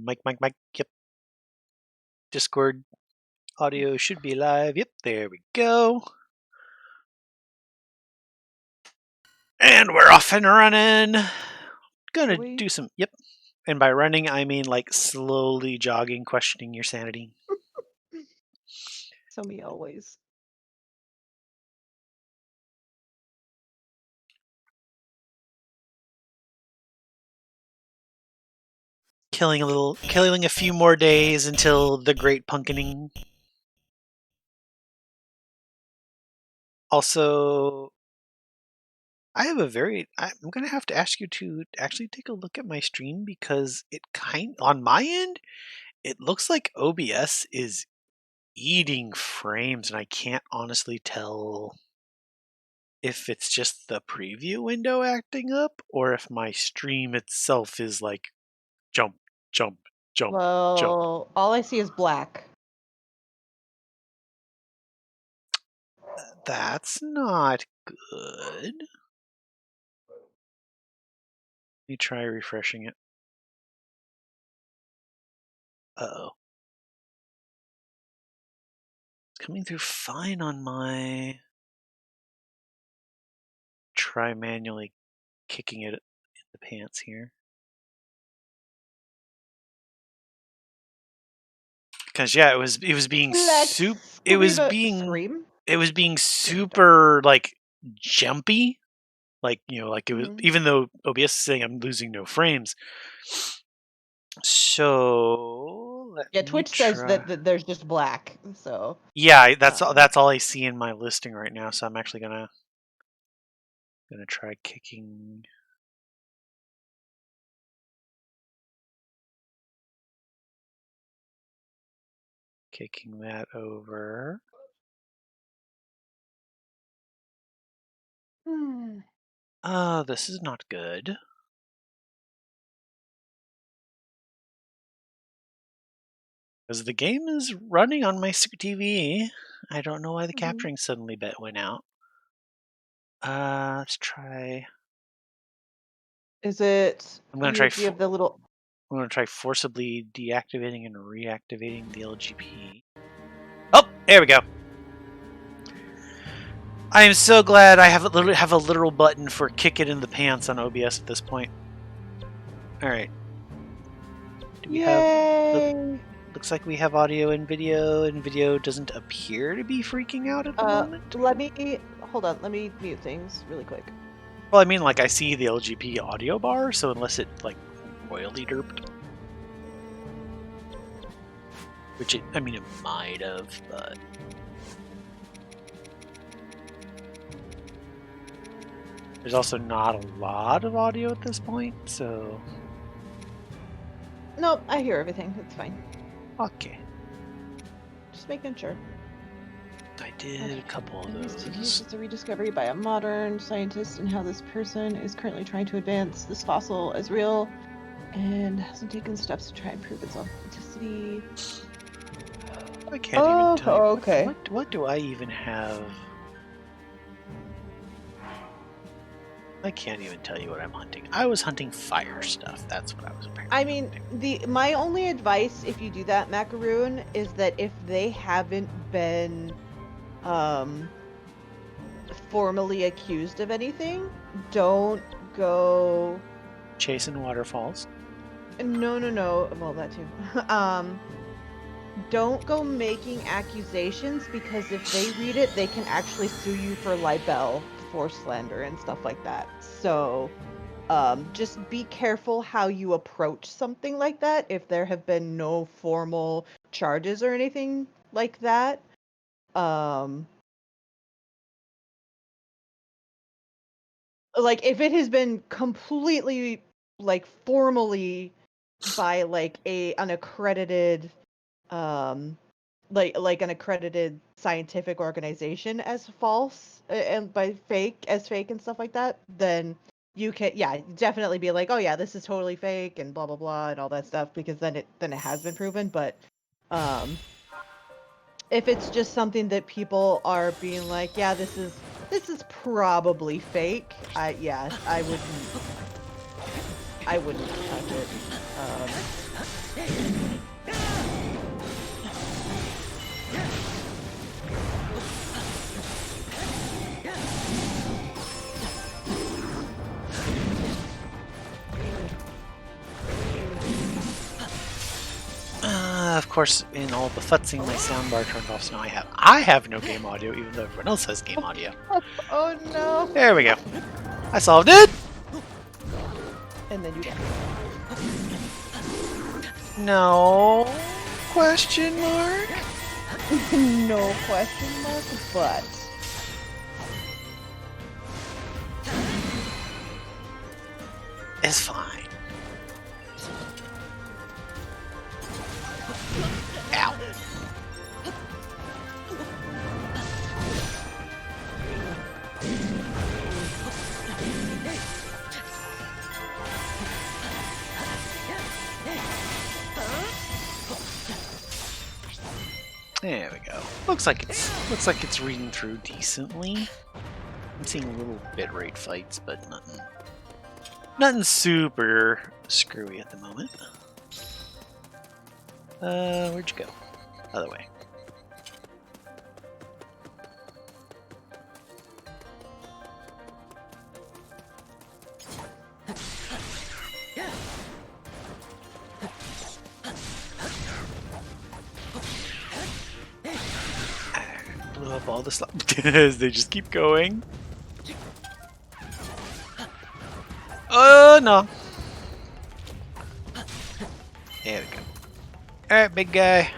Mic, mic, mic. Yep. Discord audio should be live. Yep, there we go. And we're off and running. Gonna do some, yep. And by running, I mean like slowly jogging, questioning your sanity. So me always. Killing a few more days until the great punkening. Also, I'm gonna have to ask you to actually take a look at my stream because on my end, it looks like OBS is eating frames, and I can't honestly tell if it's just the preview window acting up or if my stream itself is like jump, jump, jump, jump. Well, all I see is black. That's not good. Let me try refreshing it. Uh-oh. It's coming through fine on my... Try manually kicking it in the pants here. Because yeah, it was being super like jumpy. Like, like it was, even though OBS is saying I'm losing no frames. So Twitch says that there's just black. So yeah, that's all I see in my listing right now. So I'm actually gonna try kicking that over. This is not good. Because the game is running on my TV. I don't know why the capturing suddenly went out. Let's try. Is it? I'm gonna try. I'm gonna try forcibly deactivating and reactivating the LGP. Oh, there we go. I am so glad I have a literal button for kick it in the pants on OBS at this point. All right. Do we have? Looks like we have audio and video, and video doesn't appear to be freaking out at the moment. Hold on. Let me mute things really quick. Well, I mean, like I see the LGP audio bar, so unless it like royally derped. Which I mean, it might have, but there's also not a lot of audio at this point, so Nope, I hear everything. It's fine. okay. Just making sure. I did Okay. a couple of In this case, those. it's a rediscovery by a modern scientist, and how this person is currently trying to advance this fossil as real, and hasn't taken steps to try and prove its authenticity. I can't even Oh, tell you okay. what do I even have. I can't even tell you what I'm hunting. I was hunting fire stuff. That's what I was I apparently mean, hunting. my only advice if you do that, Macaroon, is that if they haven't been um formally accused of anything, don't go. Chasing waterfalls. No, no, no. Well, that too. Don't go making accusations, because if they read it, they can actually sue you for libel, for slander, and stuff like that. So, just be careful how you approach something like that if there have been no formal charges or anything like that. Um, like if it has been completely, like, formally by like an accredited um an accredited scientific organization as false, and by fake as fake and stuff like that, then you can, yeah, definitely be like, oh yeah, this is totally fake and blah blah blah and all that stuff, because then it has been proven. But um if it's just something that people are being like, yeah, this is probably fake, I wouldn't touch it. um Of course, in all the futzing, my soundbar turned off, so now I have no game audio, even though everyone else has game audio. oh no. There we go. I solved it. And then you die. No question mark. No question mark, but It's fine. Ow. There we go. Looks like it's reading through decently. I'm seeing little bitrate fights, but nothing super screwy at the moment. Where'd you go? Other way. Blew up all the slots. They just keep going. Oh no. There we go. Alright, big guy.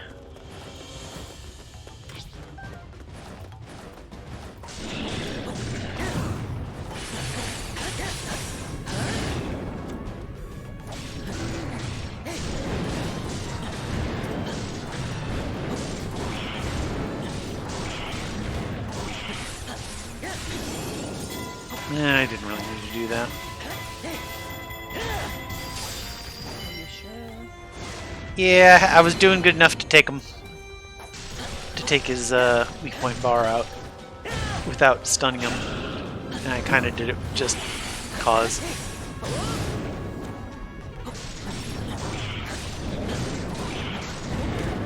Nah, I didn't really need to do that. are you sure? Yeah, I was doing good enough to take him. To take his weak point bar out without stunning him. And I kind of did it just cause.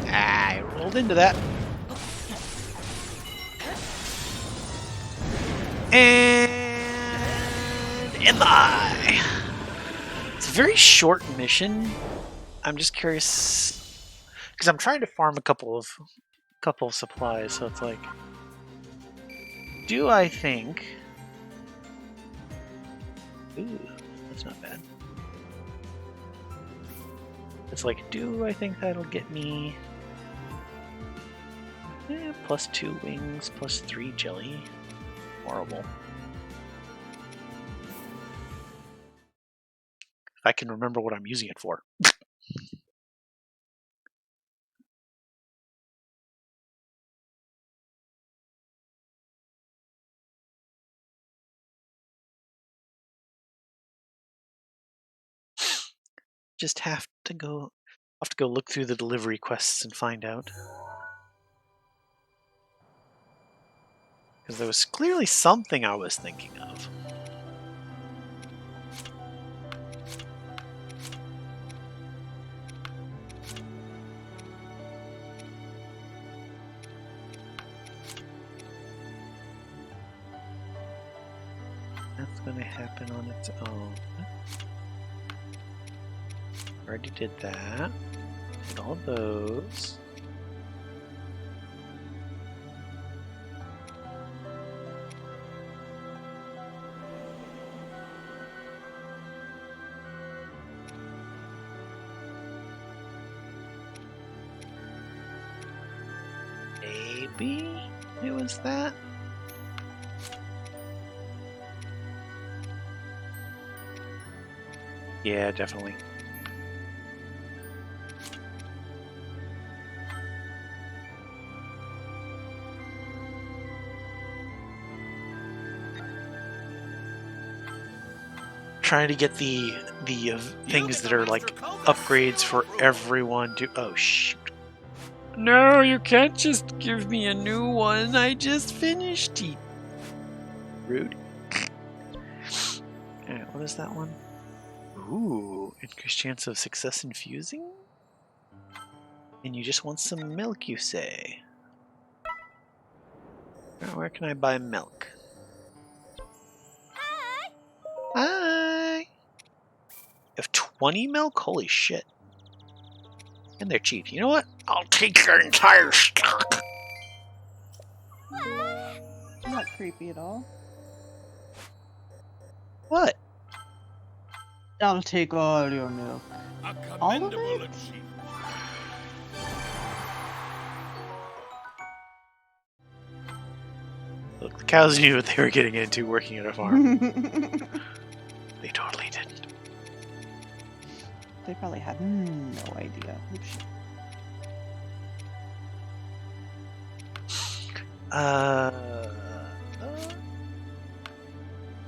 I rolled into that. And in the eye. It's a very short mission. I'm just curious because I'm trying to farm a couple of supplies, so it's like, do I think? Ooh, that's not bad. It's like, do I think that'll get me plus 2 wings, plus 3 jelly. Horrible. If I can remember what I'm using it for. Just have to go look through the delivery quests and find out. Because there was clearly something I was thinking of. That's going to happen on its own. Already did that. Did all those. Maybe it was that. Yeah, definitely. Trying to get the things that are like upgrades for everyone to. Oh shoot! No, you can't just give me a new one. I just finished it. Rude. Alright, what is that one? Ooh, increased chance of success infusing? And you just want some milk, you say? Where can I buy milk? Hi! You have 20 milk? Holy shit. And they're cheap. You know what? I'll take your entire stock! Not creepy at all. What? I'll take all your milk. A All of commendable it? achievement. Look, the cows knew what they were getting into working at a farm. They totally didn't. They probably had no idea. Oops.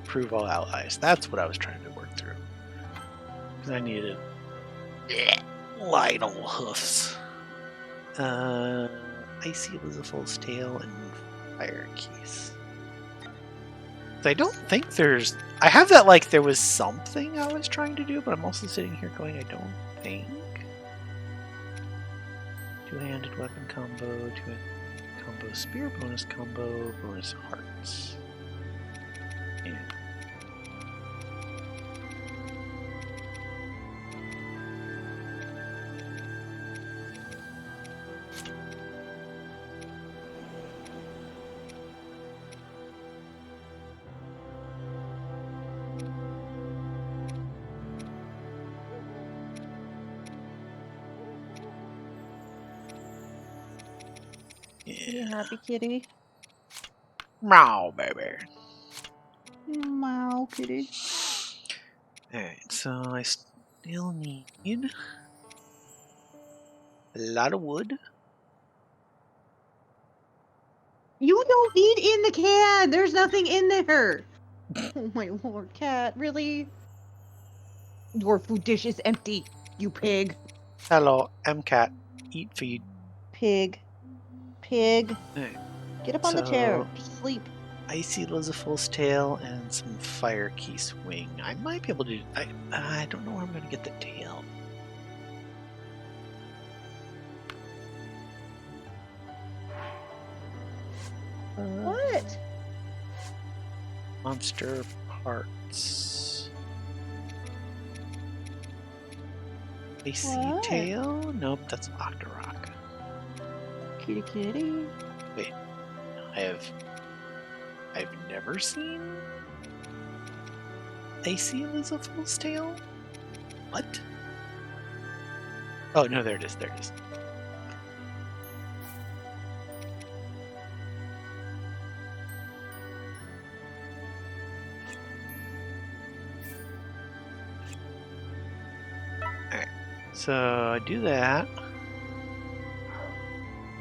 Prove all allies. That's what I was trying to work through. Because I needed Lionel hoofs. Icy Elizabeth's tail and fire keys. I don't think there's. I have that like there was something I was trying to do, but I'm also sitting here going, I don't think. Two-handed weapon combo, two-handed combo spear, bonus combo, bonus hearts. Yeah. You happy kitty? Meow, baby. Meow kitty. Alright, so I still need a lot of wood. You don't eat in the can! There's nothing in there! Oh my lord, cat, really? Your food dish is empty, you pig. Hello, MCAT. Eat feed. Pig. Pig. Alright, Get up on the chair. so Just sleep. Icy Elizabeth's tail and some fire keys wing. I might be able to. I don't know where I'm going to get the tail. What? Monster parts. Icy What? tail? Nope, that's Octorok. Kitty kitty. Wait, I've never seen Icy Elizabeth's tail? What? Oh no, there it is, there it is. So I do that.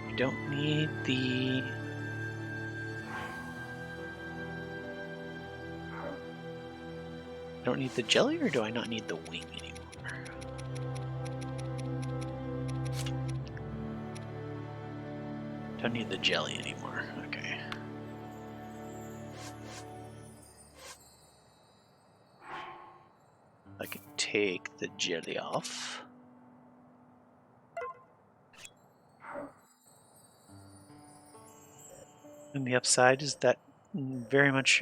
I don't need the... I don't need the jelly, or do I not need the wing anymore? Don't need the jelly anymore. Okay. I can take the jelly off. And the upside is that very much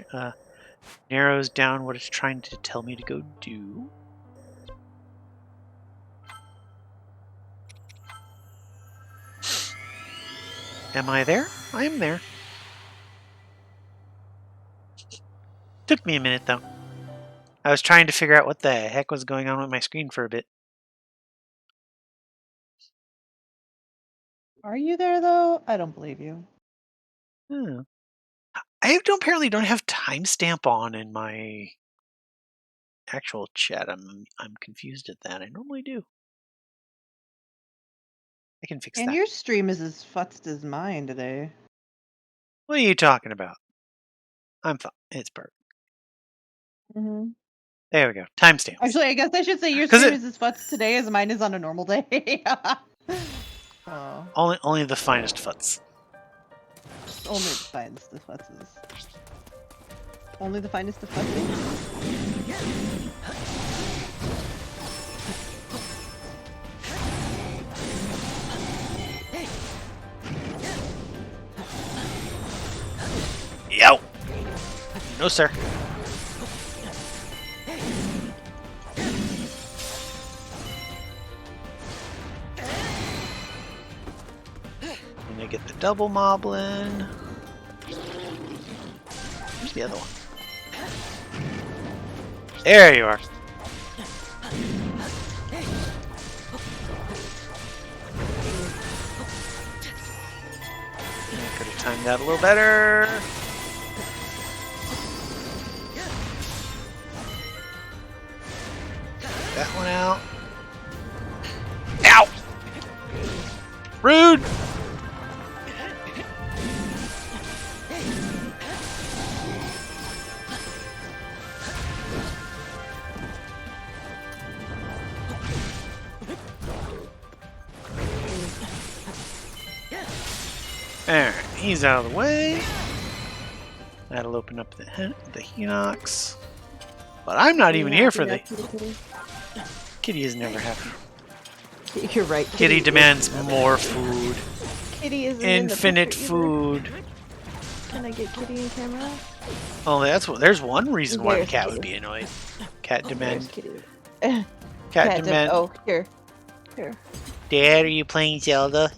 narrows down what it's trying to tell me to go do. Am I there? I am there. Took me a minute though. I was trying to figure out what the heck was going on with my screen for a bit. Are you there though? I don't believe you. Hmm. I apparently don't have timestamp on in my actual chat. I'm confused at that. I normally do. I can fix And that. your stream is as futzed as mine today. What are you talking about? I'm fine. It's perfect. Mm-hmm. There we go. Timestamps. Actually, I guess I should say your Because stream it is as futzed today as mine is on a normal day. Oh, only the finest futs. only the finest of futzes. Only the finest of futzes? Yow! No, sir. And I get the double moblin. Where's the other one? There you are. I could have timed that a little better. That one out. Ow! Rude! Alright, he's out of the way. That'll open up the Hinox. But I'm not even here for the... Kitty is never happy. You're right. Kitty demands more food. Kitty isn't Infinite in the food. Can I get Kitty in camera? Oh, there's one reason why the There's cat Kitty. would be annoyed. Cat demand. Kitty. Cat demand. Oh, here. Dad, are you playing Zelda?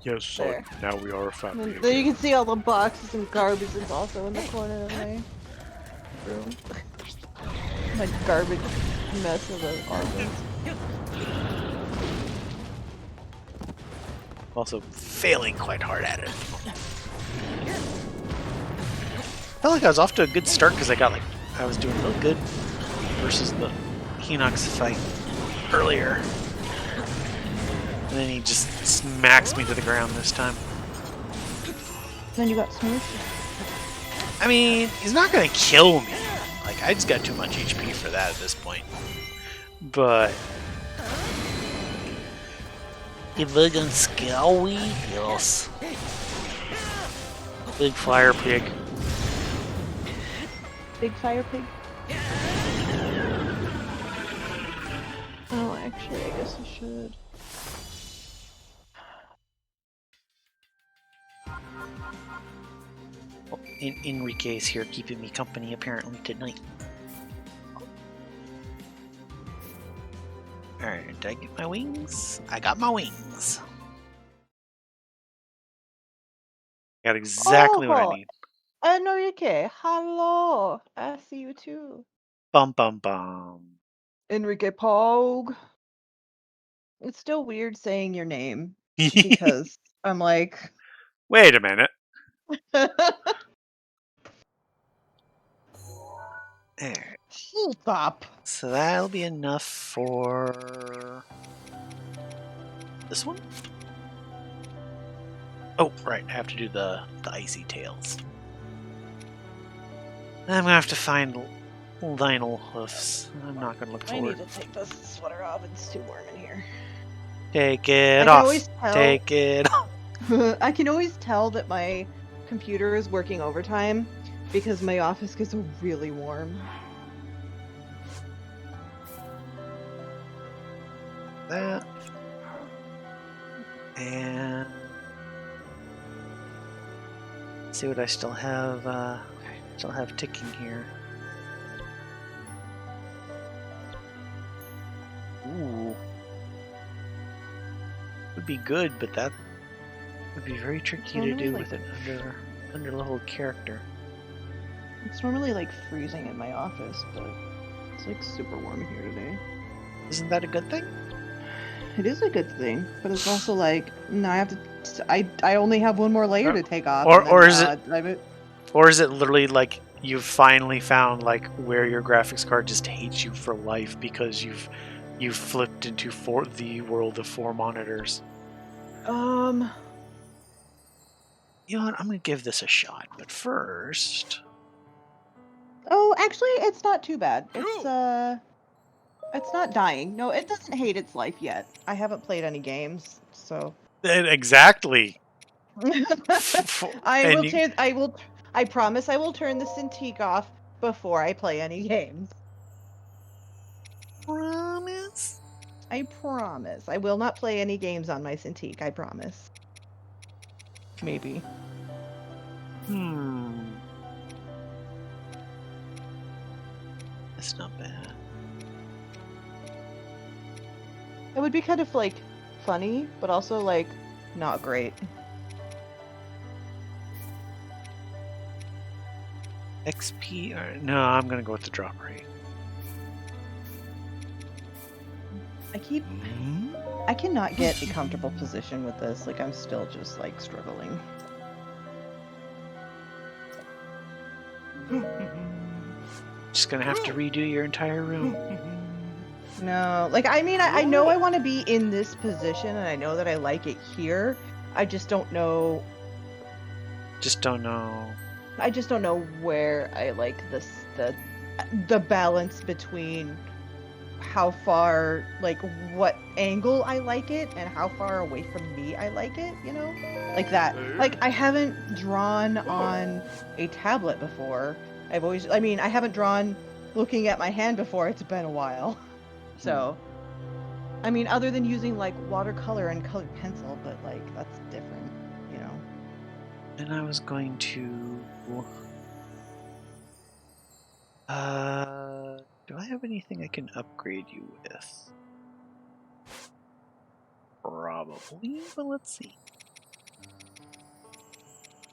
Yes, son. There. Now we are a family Then you again. can see all the boxes and garbage is also in the corner of my room. My garbage mess of an office. Also failing quite hard at it. Felt like I was off to a good start because I was doing real good versus the Hinox fight earlier. And then he just smacks me to the ground this time. Then you got smooshed. I mean, he's not gonna kill me. Like, I just got too much HP for that at this point. But if we're gonna scale we, yes. Big fire pig. Big fire pig? Oh, actually, I guess I should. Oh, Enrique's here keeping me company apparently tonight. Alright, did I get my wings? I got my wings. Got exactly what I need. Enrique, hello. I see you too. Bum bum bum. Enrique Pog. It's still weird saying your name because I'm like, Wait a minute. Alright. hold up. So that'll be enough for This one? Oh, right. I have to do the icy tails. I'm gonna have to find Lionel hoofs. I'm not gonna look I for need it. to take this sweater off. It's too warm in here. Take it I can off. always tell. Take it off. I can always tell that my computer is working overtime because my office gets really warm. That. And see what I still have. Still have ticking here. Ooh, would be good, but that would be very tricky to do with an under-leveled character. It's normally like freezing in my office, but it's like super warm in here today. Isn't that a good thing? It is a good thing, but it's also like now I have to. I only have one more layer to take off, Or and then or is it I'm or is it literally like you've finally found like where your graphics card just hates you for life because you've flipped into the world of 4 monitors? You know what? I'm gonna give this a shot, but first. Oh, actually, it's not too bad. It's not dying. No, it doesn't hate its life yet. I haven't played any games, so. Exactly. I And will you turn. I will. I promise I will turn the Cintiq off before I play any games. promise? I promise. I will not play any games on my Cintiq. I promise. Maybe. That's not bad. It would be kind of like funny, but also like not great. XP or no, I'm gonna go with the drop rate. I cannot get a comfortable position with this. Like I'm still just like struggling. Just gonna have to redo your entire room. No, like I mean, I know I want to be in this position, and I know that I like it here. I just don't know. Just don't know. I just don't know where I like the balance between how far, like what angle I like it and how far away from me I like it, you know? Like that. Like I haven't drawn on a tablet before. I haven't drawn looking at my hand before. It's been a while. So, I mean, other than using like watercolor and colored pencil, but like that's different, you know? And I was going to. Do I have anything I can upgrade you with? Probably, but let's see.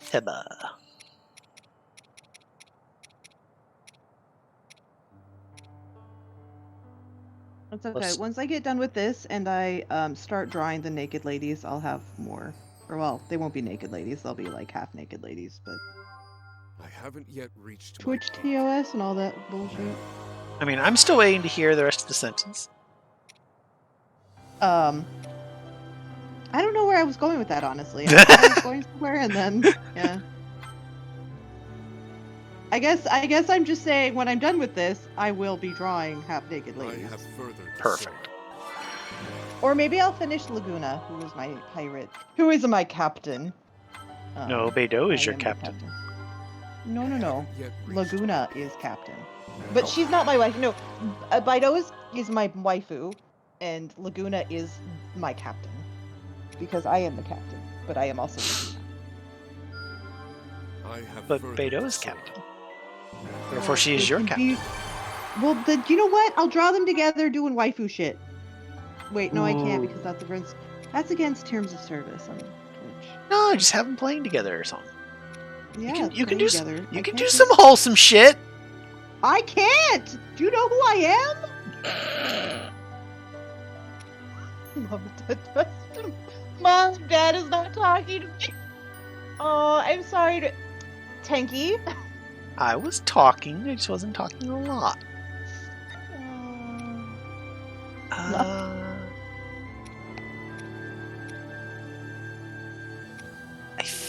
Heba. That's okay. Let's, Once I get done with this and I start drawing the naked ladies, I'll have more. Or well, they won't be naked ladies. They'll be like half naked ladies, but I haven't yet reached Twitch my peak. TOS and all that bullshit. I mean, I'm still waiting to hear the rest of the sentence. I don't know where I was going with that, honestly. I thought I was going somewhere, and then yeah. I guess I'm just saying when I'm done with this, I will be drawing half naked I ladies. have further to Perfect. Or maybe I'll finish Laguna, who is my pirate, who is my captain. No, Beidou I is your am the captain. No. haven't yet reached Laguna is captain. But she's not my wife. No, Baido is my waifu, and Laguna is my captain. Because I am the captain, but I am also Laguna. I have But further Beidou to is say. captain. Therefore, she is It your can captain. Well, then you know what? I'll draw them together doing waifu shit. Wait, no, I can't Ooh. because that's against terms of service on Twitch. No, just have them playing together or something. Yeah, You can playing do together. you I can can't do some wholesome shit. I can't. Do you know who I am? Mom, Dad is not talking to me. Oh, I'm sorry. Tanky. I was talking. I just wasn't talking a lot.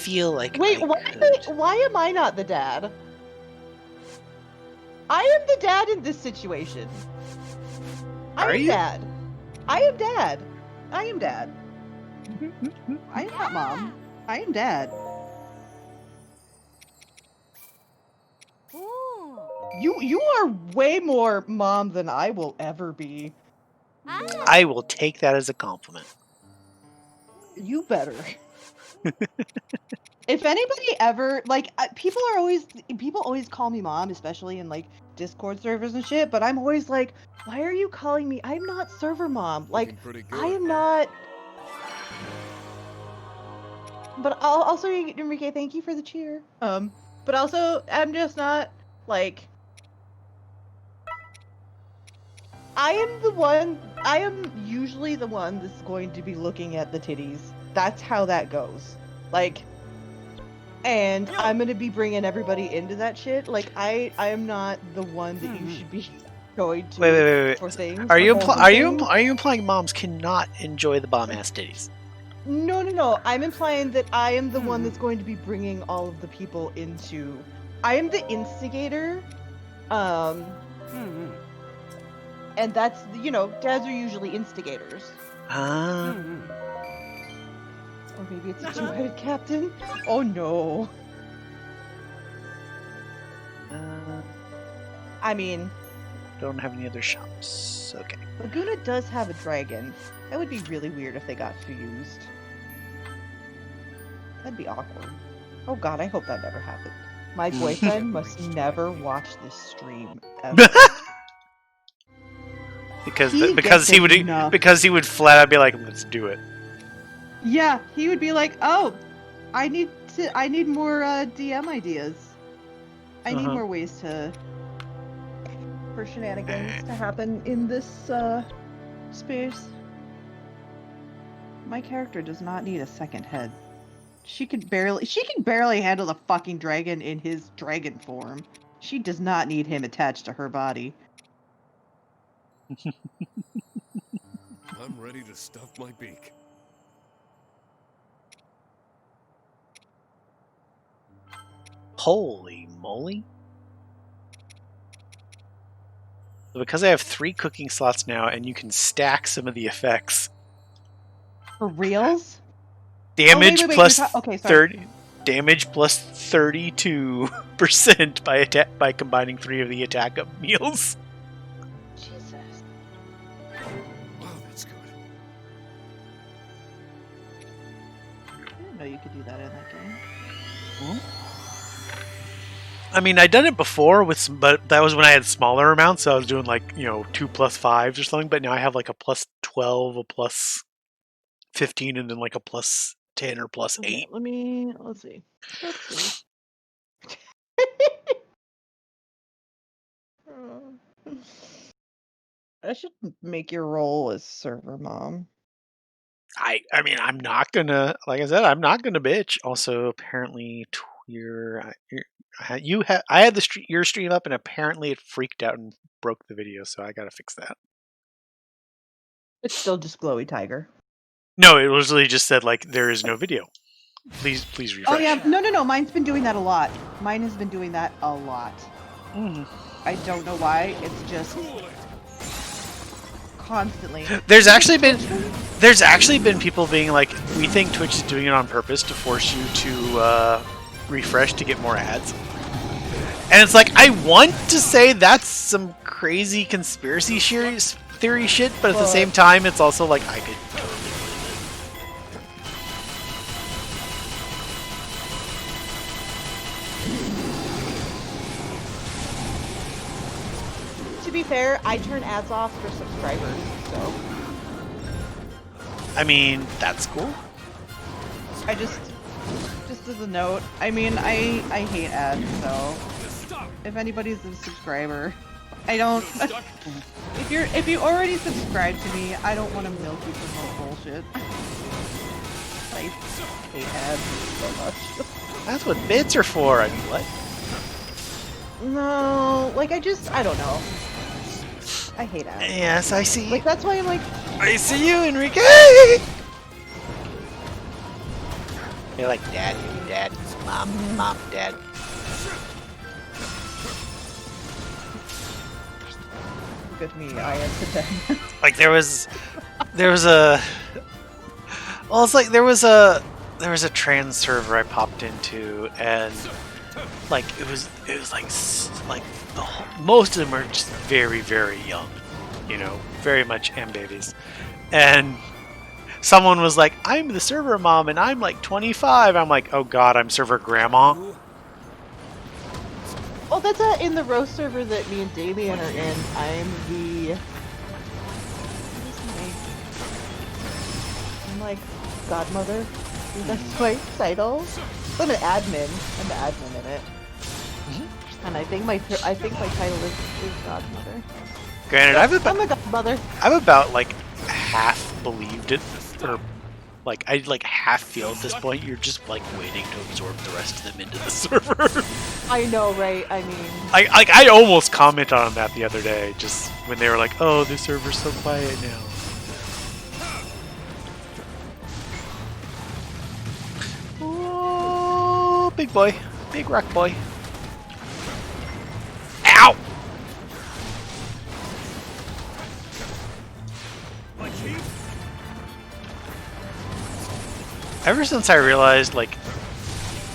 feel like Wait, I could. why am I not the dad? I am the dad in this situation. I Are am you? dad. I am dad. I am dad. I am not mom. I am dad. You are way more mom than I will ever be. I will take that as a compliment. You better. If anybody ever people always call me mom, especially in like Discord servers and shit, but I'm always like, why are you calling me? I'm not server mom. Like Looking pretty I good. am not. But also, Enrique, thank you for the cheer. But also, I'm just not like. I am usually the one that's going to be looking at the titties. That's how that goes. Like, and I'm gonna be bringing everybody into that shit. Like, I am not the one that you should be going to Wait. for things. Are For you wholesome are you things. are you implying moms cannot enjoy the bomb ass titties? No. I'm implying that I am the one that's going to be bringing all of the people into. I am the instigator. And that's, dads are usually instigators. Ah. Or maybe it's a two-headed captain. Oh no. I mean, Don't have any other shops. Okay. Laguna does have a dragon. That would be really weird if they got fused. That'd be awkward. Oh god, I hope that never happened. My boyfriend must never watch this stream ever. because He because gets he would enough. because he would flat out be like, let's do it. Yeah, he would be like, "Oh, I need more DM ideas. I need more ways for shenanigans to happen in this space." My character does not need a second head. She can barely handle the fucking dragon in his dragon form. She does not need him attached to her body. I'm ready to stuff my beak. Holy moly. So because I have 3 cooking slots now and you can stack some of the effects. For reals? Damage wait. plus Okay, sorry. 30 damage plus 32% by combining 3 of the attack up meals. Jesus. Wow, that's good. I didn't know you could do that in that game. I mean, I'd done it before but that was when I had smaller amounts, so I was doing like, 2 plus 5s or something, but now I have like a plus 12, a plus 15, and then like a plus 10 or plus 8. Okay, let's see. I should make your role as server mom. I mean, I'm not gonna, like I said, I'm not gonna bitch. Also, apparently, I had your stream up, and apparently it freaked out and broke the video, so I gotta fix that. It's still just glowy tiger. No, it literally just said like there is no video. Please refresh. Oh yeah, no. Mine's been doing that a lot. Mine has been doing that a lot. I don't know why. It's just constantly. There's actually been people being like, we think Twitch is doing it on purpose to force you to refresh to get more ads. And it's like, I want to say that's some crazy conspiracy theory shit, but at the same time, it's also like, I could totally. To be fair, I turn ads off for subscribers, so. I mean, that's cool. I just as a note, I mean, I hate ads, so if anybody's a subscriber, I don't. If you already subscribe to me, I don't want to milk you for more bullshit. I hate ads so much. That's what bids are for. I mean, what? No, like I don't know. I hate ads. Yes, I see. Like that's why I'm like. I see you, Enrique. You're like, Daddy. dad. Mom, dad. Look at me, I am to them. Like there was a well, it's like there was a trans server I popped into, and like it was like most of them are just very, very young, you know, very much M babies, and someone was like, "I'm the server mom, and I'm like 25." I'm like, "Oh God, I'm server grandma." Oh, that's in the roast server that me and Damien are in. I'm the... I'm like godmother. That's my title. I'm an admin. I'm the admin in it. And I think my title is godmother. Granted, I'm a godmother. I've about like half believed it, or like I like half feel at this point you're just like waiting to absorb the rest of them into the server. I know, right? I mean, I almost commented on that the other day, just when they were like, "Oh, this server's so quiet now." Oh, big boy, big rock boy. Ow! Ever since I realized, like,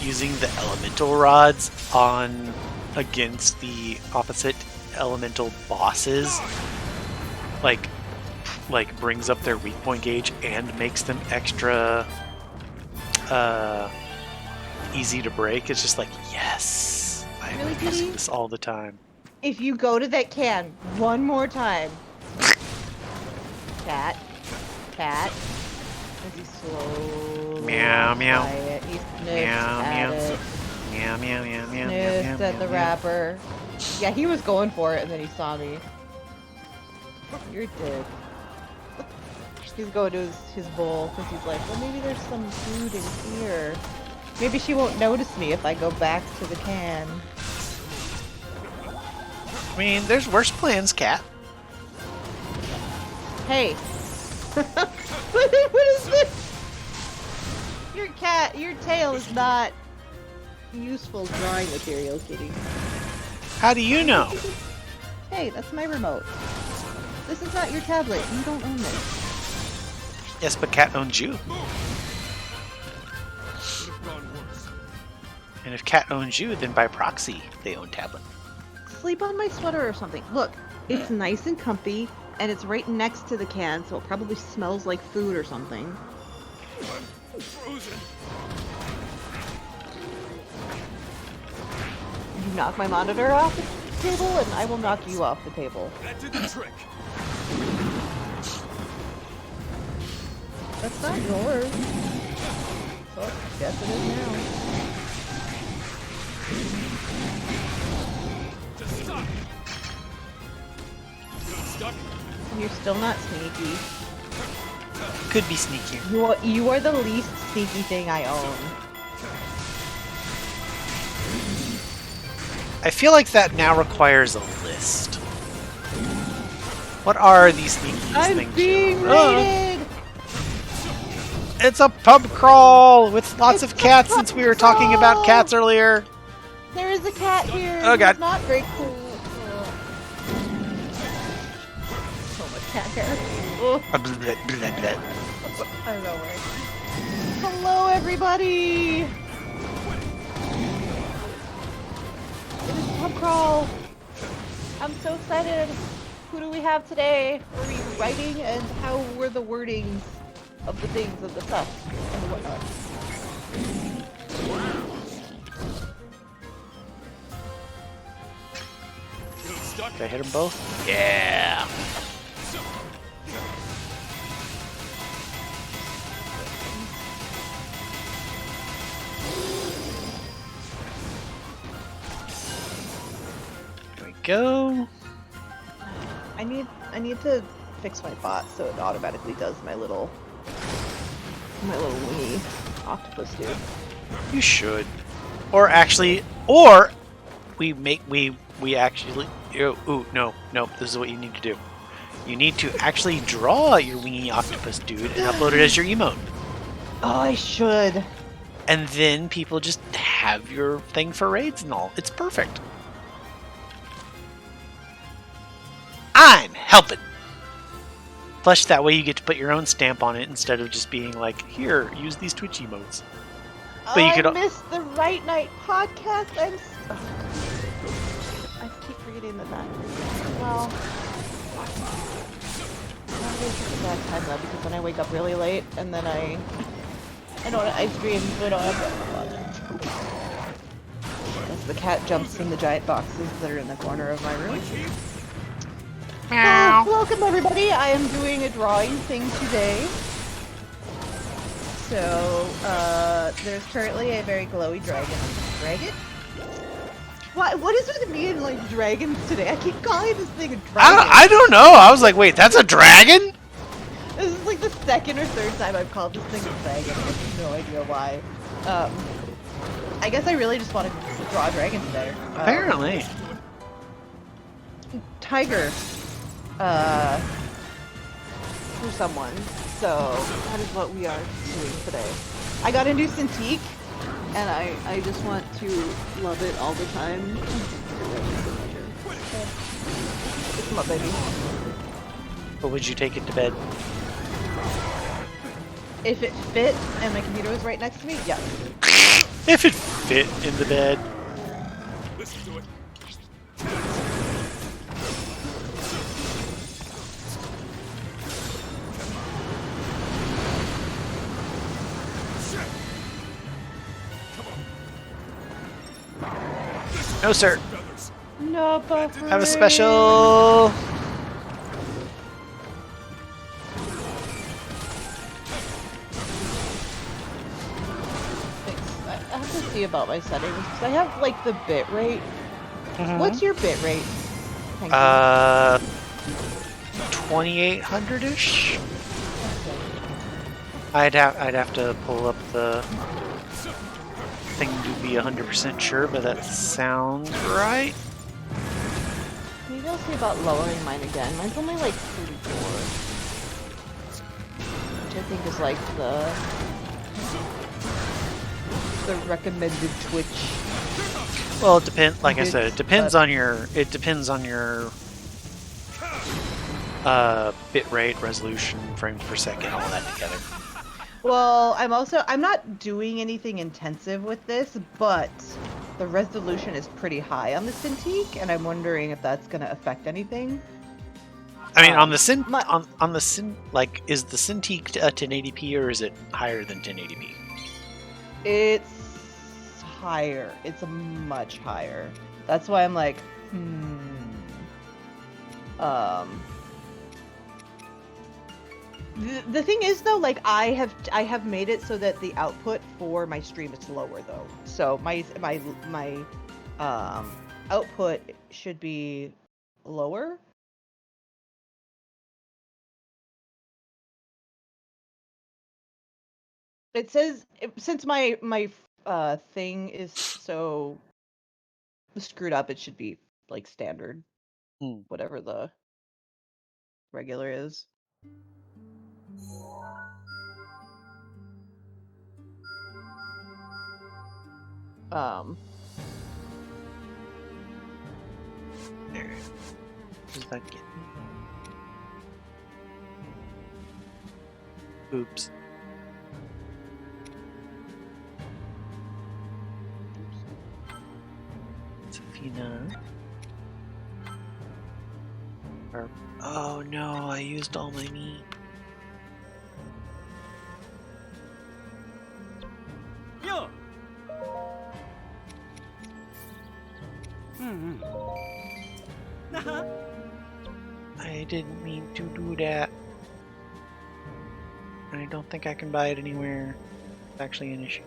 using the elemental rods on against the opposite elemental bosses, like brings up their weak point gauge and makes them extra easy to break. It's just like, yes, I'm Really, using Kitty? this all the time. if you go to that can one more time, cat, as he slowly Meow, meow. quiet, he sniffs Meow, at meow. it, Meow, meow, meow, meow, meow, sniffed meow, at the meow. wrapper. Yeah, he was going for it, and then he saw me. You're dead. He's going to his bowl because he's like, well, maybe there's some food in here. Maybe she won't notice me if I go back to the can. I mean, there's worse plans, cat. Hey. What is this? Your tail is not useful drawing material, kitty. How do you know? Hey, that's my remote. This is not your tablet. You don't own this. Yes, but cat owns you. And if cat owns you, then by proxy, they own tablet. Sleep on my sweater or something. Look, it's nice and comfy, and it's right next to the can, so it probably smells like food or something. I'm frozen. You knock my monitor off the table, and I will knock you off the table. That did the trick. That's not yours. So I guess it is now. Just stop. Stuck. You're still not sneaky. Could be sneaky. You are the least sneaky thing I own. I feel like that now requires a list. What are these sneaky I'm things? being Oh, raided! it's a pub crawl with lots It's of a cats pub since we were talking about crawl! cats earlier. There is a cat here. Oh, God. It's not very cool. So much cat hair. Ugh, I don't know where. Hello, everybody! It is pub crawl. I'm so excited. Who do we have today? What are we writing, and how were the wordings of the things of the stuff and whatnot? Stuck. Did I hit them both? Yeah. There we go. I need to fix my bot so it automatically does my little wingy octopus dude. You should. Or actually, or we actually. Ooh, no. This is what you need to do. You need to actually draw your wingy octopus dude and upload it as your emote. Oh, I should. and then people just have your thing for raids and all. It's perfect. I'm helping. Plus, that way you get to put your own stamp on it instead of just being like, here, use these Twitch emotes. But you I could. missed the Right Night podcast. I keep forgetting that. Well, it's a bad time though because then I wake up really late and then I don't have ice cream, so I don't have. As the cat jumps from the giant boxes that are in the corner of my room. Welcome everybody. I am doing a drawing thing today. So, there's currently a very glowy dragon. Dragon? What is with me and like dragons today? I keep calling this thing a dragon. I don't know. I was like, wait, that's a dragon? This is like the second or third time I've called this thing a dragon. I have no idea why. I guess I really just want to draw a dragon today. Apparently. Tiger. For someone. So that is what we are doing today. I got a new Cintiq, and I just want to love it all the time. It's my baby. But would you take it to bed? If it fit and my computer was right next to me, yes. If it fit in the bed. Listen to it. No, sir. No buffer. Have a special. I have to see about my settings because I have like the bit rate. What's your bit rate? 2800-ish. I'd have to pull up the thing to be 100% sure, but that sounds right. Maybe I'll see about lowering mine again. Mine's only like 34, which I think is like the recommended Twitch. Well, it depends. Like I said, it depends on your. It depends on your bit rate, resolution, frames per second, all that together. Well, I'm not doing anything intensive with this, but the resolution is pretty high on the Cintiq, and I'm wondering if that's going to affect anything. I mean, on the like, is the Cintiq 1080p or is it higher than 1080p? It's higher. It's much higher. That's why I'm like, The thing is though, like I have made it so that the output for my stream is lower though. So my output should be lower. It says since my thing is so screwed up, it should be like standard, whatever the regular is. There. Does that get me? Oops. Safina. Oh no, I used all my meat. Yo. I didn't mean to do that. I don't think I can buy it anywhere. It's actually an issue.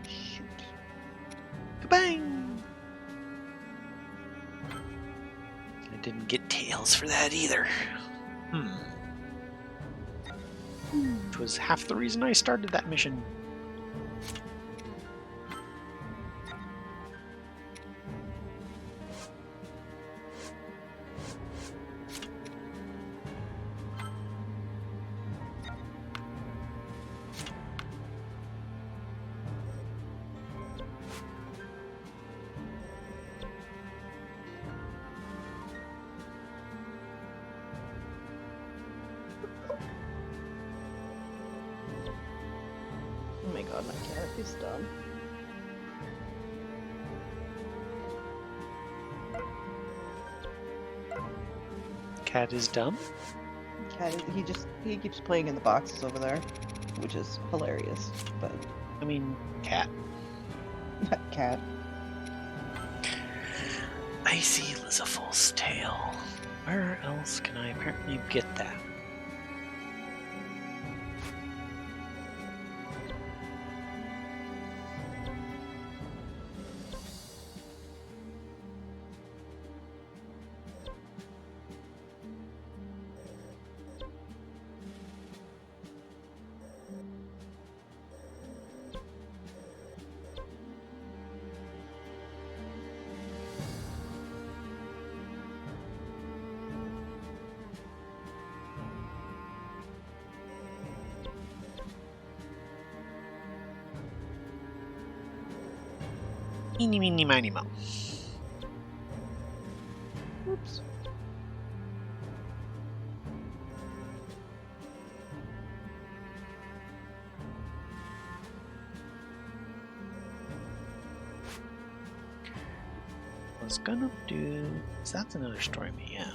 Shoot. Kabang! I didn't get tails for that either. Which was half the reason I started that mission. god, my cat is dumb. Cat is dumb? Cat is, he keeps playing in the boxes over there, which is hilarious, but I mean, cat. cat. Icy Lizaful's tail. Where else can I apparently get that? Eeny, meeny, miny, mo. Oops. I was gonna do. So that's another story, yeah.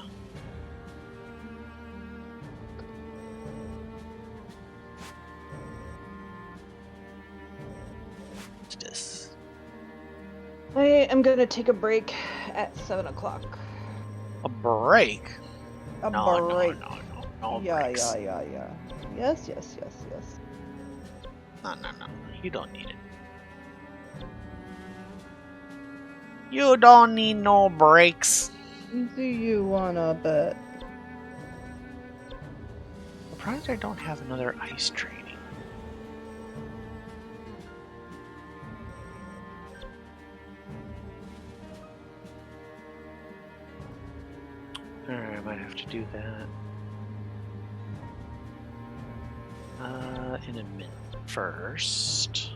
What's this? I am gonna take a break at 7 o'clock. A break? A No, break. no Yeah, breaks. yeah. Yes. No. You don't need it. You don't need no breaks. Do you wanna bet? Surprised I don't have another ice training. Alright, I might have to do that. In a minute. First.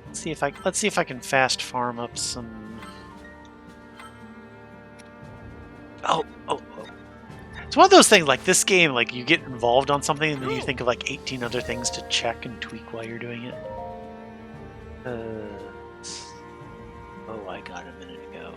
Let's see if I can fast farm up some. Oh. It's one of those things, like this game, like you get involved on something and then you think of like 18 other things to check and tweak while you're doing it. Oh, I got a minute ago.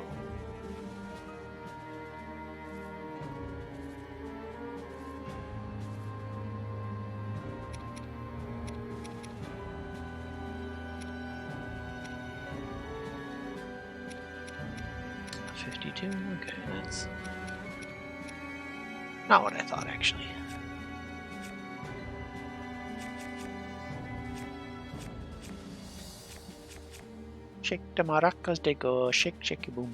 $52? Okay, that's not what I thought, actually. Shake the maracas, they go shake, shake, boom.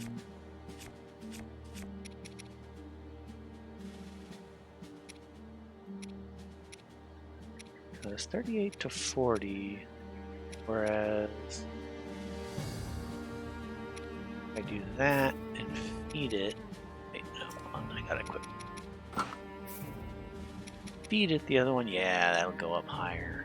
So it's 38 to 40, whereas if I do that and feed it. Wait, no, hold on, I gotta quit. Feed it the other one, yeah, that'll go up higher.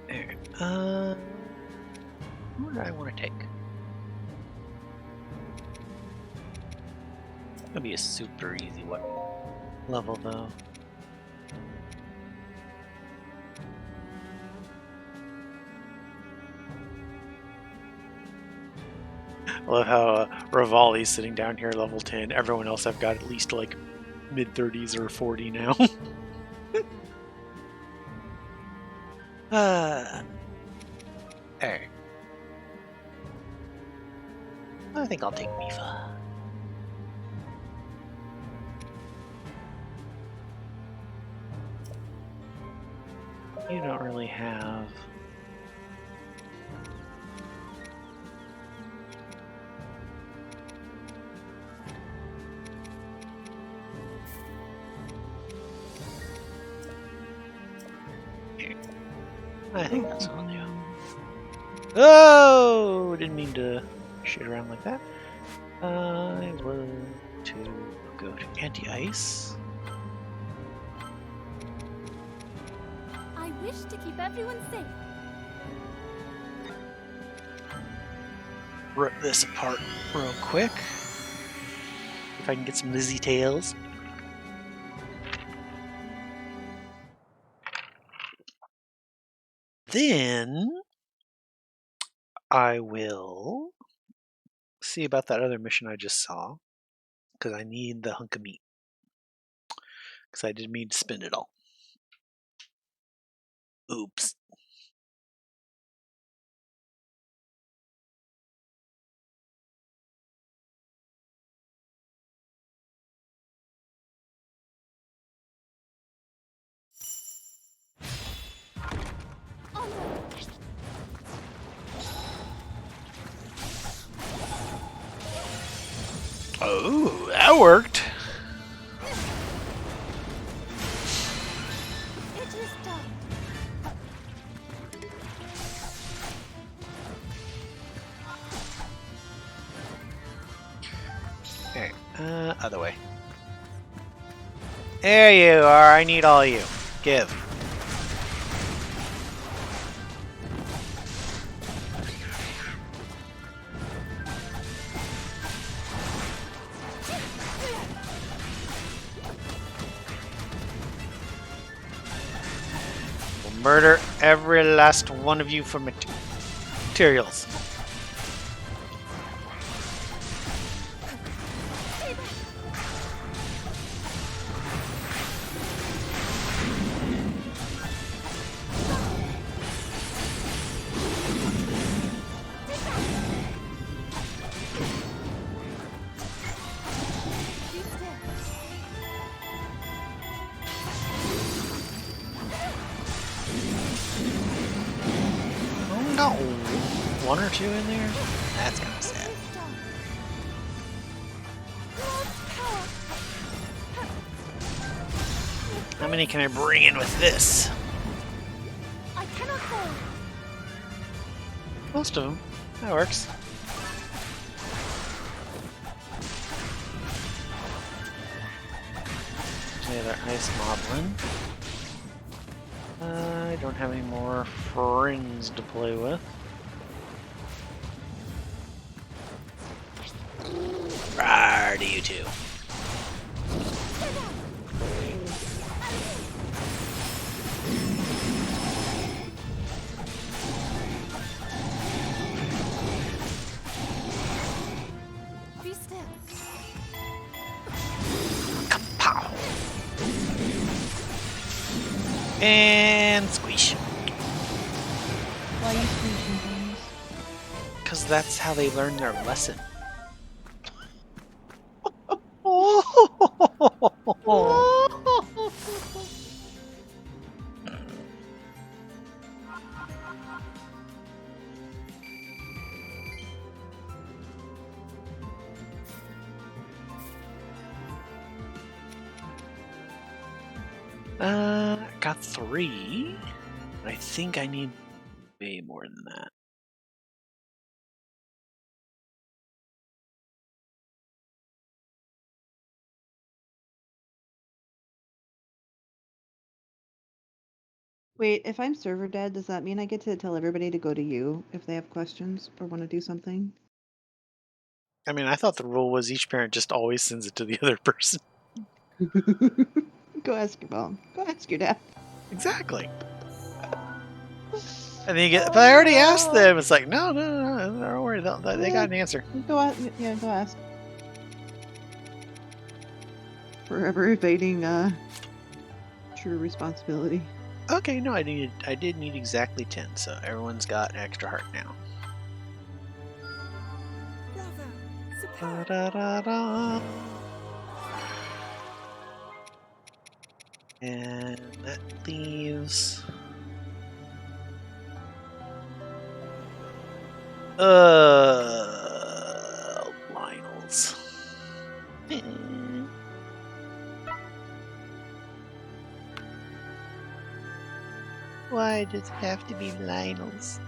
There. Who do I want to take? It'll be a super easy one level though. I love how Rivali's sitting down here level 10. Everyone else I've got at least like mid 30s or 40 now. Alright. I think I'll take Mifa. You don't really have. I think that's what I'll do. Oh! Didn't mean to shoot around like that. I will go to anti-ice. I wish to keep everyone safe. Rip this apart real quick. If I can get some Lizzie tails. Then I will see about that other mission I just saw. Because I need the hunk of meat. Because I didn't mean to spend it all. Oops. Oh, that worked. It is done. Okay, other way. There you are. I need all you. Give. We'll murder every last one of you for materials. Be still. Only got one or two in there? That's kind of It sad. is done. God's power. How many can I bring in with this? I cannot fail. Most of them. That works. The other ice moblin. I don't have any more friends to play with. Rawr to you two. Be still. Kapow! And squish. Why are you squeezing things? Because that's how they learn their lesson. Got 3. I think I need way more than that. Wait, if I'm server dead, does that mean I get to tell everybody to go to you if they have questions or want to do something? I mean, I thought the rule was each parent just always sends it to the other person. Go ask your mom. Go ask your dad. Exactly. And then you get, but I already asked them. It's like, no, don't worry. They got an answer. Go ask. Yeah, go ask. Forever evading true responsibility. Okay, no, I did need exactly 10, so everyone's got an extra heart now. Bravo. Superb. Da-da-da-da. And that leaves. Lionels. Why does it have to be Lionel's?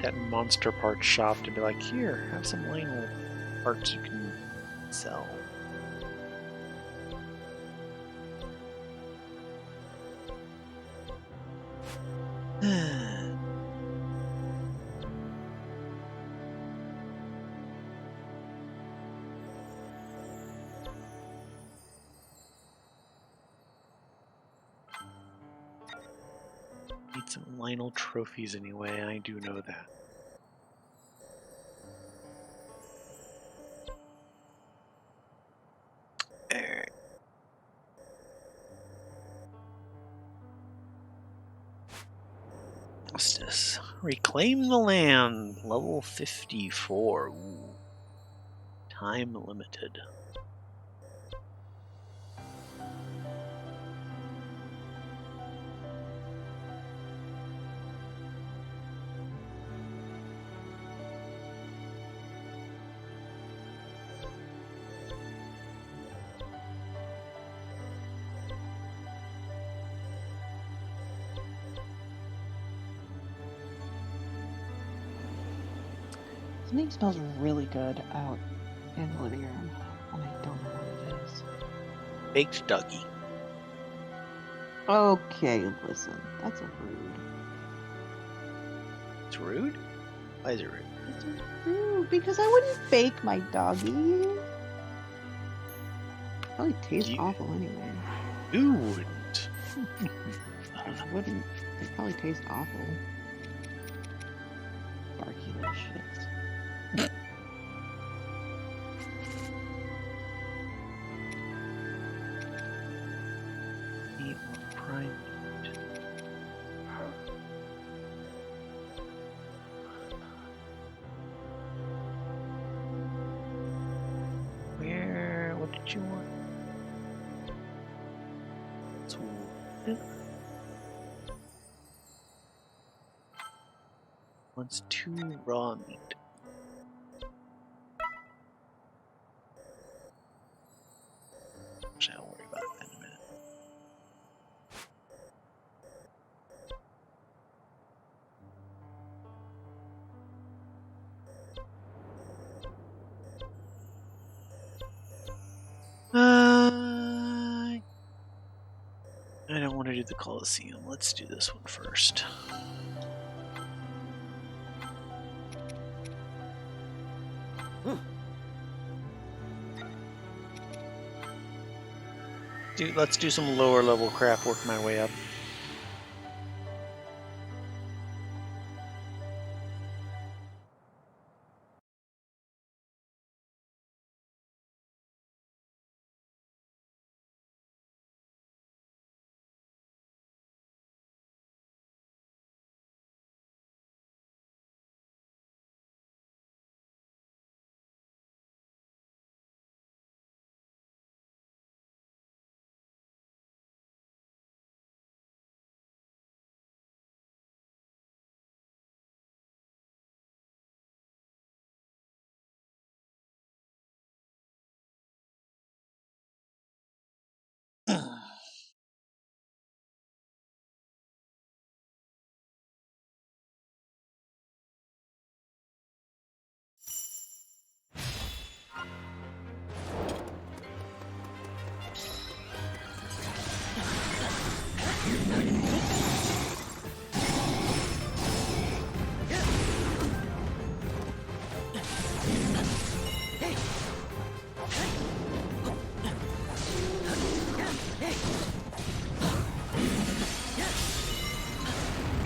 That monster parts shop to be like, here, have some Lionel parts you can sell. Need some Lionel trophies anyway, I do know that. Alright. What's this? Reclaim the land, level 54. Ooh. Time limited. Something smells really good out in the living room, and I don't know what it is. Baked Dougie. Okay, listen, that's rude. It's rude? Why is it rude? It's rude because I wouldn't bake my doggy. Probably tastes awful anyway. You wouldn't. I wouldn't. They probably taste awful. Barky little shits. Eat more prime meat. Where? What did you want? It's wood. Wants 2 raw meat. Actually, I'll worry about that in a minute. I don't want to do the Colosseum. Let's do this one first. Dude, let's do some lower level crap, work my way up.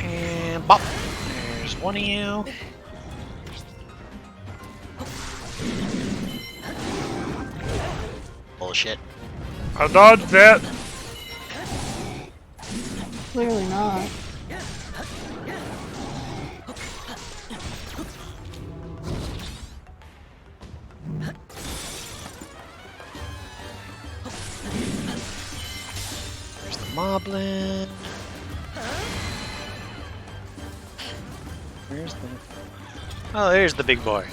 And bop! There's one of you. Bullshit. I dodged that. Clearly not. There's the moblin. Where's the... Oh, there's the big boy.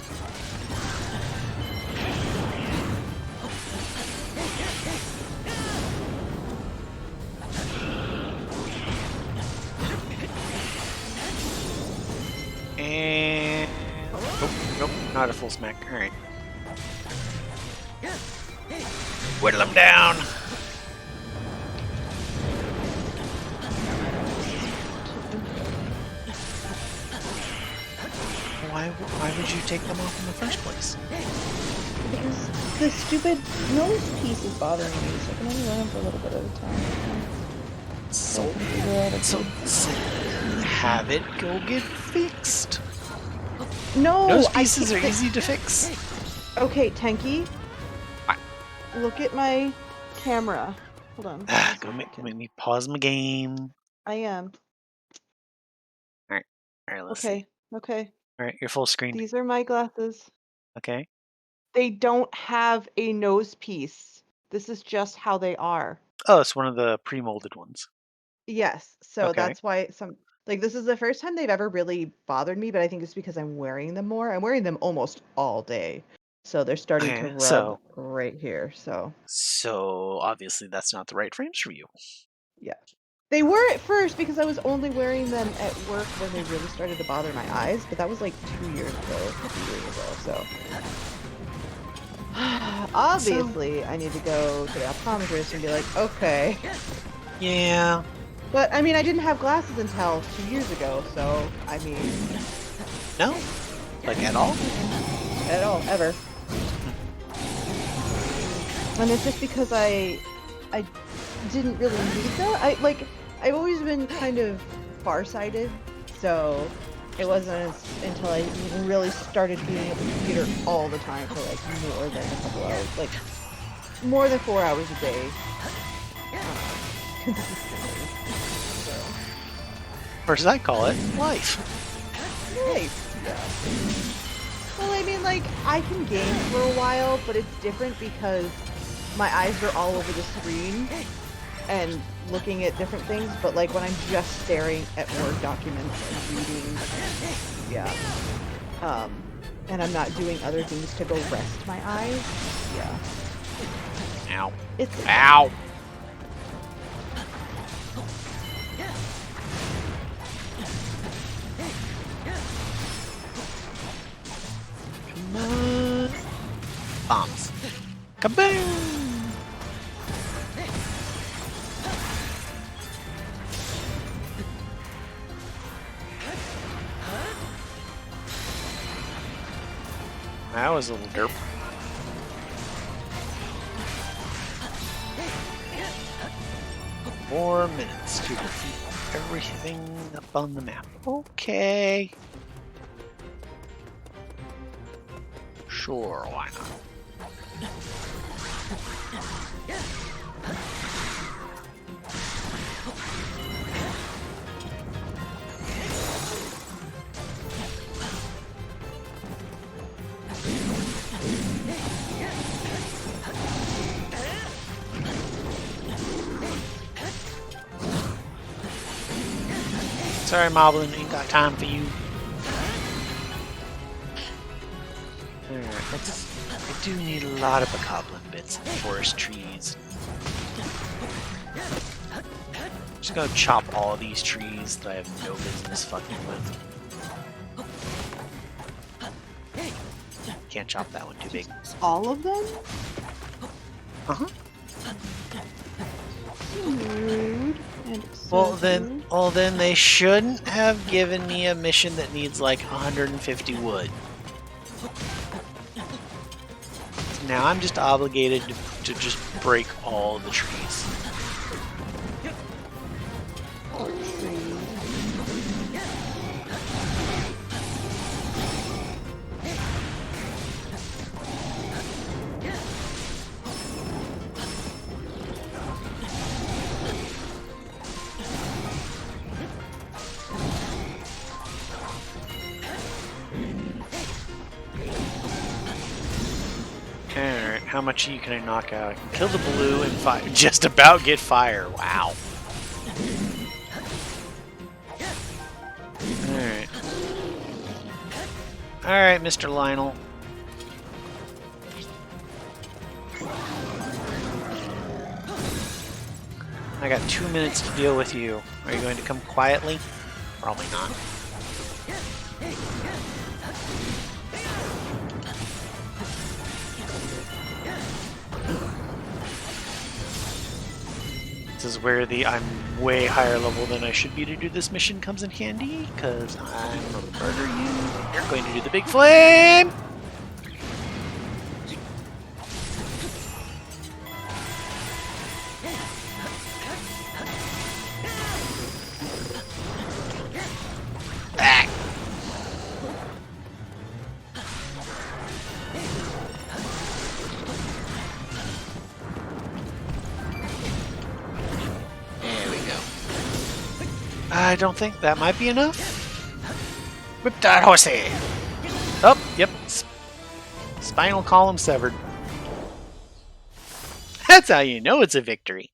And... Nope, not a full smack. Alright. Whittle him down! Why would you take them off in the first place? Because the stupid nose piece is bothering me, so I can only wear them for a little bit at a time. So have it go get fixed. No! Nose pieces are easy to fix. Okay, Tenki. What? Look at my camera. Hold on. Go make me pause my game. I am. Alright, let's see. Okay. Alright, you're full screen. These are my glasses. Okay. They don't have a nose piece. This is just how they are. Oh, it's one of the pre-molded ones. Yes, so Okay. that's why this is the first time they've ever really bothered me, but I think it's because I'm wearing them more. I'm wearing them almost all day. So they're starting to Okay, rub so right here. So obviously that's not the right frames for you. yeah. They were at first because I was only wearing them at work when they really started to bother my eyes, but that was like 2 years ago, 3 years ago, so. Obviously, I need to go to the optometrist and be like, okay. Yeah. But, I mean, I didn't have glasses until 2 years ago, so, I mean... No? Like at all? At all, ever. And it's just because I didn't really need them. I've always been kind of farsighted, so it wasn't until I really started being at the computer all the time for like more than a couple hours, like more than 4 hours a day, consistently. So. Or as I call it, life. Nice. Yeah. Well, I mean, like, I can game for a while, but it's different because my eyes are all over the screen and looking at different things, but like when I'm just staring at Word documents and reading, yeah, and I'm not doing other things to go rest my eyes, yeah. Ow. It's Ow! Come on. Bombs. Kaboom! That was a little derp. Four minutes to defeat everything up on the map. Okay. Sure, why not? Sorry, Moblin, ain't got time for you. Alright, I do need a lot of bokoblin bits and forest trees. Just gonna chop all of these trees that I have no business fucking with. Can't chop that one too big. all of them? Uh-huh. Rude. And Well so then they shouldn't have given me a mission that needs like 150 wood. Now I'm just obligated to just break all the trees. Alright, how much of you can I knock out? I can kill the blue and fire. Just about get fire. Wow. Alright. Alright, Mr. Lionel. I got 2 minutes to deal with you. Are you going to come quietly? Probably not. This is where the I'm way higher level than I should be to do this mission comes in handy, because I'm going to murder you. You're going to do the big flame! Ah! There we go. I don't think that might be enough. Whip that horsey! Oh, yep. Spinal column severed. That's how you know it's a victory.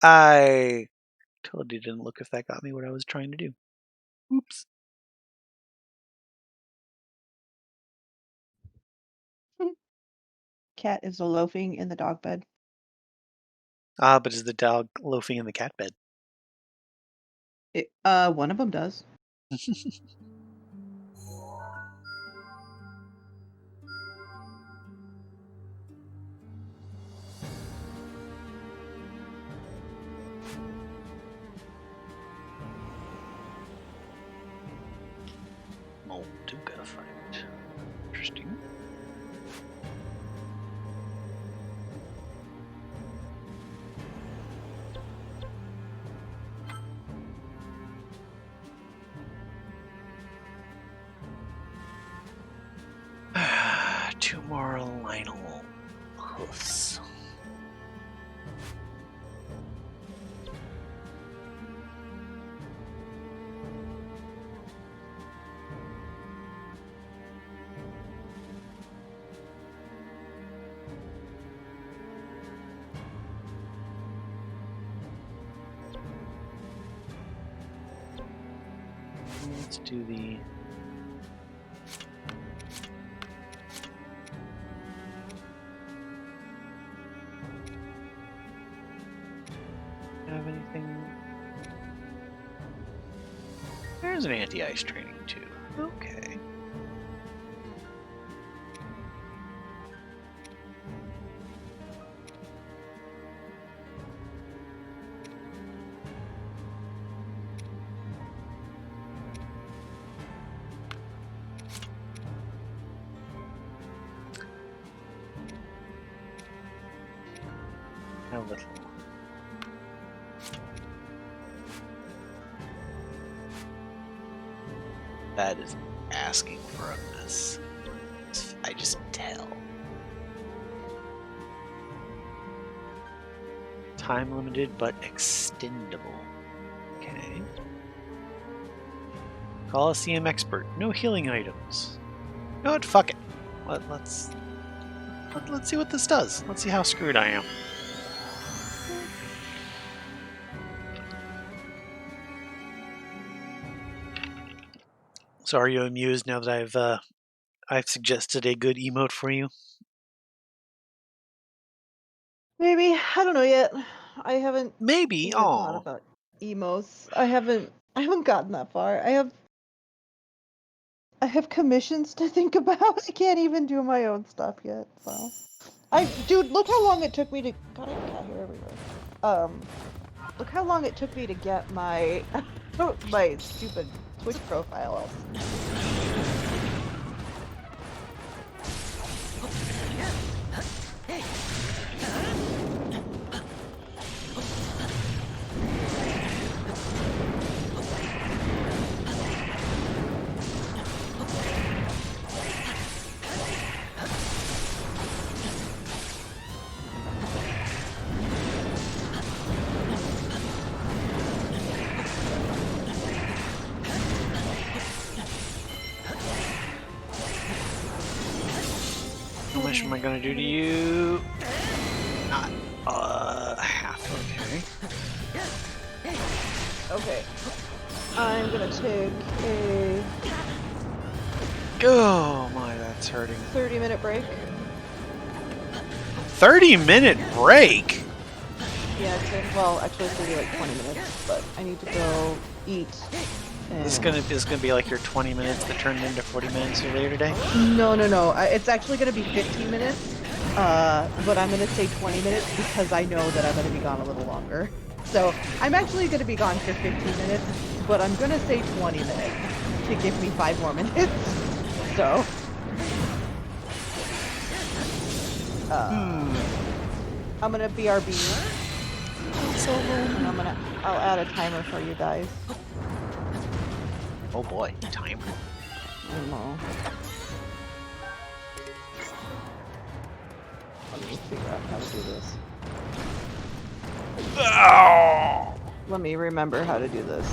I totally didn't look if that got me what I was trying to do. Oops. Cat is loafing in the dog bed. Ah, but is the dog loafing in the cat bed? One of them does. Oh, do gotta fight. Interesting. Two more Lionel hoofs. Let's do the have anything? There's an anti-ice training too. Okay. A little. That is asking for a miss. I just tell. Time limited but extendable. Okay. Coliseum expert. No healing items. You know what? Fuck it. Let's see what this does. Let's see how screwed I am. So are you amused now that I've suggested a good emote for you? Maybe. I don't know yet. I haven't Maybe. even thought Aw. about emos. I haven't gotten that far. I have commissions to think about. I can't even do my own stuff yet, so. Dude, look how long it took me to. God, I have a cat here everywhere. Look how long it took me to get my my stupid Twitch profile up. much am I gonna do to you? Not half. Okay. Okay. I'm gonna take a Oh my, that's hurting. 30-minute break. 30-minute break. Yeah, well, actually it's gonna be like 20 minutes, but I need to go eat. This is gonna be like your 20 minutes that turned into 40 minutes later today. No. It's actually gonna be 15 minutes. But I'm gonna say 20 minutes because I know that I'm gonna be gone a little longer. So I'm actually gonna be gone for 15 minutes, but I'm gonna say 20 minutes to give me 5 more minutes. So. I'm gonna BRB. And I'll add a timer for you guys. Oh boy, timer. I know. Let me figure out how to do this. Oh! Let me remember how to do this.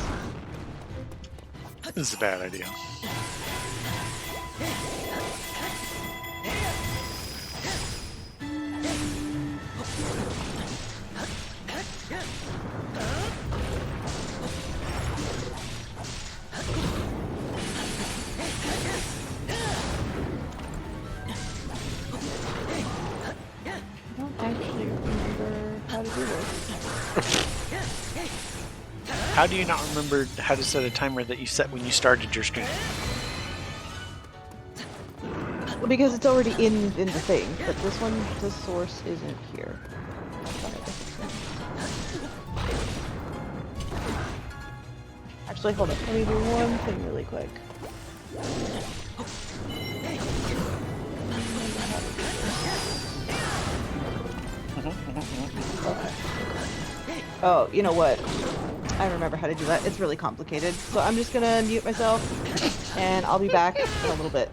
This is a bad idea. I don't actually remember how to do this. How do you not remember how to set a timer that you set when you started your stream? Well, because it's already in the thing, but this one, the source isn't here. Actually, hold on. Let me do one thing really quick. Okay. Oh, you know what? I remember how to do that. It's really complicated. So I'm just gonna mute myself, and I'll be back in a little bit.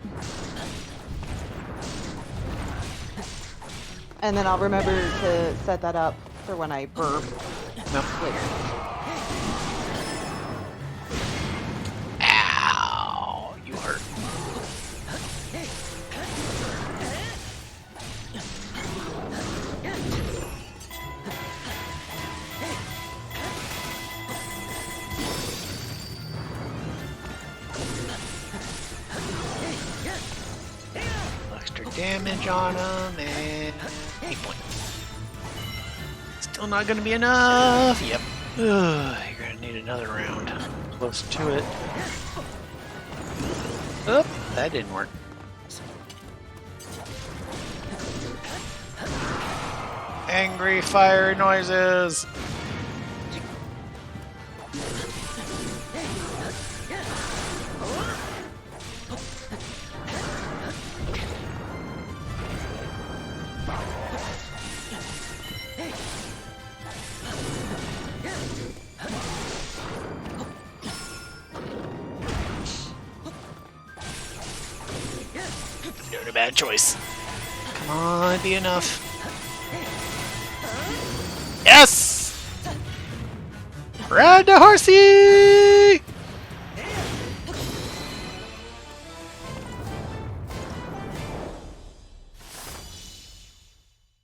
And then I'll remember to set that up for when I burp later. Ow! You hurt. Extra damage on him and 8 points. Still not gonna be enough. Yep. Ugh, you're gonna need another round. Close to it. Oh, that didn't work. Angry fire noises. Doing a bad choice. Come on, be enough. Yes! Ride the horsey!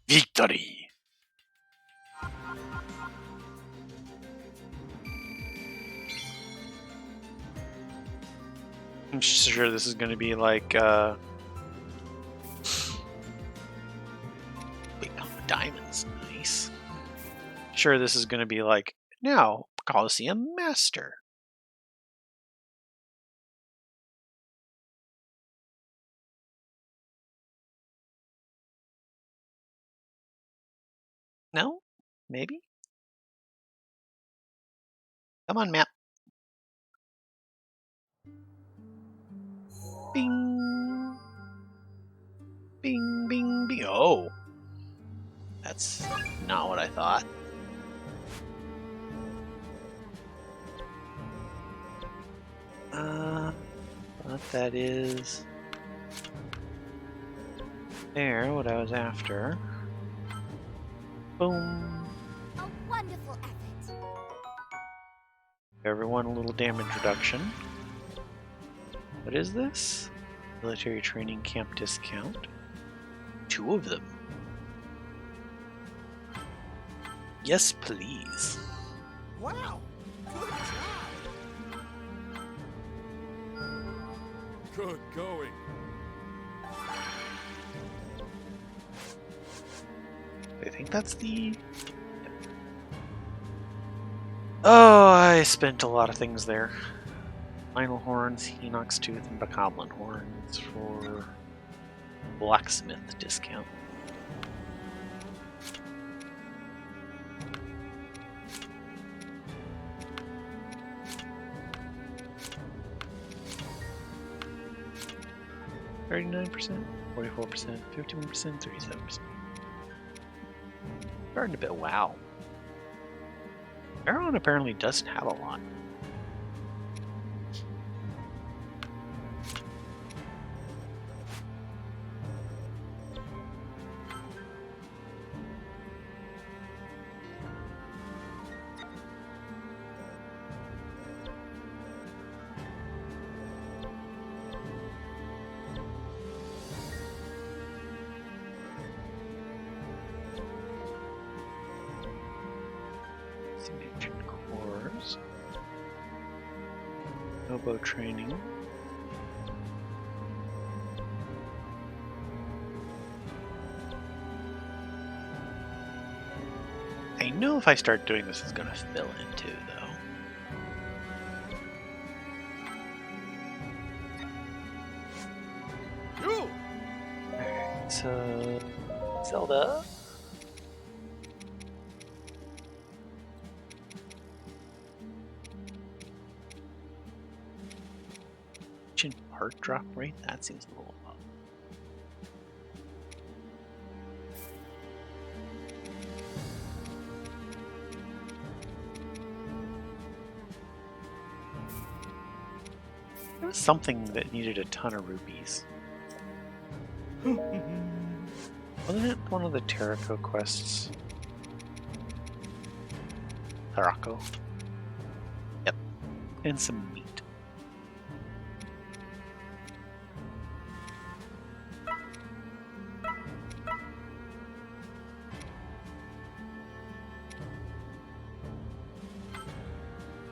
Victory! I'm sure this is going to be like, wait, no, diamonds, nice. Sure, this is going to be like, now, Coliseum Master. No? Maybe? Come on, map. Bing! Bing, bing, bing. Oh! That's not what I thought. What that is... There, what I was after. Boom. A wonderful effort. Everyone a little damage reduction. What is this? Military training camp discount. 2 of them. Yes, please. Wow! Good job! Good going. I think that's the... Oh, I spent a lot of things there. Final horns, Enoch's tooth, and Bokoblin horns for blacksmith discount. $39%, 44%, 51%, 37%. Starting a bit wow. Baron apparently doesn't have a lot. Signature cores. Oboe training. I know if I start doing this, it's going to fill in too, though. You! Alright, so Zelda. Part drop rate? That seems a little low. There was something that needed a ton of rupees. Wasn't it one of the Terraco quests? Terraco? Yep. And some meat.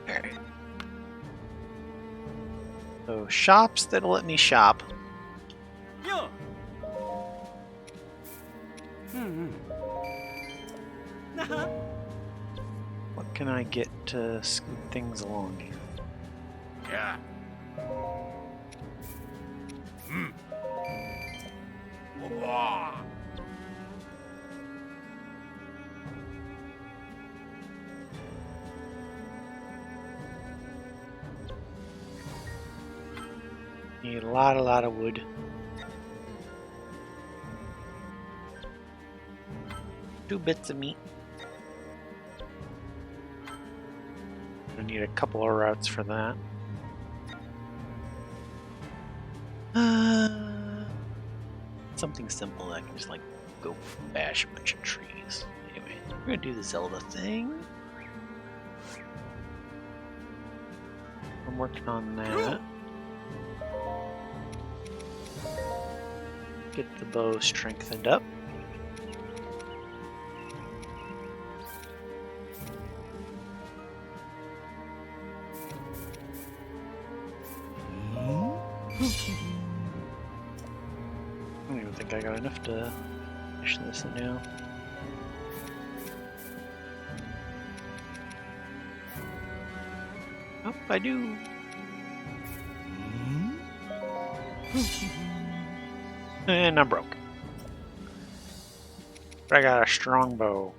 Alright. So shops that'll let me shop. Yeah. What can I get to scoot things along here? Yeah. Wah. Need a lot of wood. Two bits of meat. I need a couple of routes for that. Something simple that I can just like go bash a bunch of trees. Anyway, we're gonna do the Zelda thing. I'm working on that. Get the bow strengthened up. I don't even think I got enough to finish this now. Oh, I do. And I'm broke. But I got a strong bow.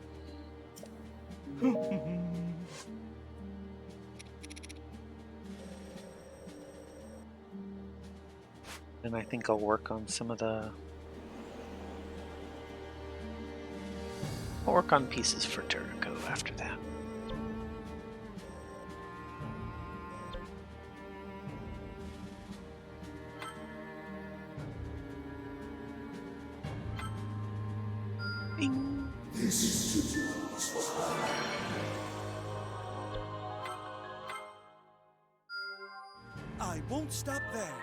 And I think I'll work on some of the... I'll work on pieces for Turco after that. Bing. I won't stop there.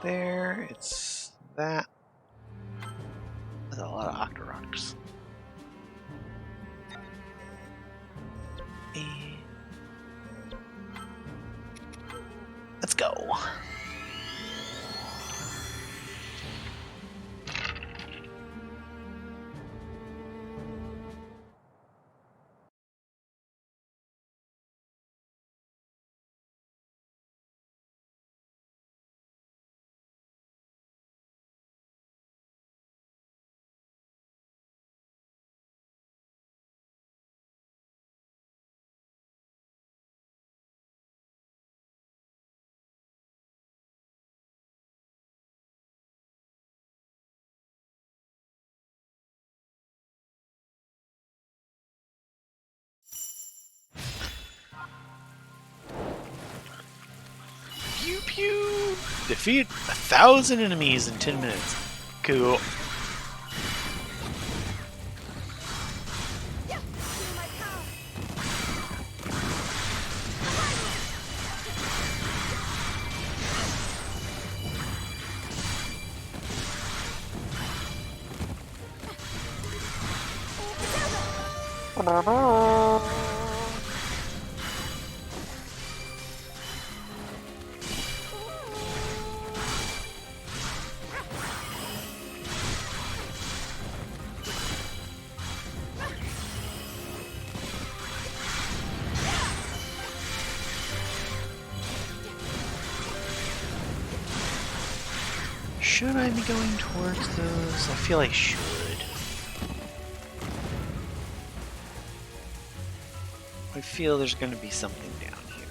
There, it's that. That's a lot of Octoroks. And let's go. Pew pew! Defeat 1,000 enemies in 10 minutes. Cool. Should I be going towards those? I feel I should. I feel there's going to be something down here.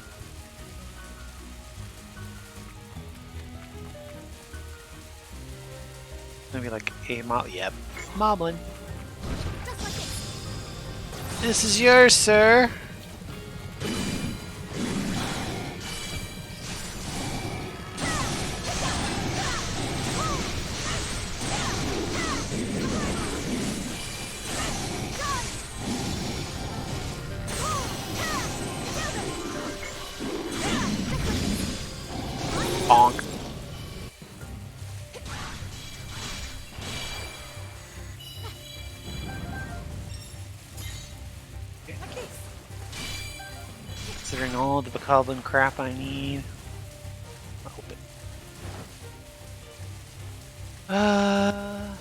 Maybe like a mob. Yep, moblin. This is yours, sir. Bonk. Considering all the bokoblin crap I need. I'll open. I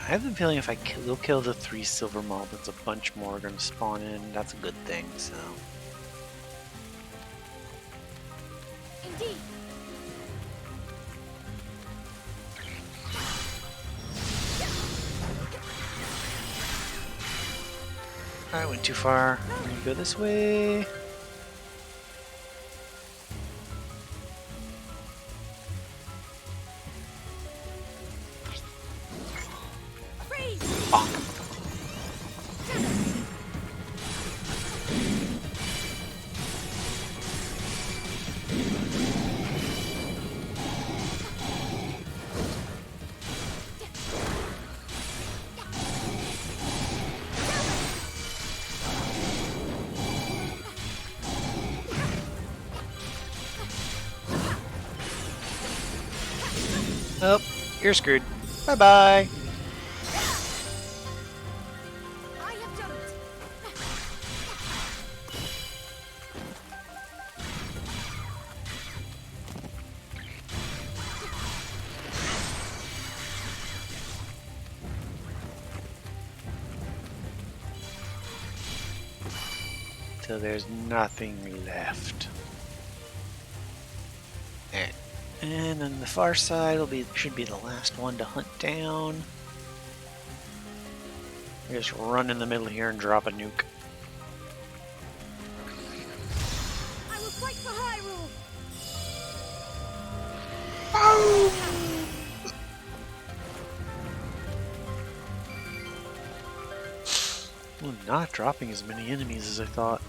have the feeling if I kill the 3 silver moblins, a bunch more are going to spawn in. That's a good thing, so. Indeed. I went too far. I'm gonna go this way. Freeze. Bonk. Oh, you're screwed. Bye-bye. I have done it. Till there's nothing left. Alright. And on the far side should be the last one to hunt down. Just run in the middle here and drop a nuke. I will fight for Hyrule. Well, not dropping as many enemies as I thought.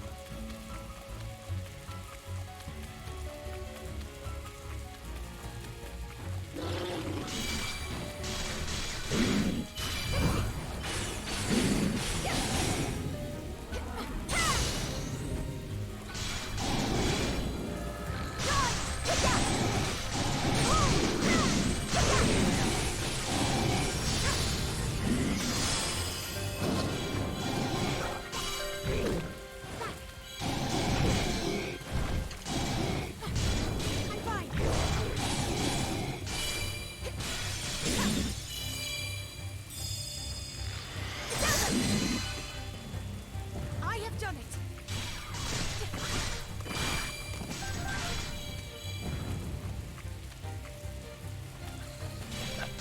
Done it.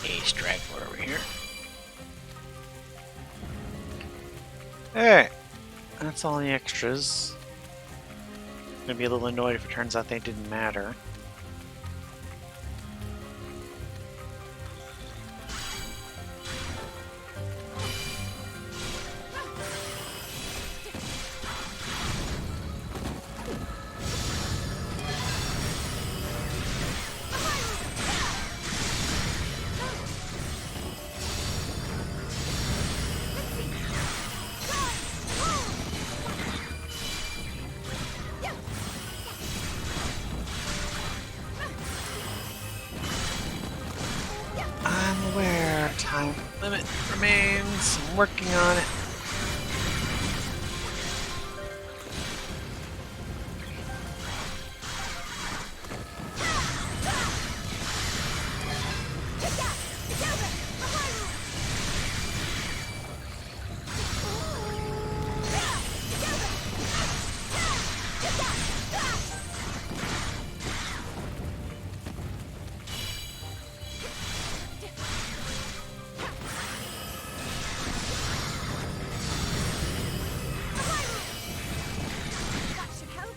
A straggler over here. Alright. That's all the extras. Gonna be a little annoyed if it turns out they didn't matter. I'm aware time limit remains. I'm working on it. That should help.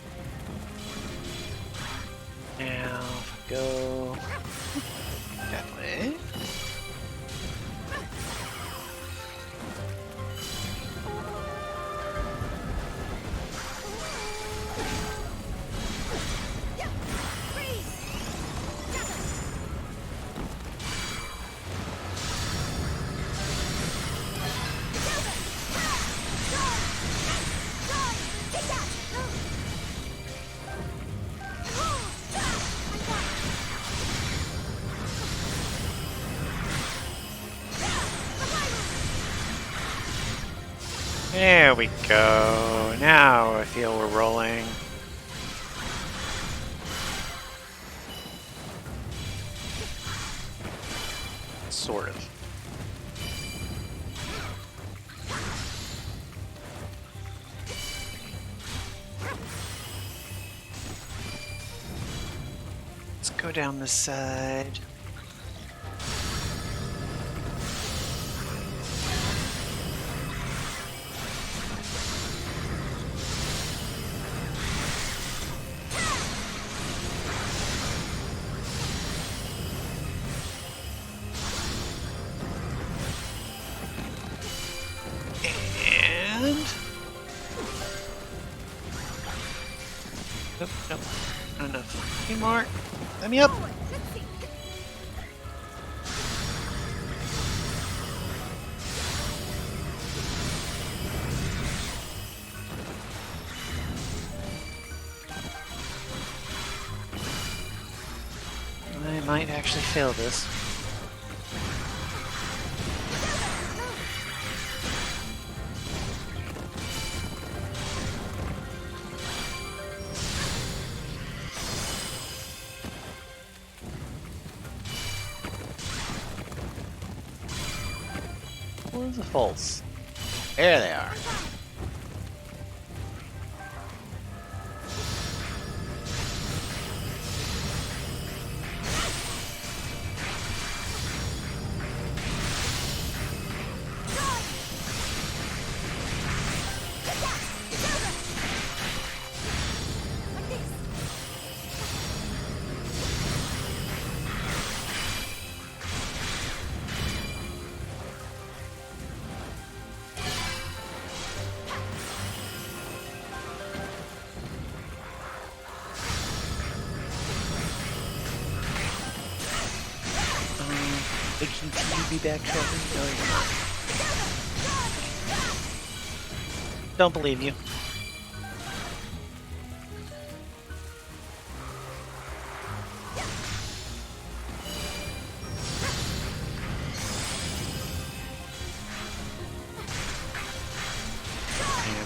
Now, if I go that way. There we go. Now I feel we're rolling. Sort of. Let's go down this side. And nope, nope, not enough. Hey, Mark, let me up. I might actually fail this. Where's the false? There they are. Can you be back shortly? No, you're not. Don't believe you.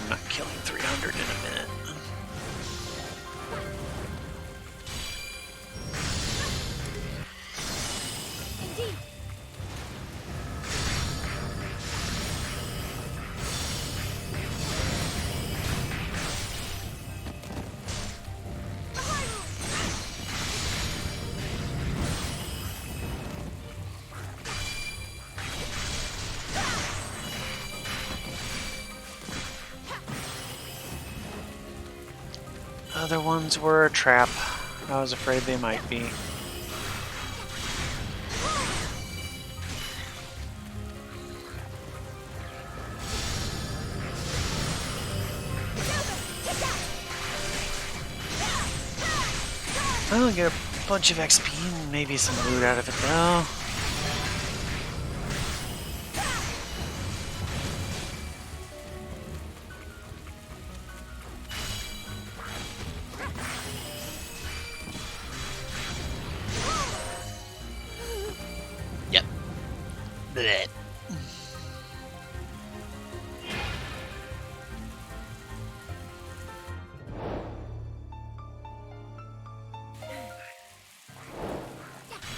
I'm not killing 300 in a minute. Indeed. other ones were a trap. I was afraid they might be. I'll get a bunch of XP and maybe some loot out of it though. Yep. Blech.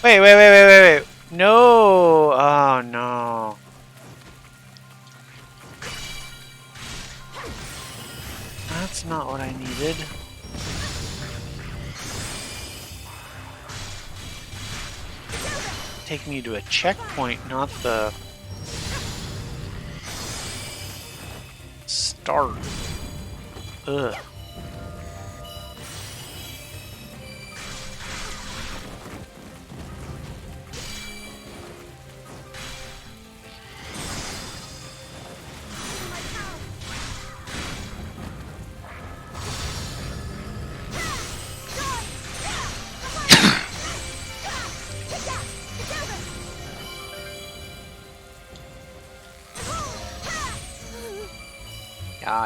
Wait. No! Oh no. That's not what I needed. Take me to a checkpoint, not the start. Ugh.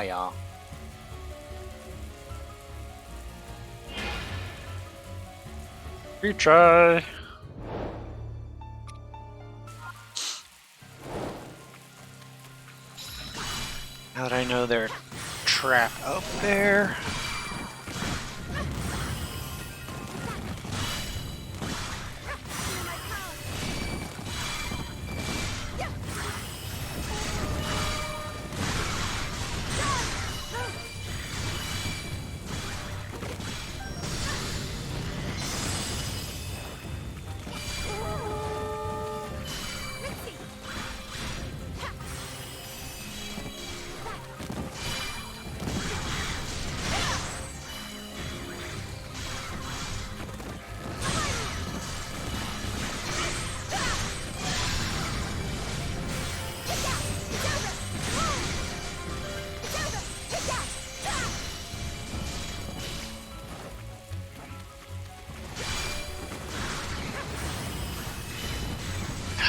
Yeah. Retry. Now that I know they're trapped up there.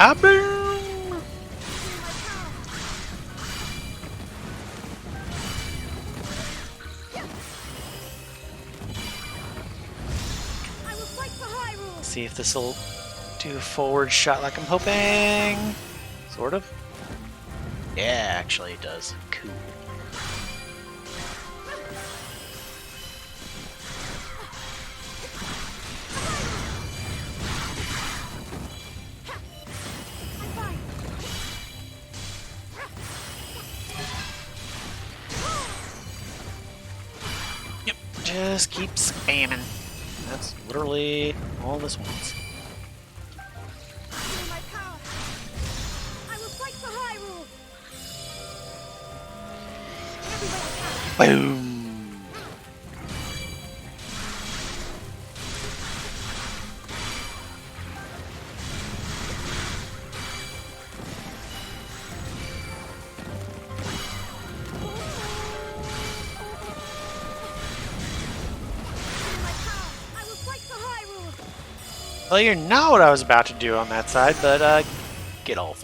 Kaboom! I will fight for Hyrule. See if this will do a forward shot like I'm hoping. Sort of. Yeah, actually it does. Cool. Yep, just keep spamming. That's literally all this wants. Feel my power. I will fight for Hyrule. Everywhere I can. Boom! Feel my power. I will fight for Hyrule. Well, you're not what I was about to do on that side, but get all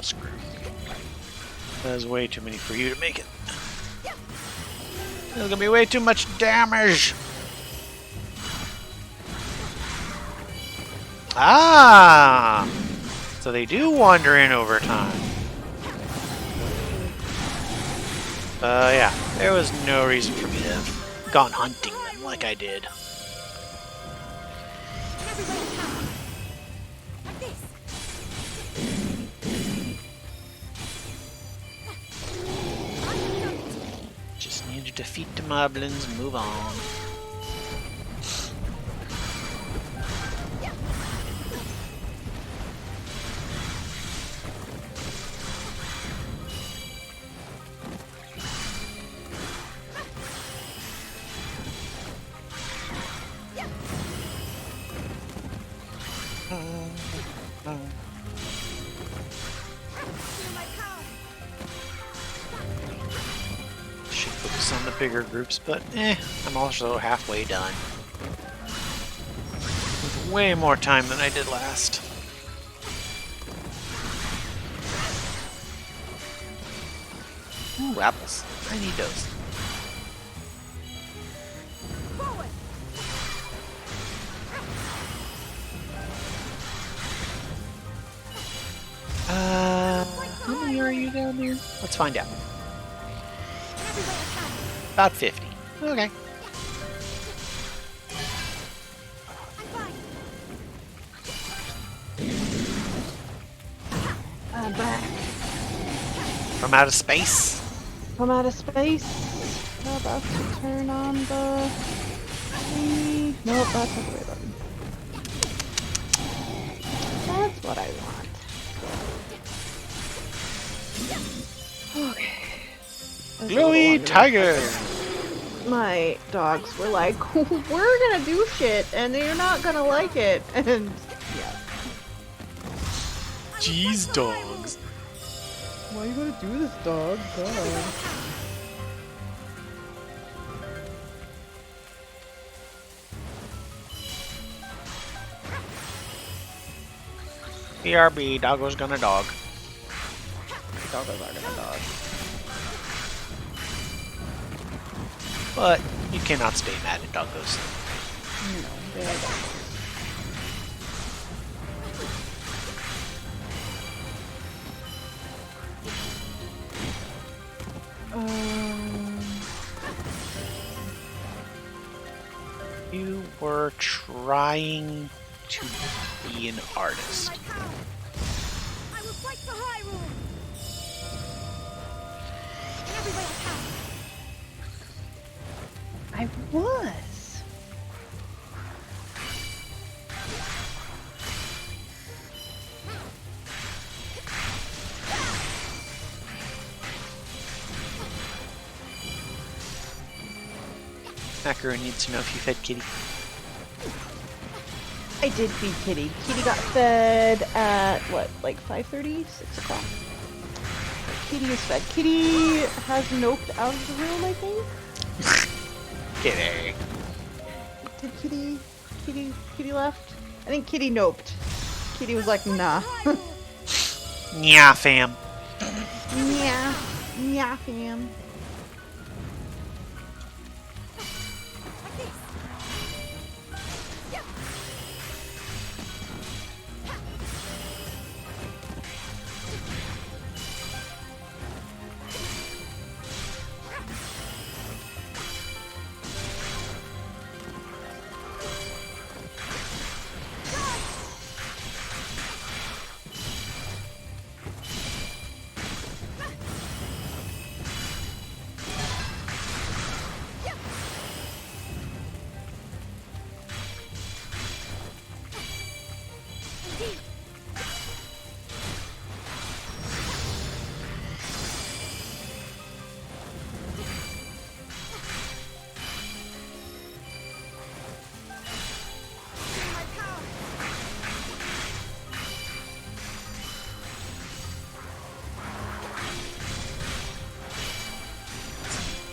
screwed. That was way too many for you to make it. There's gonna be way too much damage. Ah, so they do wander in over time. Yeah, there was no reason for me to have gone hunting them like I did. Everywhere I can. Like this. Just need to defeat the moblins, move on. Feel my power. Should focus on the bigger groups, but I'm also halfway done. With way more time than I did last. Ooh, apples. I need those. Forward. How many are you down there? Let's find out. Everywhere attack. About 50. Okay. I'm fine. I'm back From outer space. from outer space. We're about to turn on the thingy. Nope, that's not the right button. That's what I want. Okay. That's a little Glowy longer than tiger. my dogs were like, we're gonna do shit and you're not gonna like it. And yeah. Jeez, dogs. Why you gotta do this, dog? God. BRB, doggo's gonna dog. Doggos are gonna dog. But you cannot stay mad at doggos. No, they are doggos. You were trying to be an artist. My power. I will fight for Hyrule. Everywhere attack. I was. Macaron needs to know if you fed Kitty. I did feed Kitty. Kitty got fed at what, like 5:30, 6 o'clock. Kitty is fed. Kitty has noped out of the room, I think. Kitty. Did Kitty left? I think Kitty noped. Kitty was like, nah. Yeah, fam. Yeah. Yeah, fam.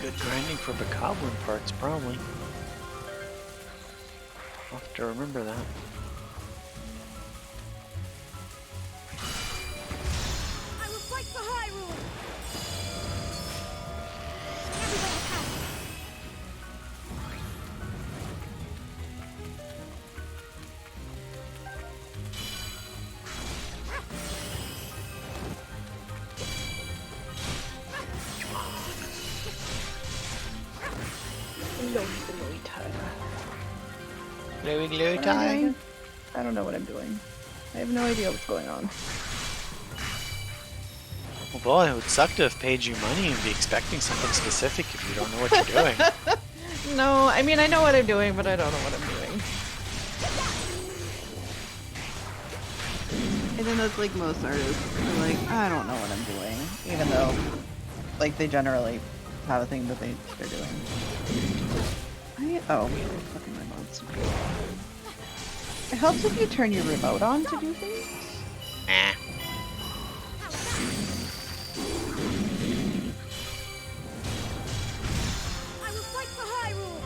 Good grinding for the goblin parts, probably. I'll have to remember that. I will fight for Hyrule. Everywhere attack. Glowy glowy What am I tiger. doing? I don't know what I'm doing. I have no idea what's going on. Well, boy, it would suck to have paid you money and be expecting something specific if you don't know what you're doing. No, I mean, I know what I'm doing, but I don't know what I'm doing. I think that's like most artists. They're like, I don't know what I'm doing. Even though, like, they generally have a thing that they're doing. Oh, fucking my mods. It helps if you turn your remote on to do things. Nah. I will fight for Hyrule.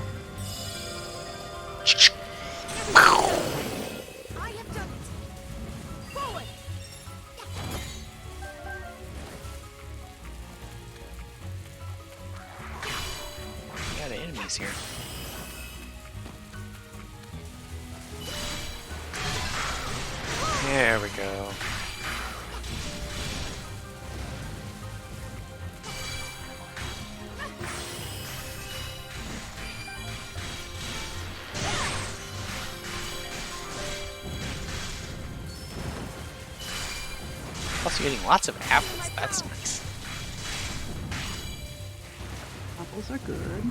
I have done it. Forward. Got enemies here. There we go. Also getting lots of apples. That's nice. Apples are good.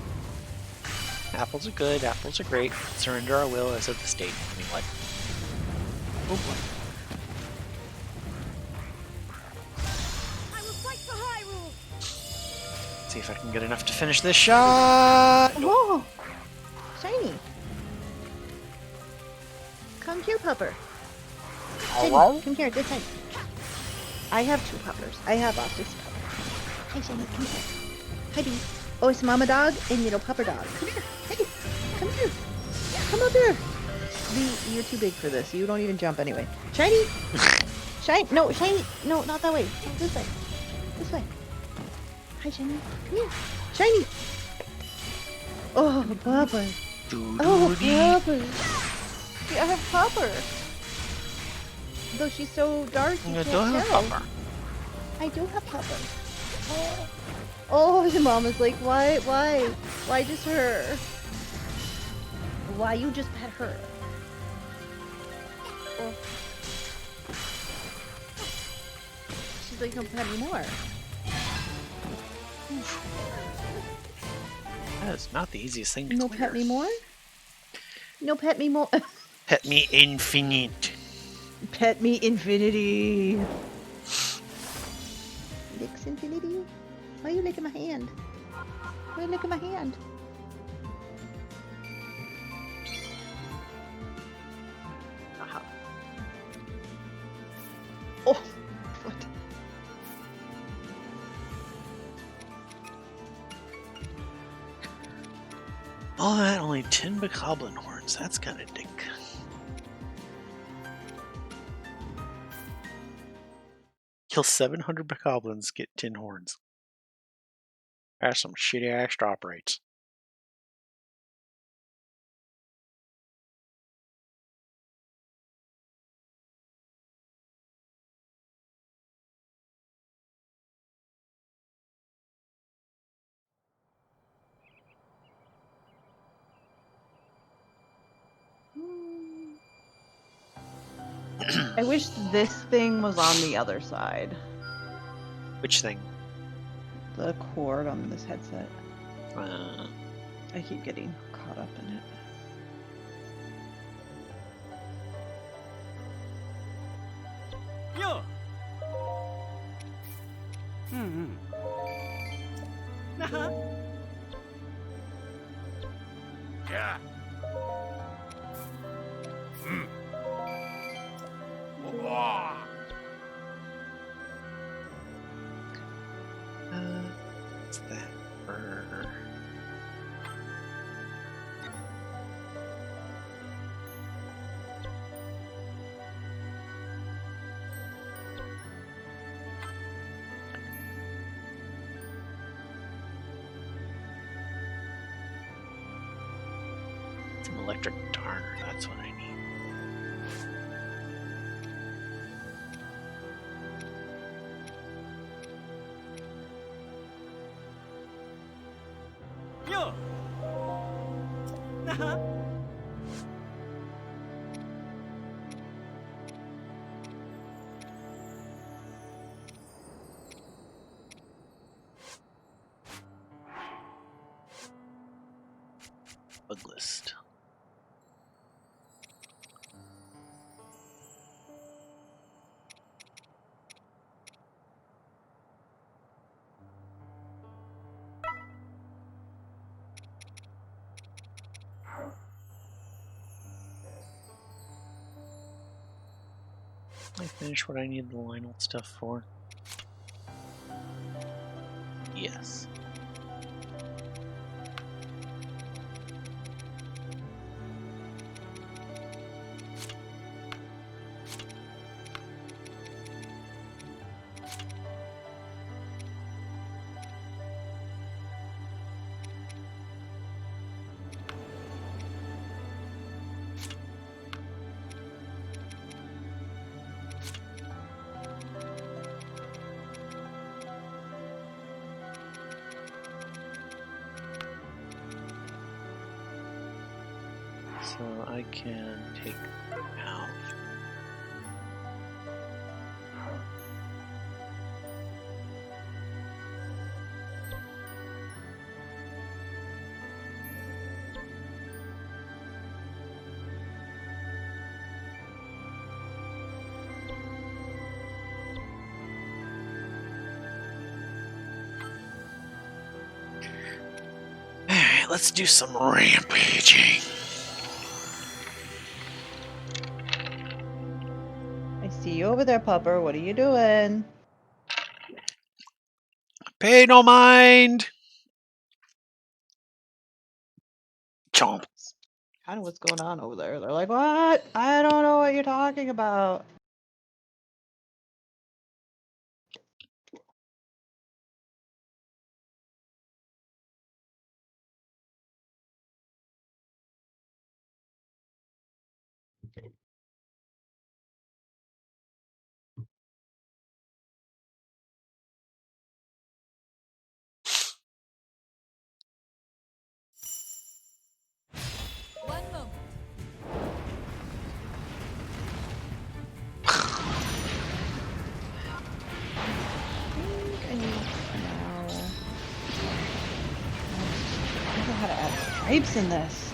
Apples are good. Apples are great. Surrender our will as of the state. I mean, what? Oh boy. I will fight for Hyrule. See if I can get enough to finish this shot. Oh! Shiny! Come here, pupper. Shiny, Hello? come here, this side. I have 2 puppers. I have this pupper. Hi, Shiny, come here. Hi, Bee. Oh, it's mama dog and little pupper dog. Come here. Hey, come here. Come up here. Bee, you're too big for this. You don't even jump anyway. Shiny! Shiny! No, Shiny! No, not that way. No, this way. This way. Hi, Shiny. Come here. Shiny! Oh, Papa. Oh, Papa. See, I have Papa. Though she's so dark, you I can't don't have tell. Papa. I do have Papa. Oh, the mom is like, why just her? Why you just pet her? Oh. She's like, don't pet me more. That is not the easiest thing to No clear. pet me more? No pet me more. Pet me infinite. Pet me infinity. Licks infinity? Why are you licking my hand? Why are you licking my hand? Aha. Oh, what? All that, only 10 bokoblin horns. That's kind of dick. Kill 700 bokoblins, get 10 horns. That's some shitty ass drop rates. I wish this thing was on the other side. Which thing? The cord on this headset. Uh, I keep getting caught up in it. Yeah. Hmm. Uh-huh. Yeah. Hmm. Wah. what's that? Brr. Some electric darner, that's what I need. Yeah. Uh-huh. Bug list. I finished what I need the Lionel stuff for. Yes. So I can take out. Alright, let's do some rampaging. I see you over there, Pupper. What are you doing? Pay no mind! Chomp. Kind of what's going on over there. They're like, what? I don't know what you're talking about. One moment. I need now. I don't know how to add stripes in this.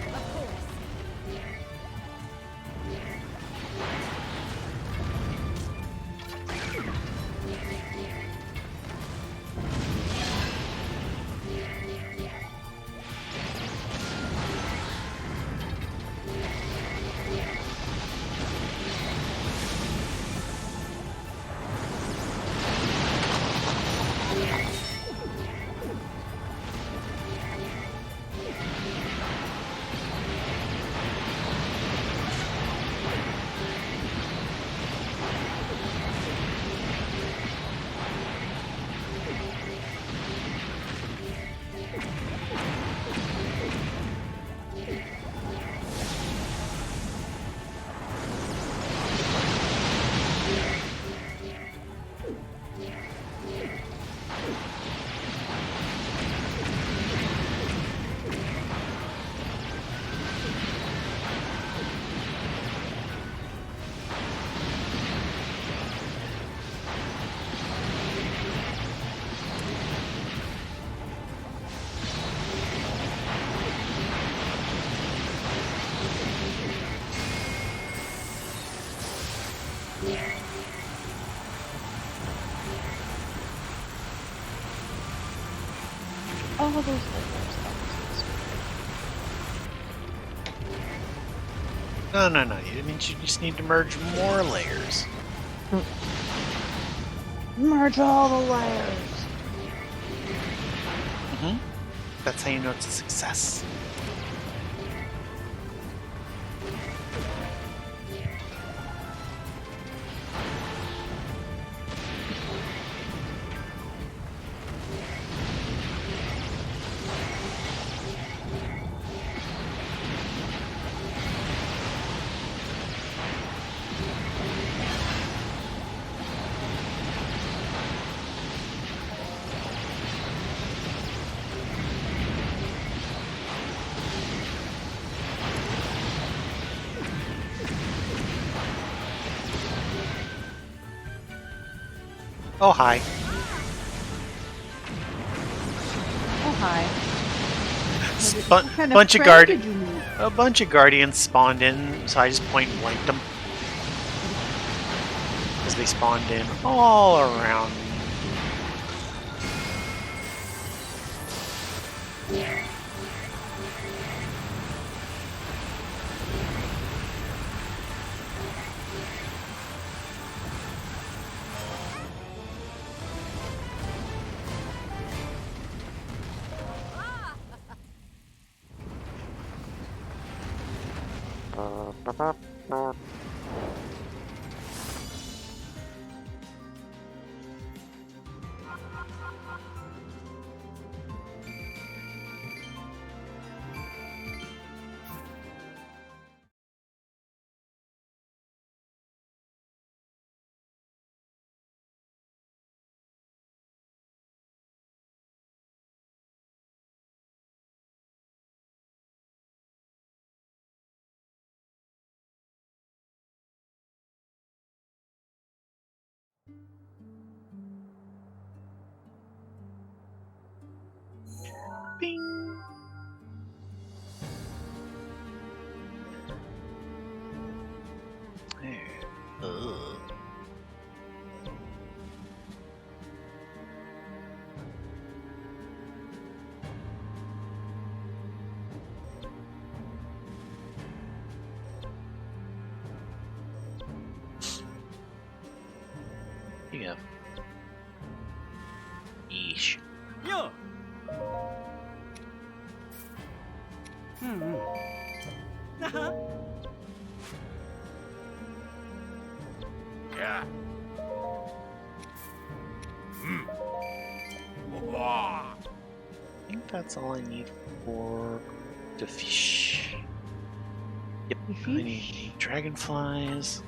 Of course. Oh, those layers. No. It means you just need to merge more layers. Merge all the layers. That's how you know it's a success. Oh, hi. Oh, hi. Bun- What kind of bunch of friend guard, did you meet? a bunch of guardians spawned in, so I just point blanked them because they spawned in all around me. Bing. There. Ugh. Yeah. Yeesh. Yo. Uh-huh. Yeah. I think that's all I need for the fish. Yep, You I need dragonflies.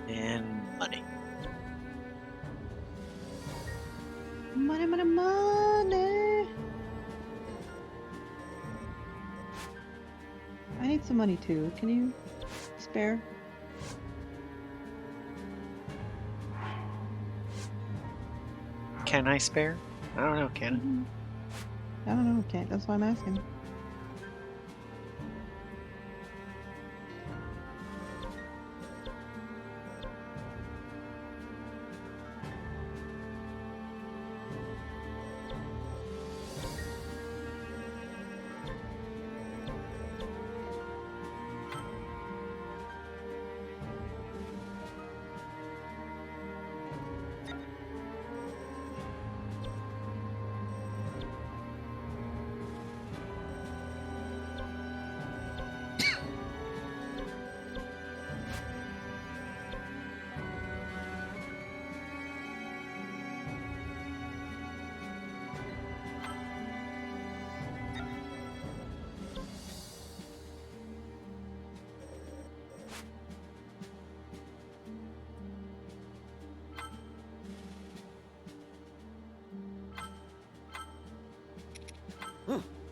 And money. Money, money, money. I need some money too. Can you spare? Can I spare? I don't know, can Mhm. I don't know. Can't. That's why I'm asking.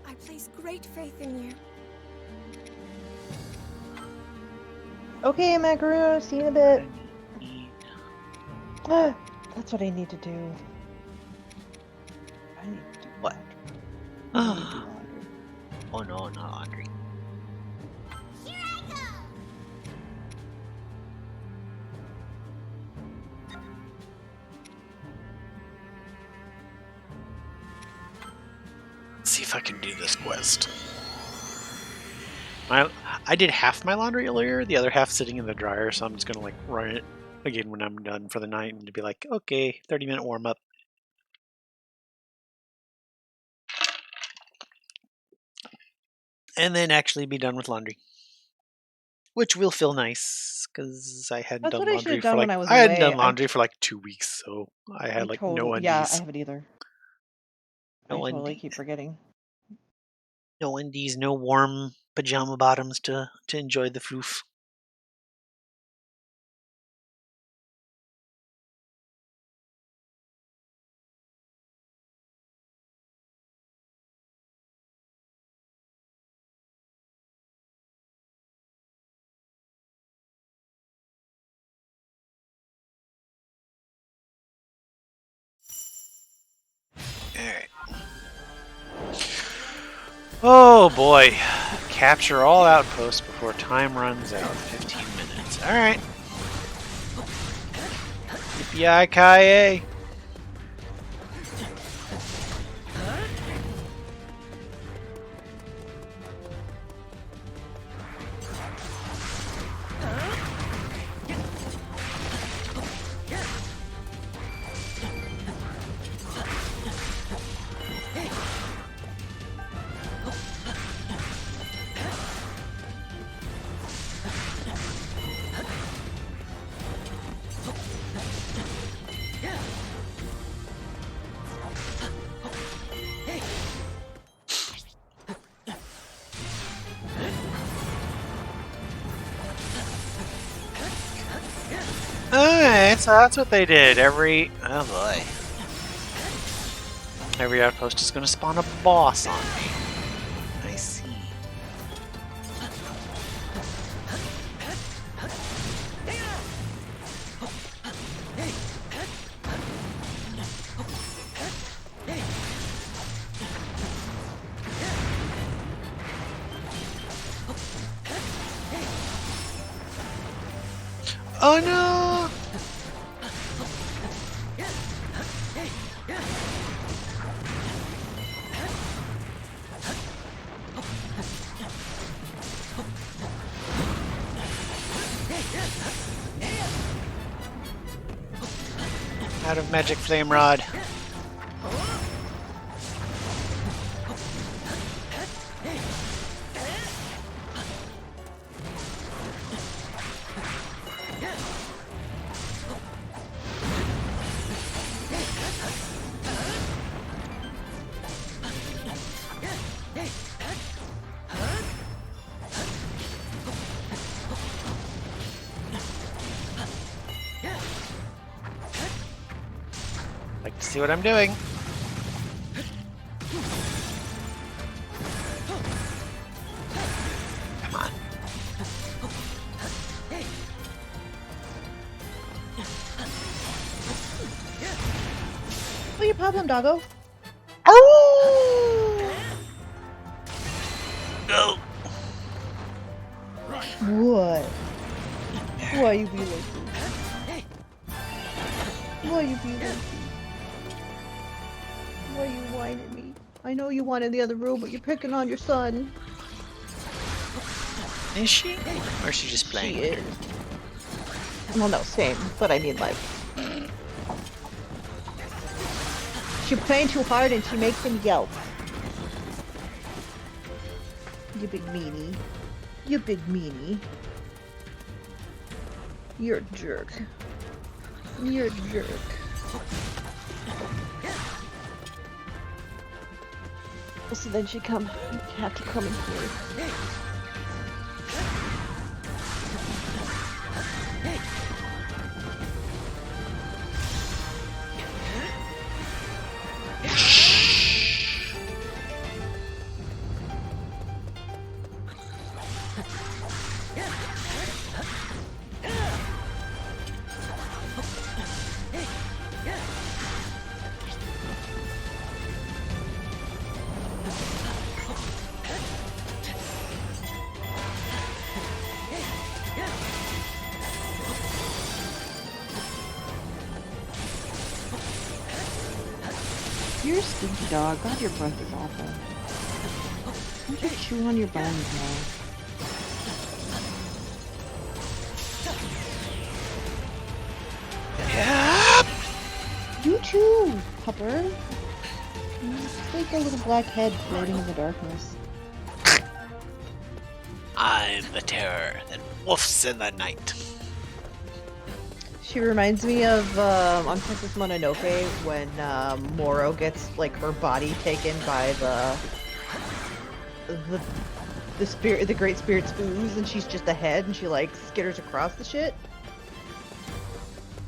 I place great faith in you. Okay, Macaroon. See you in a bit. I need... That's what I need to do. I need to do What? laundry. I need to do laundry. Oh no, not laundry. Here I go! Let's see if I can do this quest. I did half my laundry earlier, the other half sitting in the dryer, so I'm just gonna like run it again when I'm done for the night and to be like, okay, 30-minute warm up. And then actually be done with laundry. Which will feel nice, because I hadn't That's done what I should laundry have for done when like I was I hadn't away. done laundry for like 2 weeks, so I I had like no totally. Yeah, I undies. haven't either. I No totally undies. keep forgetting. No undies, no warm pajama bottoms to enjoy the foof. Alright. Oh boy. Capture all outposts before time runs out. 15 minutes. Alright. Yippee-ki-yay. Alright, so that's what they did. Oh boy. Every outpost is gonna spawn a boss on me. I see. Oh no! Out of magic flame rod. Like to see what I'm doing. Come on. What's your problem, doggo? Oh! No. What? Why you be like this? Why you be like this? Why you whining at me? I know you want in the other room, but you're picking on your son. Is she? Or is she just playing? She is. Well, no, same. But I mean, like, she's playing too hard and she makes him yelp. You big meanie. You big meanie. You're a jerk. You're a jerk. So then she have to come in here. You're a stinky dog. God, your breath is awful. Don't you chew on your bones now? You too, pupper. It's like a little black head floating in the darkness. I'm the terror that woofs in the night. She reminds me of on Princess Mononoke when Moro gets like her body taken by the spirit, the great spirit's ooze, and she's just a head, and she like skitters across the shit.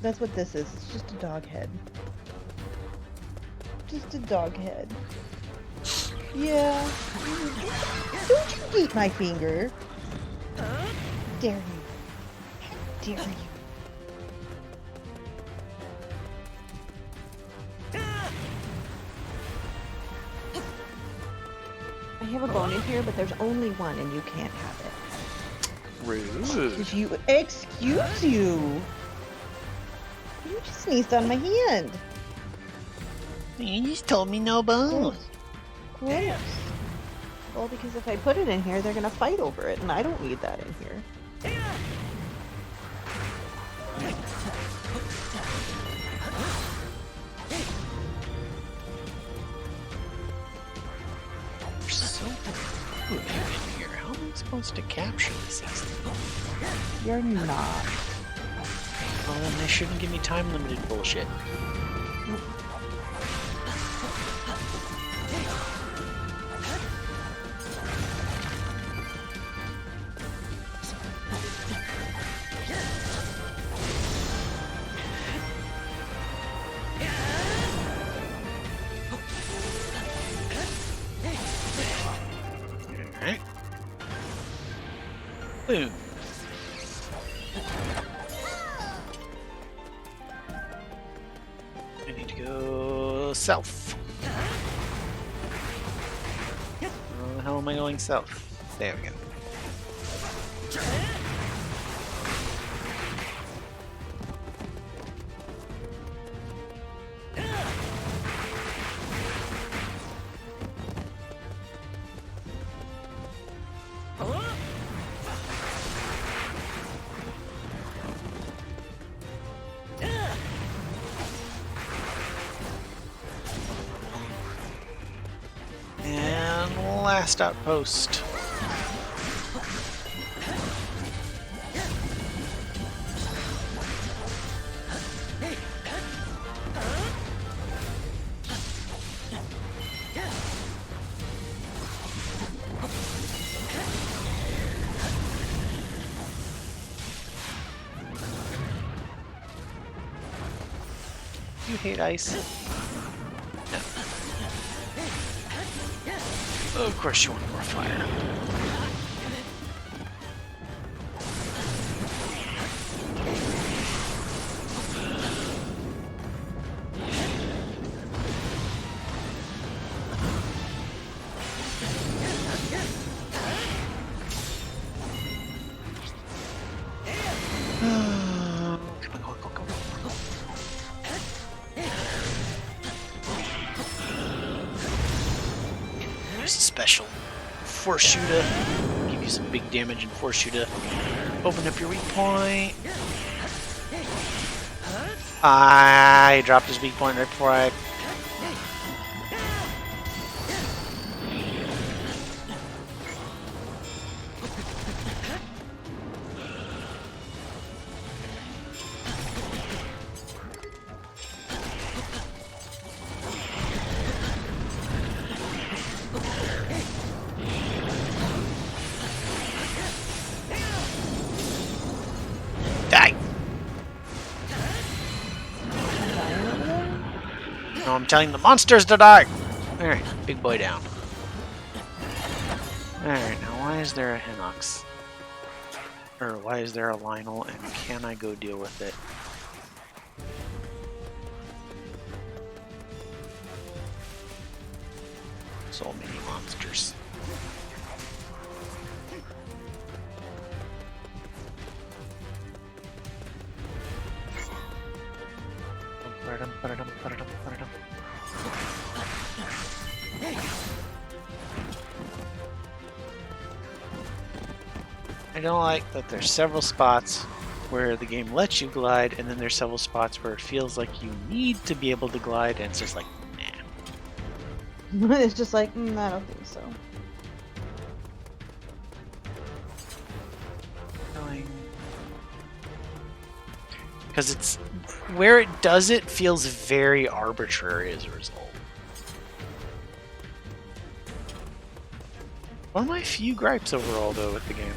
That's what this is. It's just a dog head. Just a dog head. Yeah. Don't you eat my finger? How dare you? How dare you? have a bone in here, but there's only one, and you can't have it. Rude. Excuse you? You just sneezed on my hand. You just told me no bone. Gross. Well, because if I put it in here, they're gonna fight over it, and I don't need that in here. There's so food in here. How am I supposed to capture this easily? You're not. Well, then they shouldn't give me time limited bullshit. Alright. Boom. I need to go south. Where the hell am I going south? There we go. And last outpost. You hate ice? No. Oh, of course you want more fire. Come on, go. There's a special. Force you to give you some big damage and force you to open up your weak point. I dropped his weak point right before I... Die! No, I'm telling the monsters to die! Alright, big boy down. Alright, now why is there a Hinox? Or why is there a Lionel, and can I go deal with it? So many monsters. I don't like that there's several spots where the game lets you glide, and then there's several spots where it feels like you need to be able to glide, and it's just like, nah. It's just like, I don't think so. Because it's where it does it feels very arbitrary as a result. One of my few gripes overall, though, with the game.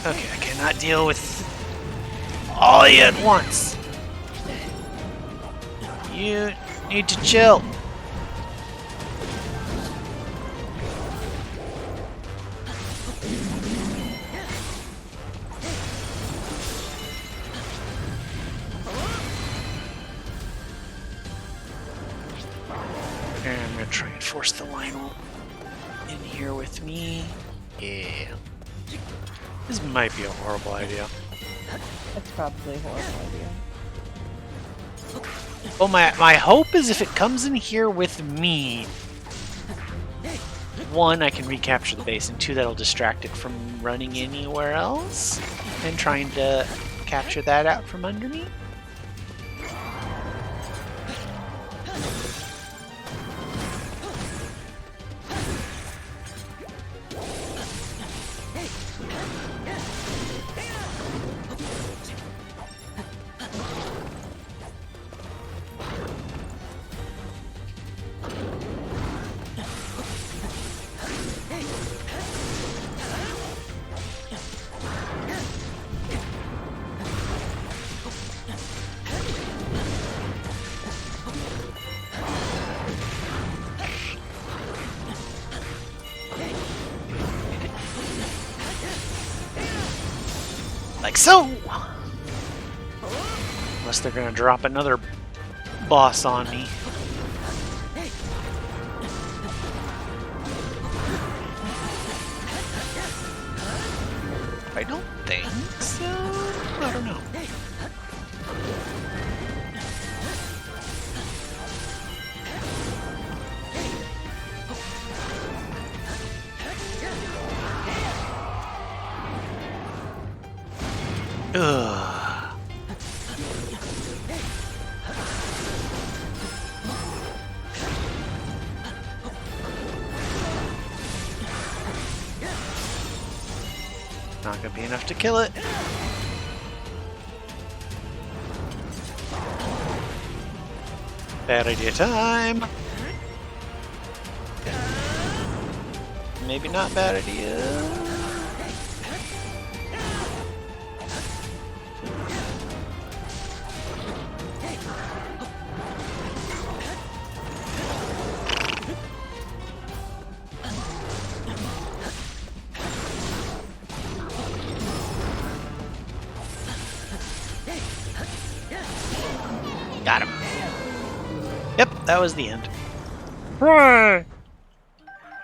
Okay, I cannot deal with all of you at once. You need to chill. And I'm gonna try and force the Lionel in here with me. Yeah. This might be a horrible idea. It's probably a horrible idea. Well, my hope is if it comes in here with me, one, I can recapture the base, and two, that'll distract it from running anywhere else and trying to capture that out from under me. Like so! Unless they're gonna drop another boss on me. I don't think so. I don't know. Ugh. Not gonna be enough to kill it. Bad idea time. Maybe not bad idea. Got him. Yep, that was the end. Hooray!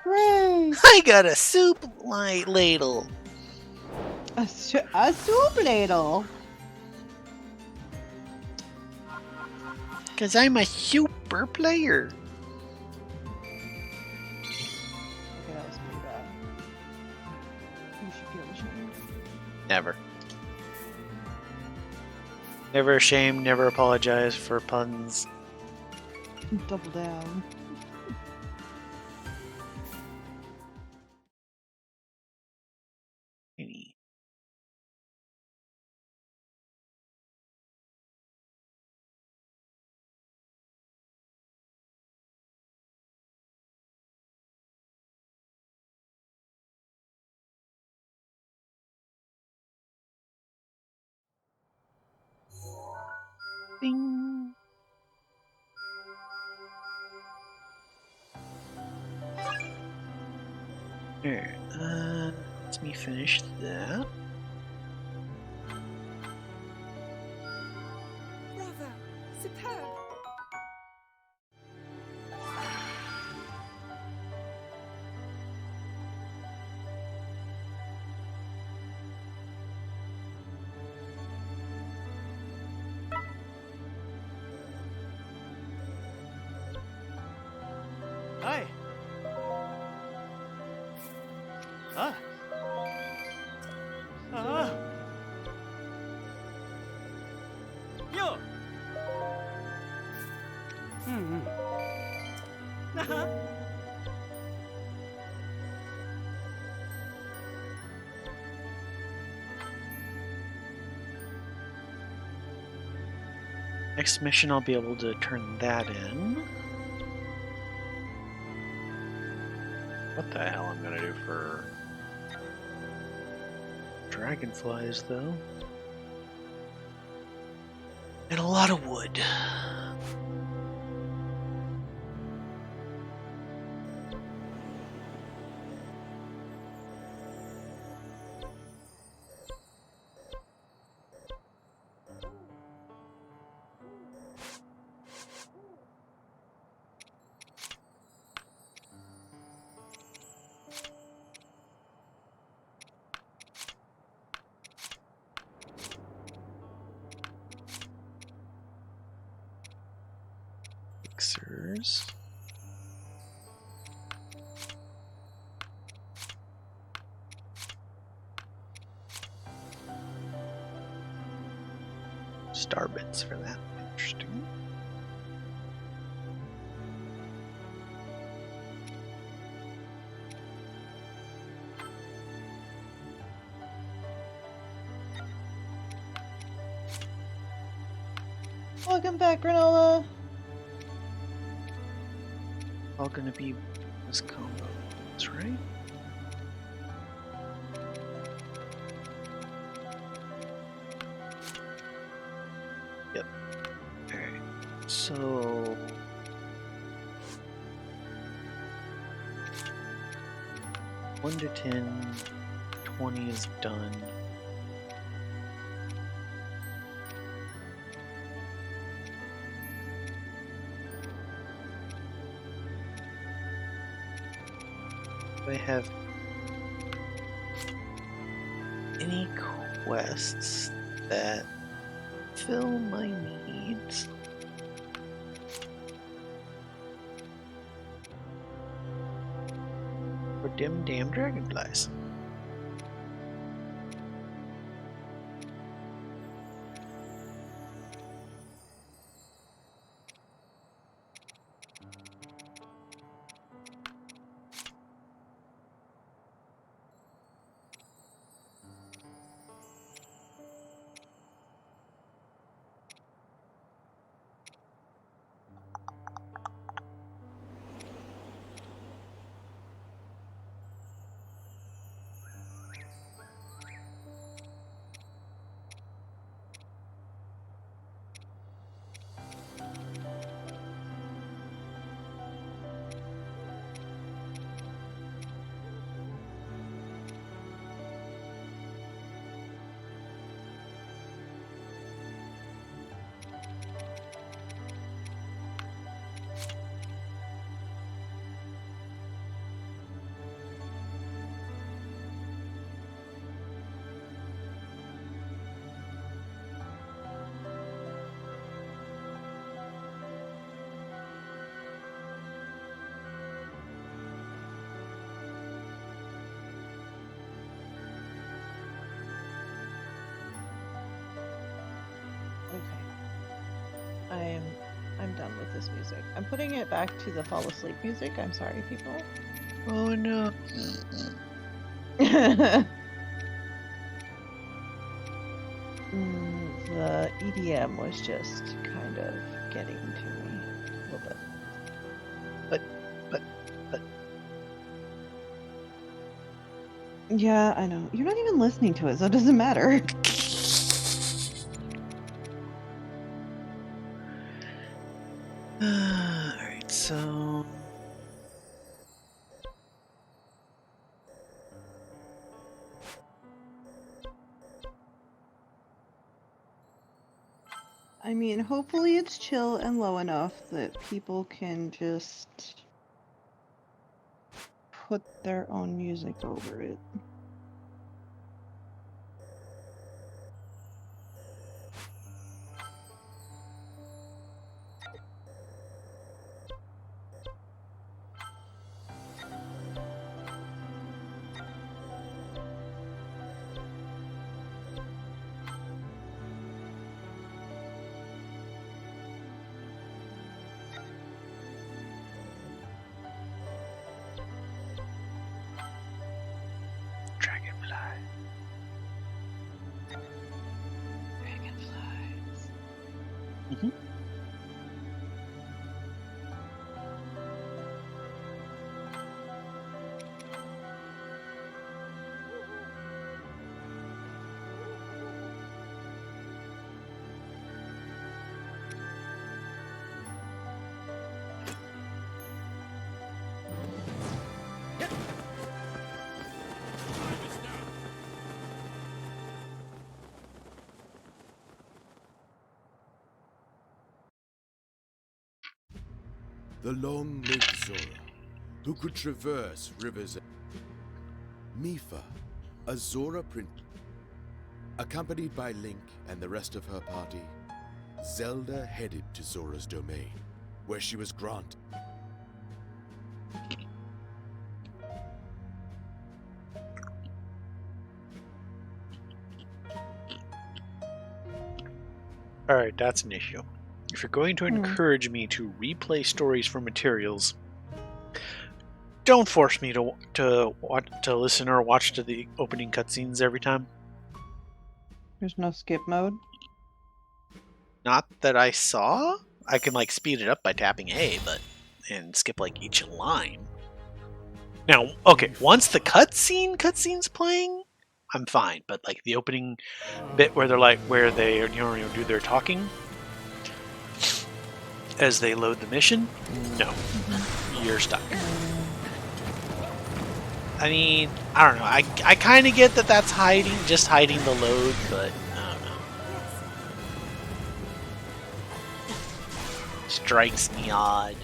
Hooray! I got a soup ladle. A soup ladle. Because I'm a super player. Okay, that was pretty bad. You should feel ashamed. Never. Never ashamed, never apologize for puns. Double down. Ding. Alright, let me finish that. Bravo! Superb! Hi. Ah. Ah. Yo. Uh-huh. Next mission, I'll be able to turn that in. What the hell I'm gonna do for dragonflies, though. And a lot of wood. Fixers. Star bits for that. Interesting. Welcome back, Granola. All gonna be this combo. That's right. Yep. Alright. So 1 to 10, 20 is done. Do I have any quests that fill my needs? For dim damn dragonflies. Okay. I'm done with this music. I'm putting it back to the fall asleep music. I'm sorry, people. Oh no. The EDM was just kind of getting to me a little bit. But Yeah, I know. You're not even listening to it, so it doesn't matter. Alright, so I mean, hopefully it's chill and low enough that people can just put their own music over it. dragonfly. Dragonflies. Mhm. the long-lived Zora, who could traverse rivers. Mipha, a Zora prince. Accompanied by Link and the rest of her party, Zelda headed to Zora's domain, where she was granted. Alright, that's an issue. If you're going to encourage me to replay stories for materials, don't force me to listen or watch to the opening cutscenes every time. There's no skip mode. Not that I saw. I can like speed it up by tapping A, and skip like each line. Now, okay, once the cutscene's playing, I'm fine. But like the opening bit where they do their talking as they load the mission, no, you're stuck. I mean, I don't know. I kind of get that that's just hiding the load, but I don't know. Strikes me odd.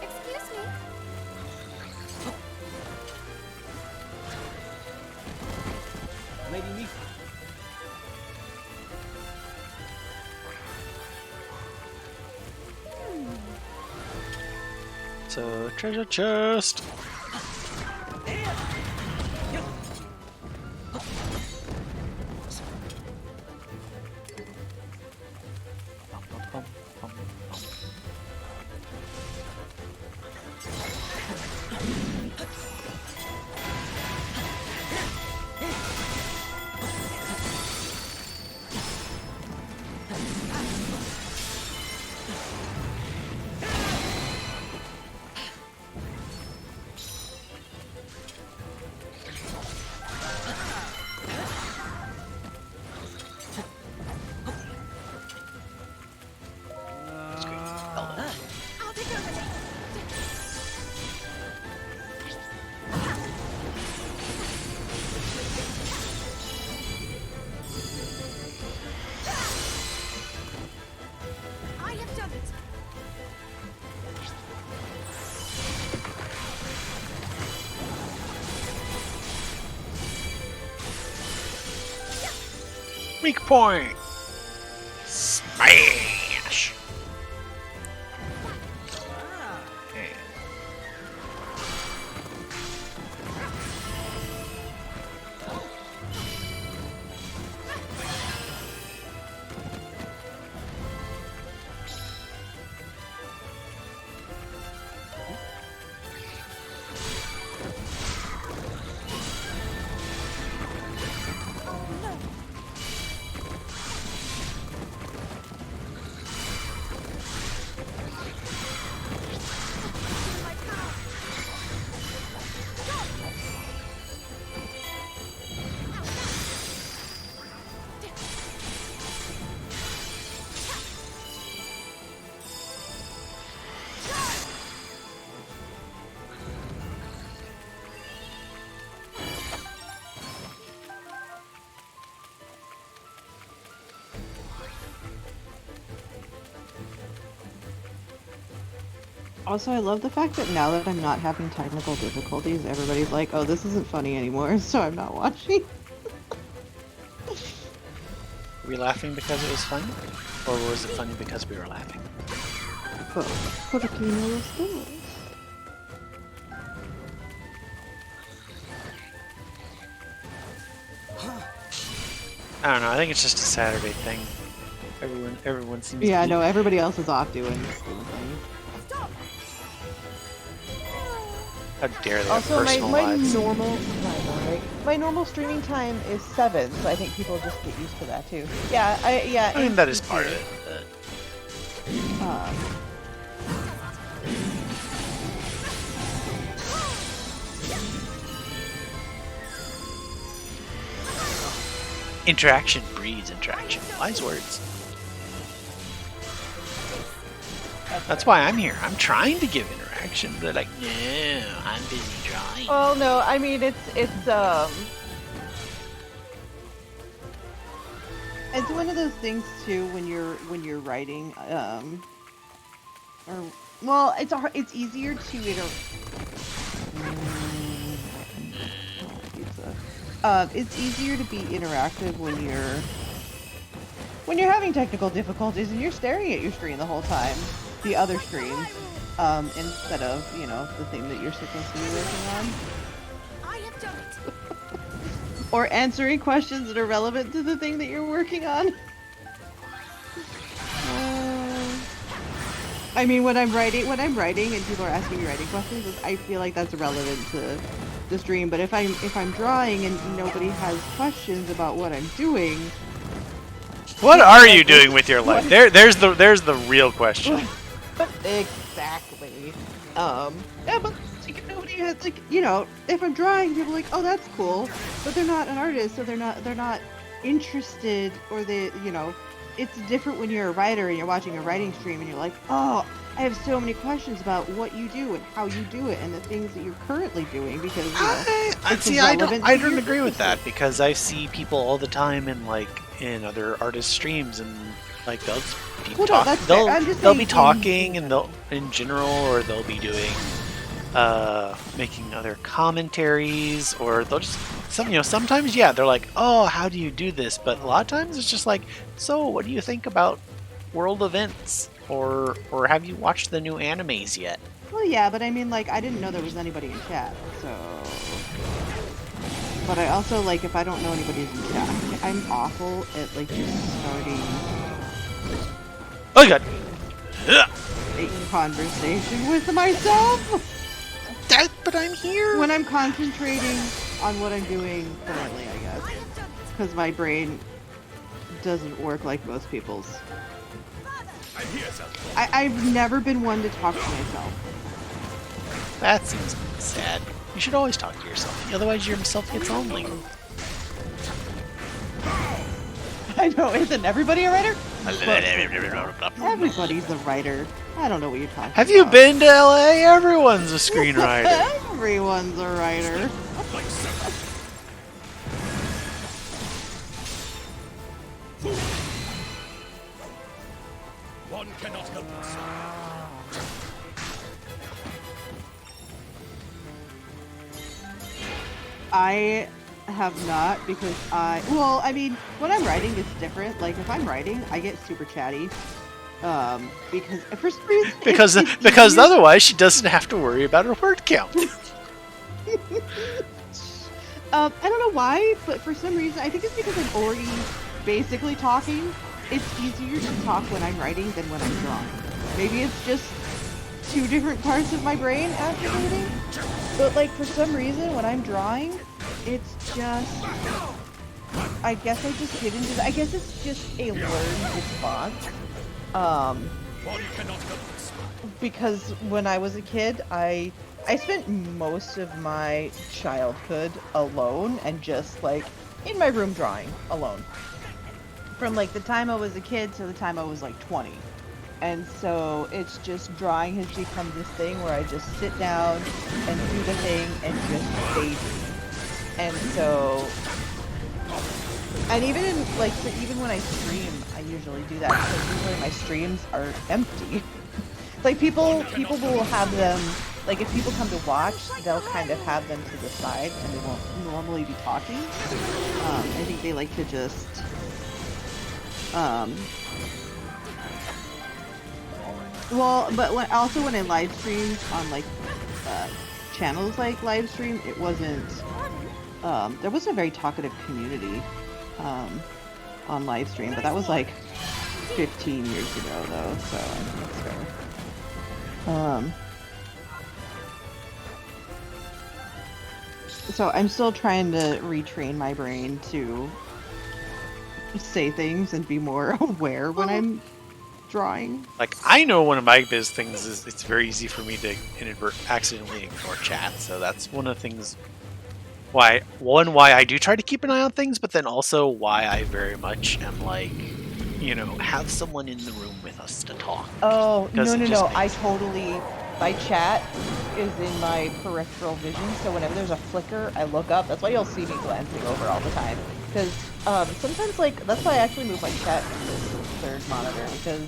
Excuse me. Lady Mipha. So, treasure chest. I'll take over this. I have done it. Weak point. Smash. Okay. Also, I love the fact that now that I'm not having technical difficulties, everybody's like, "Oh, this isn't funny anymore," so I'm not watching. Were we laughing because it was funny? Or was it funny because we were laughing? Porque no lo estamos. I don't know, I think it's just a Saturday thing. Everyone seems Yeah, to be... no, everybody else is off doing things. Stop! How dare they have Also, personal my lives. normal my normal streaming time is 7, so I think people just get used to that too. Yeah, I mean, that is part of it. Um, Interaction breeds interaction. Wise words. That's why I'm here. I'm trying to give interaction. They're like, no, I'm busy drawing. well, no, I mean it's one of those things too when you're writing or well, it's easier to it's easier to be interactive when you're having technical difficulties and you're staring at your screen the whole time, the other screens, instead of, you know, the thing that you're supposed to be working on. I have done it. Or answering questions that are relevant to the thing that you're working on. I mean, when I'm writing and people are asking me writing questions, I feel like that's relevant to the stream. But if I'm drawing and nobody has questions about what I'm doing, What are you doing with your life? There's the real question. exactly. Yeah, but like, nobody has like, you know, if I'm drawing, people are like, oh, that's cool, but they're not an artist, so they're not interested, or they, you know, it's different when you're a writer and you're watching a writing stream and you're like, oh, I have so many questions about what you do and how you do it and the things that you're currently doing because, you know, it's relevant I to don't your agree with business. that because I see people all the time in other artist streams and like they'll be Well, no, that's fair. I'm just they'll saying be in talking and general. they'll in general or they'll be doing making other commentaries or they'll just sometimes they're like, oh, how do you do this, but a lot of times it's just like, so what do you think about world events or have you watched the new animes yet? Well, yeah, but I mean, like, I didn't know there was anybody in chat, so. But I also, like, if I don't know anybody's in chat, I'm awful at, like, just starting Oh god. a conversation with myself But I'm here. when I'm concentrating on what I'm doing currently, I guess. Because my brain doesn't work like most people's. I've never been one to talk to myself. That seems sad. You should always talk to yourself, otherwise yourself gets lonely. I know, isn't everybody a writer? Everybody's a writer. I don't know what you're talking about. Have you been to LA? Everyone's a screenwriter. Everyone's a writer. One cannot help us. I have not because well, I mean, when I'm writing, it's different. Like, if I'm writing, I get super chatty. Because for some reason, because easier. otherwise she doesn't have to worry about her word count. I don't know why, but for some reason, I think it's because I'm already basically talking. It's easier to talk when I'm writing than when I'm drawing. Maybe it's just two different parts of my brain activating. But like, for some reason, when I'm drawing, it's just, I guess I just get into I guess it's just a learned response. One cannot help us. Because when I was a kid, I spent most of my childhood alone and just like in my room drawing alone. From like the time I was a kid to the time I was like 20. And so it's just drawing has become this thing where I just sit down and do the thing and just daydream. And so, and even in like, so even when I stream, I usually do that because usually my streams are empty. Like people will have them, like if people come to watch, they'll kind of have them to the side and they won't normally be talking. I think they like to just well, but when I live streamed on like channels like live stream, it wasn't there was a very talkative community on live stream, but that was like 15 years ago though, so I think that's fair. So I'm still trying to retrain my brain to say things and be more aware when I'm drawing. Like, I know one of my biggest things is it's very easy for me to accidentally ignore chat. So that's one of the things why I do try to keep an eye on things, but then also why I very much am like, have someone in the room with us to talk. Oh, Because no. My chat is in my peripheral vision, so whenever there's a flicker, I look up. That's why you'll see me glancing over all the time. Because sometimes, like, that's why I actually move my chat to this third monitor, because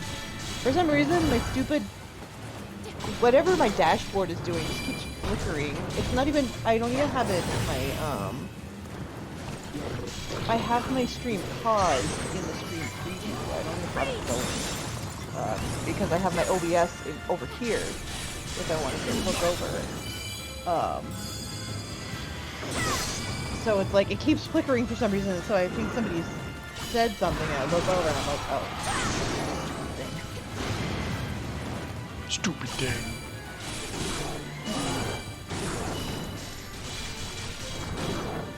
for some reason, my stupid... whatever my dashboard is doing just keeps flickering. It's not even... I don't even have it in my, I have my stream paused in the stream preview. I don't even have it going. Because I have my OBS over here, if I want to look over. So it's like, it keeps flickering for some reason, so I think somebody's said something, and I look over and I'm like, oh. Stupid thing.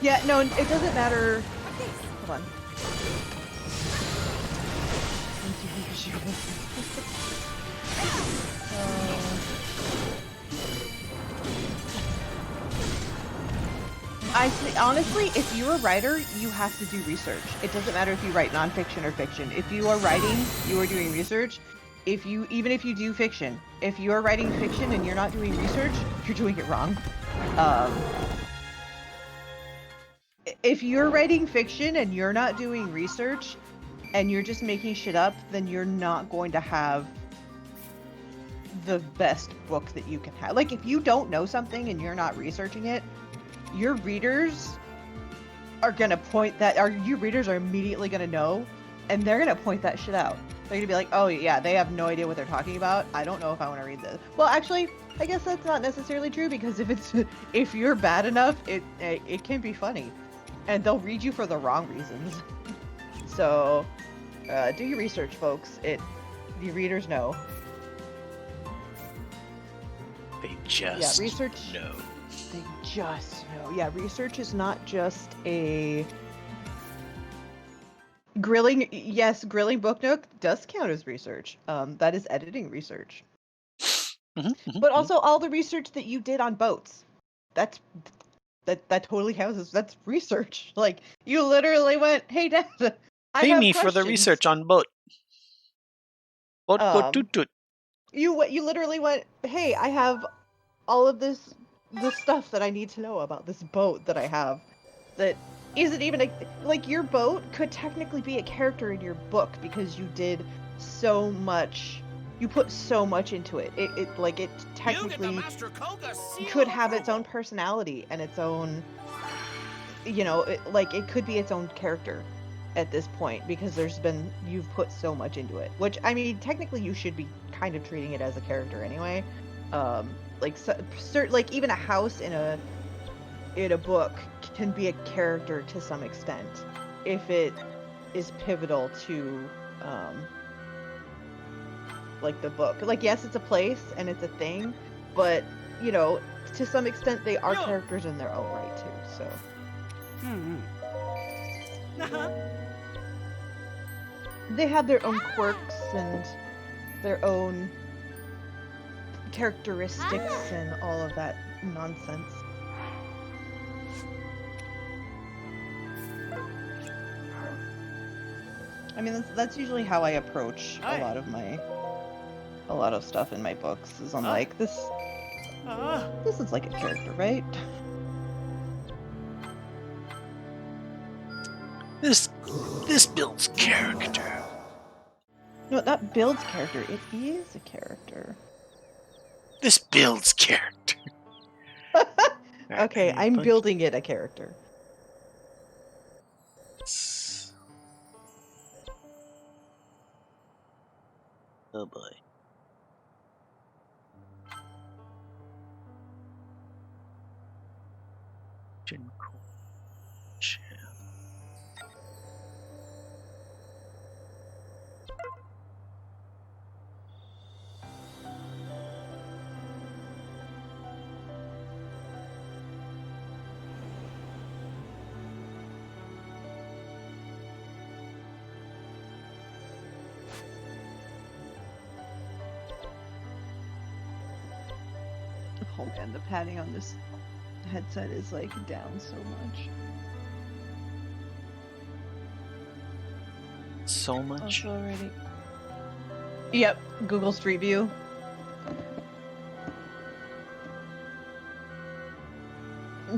Yeah, no, it doesn't matter. Hold on. Honestly, if you're a writer, you have to do research. It doesn't matter if you write nonfiction or fiction. If you are writing, you are doing research. Even if you do fiction, if you are writing fiction and you're not doing research, you're doing it wrong. If you're writing fiction and you're not doing research, and you're just making shit up, then you're not going to have the best book that you can have. Like, if you don't know something and you're not researching it, your readers are gonna your readers are immediately gonna know, and they're gonna point that shit out. They're gonna be like, oh yeah, they have no idea what they're talking about. I don't know if I want to read this. Well, actually, I guess that's not necessarily true, because if you're bad enough, it can be funny, and they'll read you for the wrong reasons. So, do your research, folks. The readers know. They just research. know. They just know. Yeah, research is not just a grilling. Yes, grilling Book Nook does count as research. That is editing research. But also all the research that you did on boats. That totally counts as that's research. Like, you literally went, "Hey, Dad, I Pay have me questions." for the research on boat. Boat go toot toot. You literally went, "Hey, I have all of the stuff that I need to know about this boat that I have that isn't even like, your boat could technically be a character in your book, because you did so much, you put so much into it. It technically could have its own personality and its own, it could be its own character at this point, because you've put so much into it, which, I mean, technically you should be kind of treating it as a character anyway. Like even a house in a book can be a character to some extent if it is pivotal to like the book. Like, yes, it's a place and it's a thing, but to some extent they are characters in their own right too. So they have their own quirks and their own characteristics and all of that nonsense. I mean, that's usually how I approach a lot of stuff in my books. Is I'm like, this is like a character, right? This builds character. No, that builds character. It is a character. This builds character. Alright, Okay, I need I'm bunch- building it a character. Oh boy. Cool. Oh man, the padding on this headset is like down so much. So much. Also already. Yep, Google Street View.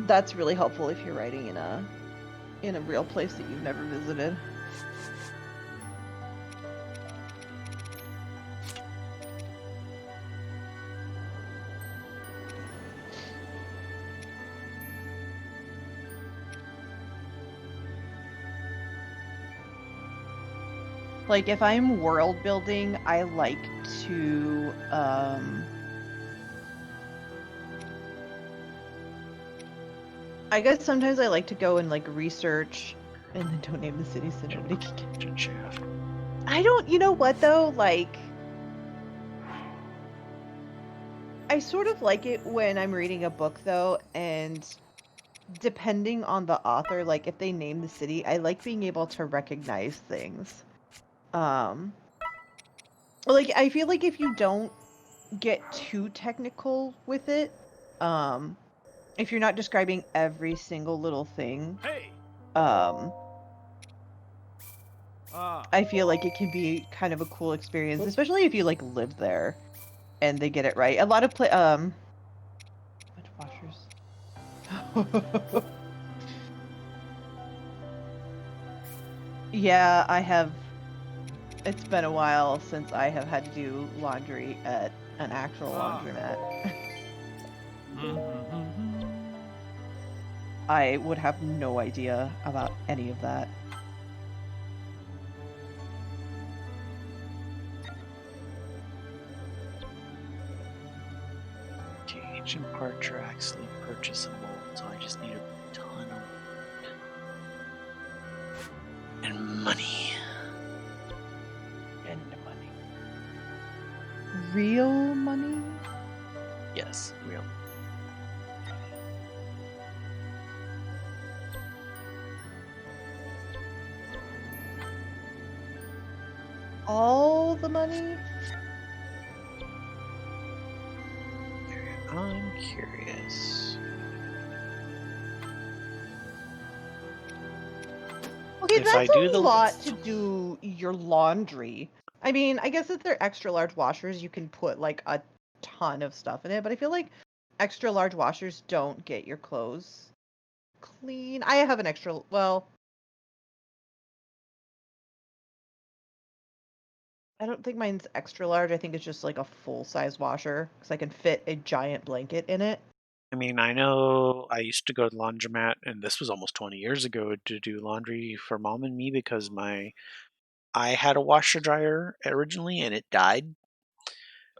That's really helpful if you're writing in a real place that you've never visited. Like if I'm world building, I like to I guess sometimes I like to go and like research and then don't name the city so nobody can get. Shaft. I don't, you know what though, like I sort of like it when I'm reading a book though, and depending on the author, like if they name the city, I like being able to recognize things. Like I feel like if you don't get too technical with it, if you're not describing every single little thing, Hey! um, Ah. I feel like it can be kind of a cool experience, especially if you like live there and they get it right. A lot of washers. Yeah, I have. It's been a while since I have had to do laundry at an actual laundromat. I would have no idea about any of that. Okay, ancient part tracks, leave purchasable, so I just need a ton of wood. And money. And money. Real money? Yes, real. All the money? I'm curious. Okay, If I that's do a the lot to do your laundry. I mean, I guess if they're extra large washers, you can put like a ton of stuff in it, but I feel like extra large washers don't get your clothes clean. I have an extra, well, I don't think mine's extra large. I think it's just like a full-size washer because I can fit a giant blanket in it. I mean, I know I used to go to the laundromat, and this was almost 20 years ago, to do laundry for mom and me because I had a washer dryer originally and it died.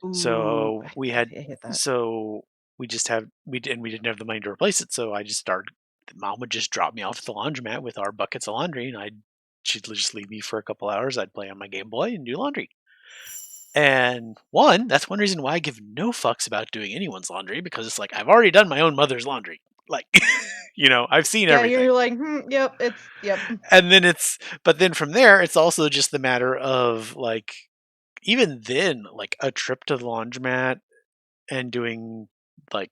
Ooh, So I hate that. so we just have we did, and we didn't have the money to replace it. So I just started. Mom would just drop me off at the laundromat with our buckets of laundry, and she'd just leave me for a couple hours. I'd play on my Game Boy and do laundry. And that's one reason why I give no fucks about doing anyone's laundry, because it's like I've already done my own mother's laundry. Like, I've seen Yeah, everything. you're like, yep, yep. And then but then from there, it's also just the matter of like, even then, like a trip to the laundromat and doing like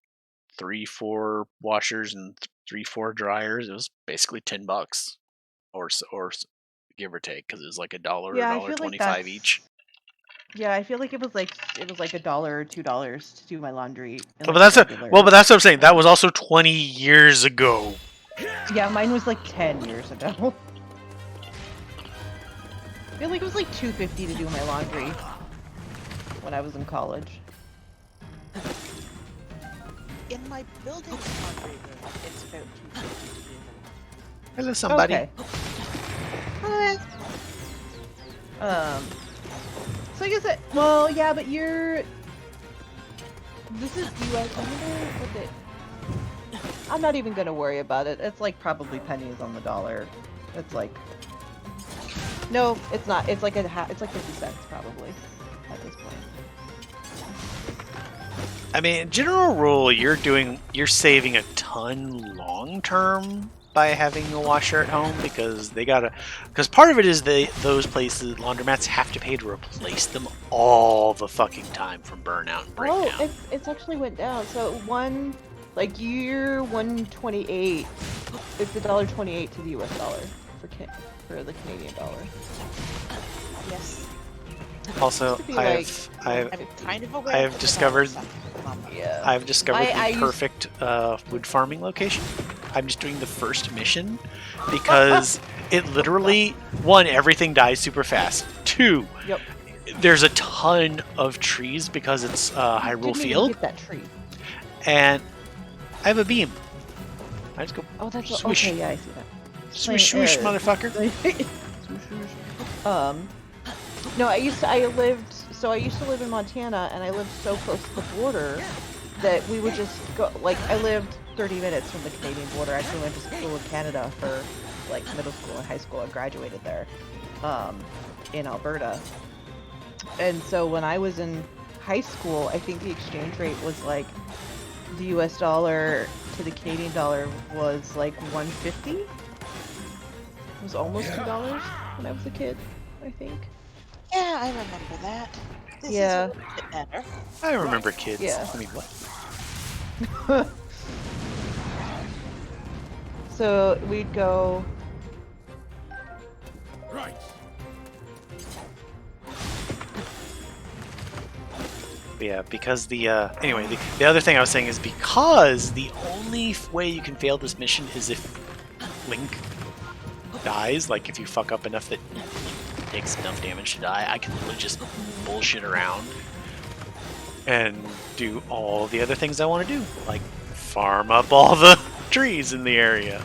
3-4 washers and 3-4 dryers, it was basically $10 or give or take, because it was like a Yeah, I dollar feel like 25 each. yeah, I feel like it was like $1 or $2 to do my laundry in But like a that's regular. but that's what I'm saying. That was also 20 years ago. Yeah, mine was like 10 years ago. I feel like it was like $2.50 to do my laundry when I was in college. my building's not bigger. It's about 250 to Hello, somebody. Okay. So I guess it. Well, yeah, but you're. This is U.S. I wonder what it. I'm not even gonna worry about it. It's like probably pennies on the dollar. It's like. No, it's not. It's like it's like 50 cents probably at this point. I mean, general rule, you're saving a ton long term by having a washer at home because because part of it is those places, laundromats, have to pay to replace them all the fucking time from burnout and breakdown. Oh, it's actually went down. So year 128, it's $1.28 to the U.S. dollar for the Canadian dollar. Yes. Also, I'm kind of aware I've discovered Yeah. I've discovered I the perfect wood farming location. I'm just doing the first mission because it literally, one, everything dies super fast. Two, Yep. there's a ton of trees because it's Hyrule Didn't even Field, get that tree. and I have a beam. I just go Oh, that's swoosh, okay. Yeah, I see that. swoosh, swoosh, motherfucker. No, I used to live in Montana, and I lived so close to the border that we would just go, like, I lived 30 minutes from the Canadian border. I actually went to school in Canada for, like, middle school and high school. I graduated there, in Alberta. And so when I was in high school, I think the exchange rate was, like, the US dollar to the Canadian dollar was, like, 150. It was almost $2 when I was a kid, I think. Yeah, I remember that. This Yeah. is a little bit better. I remember kids. Yeah. I mean, what? So we'd go. Right. Yeah, because anyway, the other thing I was saying is because the only way you can fail this mission is if Link dies. Like if you fuck up enough that it takes enough damage to die, I can literally just bullshit around and do all the other things I want to do, like farm up all the trees in the area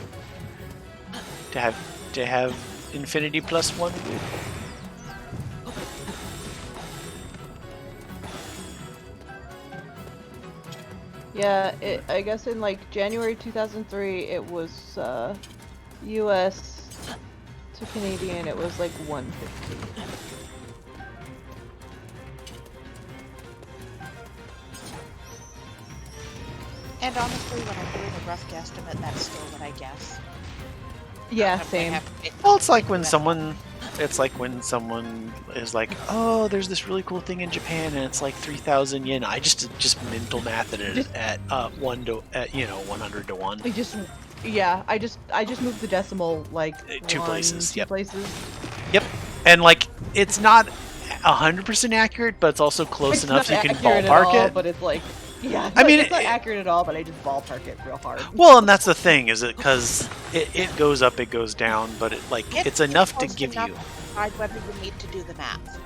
to have infinity plus one wood. Yeah, I guess in like January 2003, it was U.S. to Canadian. It was like 150. And honestly, when I'm doing a rough guesstimate, that's still what I guess. Yeah, I same. Well, it's like when someone is like, "Oh, there's this really cool thing in Japan, and it's like 3,000 yen." I just mental math it at 100 to 1. I just moved the decimal like Two places. Two Yep. places. Yep. And like it's not 100% accurate, but it's also close It's enough not you can accurate at ballpark all, it. But it's like, yeah. I mean, it's not accurate at all, but I just ballpark it real hard. Well, and that's the thing, is it because it goes up, it goes down, but it's enough to give you. Decide whether you need to do the math.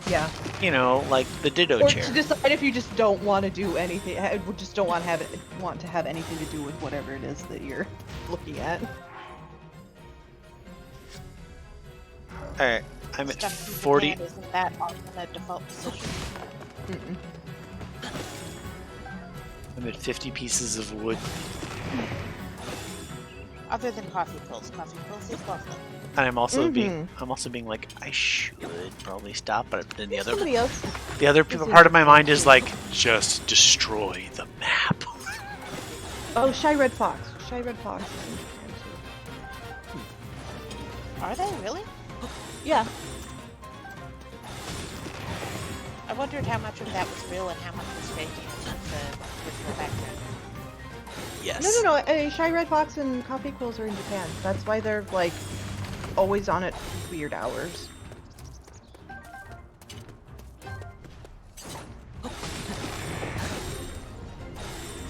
Yeah. You know, like the Ditto Or chair. to decide if you just don't want to do anything, just don't want to have anything to do with whatever it is that you're looking at. All right, I'm at Stuff in 40. Japan, isn't that often a default position? I'm at 50 pieces of wood, Other than coffee pills. Coffee pills is lovely. and I'm also being like, I should probably stop, but then Somebody else. the other part of my mind is like, just destroy the map. Oh, Shy Red Fox. Shy Red Fox. Are they really? Yeah. I wondered how much of that was real and how much was fake with the background. Yes. No. Shy Red Fox and Coffee Quills are in Japan. That's why they're like always on at weird hours.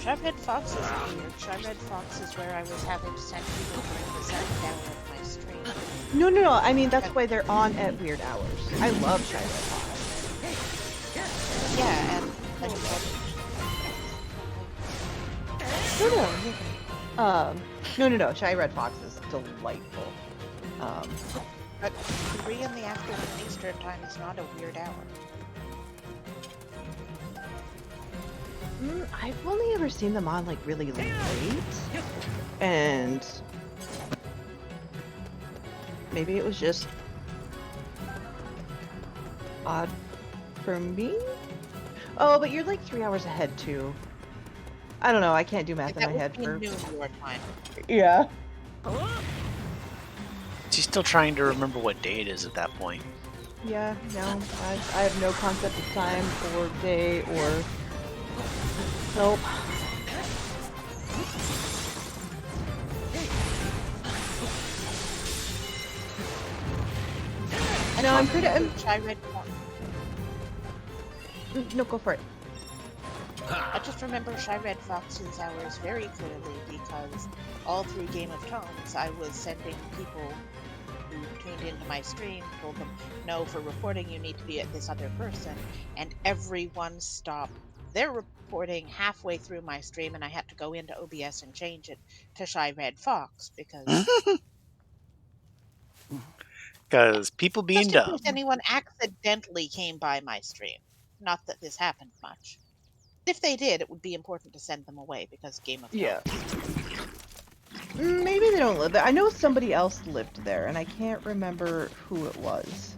Shy Red Fox is weird. Shy Red Fox is where I was having to send people during the second hour of my stream. No. I mean, that's why they're on at weird hours. I love Shy Red Fox. Yeah, and No. Shy Red Fox is delightful. But 3 in the afternoon Eastern time is not a weird hour. I've only ever seen them on like really late, and maybe it was just odd for me. Oh, but you're like 3 hours ahead too. I don't know. I can't do math in That my would head be for. noon your time. Yeah. She's still trying to remember what day it is at that point. Yeah. No. I have no concept of time or day or. Nope. No, I'm pretty. Shy Red Fox. No, go for it. I just remember Shy Red Fox's hours very clearly because all through Game of Thrones I was sending people who tuned into my stream, told them, no, for reporting you need to be at this other person, and everyone stopped their reporting halfway through my stream, and I had to go into OBS and change it to Shy Red Fox because Because people being just in dumb. case anyone accidentally came by my stream. Not that this happened much. If they did, it would be important to send them away because Game of Thrones. Yeah. Maybe they don't live there. I know somebody else lived there, and I can't remember who it was.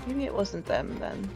Maybe it wasn't them then.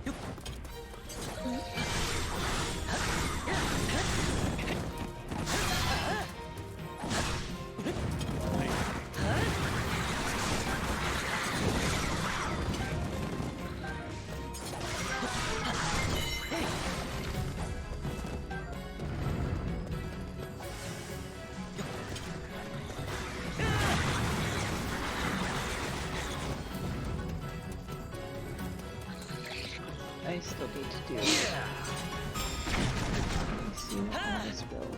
I still need to do. Let me see what on this build.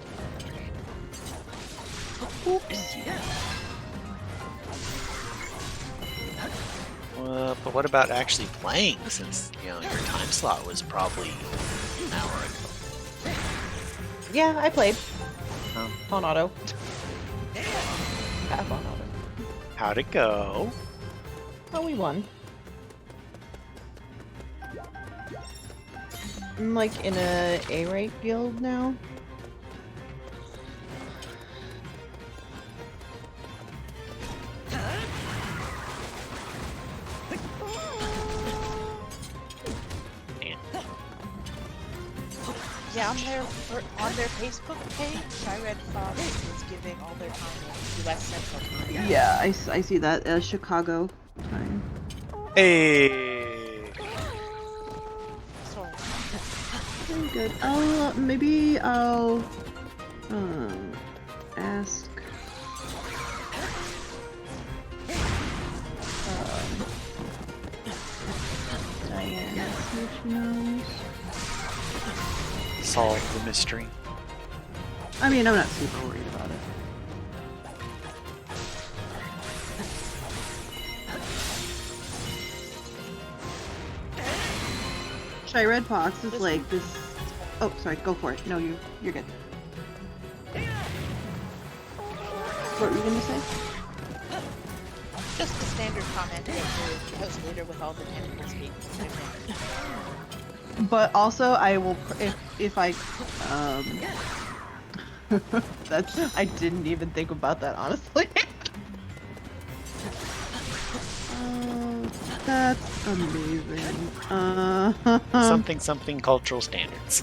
Oops. But what about actually playing? Since your time slot was probably an hour ago. Yeah, I played. Oh. On auto. Half on auto. How'd it go? Oh, we won. I'm like in a A-rank guild now. Yeah, on their Facebook page, Shy Red Fox is giving all their time in US Central Time. Yeah, I see that. Chicago time. Hey! Sorry. Very good. Maybe I'll ask Diana, see if she knows. Solve the mystery. I mean, I'm not super worried about it. Shy Red Fox is like this. Oh, sorry. Go for it. No, you're good. What were you gonna say? Just a standard comment if you're host leader with all the tentacles being put in there. But also, I will if I that's I didn't even think about that honestly. That's amazing. Something cultural standards.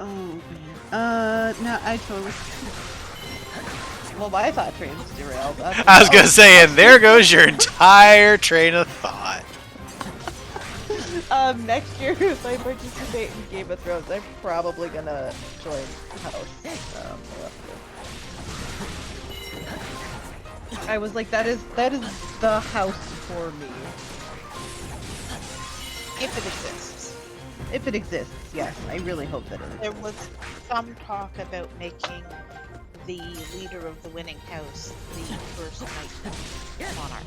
Oh man. No, I totally. Well, my thought train's derailed. I was gonna say, and there goes your entire train of thought. Next year, if I participate in Game of Thrones, I'm probably gonna join the house. I was like, that is the house for me. If it exists. If it exists, yes. I really hope that it There exists. was some talk about making the leader of the winning house the first Night Monarch.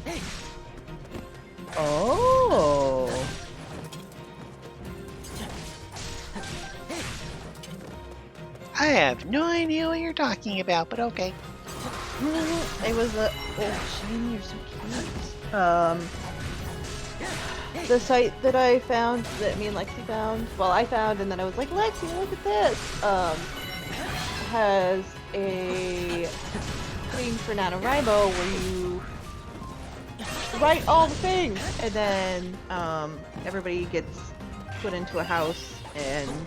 Oh. I have no idea what you're talking about, but okay. It was a. Oh, Shane, you're so cute. The site that I found, that me and Lexi found, well, I found, and then I was like, Lexi, look at this. Has a thing for NaNoWriMo where you write all the things, and then everybody gets put into a house, and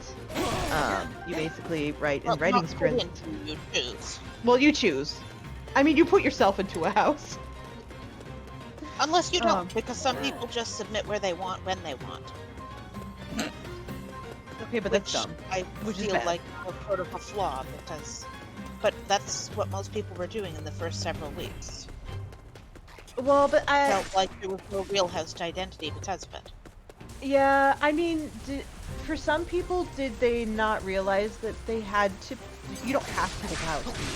you basically write in writing not put sprints. into, you choose. Well, you choose. I mean, you put yourself into a house. Unless you don't, because some people just submit where they want, when they want. Okay, but that's dumb. I Which is feel bad. like a sort of a flaw, because... But that's what most people were doing in the first several weeks. Well, but Felt like there was no real host identity because of it. yeah, I mean, for some people, did they not realize that they had to? You don't have to pick a house. Do you?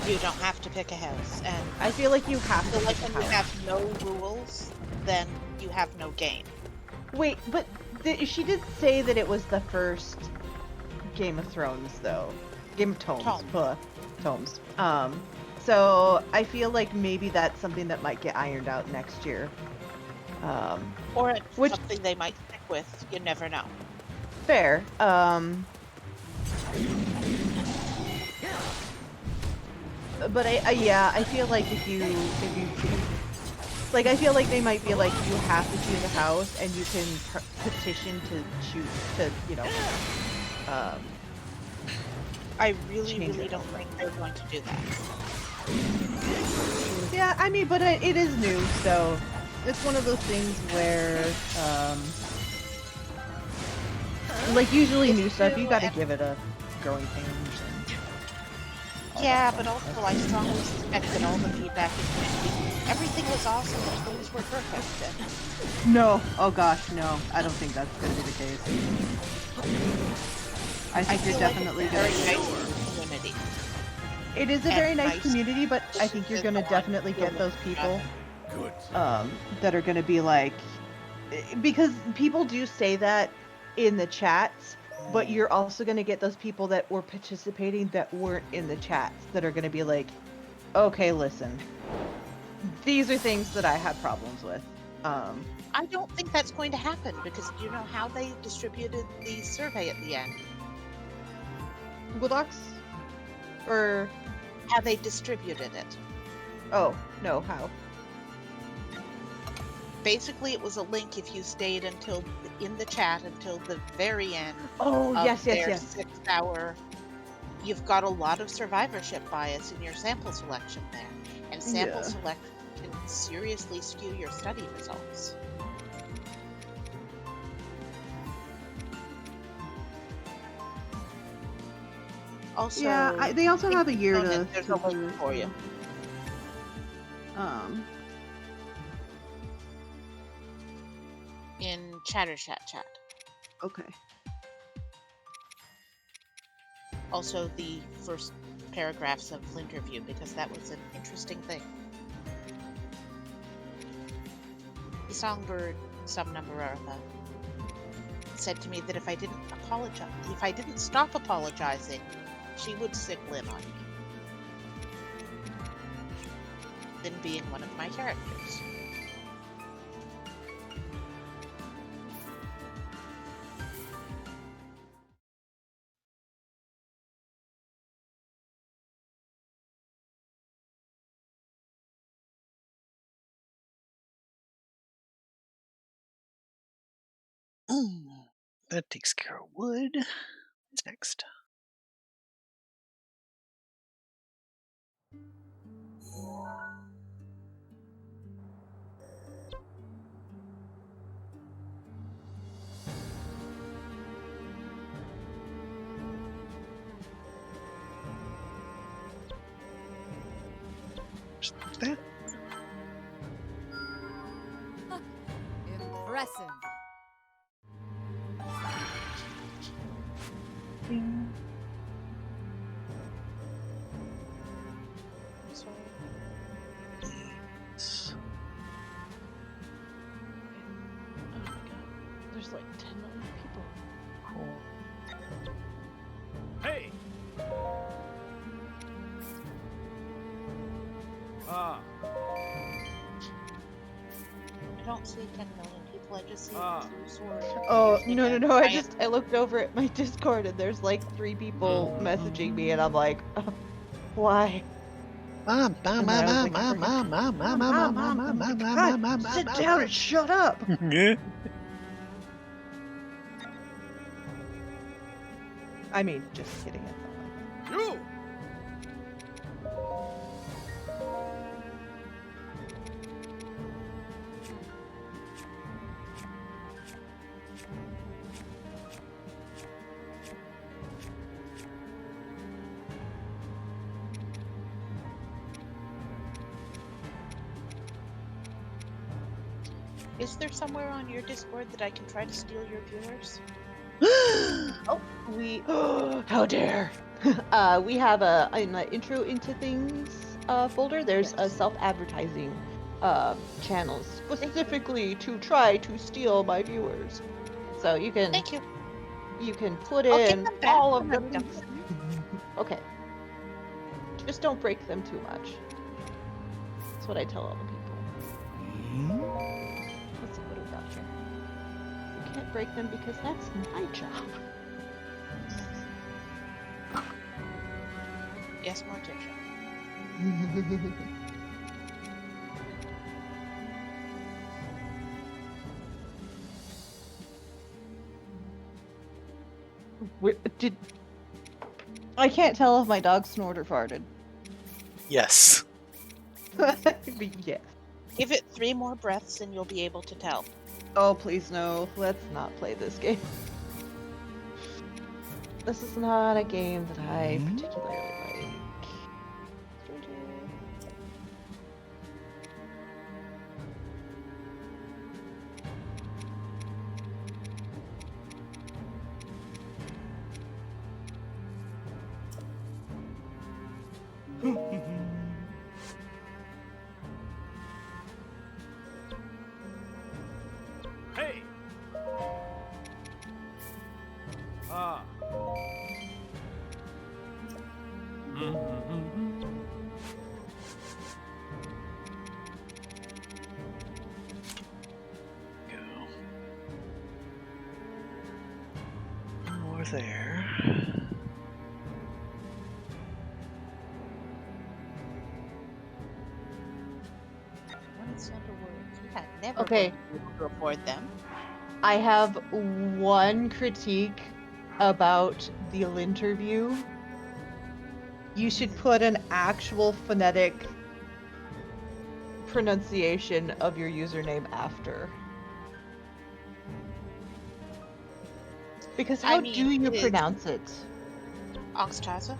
You don't have to pick a house, and I feel like you have so to like pick a when you house. have no rules, then you have no game. Wait, but she did say that it was the first Game of Thrones, though. Game of Tomes. Tomes. Tomes. So I feel like maybe that's something that might get ironed out next year. Or it's Which- something they might stick with, you never know. Fair. But I feel like if you like, I feel like they might be like, you have to choose a house, and you can petition to choose to, I really, Change really it. don't think they're going to do that. Yeah, I mean, but it is new, so it's one of those things where, like, usually It's new stuff, you new gotta and- give it a growing pains. Yeah, but also I strongly suspect that all the feedback is going to be everything was awesome and things were perfect. No, oh gosh, no, I don't think that's gonna be the case. I think feel you're like definitely it's a gonna. very nice community. It is a and very nice nice community, but I think you're gonna decisions definitely on get those human people, Good. that are gonna be like, because people do say that in the chats, but you're also gonna get those people that were participating that weren't in the chats that are gonna be like, okay, listen, these are things that I have problems with. I don't think that's going to happen because do you know how they distributed the survey at the end? Google Docs? Or, How they distributed it. oh, no, how? Basically, it was a link if you stayed until in the chat until the very end Oh, of yes, their yes. 6-hour. You've got a lot of survivorship bias in your sample selection there, and sample Yeah. selection can seriously skew your study results. Also, Yeah, they also have a year to there's to a link do it, for you. In Chat. Okay. Also, the first paragraphs of Linterview, because that was an interesting thing. The songbird, some number Artha, said to me that if I didn't stop apologizing, she would sick Lynn on me. Lynn being one of my characters. That takes care of wood. What's next? What's that? Impressive. don't see 10 million people. I just see Ah. two swords. Oh, piercing no, a no, no. giant- I looked over at my Discord and there's like 3 people messaging me and I'm like, why? Mom, mom, And then mom, I was mom, like, mom, mom, mom, mom, Mom, mom, mom, Mom. mom, I'm mom, like, mom, God, mom, mom, sit mom, down and shut up. mom. I mean, just kidding. It's not like that. You! Is there somewhere on your Discord that I can try to steal your viewers? Oh, we. How dare! We have in the intro into things folder. There's a Yes. self-advertising channel specifically to try to steal my viewers. So Thank you. you can put I'll take in them back all of when them. I'm done with them. Okay. Just don't break them too much. That's what I tell all the people. Let's see what do we got here. You can't break them because that's my job. Yes, Morticia. Did I can't tell if my dog snored or farted. Yes. Yes. Give it 3 more breaths and you'll be able to tell. Oh, please no. Let's not play this game. This is not a game that I particularly like. Hey! Ah. Go. One more there. One cent a word. Yeah, never Okay. going to be able to afford them. I have one critique about the interview. You should put an actual phonetic pronunciation of your username after. Because how I do mean, you it is pronounce it? Angstasa.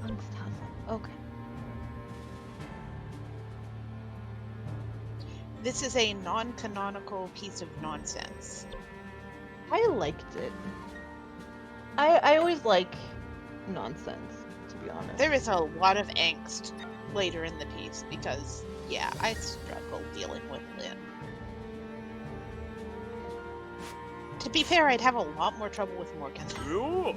Angstasa. Okay. This is a non-canonical piece of nonsense. I liked it. I always like nonsense, to be honest. There is a lot of angst later in the piece because, yeah, I struggle dealing with Lynn. To be fair, I'd have a lot more trouble with Morgan. You!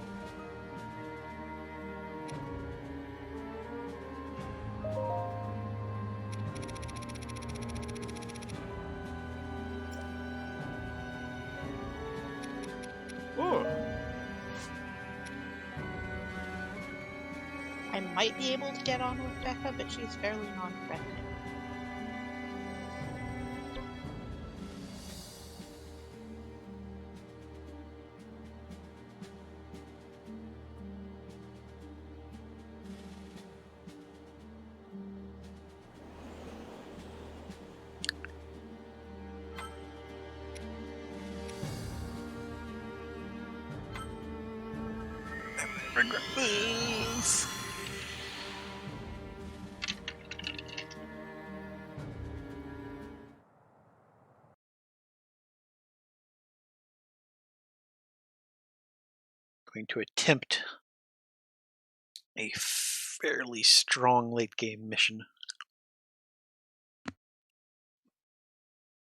Oh. I might be able to get on with Becca, but she's fairly non-threatening. Regret this. Going to attempt a fairly strong late game mission.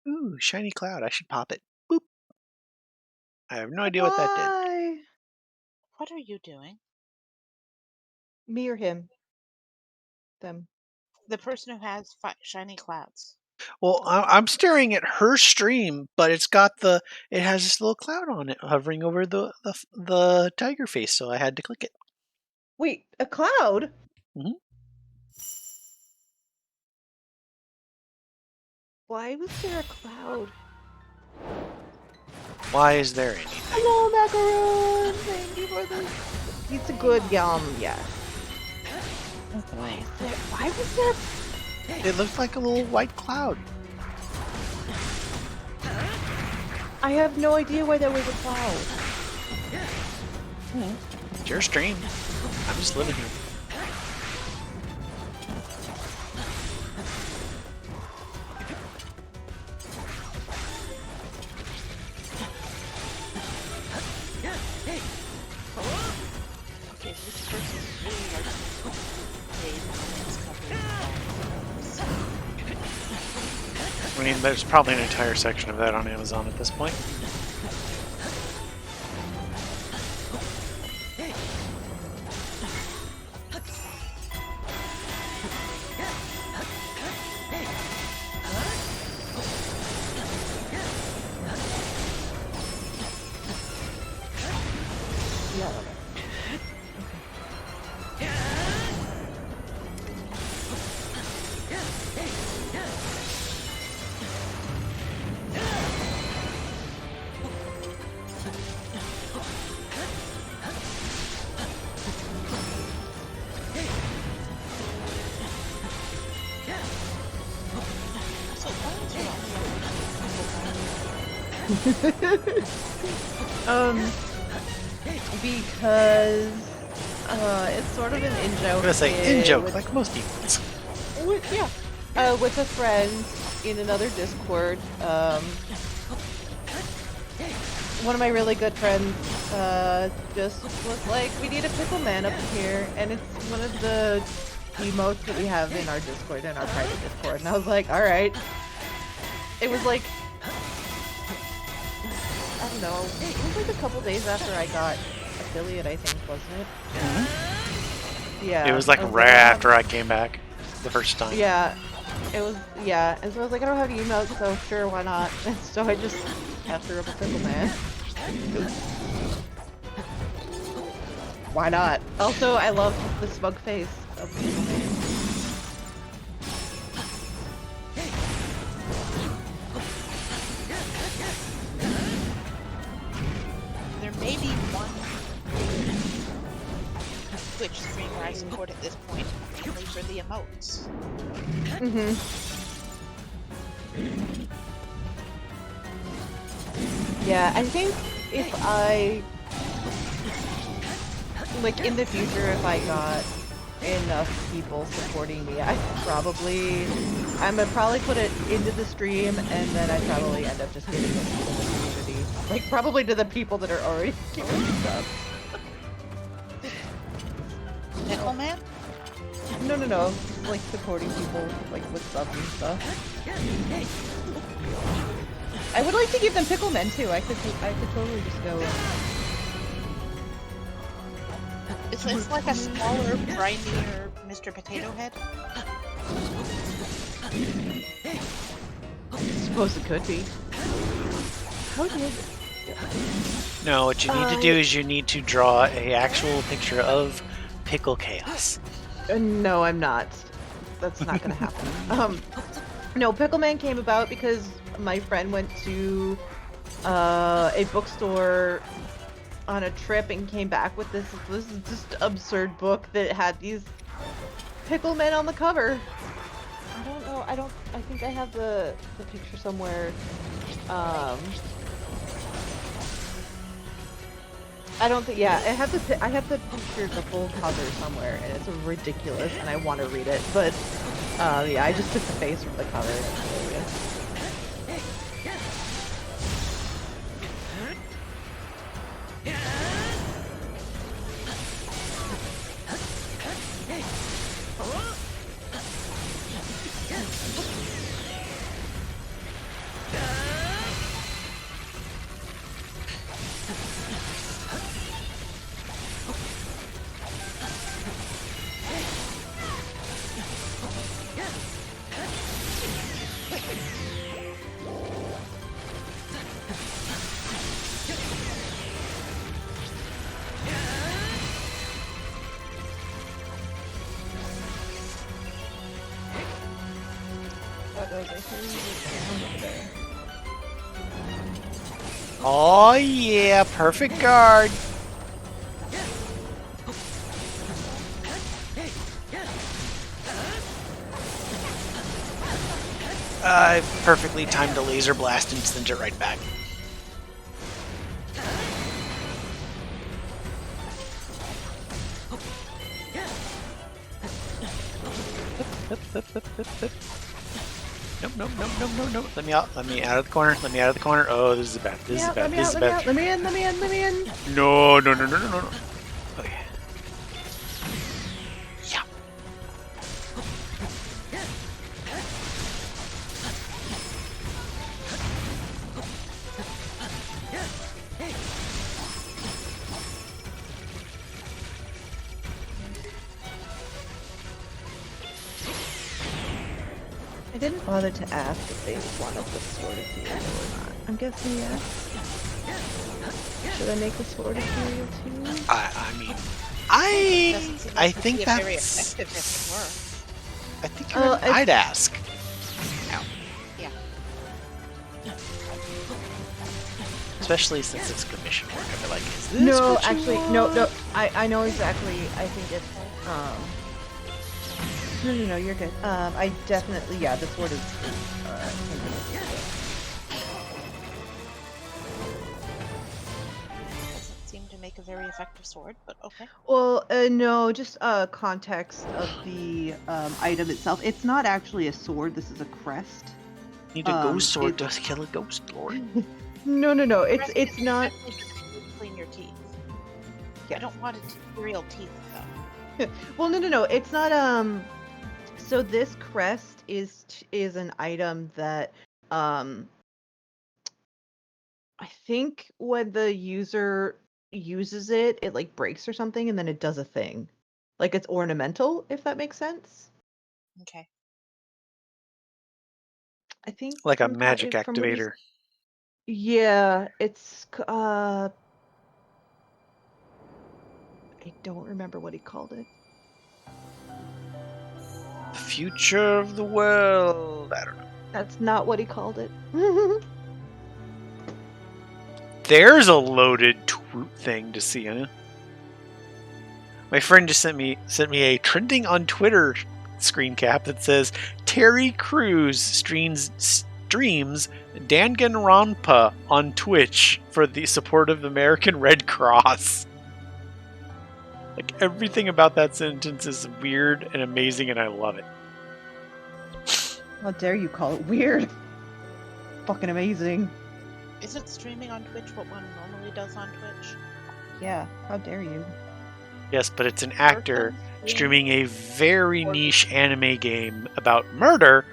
Ooh, shiny cloud. I should pop it. Boop. I have no idea what that did. Why? What are you doing? Me or him? Them. The person who has shiny clouds. Well, I'm staring at her stream, but it has this little cloud on it hovering over the tiger face, so I had to click it. Wait, a cloud? Mhm. Why was there a cloud? Why is there anything? Hello, macaroon. Thank you for this. It's a good yum. Yes. Why was there? It looked like a little white cloud. I have no idea why there was a cloud. It's your stream. I'm just living here. Okay, so this person really likes to play the next couple of I mean, there's probably an entire section of that on Amazon at this point. So why is your Because it's sort of an in-joke. I'm gonna say in-joke, like most demons. Yeah. With a friend in another Discord. One of my really good friends just was like, we need a pickle man up here, and it's one of the emotes that we have in our Discord, in our private Discord, and I was like, alright. It was like, I don't know, it was like a couple days after I got affiliate, I think, wasn't it? Yeah. It was like right after I came back the first time. Yeah, it was, yeah, and so I was like, I don't have emotes, so sure, why not? And so I just cast her up a pickle man. Why not? Also, I love the smug face of pickle man. There may be one Twitch stream where I support at this point, mainly for the emotes. Yeah, I think if I, like, in the future, if I got enough people supporting me, I would probably put it into the stream, and then I'd probably end up just giving it to the community. Like, probably to the people that are already giving me subs. Pickle Man? No, like, supporting people, like, with subs and stuff. I would like to give them pickle men, too. I could totally just go in. It's like a smaller, grimier Mr. Potato Head. I suppose it could be. How did... No, what you need to do is you need to draw a actual picture of Pickle Chaos. No, I'm not. That's not gonna happen. No, Pickleman came about because my friend went to a bookstore on a trip and came back with this just absurd book that had these pickle men on the cover. I don't know. I think I have the picture somewhere. I don't think. Yeah, I have the picture, the full cover somewhere, and it's ridiculous, and I want to read it. But yeah, I just took the face from the cover. And it's hilarious. goes. I hear you down over there. Oh yeah, perfect guard. Perfectly timed a laser blast and sent it right back. Nope, nope, nope, nope, nope, nope. Let me out. Let me out of the corner. Let me out of the corner. Oh, this is bad. This is bad. This is bad. Let me in, let me in, let me in. No, no, no, no, no, no, no. Okay. Yeah. I didn't bother to ask if they wanted the sword ethereal or not. I'm guessing yes. Should I make the sword ethereal too? I mean, Doesn't seem I like it would think be very that's. effective if I think Oh, I'd ask. it were. Yeah. Especially since it's commission work. I'd be like, is this No, what you actually, want? no. I know exactly. I think it's No, you're good. I definitely, yeah, the sword is Doesn't seem to make a very effective sword, but okay. well, no, just context of the item itself. It's not actually a sword. This is a crest. Need a ghost sword to kill a ghost lord. No. Rest It's is not. exactly just to clean your teeth. I Yes. don't want real teeth though. Well, no. It's not. So this crest is an item that I think when the user uses it, it like breaks or something, and then it does a thing. Like it's ornamental, if that makes sense. Okay. I think Like a magic from what he's activator. yeah, it's I don't remember what he called it. The future of the world. I don't know. That's not what he called it. There's a loaded thing to see, Anna. My friend just sent me a trending on Twitter screen cap that says Terry Crews streams Danganronpa on Twitch for the support of the American Red Cross. Like everything about that sentence is weird and amazing, and I love it. How dare you call it weird? Fucking amazing. Isn't streaming on Twitch what one normally does on Twitch? Yeah, how dare you? Yes, but it's an actor Person streaming a very niche anime game about murder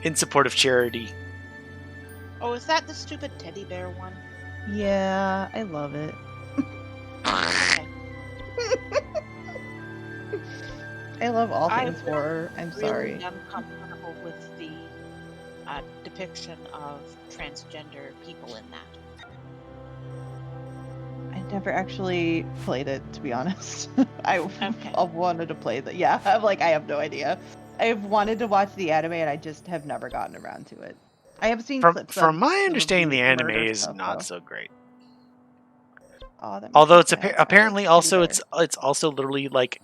in support of charity. Oh, is that the stupid teddy bear one? Yeah, I love it. Okay. I love all I things horror. I'm really sorry. uncomfortable with the depiction of transgender people in that. I never actually played it, to be honest. Okay. I've wanted to play that. Yeah, I'm like, I have no idea. I've wanted to watch the anime, and I just have never gotten around to it. I have seen clips From of my some of understanding, the anime murder is stuff, not though. so great. Oh, that makes Although me it's sad. I like apparently Teddy also Bear. it's also literally like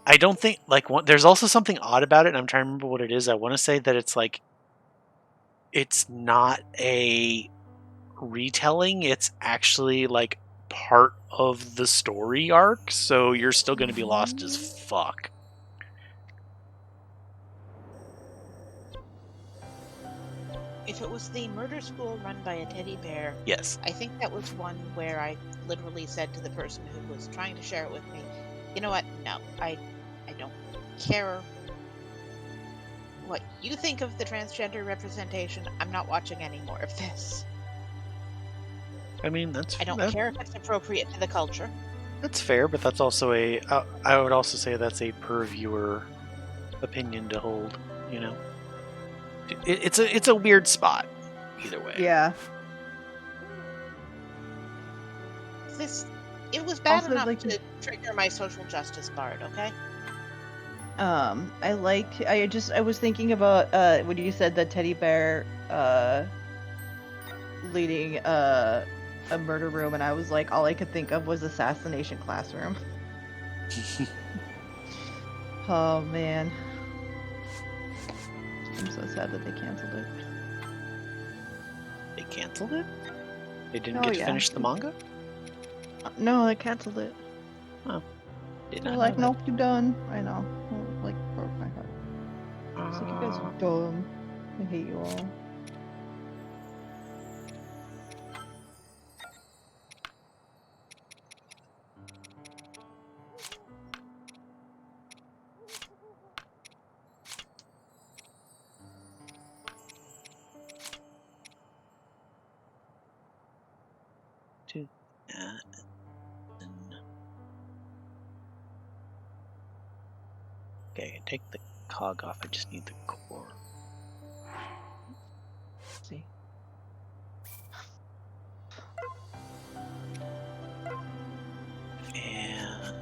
I don't think like there's also something odd about it, and I'm trying to remember what it is. I want to say that it's like it's not a retelling; it's actually like part of the story arc. So you're still going to be lost as fuck. If it was the murder school run by a teddy bear, Yes. I think that was one where I literally said to the person who was trying to share it with me, you know what? No, I don't care what you think of the transgender representation. I'm not watching any more of this. I mean I don't care if it's appropriate to the culture. That's fair, but that's also I would also say that's a per viewer opinion to hold. You know, it's a weird spot either way. Yeah. It was bad Also, enough like, to trigger my social justice bard, okay? I was thinking about when you said the teddy bear leading a murder room, and I was like, all I could think of was Assassination Classroom. Oh man, I'm so sad that they canceled it. They canceled it? They didn't Oh get to yeah, finish the manga? no, they canceled it. Oh, did They're not know like, that. nope, you're done. I know. It, like, broke my heart. It's like, you guys are dumb. I hate you all. Do that. Okay, I can take the cog off. I just need the core. Let's see. And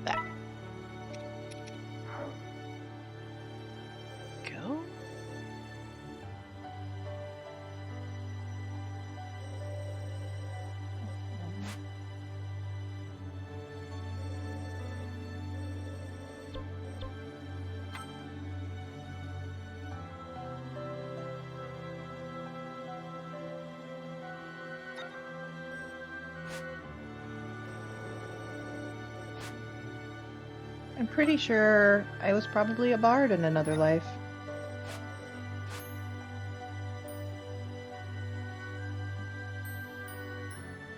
that. Go. I'm pretty sure I was probably a bard in another life.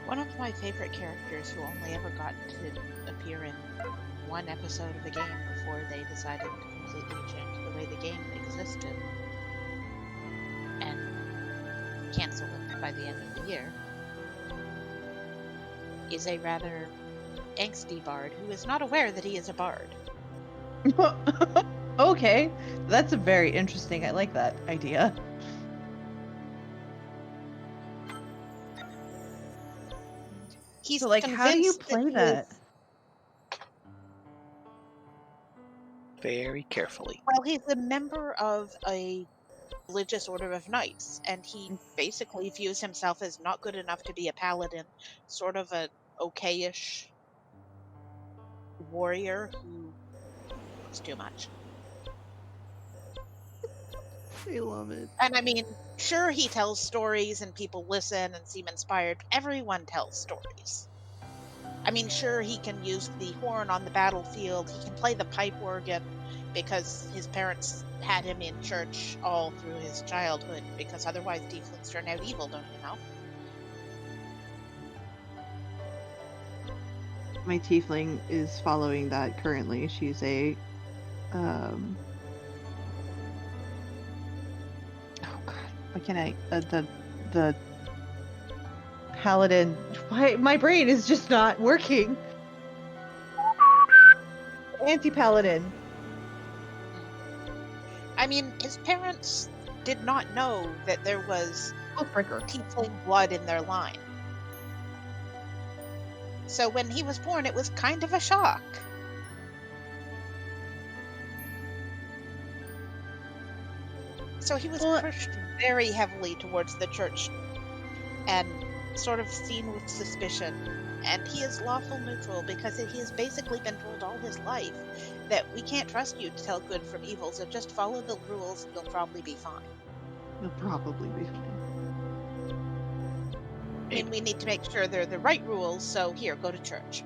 One of my favorite characters who only ever got to appear in one episode of a game before they decided to completely change the way the game existed and cancel it by the end of the year is a rather angsty bard who is not aware that he is a bard. Okay, that's a very interesting. I like that idea. He's So, like, how do you convinced play he that? is- Very carefully. well, he's a member of a religious order of knights, and he basically views himself as not good enough to be a paladin, sort of a okayish warrior who looks too much. I love it. And I mean, sure, he tells stories and people listen and seem inspired. Everyone tells stories. I mean, sure, he can use the horn on the battlefield, he can play the pipe organ because his parents had him in church all through his childhood, because otherwise tieflings turn out evil, don't you know? My tiefling is following that currently. She's a oh god, why can I the paladin. Why my brain is just not working. Anti-paladin. I mean, his parents did not know that there was Oathbreaker. tiefling blood in their line. So when he was born, it was kind of a shock. So he was pushed very heavily towards the church and sort of seen with suspicion. And he is lawful neutral because he has basically been told all his life that we can't trust you to tell good from evil, so just follow the rules and you'll probably be fine. You'll probably be fine. I mean, we need to make sure they're the right rules, so here, go to church.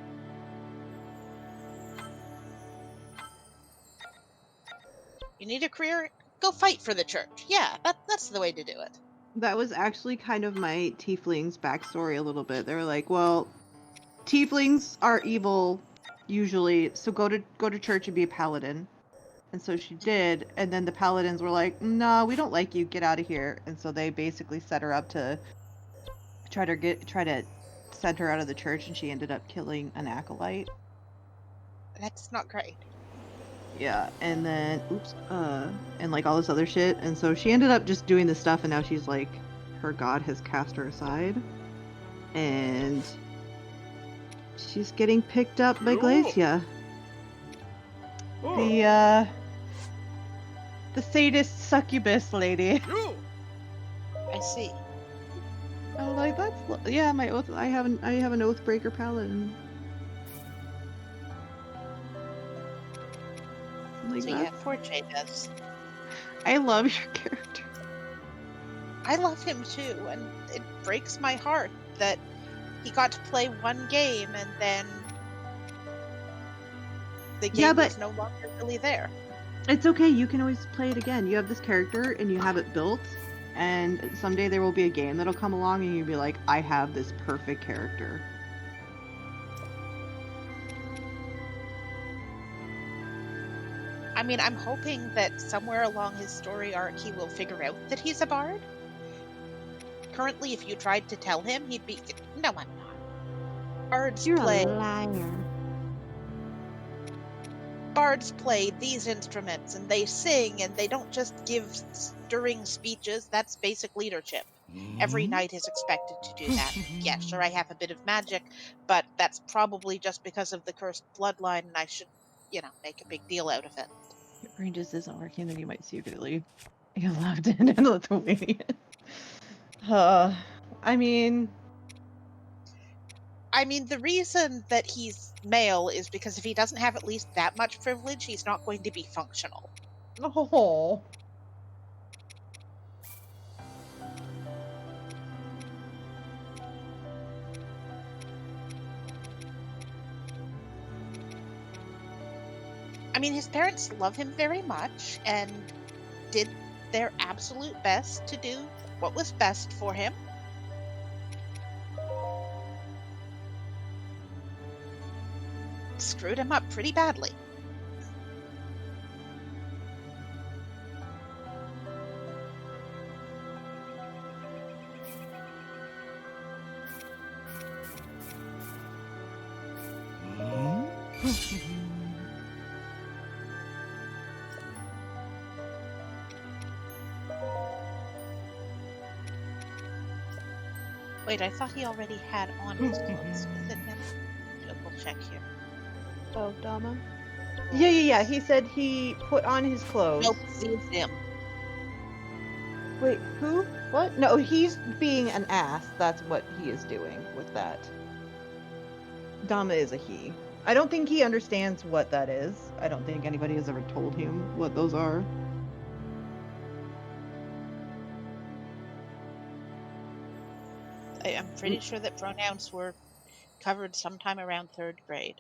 You need a career? Go fight for the church. Yeah, that's the way to do it. That was actually kind of my tiefling's backstory a little bit. They were like, well, tieflings are evil usually, so go to church and be a paladin. And so she did, and then the paladins were like, no, we don't like you, get out of here. And so they basically set her up to try to send her out of the church, and she ended up killing an acolyte. That's not great. Yeah, and then and like all this other shit, and so she ended up just doing this stuff, and now she's like, her god has cast her aside, and She's getting picked up by Cool. Glacia. Oh. The sadist succubus lady. You! I see. I'm like, yeah, my oath. I have an Oathbreaker paladin. Like So that. yeah, poor Jay does. I love your character. I love him too, and it breaks my heart that he got to play one game and then the game Yeah, but was no longer really there. it's okay. You can always play it again. You have this character and you have it built, and someday there will be a game that'll come along and you'll be like, I have this perfect character. I mean, I'm hoping that somewhere along his story arc he will figure out that he's a bard. Currently, if you tried to tell him, he'd be, no, I'm not. Bards play. Bards play these instruments and they sing and they don't just give stirring speeches. That's basic leadership. Every knight is expected to do that. Yeah, sure, I have a bit of magic, but that's probably just because of the cursed bloodline, and I should, make a big deal out of it. Your brain just isn't working, then you might secretly get locked in Lithuania. I mean, the reason that he's male is because if he doesn't have at least that much privilege, he's not going to be functional. oh. I mean, his parents love him very much and did their absolute best to do what was best for him. Screwed him up pretty badly. Wait, I thought he already had on his clothes. Was it him? Double check here. Oh, Dama? Yeah. He said he put on his clothes. Nope, it's him. Wait, who? What? No, he's being an ass. That's what he is doing with that. Dama is a he. I don't think he understands what that is. I don't think anybody has ever told him what those are. I'm pretty sure that pronouns were covered sometime around 3rd grade.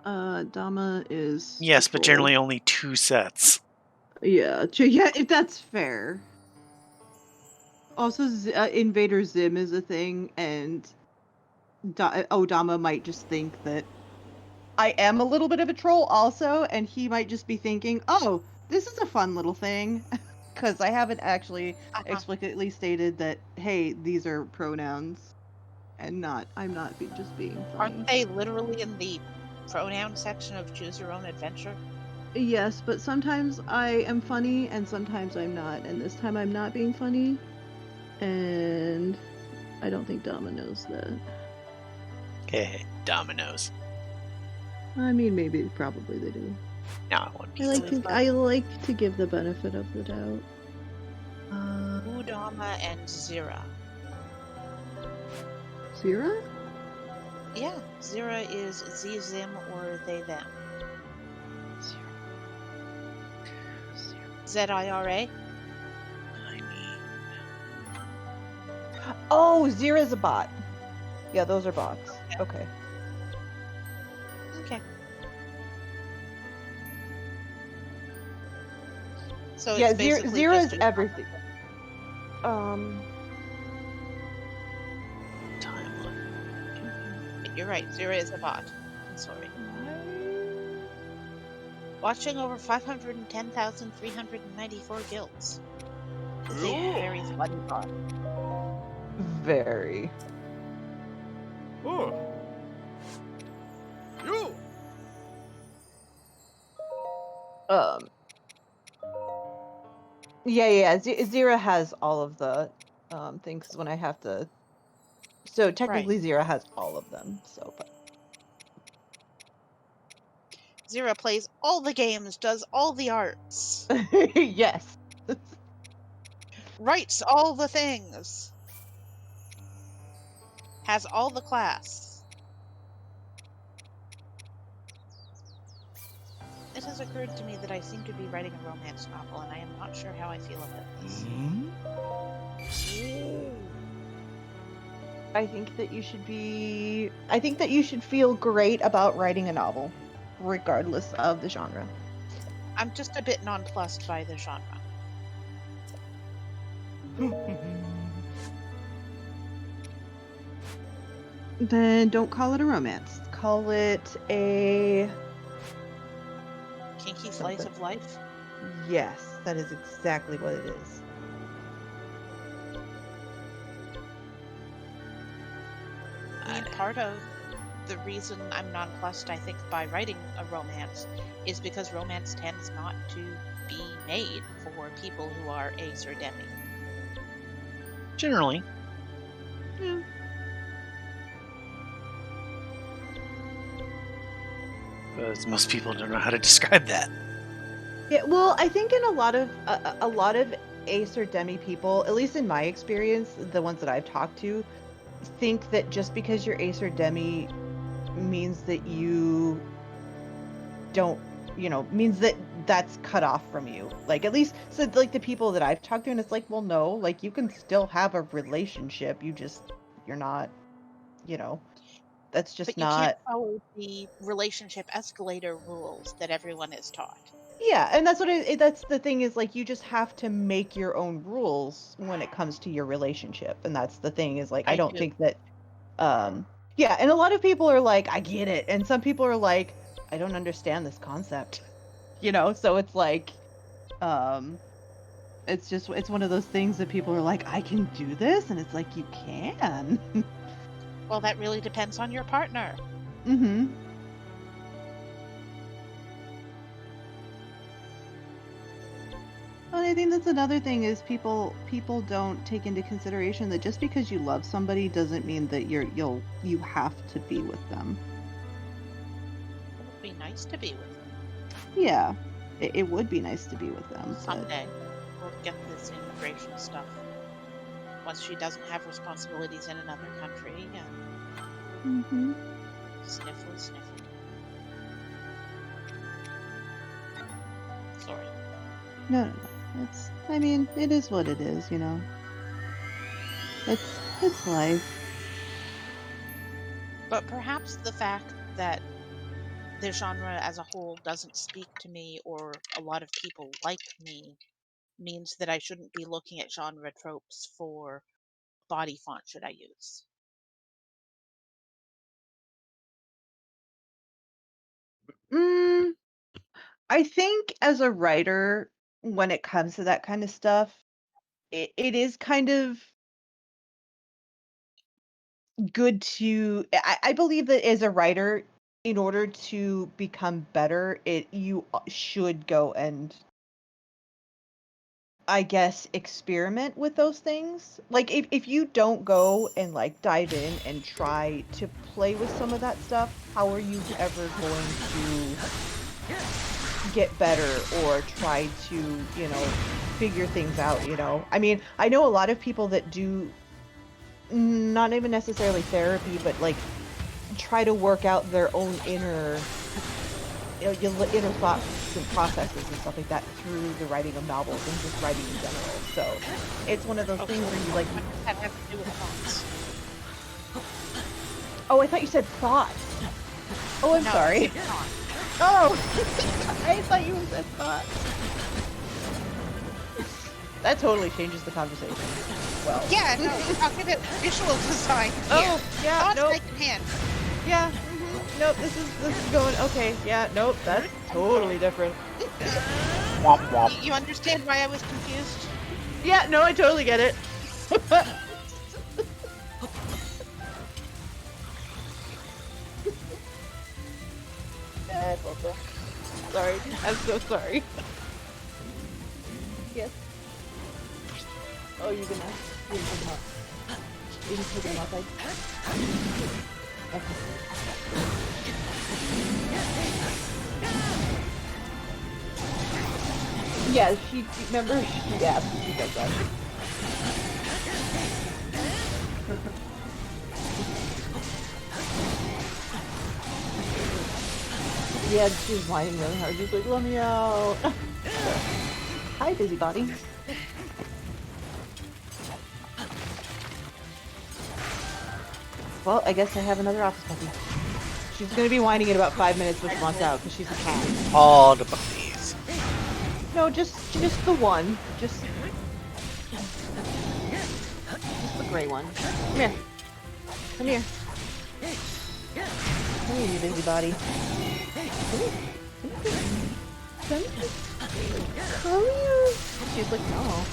Dama is. Yes, but generally only 2 sets. Yeah, if that's fair. Also, Invader Zim is a thing, and Dama might just think that I am a little bit of a troll also, and he might just be thinking, oh, this is a fun little thing. Because I haven't actually explicitly stated that, hey, these are pronouns, and I'm not just being funny. Aren't they literally in the pronoun section of Choose Your Own Adventure? Yes, but sometimes I am funny, and sometimes I'm not, and this time I'm not being funny, and I don't think Dama knows that. Hey, Dominoes. I mean, probably they do. No, I won't be. I like to give the benefit of the doubt. Udama and Zira. Zira? Yeah, Zira is Z-Zim or they them. Z-I-R-A? I mean... Oh, Zira's a bot. Yeah, those are bots. Okay. Okay. So yeah, it's basically Zira is just everything. You're right, Zira is a bot. I'm sorry. Watching over 510,394 guilds. It's a very bloody bot. Very. Oh. You! Yeah. Zira has all of the things when I have to So Right. technically Zira has all of them. So, Zira plays all the games, does all the arts, but yes. writes all the things, has all the class. It has occurred to me that I seem to be writing a romance novel, and I am not sure how I feel about this. I think that you should be. I think that you should feel great about writing a novel, regardless of the genre. I'm just a bit nonplussed by the genre. Then don't call it a romance. Call it a. Kinky slice of life? Yes, that is exactly what it is. I mean, part of the reason I'm nonplussed, I think, by writing a romance is because romance tends not to be made for people who are ace or demi. Generally. Yeah. Because most people don't know how to describe that. Yeah, well, I think in a lot of ace or demi people, at least in my experience, the ones that I've talked to, think that just because you're ace or demi means that you don't, means that that's cut off from you. Like at least so like the people that I've talked to, and it's like, well, no, like you can still have a relationship. You're not, that's just But you can't not. follow the relationship escalator rules that everyone is taught. Yeah, and that's what that's the thing is like you just have to make your own rules when it comes to your relationship. And that's the thing is like I I don't do. think that yeah, and a lot of people are like I get it and some people are like I don't understand this concept. So it's like um it's one of those things that people are like I can do this and it's like you can. Well, that really depends on your partner. Mhm. Well, I think that's another thing is people don't take into consideration that just because you love somebody doesn't mean that you have to be with them. It would be nice to be with them Yeah, it would be nice to be with them, but someday. We'll get this immigration stuff. Once she doesn't have responsibilities in another country, and Mhm. sniffle, sniffle. Sorry. No. I mean, it is what it is, It's life. But perhaps the fact that the genre as a whole doesn't speak to me or a lot of people like me means that I shouldn't be looking at genre tropes for body font should I use. Mm, I think as a writer, when it comes to that kind of stuff, it is kind of good to I believe that as a writer, in order to become better, you should go and I guess experiment with those things. Like if you don't go and like dive in and try to play with some of that stuff, how are you ever going to get better or try to, figure things out, I mean, I know a lot of people that do not even necessarily therapy, but like try to work out their own inner thoughts and processes and stuff like that through the writing of novels and just writing in general. So it's one of those Okay. things where you like. What does that have to do with fonts? Oh, I thought you said thoughts. Oh, I'm No, sorry. it's not. Oh, I thought you said thoughts. That totally changes the conversation. Well. Yeah, no, we're talking about visual design here. Oh, yeah, Fonts nope. I can handle. Yeah. Mm-hmm. Nope. This is going okay. Yeah. Nope. That's totally different. Womp womp. You understand why I was confused? Yeah. No, I totally get it. Sorry. I'm so sorry. Yes. Oh, you're gonna hot. You can take them outside. Okay. Yeah, she, remember, she asked if she does that. Yeah, she was whining really hard. She's like, let me out. Hi, busybody. Well, I guess I have another office puppy. She's gonna be whining in about 5 minutes when she wants out, because she's a cat. All the puppies. No, just the one. Just the gray one. Come here. Come here. Come here, you busybody. Come here. Come here. Come here. She's like, no,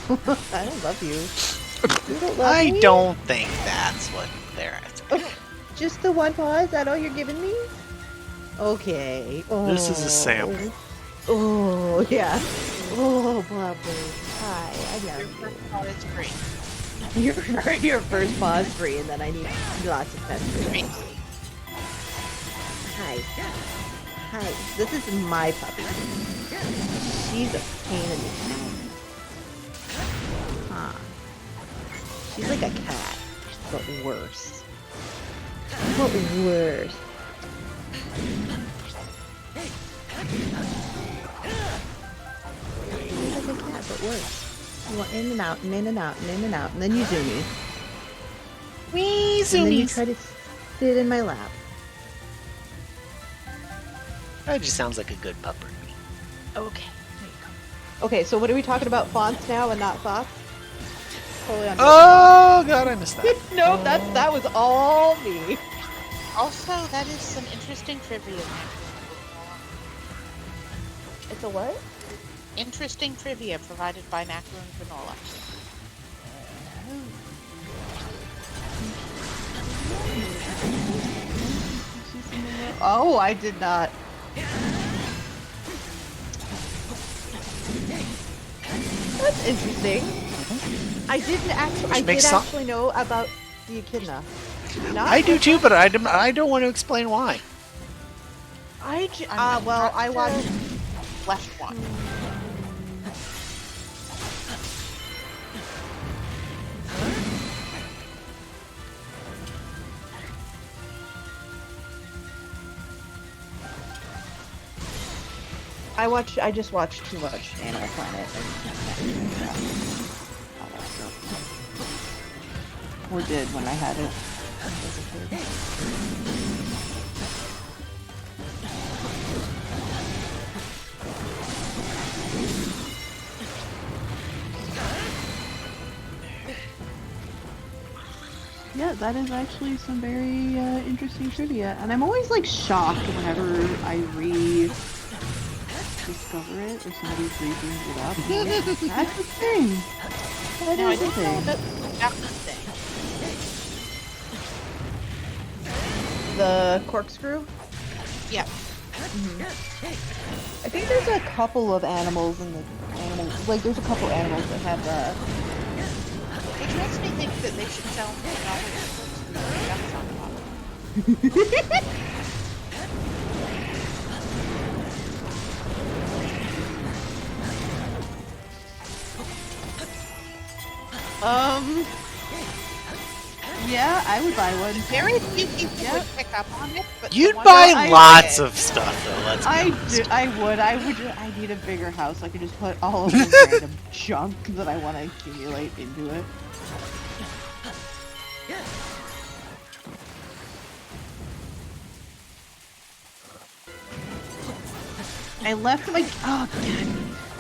I don't love you. You don't love I me? don't think that's what they're asking. Just the one paw? Is that all you're giving me? Okay. Oh. This is a sample. Oh, yeah. Oh, Bubbles. Hi, I love you. Oh, it's great. Your first paw is free, and then I need lots of pets for Great. that. Hi. Hi. This is my puppy. She's a pain in the ass. Huh. She's like a cat, but worse. But worse. She's like a cat, but worse. You want in and out, and in and out, and in and out, and then you zoom me. Wee And then you zoomies. try to sit in my lap. That just sounds like a good pupper. Okay, there you go. Okay, so what are we talking about? Fonts now and not thoughts? Totally on. Oh god, I missed that. No, that was all me. Also, that is some interesting trivia. It's a what? Interesting trivia provided by Macaroon Granola. Oh, I did not. That's interesting. I didn't actually. I did actually know about the echidna. Not I do too, but I don't want to explain why. well, I watched. Left one. I just watched too much Animal Planet. Or did when I had it as a kid. Yeah, that is actually some very interesting trivia, and I'm always like shocked whenever I discover it or somebody brings it up. I'm like, that's the thing. That Now, I is the didn't know thing. that that's the thing. The corkscrew? Yeah. I think there's a couple of animals in the like there's a couple animals that have Which makes me think that they should sell Yeah, I would buy one. Very few people would pick up on it, but the You'd ones buy I lots did- of stuff though. Let's be I honest. I need a bigger house. I could just put all of the random junk that I want to accumulate into it. I left my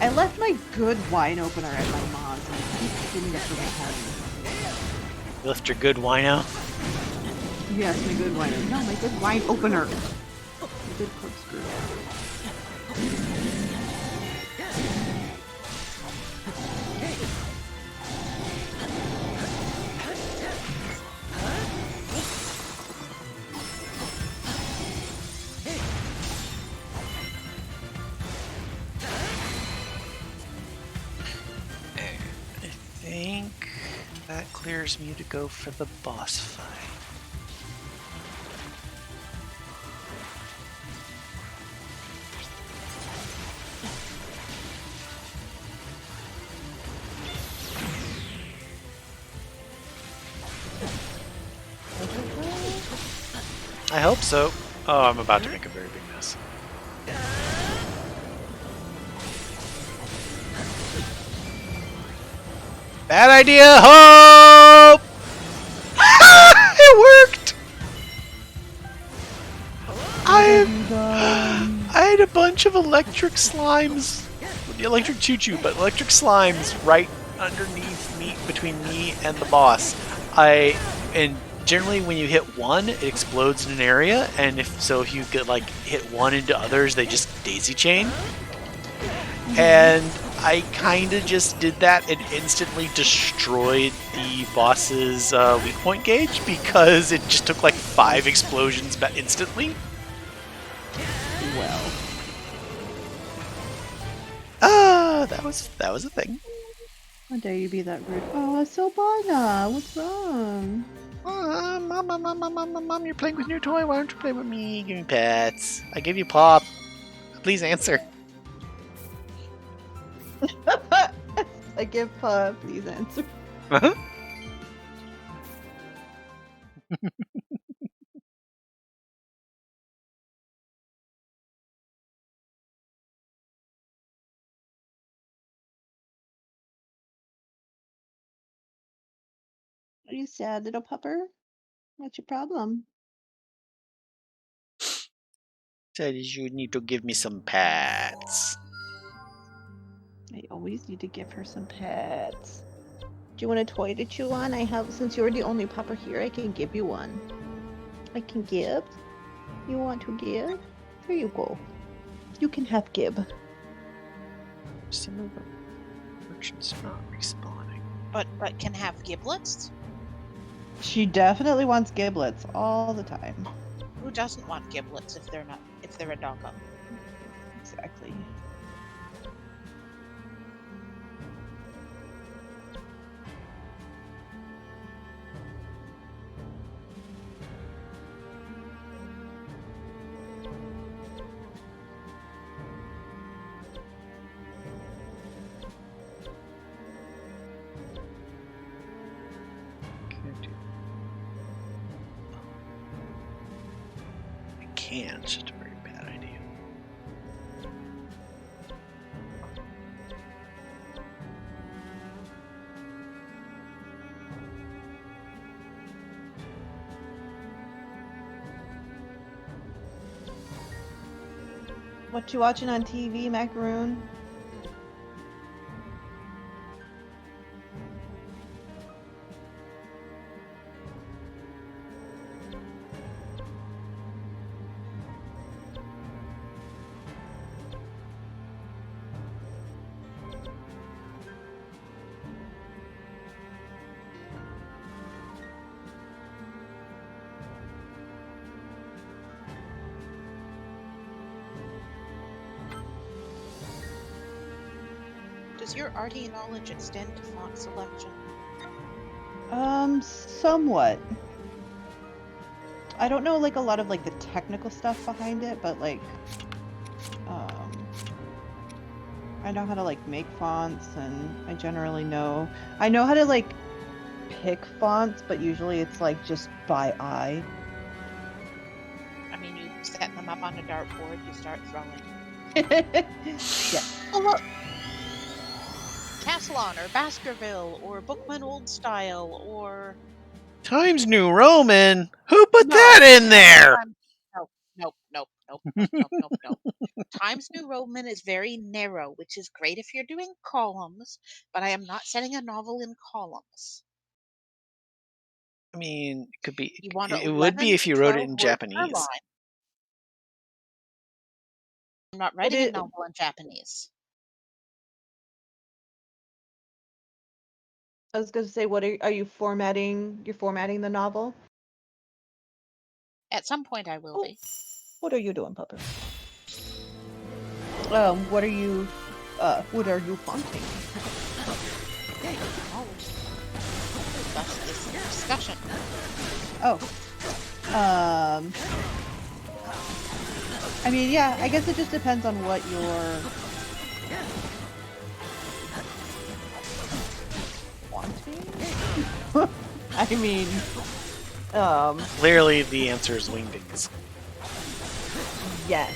I left my good wine opener at my mom's and I keep getting it from home. Lift your good wino. Yes, my good wine opener. No, my good wine opener. My good corkscrew. I think That clears me to go for the boss fight. I hope so. Oh, I'm about to make a very big mess. Bad idea! Hope! It worked! I had a bunch of electric slimes. Electric choo-choo, but electric slimes right underneath me, between me and the boss. And generally when you hit one, it explodes in an area, and if you get like hit one into others, they just daisy chain. And I kind of just did that and instantly destroyed the boss's weak point gauge because it just took like 5 explosions instantly. Well. That was a thing. How dare you be that rude? Oh, Silvana, what's wrong? Mom, you're playing with your toy. Why don't you play with me? Give me pets. I gave you Pop. Please answer. I give please answer. Uh-huh. Are you sad, little pupper? What's your problem? Said you need to give me some pets. I always need to give her some pets. Do you want a toy to chew on? I have, since you're the only pupper here, I can give you one. I can give? You want to give? Here you go. You can have Gib. Some of the merchants are not responding. But can have giblets? She definitely wants giblets all the time. Who doesn't want giblets if they're a doggo? Exactly. I can't. It's just a very bad idea. What you watching on TV, Macaroon? Does your arty knowledge extend to font selection? Somewhat. I don't know like a lot of like the technical stuff behind it, but like I know how to like make fonts, and I generally know how to like pick fonts, but usually it's like just by eye. I mean, you set them up on a dartboard, you start throwing. Yeah. Oh, look! Castellan, or Baskerville, or Bookman Old Style, or... Times New Roman? Who put No. that in there? Nope. Times New Roman is very narrow, which is great if you're doing columns, but I am not setting a novel in columns. I mean, it could be. You want It would be 11 if you to wrote it 12 in words per Japanese. line. I'm not writing a novel in Japanese. I was gonna say, what are you formatting? You're formatting the novel? At some point I will be. What are you doing, Pupper? What are you fonting? thus this discussion. Oh. I mean, yeah, I guess it just depends on what you're wanting. I mean, Clearly, the answer is wingdings. yes.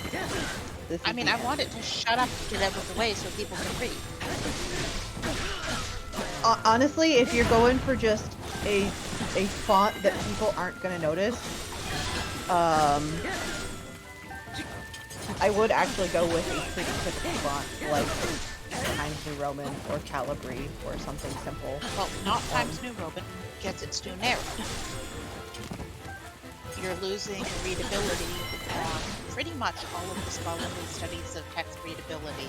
This I is mean, the I want it to shut up and get out of the way so people can read. honestly, if you're going for just a font that people aren't gonna notice, I would actually go with a pretty typical font like Times New Roman or Calibri or something simple. Well, not Times New Roman, because it's too narrow. You're losing readability on pretty much all of the scholarly studies of text readability.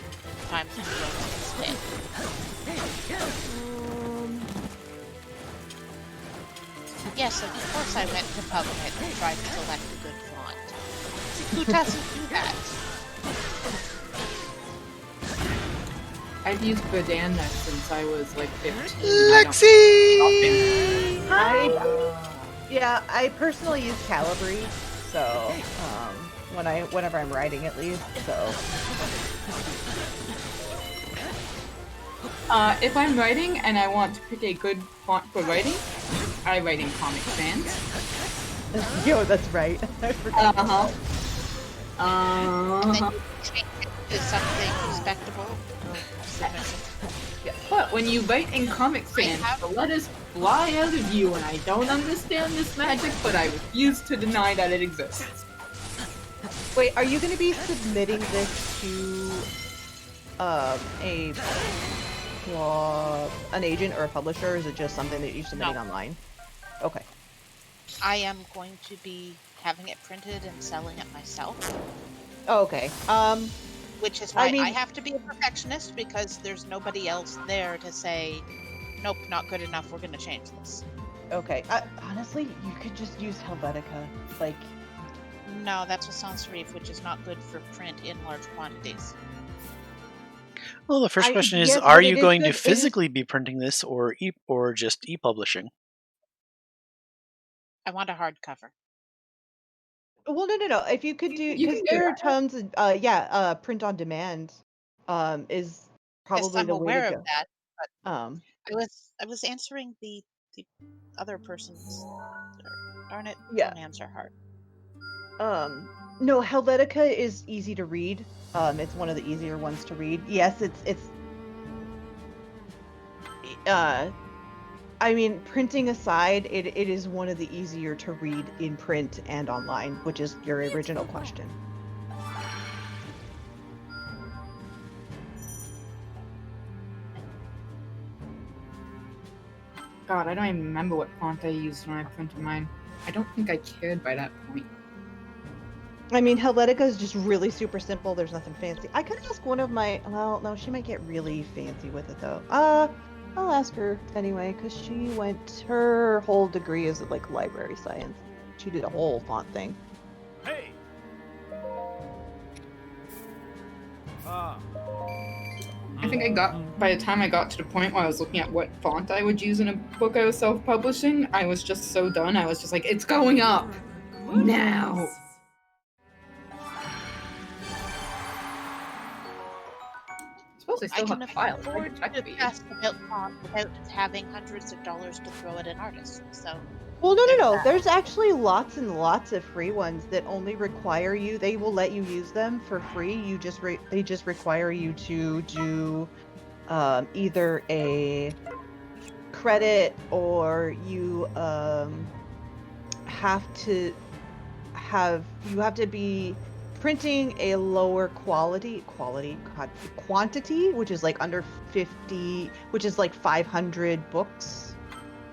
Times New Roman instead. Yes, of course I went to PubMed and tried to select a good font. Who doesn't do that? I've used Verdana since I was like 15. Lexi! Yeah, I personally use Calibri, so whenever I'm writing at least, so If I'm writing and I want to pick a good font for writing, I write in Comic Sans. yo, that's right. I forgot. And then you change it to something respectable or significant. Yeah. But when you write in Comic Sans, the letters fly out of you, and I don't understand this magic, but I refuse to deny that it exists. Wait, are you going to be submitting this to an agent or a publisher, or is it just something that you're submitting online? Okay. I am going to be having it printed and selling it myself. Oh, okay. Which is why I mean- I have to be a perfectionist, because there's nobody else there to say, nope, not good enough, we're going to change this. Okay. Honestly, you could just use Helvetica. Like, No, that's a sans serif, which is not good for print in large quantities. Well, the first question is: yes, are but you it is going to good- it is- physically be printing this, or just e-publishing? I want a hardcover. Well, no. If you could do, You because can do there are that. tons of, print on demand, is probably Yes, I'm the way to aware of go. that, but Um, I was answering the other person's. Darn it, Yeah. pronouns are hard. No, Helvetica is easy to read. It's one of the easier ones to read. Yes, I mean, printing aside, it is one of the easier to read in print and online, which is your original question. God, I don't even remember what font I used when I printed mine. I don't think I cared by that point. I mean, Helvetica is just really super simple. There's nothing fancy. I could ask one of my. Well, no, she might get really fancy with it though. I'll ask her anyway, because she went. Her whole degree is like library science. She did a whole font thing. Hey! I think by the time I got to the point where I was looking at what font I would use in a book I was self-publishing, I was just so done. I was just like, it's going up! Now! I suppose I I still can have the file. I afford can check to these. pass about font without having hundreds of dollars to throw at an artist. So Well, no. There's that. There's actually lots and lots of free ones that only require you. They will let you use them for free. They just require you to do either a credit, or you have to be printing a lower quantity, which is like under 50, which is like 500 books.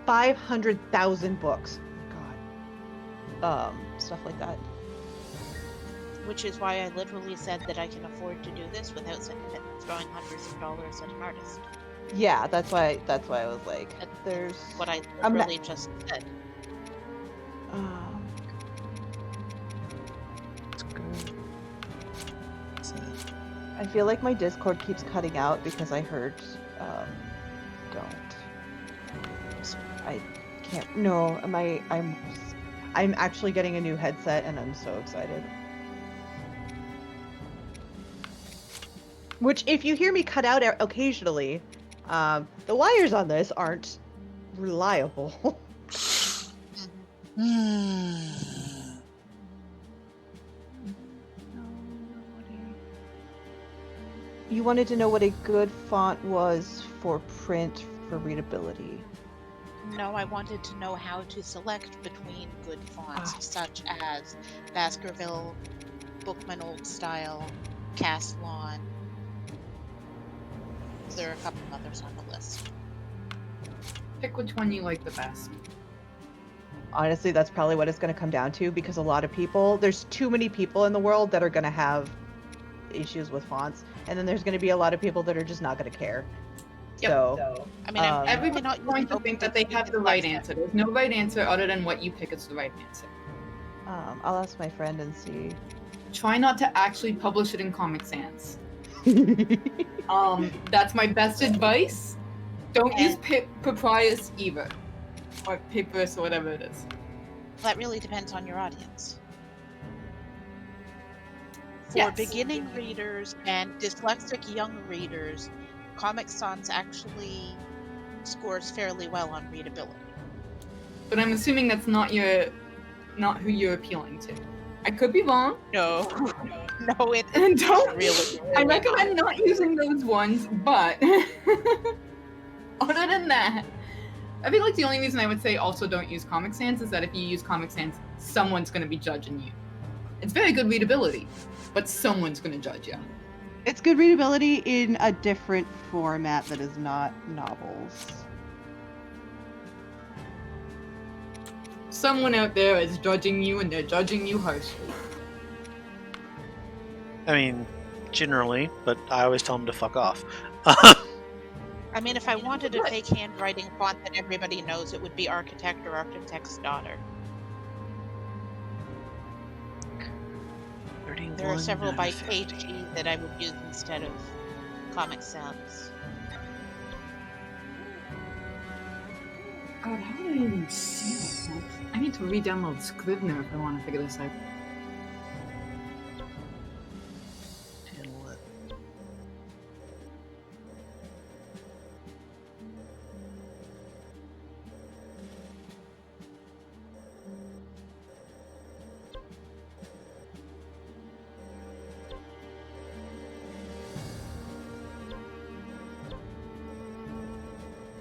500,000 books. God. Stuff like that. which is why I literally said that I can afford to do this without throwing hundreds of dollars at an artist. Yeah, that's why I was like, That's there's what I I'm not- literally just said. That's good. I feel like my Discord keeps cutting out because I heard don't. can't. No, I'm actually getting a new headset, and I'm so excited. Which, if you hear me cut out occasionally, the wires on this aren't reliable. You wanted to know what a good font was for print for readability. No, I wanted to know how to select between good fonts, such as Baskerville, Bookman Old Style, Caslon. There are a couple of others on the list. Pick which one you like the best. Honestly, that's probably what it's going to come down to, because a lot of people, there's too many people in the world that are going to have issues with fonts, and then there's going to be a lot of people that are just not going to care. Yep. So, I mean, I'm everyone's not going to think that they have the right answer. There's no right answer other than what you pick is the right answer. I'll ask my friend and see. Try not to actually publish it in Comic Sans. That's my best advice. Don't use Papyrus either. Or Papyrus or whatever it is. That really depends on your audience. For Yes. beginning readers and dyslexic young readers, Comic Sans actually scores fairly well on readability. But I'm assuming that's not who you're appealing to. I could be wrong. No, it Don't really. I recommend not using those ones, but other than that, I feel like the only reason I would say also don't use Comic Sans is that if you use Comic Sans, someone's going to be judging you. It's very good readability, but someone's going to judge you. It's good readability in a different format that is not novels. Someone out there is judging you, and they're judging you harshly. I mean, generally, but I always tell them to fuck off. I mean, if I wanted a fake handwriting font that everybody knows, it would be Architect or Architect's Daughter. There are several by KG that I would use instead of Comic Sans. God, how did I even see that? I need to re-download Scrivener if I want to figure this out.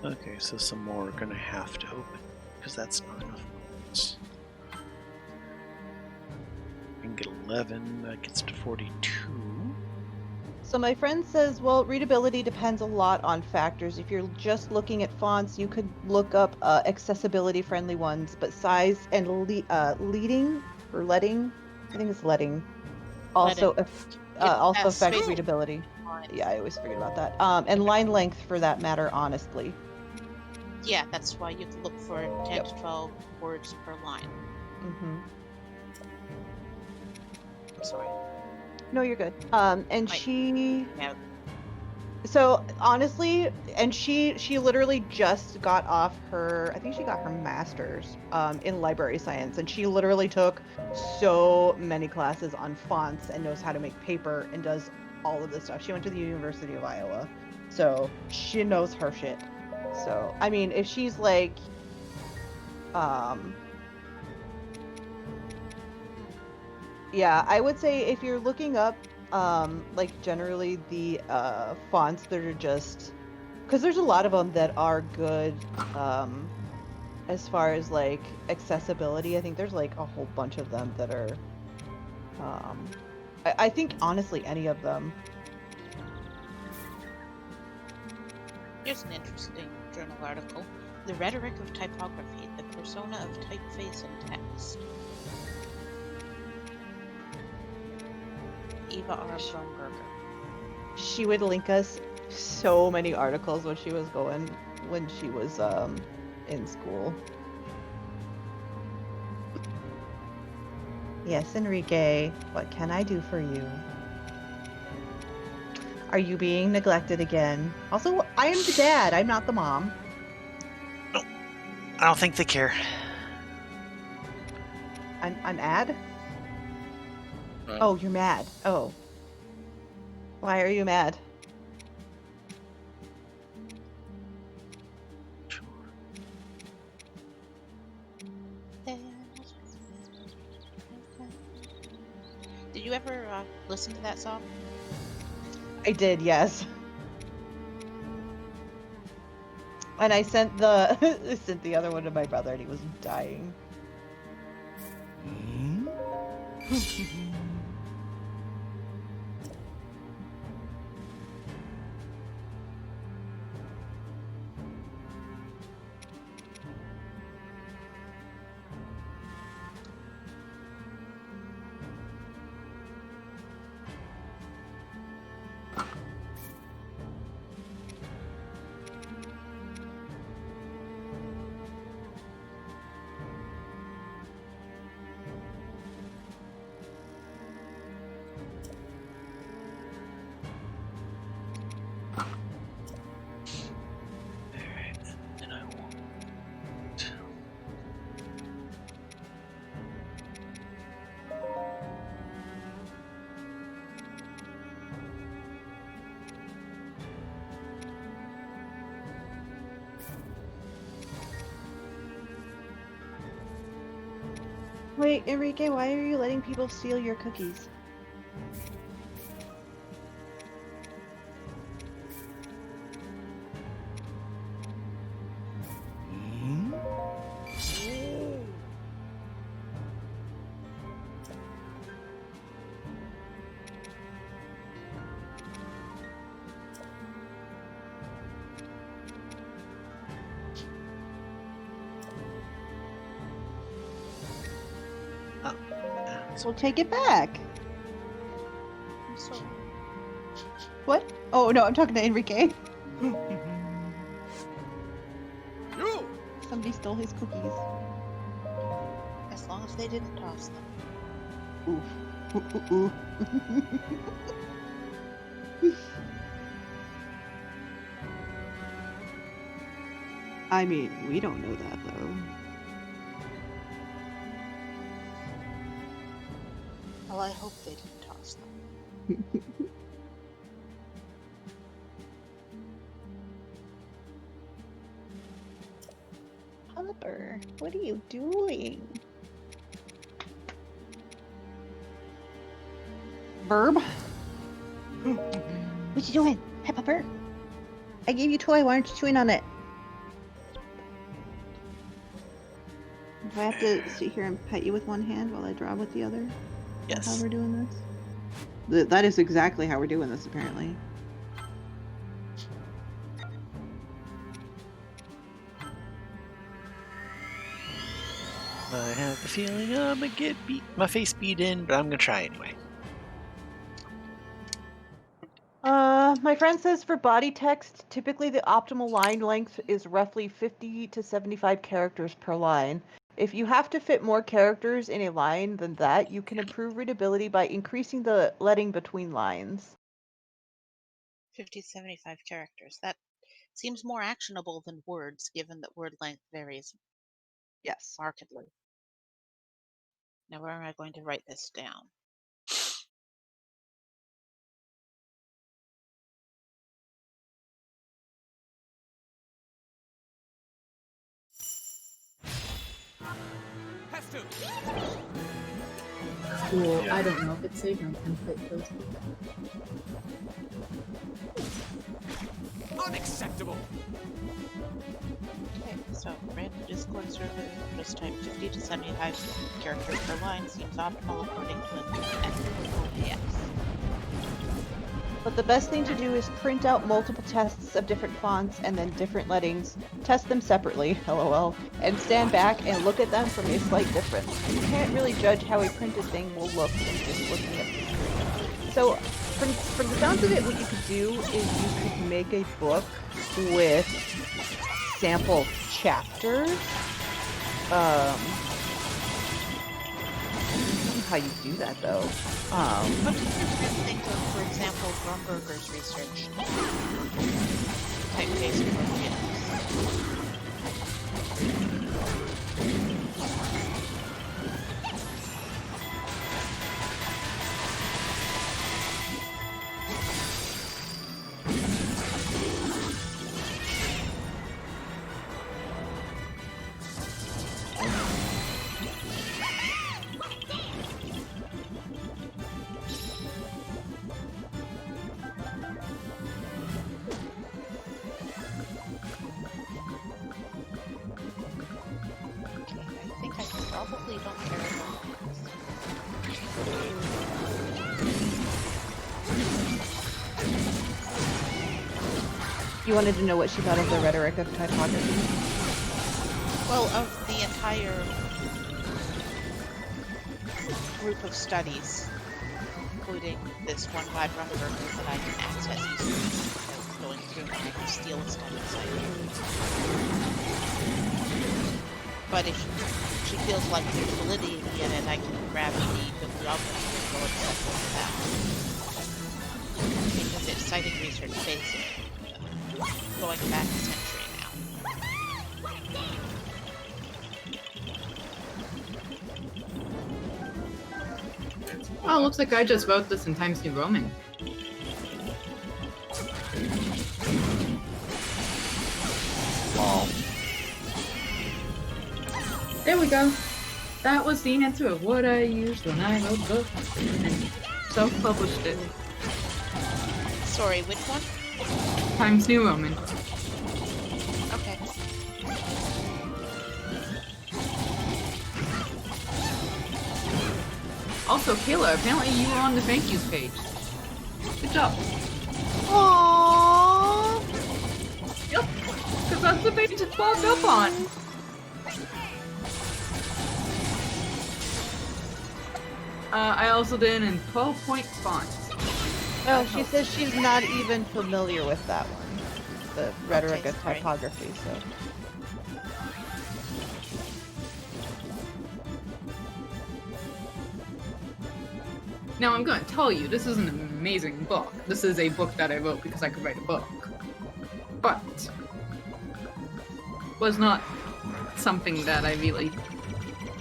Okay, so some more are gonna have to open, because that's not enough ones. We can get 11, that gets to 42. So my friend says, well, readability depends a lot on factors. If you're just looking at fonts, you could look up accessibility-friendly ones, but size and leading, or letting, I think it's letting, also affects readability. Yeah, I always forget about that. And line length, for that matter, honestly. Yeah, that's why you can look for 10 to 12 words per line. Mm-hmm. I'm sorry. No, you're good. And she... Yeah. So, honestly, and she literally just got off her... I think she got her master's in library science, and she literally took so many classes on fonts and knows how to make paper and does all of this stuff. She went to the University of Iowa, so she knows her shit. So, I mean, if she's like... Yeah, I would say if you're looking up, like, generally the fonts that are just... Because there's a lot of them that are good, as far as, like, accessibility. I think there's, like, a whole bunch of them that are... I think, honestly, any of them. Here's an interesting journal article. The Rhetoric of Typography, the Persona of Typeface and Text. Eva Armstrong-Berger. She would link us so many articles when she was in school. Yes, Enrique, what can I do for you? Are you being neglected again? Also, I am the dad, I'm not the mom. I don't think they care. I'm mad? Uh, Oh, you're mad. Oh. Why are you mad? Did you ever listen to that song? I did, yes. And I sent the other one to my brother, and he was dying. Alright, then I won't. Wait, Enrique, why are you letting people steal your cookies? So take it back. I'm sorry. What? Oh no, I'm talking to Enrique. You! Somebody stole his cookies. As long as they didn't toss them. Oof. Ooh, ooh, ooh. I mean, we don't know that though. Well, I hope they didn't toss them. Hopper, what are you doing? Verb? What you doing? Hey, Pupper. I gave you a toy. Why aren't you chewing on it? Do I have to sit here and pet you with one hand while I draw with the other? Is that how Yes. we're doing this? That is exactly how we're doing this, apparently. I have the feeling I'm gonna get my face beat in, but I'm gonna try anyway. My friend says for body text, typically the optimal line length is roughly 50 to 75 characters per line. If you have to fit more characters in a line than that, you can improve readability by increasing the leading between lines. 50 to 75 characters. That seems more actionable than words, given that word length varies Yes. markedly. Now, where am I going to write this down? Has to. Cool. I don't know if it's saved on template those. Unacceptable. Okay, so random Discord server, just type 50 to 75 characters per line seems optimal according to an OAS. But the best thing to do is print out multiple tests of different fonts and then different lettings, test them separately, lol, and stand back and look at them from a slight difference. You can't really judge how a printed thing will look from just looking at the screen. So, from the sounds of it, what you could do is you could make a book with sample chapters. I don't know how you do that though. But you can think of, for example, Grumberger's research. Typeface programs. You wanted to know what she thought of the rhetoric of typography? Well, of the entire group of studies, including this one bibliographer that I can access easily, going through my steel studies. But if she feels like there's validity in it, I can grab the bibliography and go accept that. Because it's citing research basic, going back a century now. Oh, looks like I just wrote this in Times New Roman. Lol. There we go. That was the answer of what I used when I wrote the book and self-published it. Sorry, which one? Times New Roman. Okay. Also, Kayla, apparently you were on the thank yous page. Good job. Aww. Yep, because that's the page it's popped up on. I also did it in 12-point font. Oh, she says she's not even familiar with that one. The rhetoric Okay, of sorry. typography, so. Now I'm going to tell you, this is an amazing book. This is a book that I wrote because I could write a book. But was not something that I really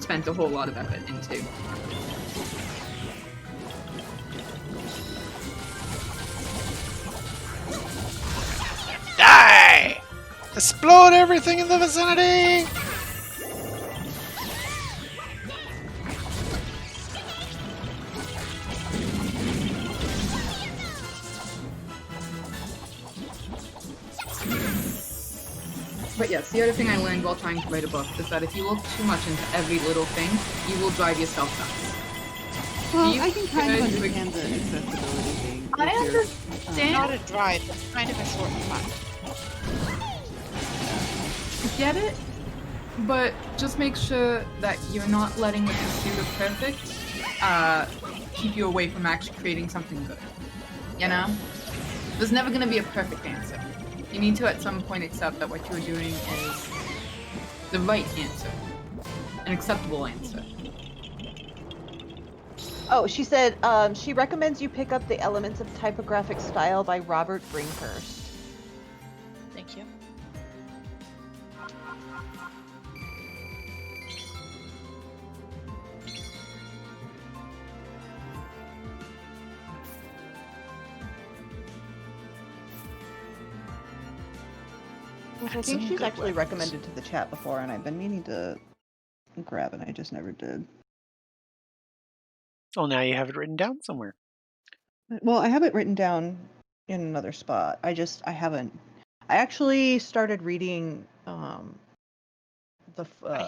spent a whole lot of effort into. Die! Explode everything in the vicinity! But yes, the other thing I learned while trying to write a book is that if you look too much into every little thing, you will drive yourself nuts. Well, You I can kind of could- understand the accessibility thing. I if you're, understand. Not a drive, it's kind of a short cut. Get it, but just make sure that you're not letting the pursuit of perfect keep you away from actually creating something good. You know? There's never going to be a perfect answer. You need to at some point accept that what you're doing is the right answer, an acceptable answer. Oh, she said she recommends you pick up The Elements of Typographic Style by Robert Brinkhurst. Thank you. Which I think she's actually recommended to the chat before, and I've been meaning to grab it. I just never did. Oh, now you have it written down somewhere. Well, I have it written down in another spot. I haven't. I actually started reading the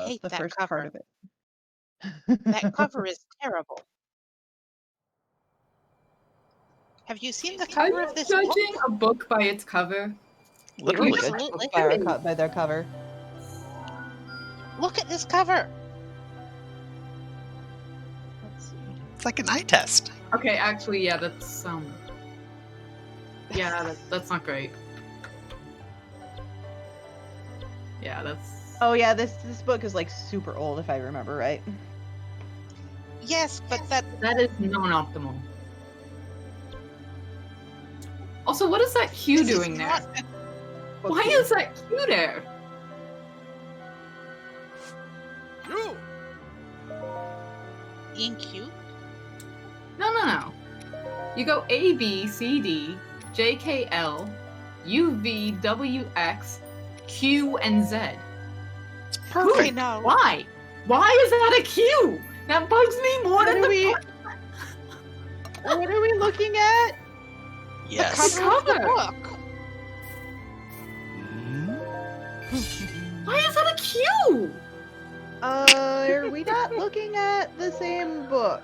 hate the that first cover. part of it. That cover is terrible. Have you seen the Are cover you of this judging book? a book by its cover? Literally. We judge Absolutely. books by their cover. Look at this cover. Let's see. It's like an eye test. Okay, actually, yeah, that's yeah, that's not great. Yeah, that's. Oh yeah, this book is like super old if I remember right. Yes, but that That is non-optimal. Also, what is that Q this is doing there? not a- Why is that Q there? You! being cute. No. You go A, B, C, D, J, K, L, U, V, W, X, Q, and Z. Perfect. I know. Why? Why is that a Q? That bugs me more than the What are we looking at? Yes. cover of the Cover. book. Why is that a Q? Are we not looking at the same book?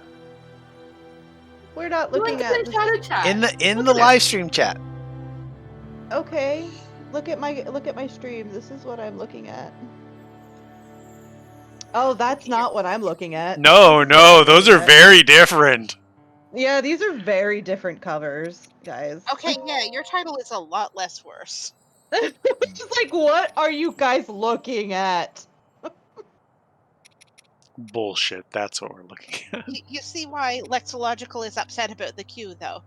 We're not looking Link at in the chatter chat. In the Look the at it. live stream chat. Okay. Look at my stream. This is what I'm looking at. Oh, that's not what I'm looking at. No, This is what no, I'm those looking are at. very different. Yeah, these are very different covers, guys. Okay, yeah, your title is a lot less worse. Just like, what are you guys looking at? Bullshit, that's what we're looking at. You see why Lexological is upset about the queue, though.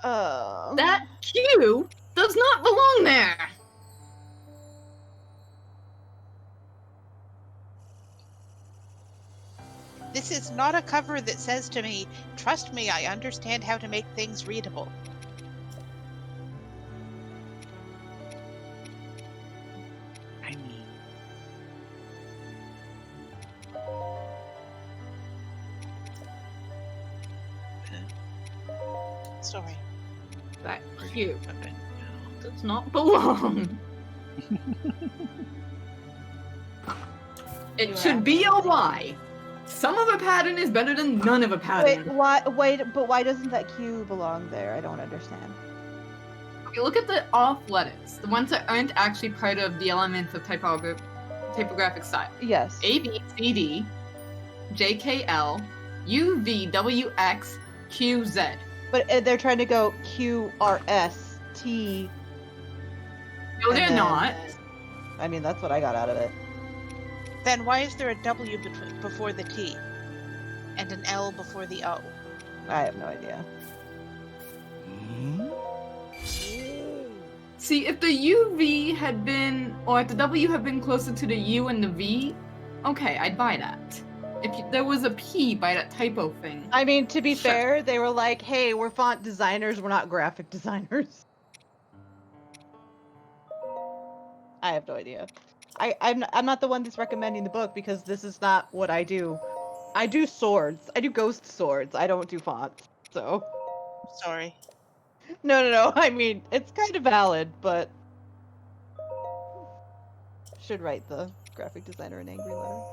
That queue does not belong there. This is not a cover that says to me, trust me, I understand how to make things readable. I mean, Sorry. That queue okay, does not belong. It should be a Y. Some of a pattern is better than none of a pattern. But why doesn't that Q belong there? I don't understand. Okay, look at the off letters, the ones that aren't actually part of the elements of typographic style. Yes. A, B, C, D, J, K, L, U, V, W, X, Q, Z. But they're trying to go Q, R, S, T. No, they're and then- not. I mean, that's what I got out of it. Then why is there a W before the T? And an L before the O? I have no idea. See, if the UV had been, or if the W had been closer to the U and the V, okay, I'd buy that. If there was a P by that typo thing. I mean, to be Sure. fair, they were like, hey, we're font designers, we're not graphic designers. I have no idea. I'm not the one that's recommending the book because this is not what I do. I do swords. I do ghost swords. I don't do fonts. So. Sorry. No. I mean, it's kind of valid, but should write the graphic designer an angry letter.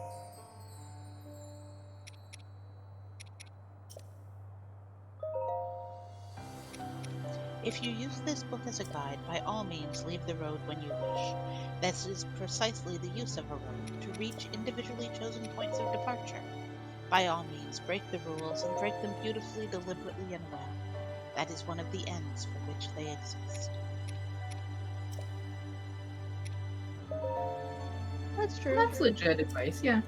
If you use this book as a guide, by all means leave the road when you wish. This is precisely the use of a road, to reach individually chosen points of departure. By all means, break the rules, and break them beautifully, deliberately, and well. That is one of the ends for which they exist. That's true. That's legit advice, yeah.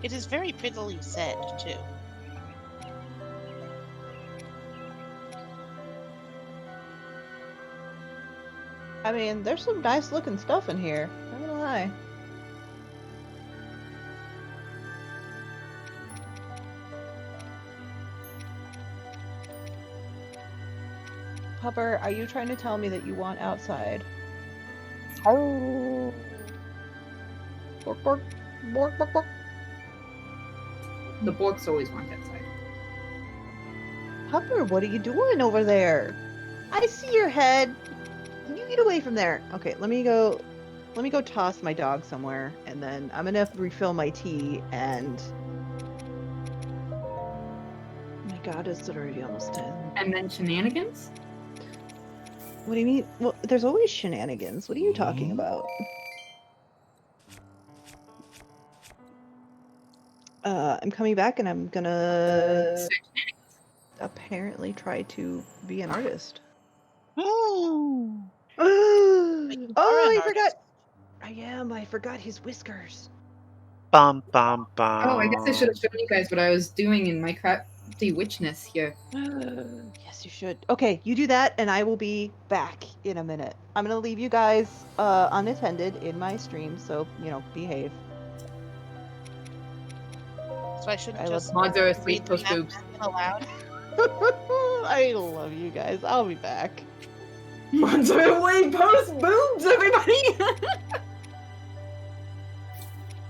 It is very prettily said, too. I mean, there's some nice looking stuff in here. I'm not gonna lie. Pupper, are you trying to tell me that you want outside? Oh. Bork, bork, bork, bork, bork. The Borks always want outside. Pupper, what are you doing over there? I see your head. You get away from there. Okay, let me go toss my dog somewhere, and then I'm gonna refill my tea, and oh my god, it's already almost 10. And then shenanigans? What do you mean? Well, there's always shenanigans. What are you talking about? I'm coming back, and I'm gonna apparently try to be an artist. Ooh. Oh, But you are I an forgot. artist. I am. I forgot his whiskers. bum bum bum. Oh, I guess I should have shown you guys what I was doing in my crafty witchness here. Yes, you should. Okay, you do that, and I will be back in a minute. I'm gonna leave you guys unattended in my stream, so behave. So I shouldn't I just Mods are asleep, read post them boobs. aloud. I love you guys. I'll be back. Mods are away, post boobs, everybody!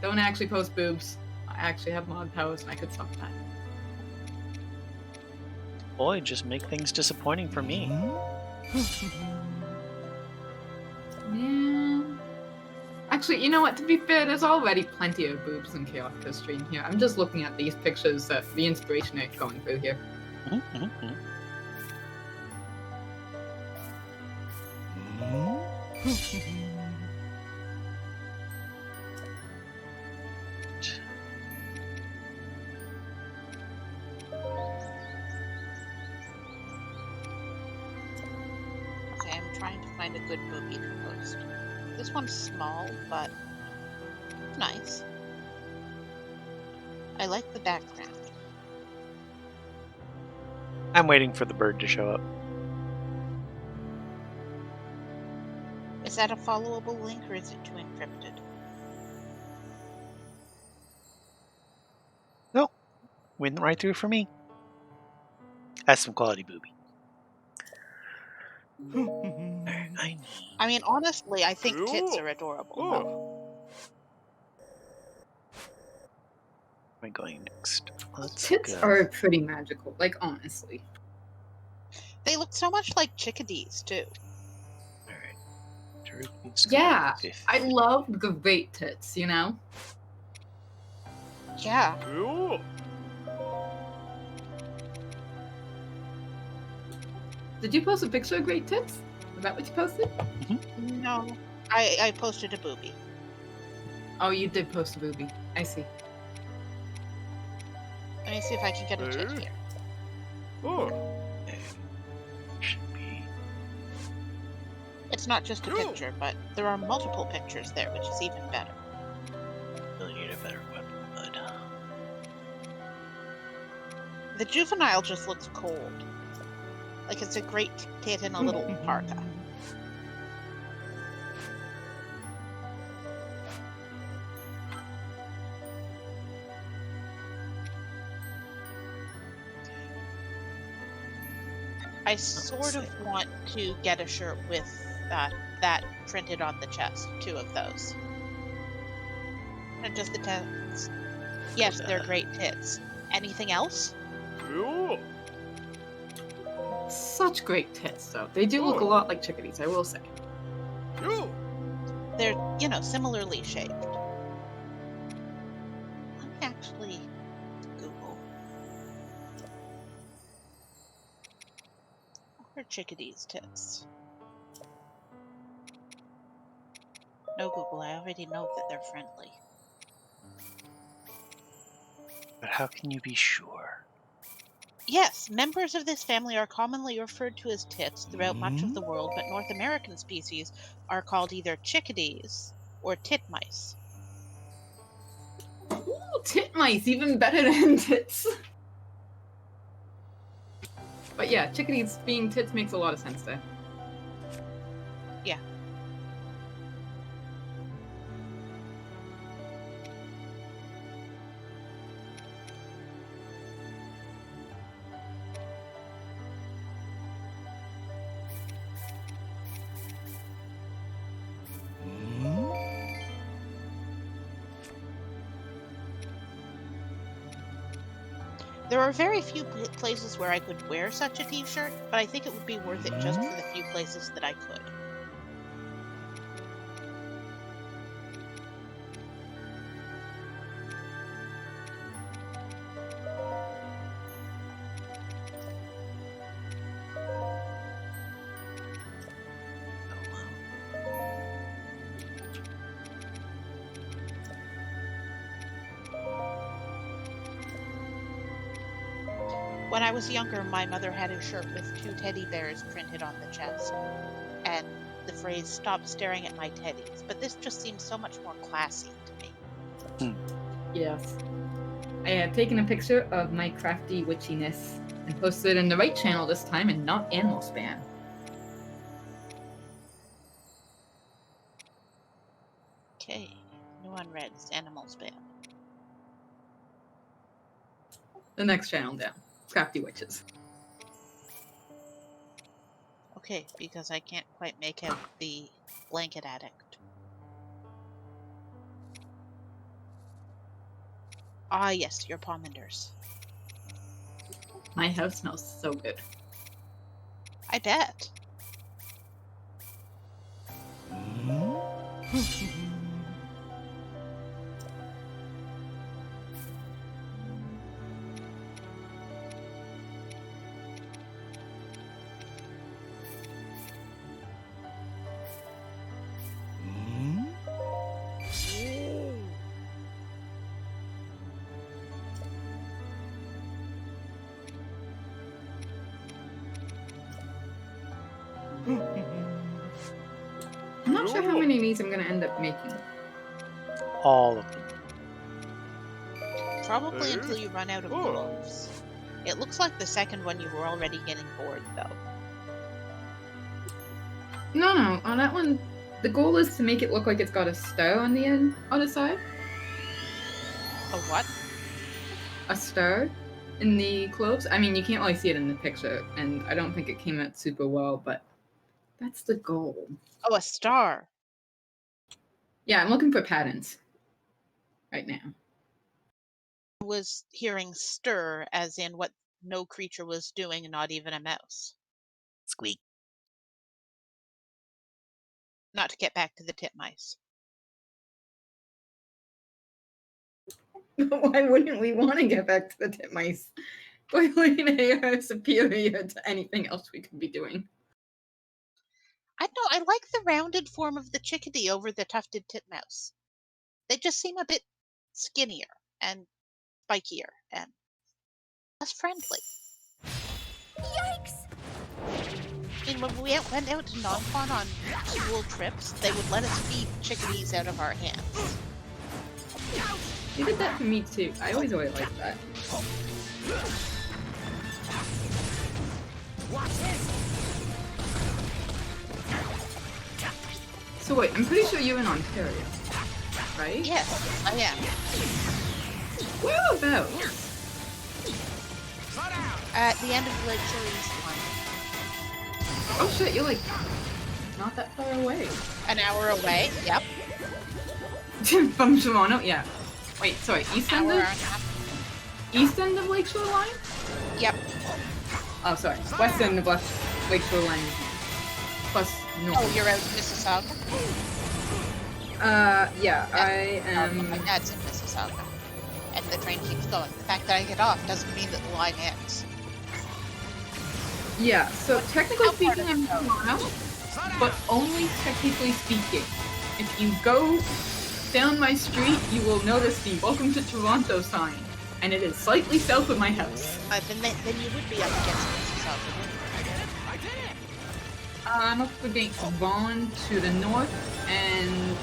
Don't actually post boobs. I actually have mod powers and I could stop that. Boy, just make things disappointing for me. Yeah. Actually, you know what? To be fair, there's already plenty of boobs and chaos history in here. I'm just looking at these pictures, the inspiration it's going through here. Okay, I'm trying to find a good movie to post. This one's small, but it's nice. I like the background. I'm waiting for the bird to show up. Is that a followable link or is it too encrypted? No, went right through for me. Has some quality booby. Alright, I need. I mean, honestly, I think tits Ooh. are adorable. Oh. Where am I going next? Let's Tits go. are pretty magical, like honestly. They look so much like chickadees, too. Alright. Cherubies go Yeah, fifth. I love great tits, you know? Yeah. Ooh. Did you post a picture of great tits? Is that what you posted? No. I posted a booby. Oh, you did post a booby. I see. Let me see if I can get a tit Hey. here. Oh. Okay. Should be. It's not just a Ooh. picture, but there are multiple pictures there, which is even better. Really need a better weapon, bud. The juvenile just looks cold. Like it's a great tit in a little parka. I sort of want to get a shirt with that printed on the chest. 2 of those. And just the tits. Yes, they're great tits. Anything else? Ooh. Such great tits, though. They do look a lot like chickadees, I will say. Ooh. They're, similarly shaped. Let me actually Google. What are chickadees' tits? No, Google, I already know that they're friendly. But how can you be sure? Yes, members of this family are commonly referred to as tits throughout much of the world, but North American species are called either chickadees or titmice. Ooh, titmice, even better than tits. But yeah, chickadees being tits makes a lot of sense there. Yeah. There are very few places where I could wear such a t-shirt, but I think it would be worth it just for the few places that I could. When I was younger, my mother had a shirt with 2 teddy bears printed on the chest, and the phrase, "Stop staring at my teddies," but this just seems so much more classy to me. Yes. I had taken a picture of my crafty witchiness and posted it in the right channel this time and not Animal Spam. Okay, new unread is Animal Spam. The next channel down. Crafty Witches. Okay, because I can't quite make out the blanket addict. Ah, yes, your pomanders. My house smells so good. I bet. I'm not sure how many of these I'm gonna end up making. All of them. Probably until you run out of moves. It looks like the second one you were already getting bored, though. No, on that one, the goal is to make it look like it's got a star on the end, other side. A what? A star in the clothes. I mean, you can't really see it in the picture, and I don't think it came out super well, but that's the goal. Oh, a star. Yeah, I'm looking for patterns right now. I was hearing stir as in what no creature was doing, not even a mouse. Squeak. Not to get back to the titmice. Why wouldn't we want to get back to the titmice? Clearly, they are superior to anything else we could be doing. I don't know, I like the rounded form of the chickadee over the tufted titmouse. They just seem a bit skinnier and spikier and less friendly. Yikes! I mean, when we went out to Nonquan on school trips, they would let us feed chickadees out of our hands. They did that for me too. I always liked that. So wait, I'm pretty sure you're in Ontario, right? Yes, I am. Whereabouts? At the end of Lake Shore East one. Oh shit, you're like not that far away. An hour away, yep. From Toronto? Yeah. Wait, sorry, east end Hour and a of half. east end of Lakeshore Line? Yep. Oh, sorry, west end of Lakeshore Line. Plus north. Oh, you're out in Mississauga? Yeah, I am. My dad's in Mississauga. And the train keeps going. The fact that I get off doesn't mean that the line ends. Yeah, so technically How far speaking, does I'm it in Toronto, but only technically speaking. If you go down my street, you will notice the Welcome to Toronto sign, and it is slightly south of my house. Then you would be up against Mississauga. I'm up against Vaughan to the north, and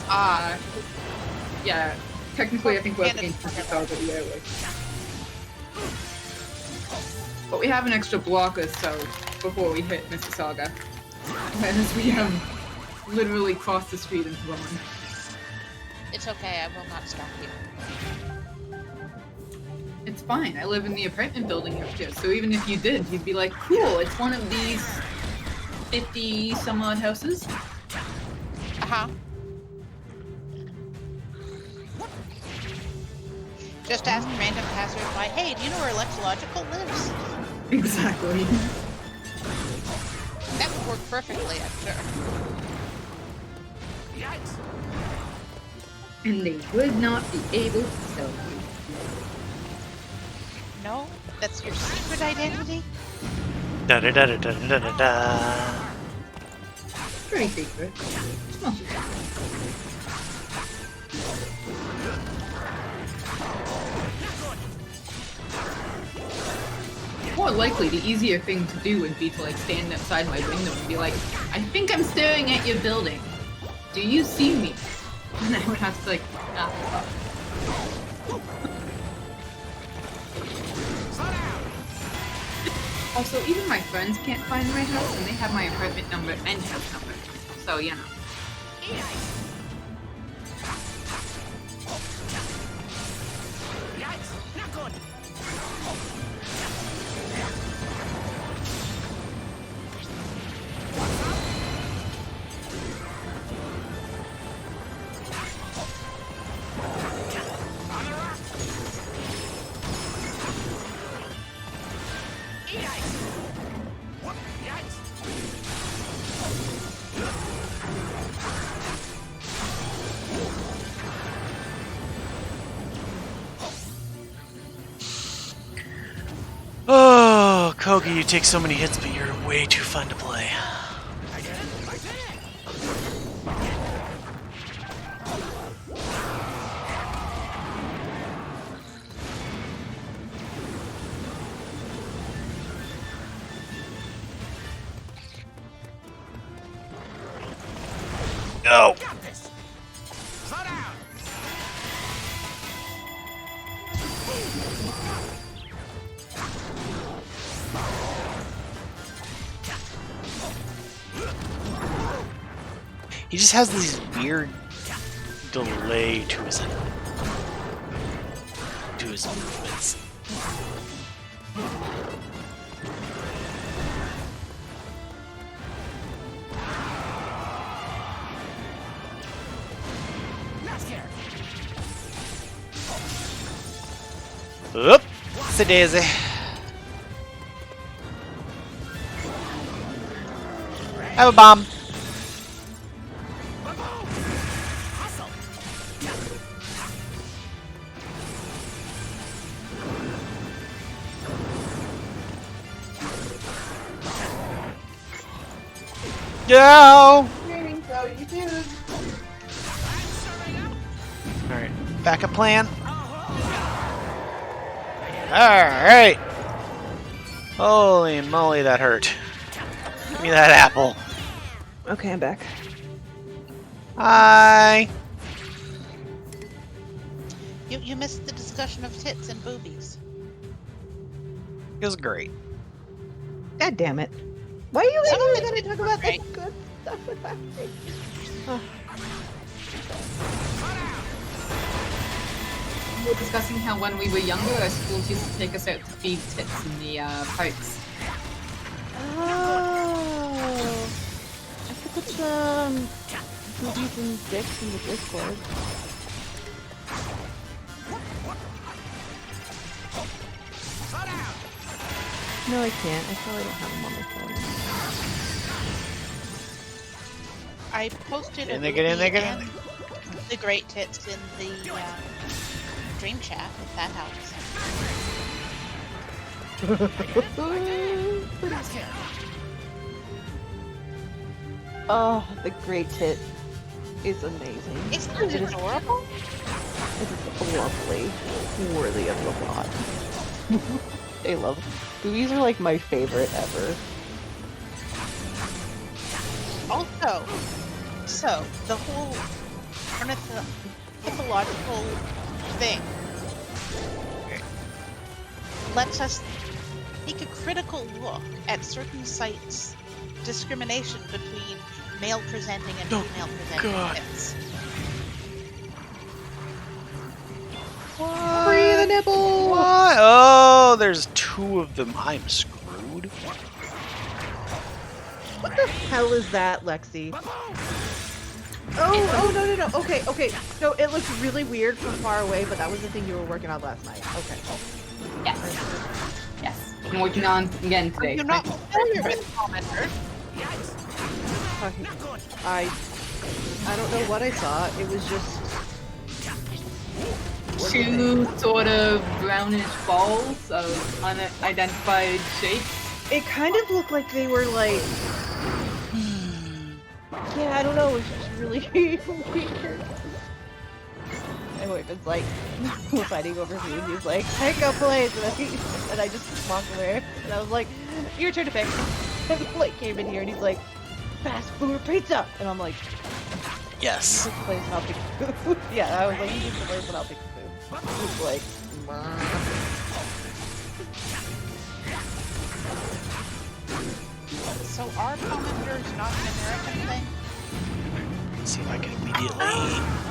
yeah, technically I think we're up against Mississauga the other way. But we have an extra block or so before we hit Mississauga, as we have literally crossed the street into Vaughan. It's okay, I will not stop you. It's fine. I live in the apartment building up here, so even if you did, you'd be like, cool, it's one of these 50 some odd houses. Uh-huh. Just ask random passersby, hey, do you know where Lex Logical lives? Exactly. That would work perfectly, I'm sure. And they would not be able to tell you. No? That's your secret identity? Da da da da da da da da. Pretty secret. Small secret. More likely, the easier thing to do would be to like stand outside my window and be like, I think I'm staring at your building. Do you see me? And I would have to like, fuck. Also, even my friends can't find my house, and they have my apartment number and house number. So, you know. Oh, Kogi, you take so many hits, but you're way too fun to play. No! He just has these weird delay to his movements. Oop! It's a daisy. I have a bomb. Go! Alright, backup plan. Alright! Holy moly, that hurt. Give me that apple. Okay, I'm back. Hi! You missed the discussion of tits and boobies. It was great. God damn it. Why are you Some of even it gonna talk about great. that good stuff about me? We were discussing how when we were younger, our schools used to take us out to feed tits in the parks. Oh. I could put some boobies and dicks in the Discord. No, I can't. I probably don't have them on my phone. I posted Get in there, get in there, movie get in and the great tits in the dream chat, if that helps. Oh, the great tit is amazing. Isn't it adorable? It is lovely. Worthy of the plot. I love boobies are like my favorite ever. Also, so the whole mythological thing lets us take a critical look at certain sites' discrimination between male presenting and Oh, female presenting God. tits. Free the nipple! What? Oh, there's two of them. I'm screwed. What the hell is that, Lexi? Oh, no. Okay. So it looks really weird from far away, but that was the thing you were working on last night. Okay. Yes. Yes. I'm working on again today. You're not familiar with commenter. I don't know what I saw. It was just Two sort of brownish balls of unidentified shapes. It kind of looked like they were like. Yeah, I don't know. It was just really weird. Anyway, it's like we're fighting over food. He's like, pick a place, and I just walked away. And I was like, your turn to pick. And the plate came in here, and he's like, fast food or pizza, and I'm like, Yes. you pick the place and I'll pick the food. Yeah, I was like, you pick the place and I'll pick the food. He's like, So are commenters not an American thing? Let's see if I can immediately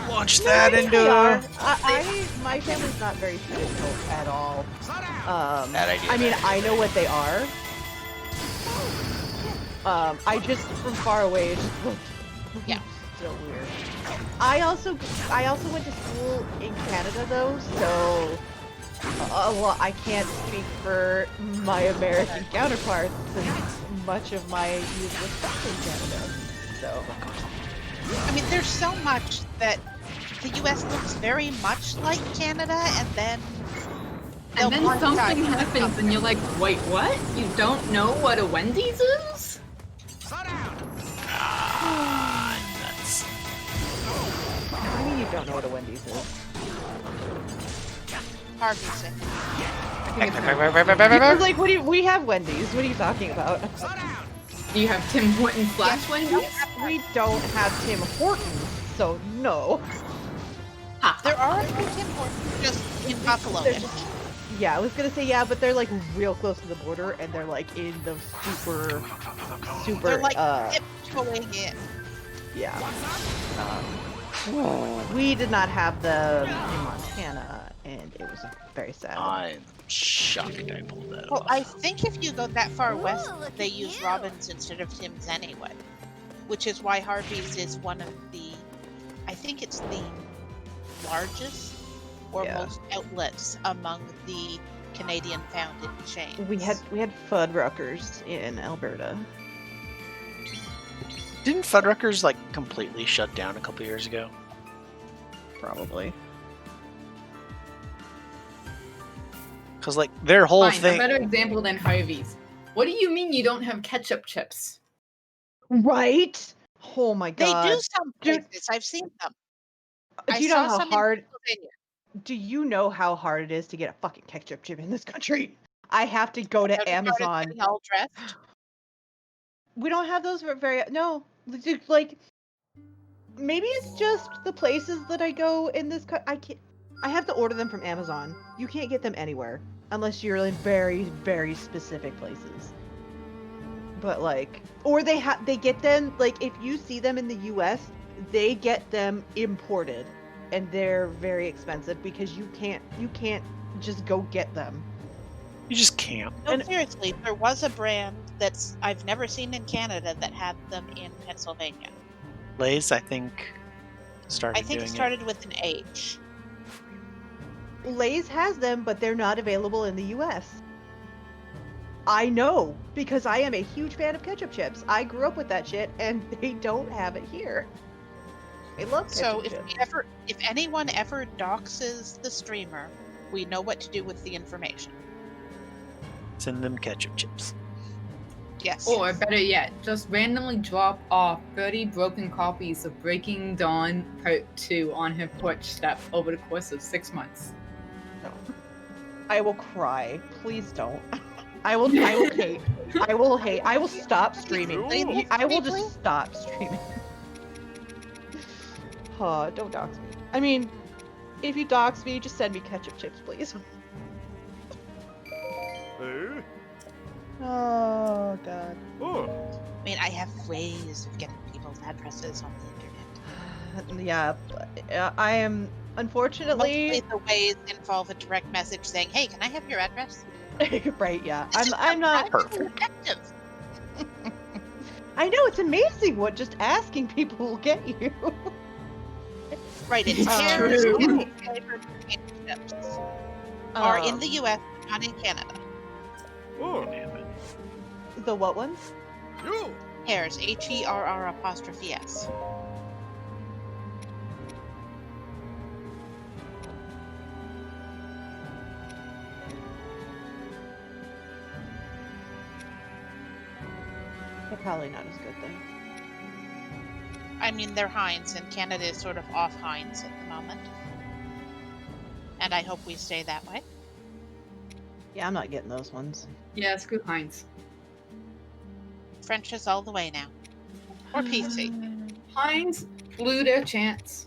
launch that they into. are. My family's not very cynical at all. That idea. I mean, I know what they are. I just from far away, it just looked so weird. I also went to school in Canada though, so I can't speak for my American counterparts since much of my youth was spent in Canada. So. I mean, there's so much that the U.S. looks very much like Canada, and then And then one something time- happens and you're like, wait, what? You don't know what a Wendy's is? Nuts. I mean, you don't know what a Wendy's is. Harvey's. I was like, we have Wendy's. What are you talking about? Do you have Tim Hortons / Wendy's? We don't have Tim Hortons, so no. There are a few Tim Hortons just in Buffalo. They're just, yeah, I was gonna say yeah, but they're like real close to the border, and they're like in the super, They're like tiptoeing in. yeah. We did not have them in Montana, and it was very sad. I'm shocked I pulled that Well, off. I think if you go that far west, look they at use you. Robin's instead of Tim's anyway. Which is why Harvey's is one of the, I think it's the largest or Yeah. most outlets among the Canadian founded chains. We had Fuddruckers in Alberta. Didn't Fuddruckers like completely shut down a couple years ago? Probably. Because like their whole Fine, thing. a better example than Harvey's. What do you mean you don't have ketchup chips? Right? Oh my They god. do some Dude. places. I've seen them. Do you know how some hard? in Pennsylvania. Do you know how hard it is to get a fucking ketchup chip in this country? I have to go to Have you started Amazon. getting all dressed? We don't have those very no. Like maybe it's just the places that I go in this. I can't. I have to order them from Amazon. You can't get them anywhere unless you're in very very specific places. But like, or they get them like if you see them in the U.S. they get them imported, and they're very expensive because you can't just go get them. You just can't. No, seriously, there was a brand that's I've never seen in Canada that had them in Pennsylvania. Lay's, I think, started I think doing it started with an H. Lay's has them, but they're not available in the U.S. I know, because I am a huge fan of ketchup chips. I grew up with that shit, and they don't have it here. I love ketchup So chips. if anyone ever doxes the streamer, we know what to do with the information. Send them ketchup chips. Yes. Or better yet, just randomly drop off 30 broken copies of Breaking Dawn Part 2 on her porch step over the course of 6 months. No. I will cry. Please don't. I will hate. I will hate. I will stop streaming. I will just stop streaming. Don't dox me. I mean, if you dox me, just send me ketchup chips, please. Hey? Oh god. Oh. I mean, I have ways of getting people's addresses on the internet. Yeah, I am unfortunately. Mostly the ways involve a direct message saying, "Hey, can I have your address?" Right, yeah. This is I'm not surprisingly effective. I know, it's amazing what just asking people will get you. Right, it's Harris and flavored potato chips are in the U.S., not in Canada. Oh. The what ones? You. Harris, HERR''S. They're probably not as good then. I mean, they're Heinz, and Canada is sort of off Heinz at the moment. And I hope we stay that way. Yeah, I'm not getting those ones. Yeah, screw Heinz. French is all the way now. Or PC. Heinz blew their chance.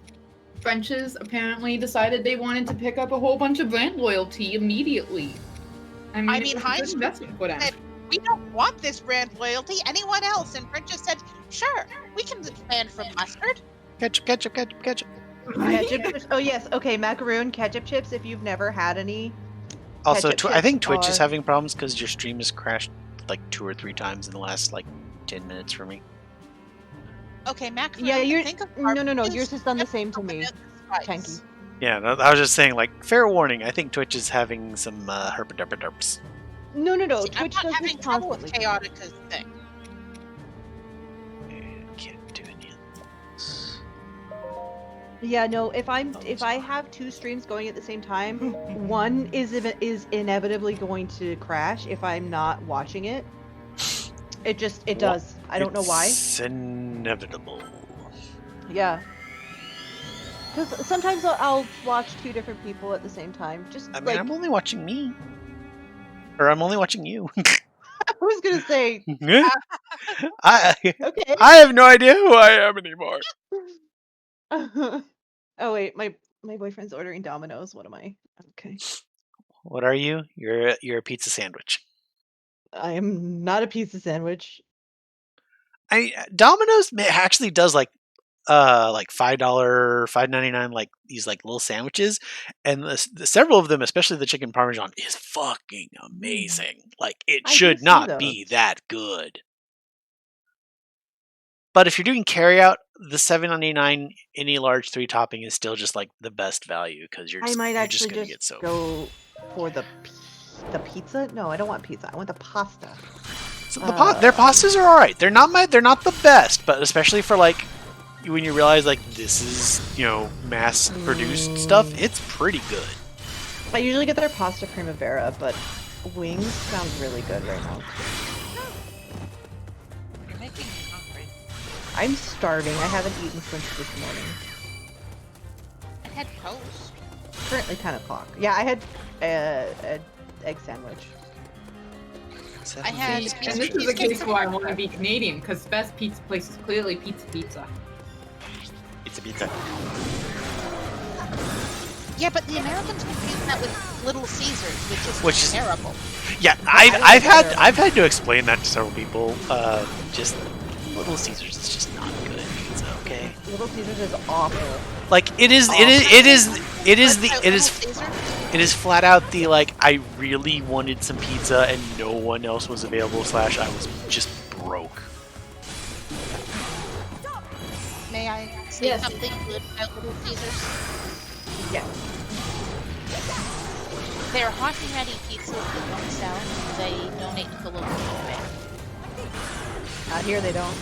French's apparently decided they wanted to pick up a whole bunch of brand loyalty immediately. I mean, it was a Heinz good investment for them. said, "We don't want this brand loyalty. Anyone else?" And French just said, "Sure, we can expand from mustard." Ketchup, ketchup, ketchup, ketchup. Ketchup chips. Oh yes, okay, macaroon ketchup chips. If you've never had any. Also, Ketchup I think chips Twitch is are- having problems because your stream has crashed like 2 or 3 times in the last like 10 minutes for me. Okay, macaroni. Yeah, you're. think of No. barbecues, Yours has done the same to open me. up the spice. Tanky. Yeah, no, I was just saying, like, fair warning. I think Twitch is having some herpaderpaderps. No. See, I'm Twitch not does having this trouble with constantly. Chaotica's thing. Can't do any of this. Yeah, no. If I have 2 streams going at the same time, one is inevitably going to crash if I'm not watching it. It does. I don't know why. It's inevitable. Yeah. Because sometimes I'll watch 2 different people at the same time. Just I mean, like I'm only watching me. Or I'm only watching you. I was gonna say, I Okay. I have no idea who I am anymore. Oh wait, my boyfriend's ordering Domino's. What am I? Okay. What are you? You're a pizza sandwich. I am not a pizza sandwich. Domino's actually does like $5, $5.99, like these like little sandwiches, and several of them, especially the chicken parmesan, is fucking amazing. Like it I do should see not be those. that good. But if you're doing carryout, the $7.99 any large 3 topping is still just like the best value because I might you're just actually gonna just get so. go for the pizza. No, I don't want pizza. I want the pasta. So their pastas are all right. They're not the best, but especially for like when you realize like this is mass produced stuff, it's pretty good. I usually get their pasta primavera, but wings sound really good right now. You're making me hungry. I'm starving. I haven't eaten since this morning. I had toast. Currently 10 o'clock. Yeah, I had an egg sandwich. I had See, and this is a case where I want to be Canadian, because the best pizza place is clearly Pizza Pizza. Pizza. Yeah, but the Americans confuse that with Little Caesars, which is terrible. Yeah, I've had to explain that to several people. Just Little Caesars is just not good pizza. Okay. Little Caesars is awful. Like it is flat out the like I really wanted some pizza and no one else was available / I was just broke. May I say something good about Little Caesars? Yeah. Their hot and ready pizzas that don't sell, they donate to the local food bank. Out here they don't.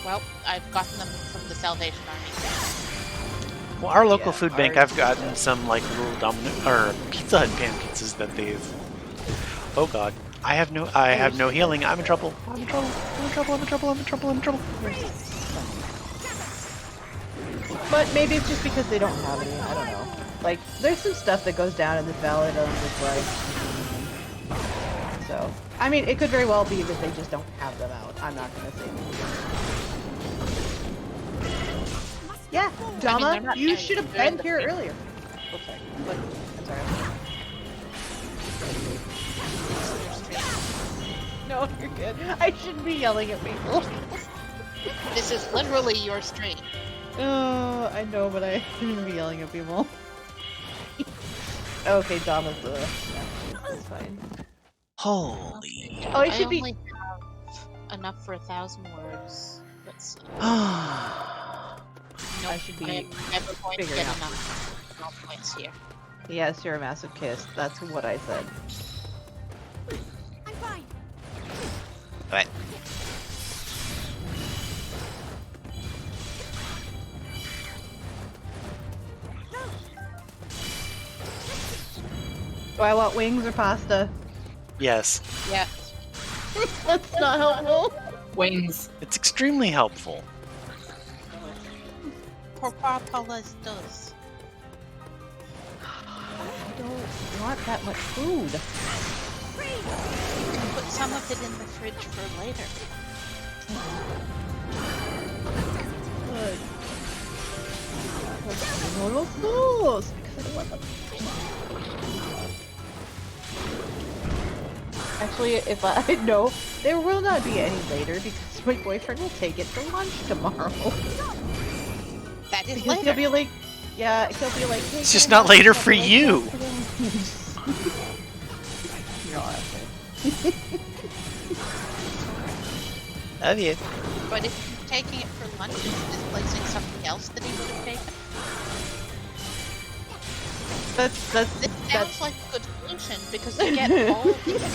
Well, I've gotten them from the Salvation Army. Well, our local food bank, I've gotten some like little Pizza Hut pan pizzas that they've. Oh God, I have no healing. I'm in trouble. I'm in trouble. I'm in trouble. I'm in trouble. I'm in trouble. I'm in trouble. But maybe it's just because they don't have any. I don't know. Like, there's some stuff that goes down in this valley that I'm just like. So, I mean, it could very well be that they just don't have them out. I'm not gonna say. Yeah, Dama, you should have been here earlier. Oh, sorry. But, I'm sorry. No, you're good. I shouldn't be yelling at people. This is literally your stream. Oh, I know, but I shouldn't be yelling at people. Okay, Dama's that's fine. Holy. Oh, I should be. only have enough for 1,000 words. Let's see. I should be I'm never going to get figuring out. enough points here. Yes, you're a massive kiss. That's what I said. I'm fine. What? Do I want wings or pasta? Yes, Yeah. That's not helpful. Wings. it's extremely helpful. Pourquoi pas les deux? I don't want that much food. You can put some of it in the fridge for later. Good. No, no, no. Because I don't want them. Actually, if I know, there will not be any later because my boyfriend will take it for lunch tomorrow. That is Because later. he'll be like, yeah, he'll be like, hey, It's just can I not have later some for like you. no, Love you. But if he's taking it for lunch, is displacing something else that he would have taken? This sounds like a good solution because you get all the pizza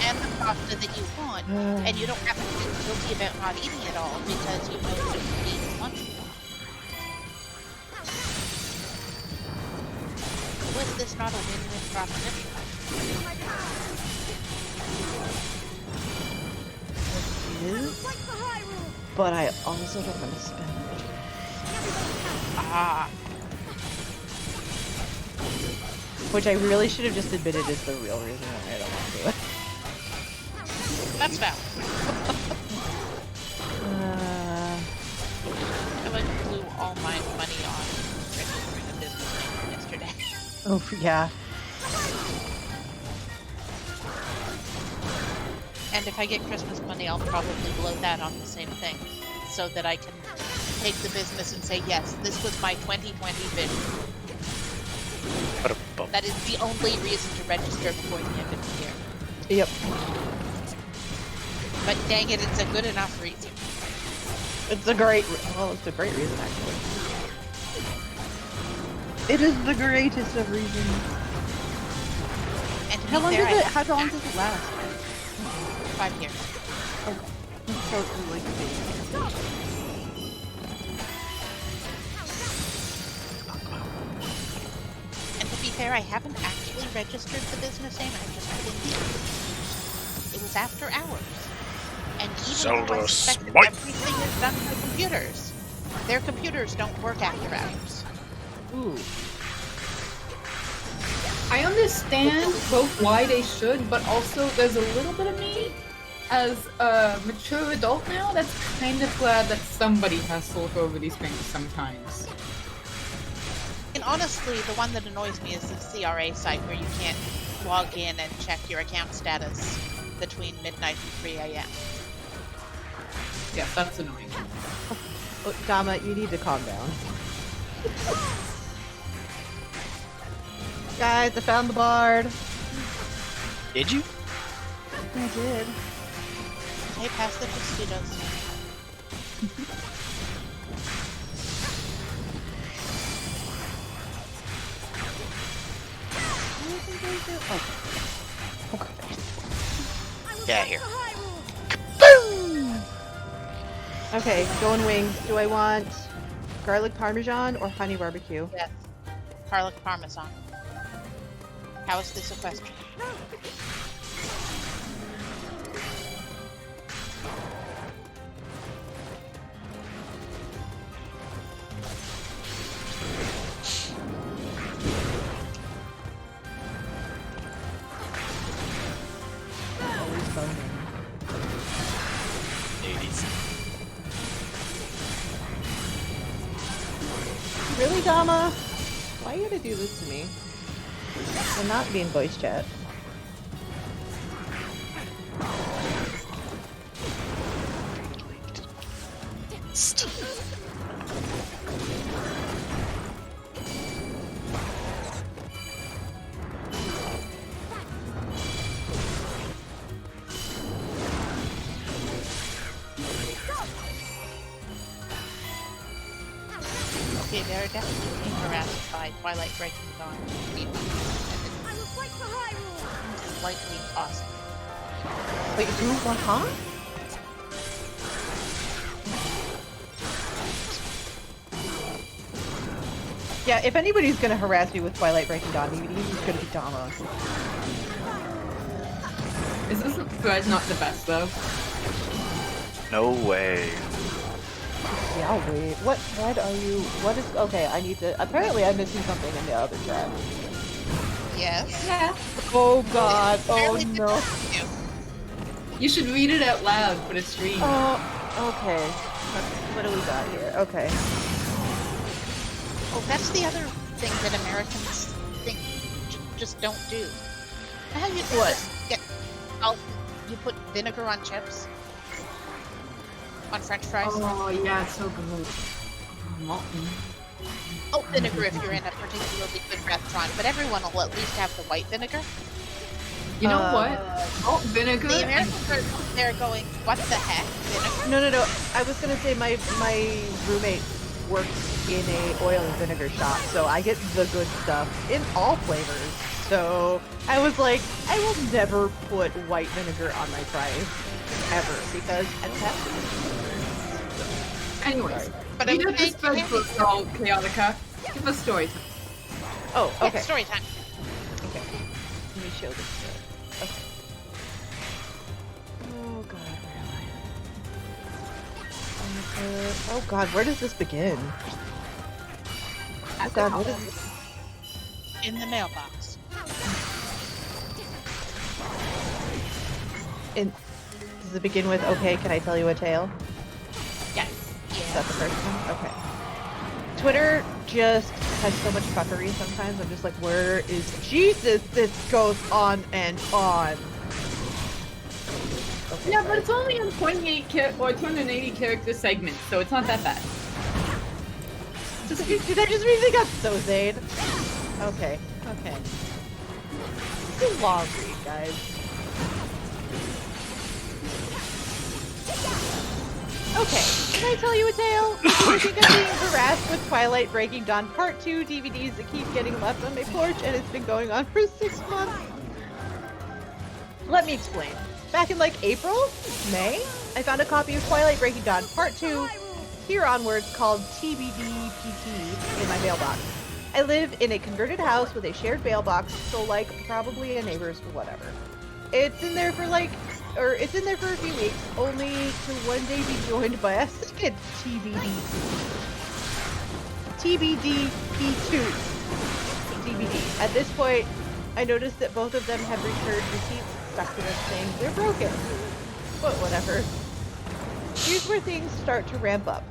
and the pasta that you want, and you don't have to feel guilty about not eating it all because you know that you eat lunch. Was this not a win-win proposition? but I also don't want to spend it. Ah. Which I really should have just admitted is the real reason why I don't want to do it. That's valid. I like blew all my money on registering a business name yesterday. Oh, yeah. And if I get Christmas money, I'll probably blow that on the same thing, so that I can take the business and say, yes, this was my 2020 vision. What a bum. That is the only reason to register before the end of the year. Yep. But dang it, it's a good enough reason. It's a great reason, actually. It is the greatest of reasons. And to How be long fair, does it? I How long does it last? 5 years. Okay. That's totally like the And to be fair, I haven't actually registered the business name. I just it was after hours. And even though I suspect that everything is done by computers, their computers don't work after hours. Ooh. I understand both why they should, but also there's a little bit of me, as a mature adult now, that's kind of glad that somebody has to look over these things sometimes. And honestly, the one that annoys me is the CRA site where you can't log in and check your account status between midnight and 3 a.m. Yeah, that's annoying. Oh, Dama, you need to calm down. Guys, I found the bard. Did you? I did. Hey, pass the Tostitos. Oh. Okay. Yeah, here. Okay, going wings. Do I want garlic parmesan or honey barbecue? Yes. Garlic parmesan. How is this a question? Always boning. Ladies. Really, Dama? Why are you gonna do this to me? We're not being voice chat. Okay, they're definitely being harassed by Twilight Breaking Dawn. I will fight for Hyrule! Slightly awesome. Wait, who? What? Huh? Yeah, if anybody's gonna harass me with Twilight Breaking Dawn, it's gonna be Dama. Is this thread not the best though? No way. Yeah, wait. What thread are you? What is? Okay, I need to. Apparently, I'm missing something in the other chat. Yes. Yeah. Oh God! Oh Apparently no! You should read it out loud for the stream. Oh, okay. What do we got here? Okay. Oh, that's the other thing that Americans think just don't do. How you do What? it? You put vinegar on chips? On French fries? Oh yeah, it's so good. Molten. Oh, vinegar if you're in a particularly good restaurant, but everyone will at least have the white vinegar. You know what? Malt vinegar. The Americans are there going, what the heck? Vinegar? No. I was gonna say my roommate works in a oil and vinegar shop, so I get the good stuff in all flavors. So I was like, I will never put white vinegar on my fries ever because that's Anyways, But we I'm did this saying thread book called Chaotica. Give us story time. Oh, okay. Yeah, story time. Okay. Let me show this. Okay. Oh God, where am I? Oh God, where does this begin? Oh God, what is this? In the mailbox. In it begin with, okay, can I tell you a tale? Yes. Is that the first one? Okay. Twitter just has so much fuckery sometimes. I'm just like, where is Jesus? This goes on and on. Okay, Yeah, sorry. but it's only in 280 character segments, so it's not that bad. Did I just really got so Zade? Okay, okay. It's a long read, guys. Okay, can I tell you a tale? I think I'm being harassed with Twilight Breaking Dawn Part 2 DVDs that keep getting left on my porch, and it's been going on for 6 months. Let me explain. Back in like April? May? I found a copy of Twilight Breaking Dawn Part 2, here onwards, called TBD PT in my mailbox. I live in a converted house with a shared mailbox, so like probably a neighbor's or whatever. It's in there for it's in there for a few weeks, only to one day be joined by a second TBD. TBD P2 DVD. At this point, I noticed that both of them have returned receipts stuck to them saying they're broken. But whatever. Here's where things start to ramp up.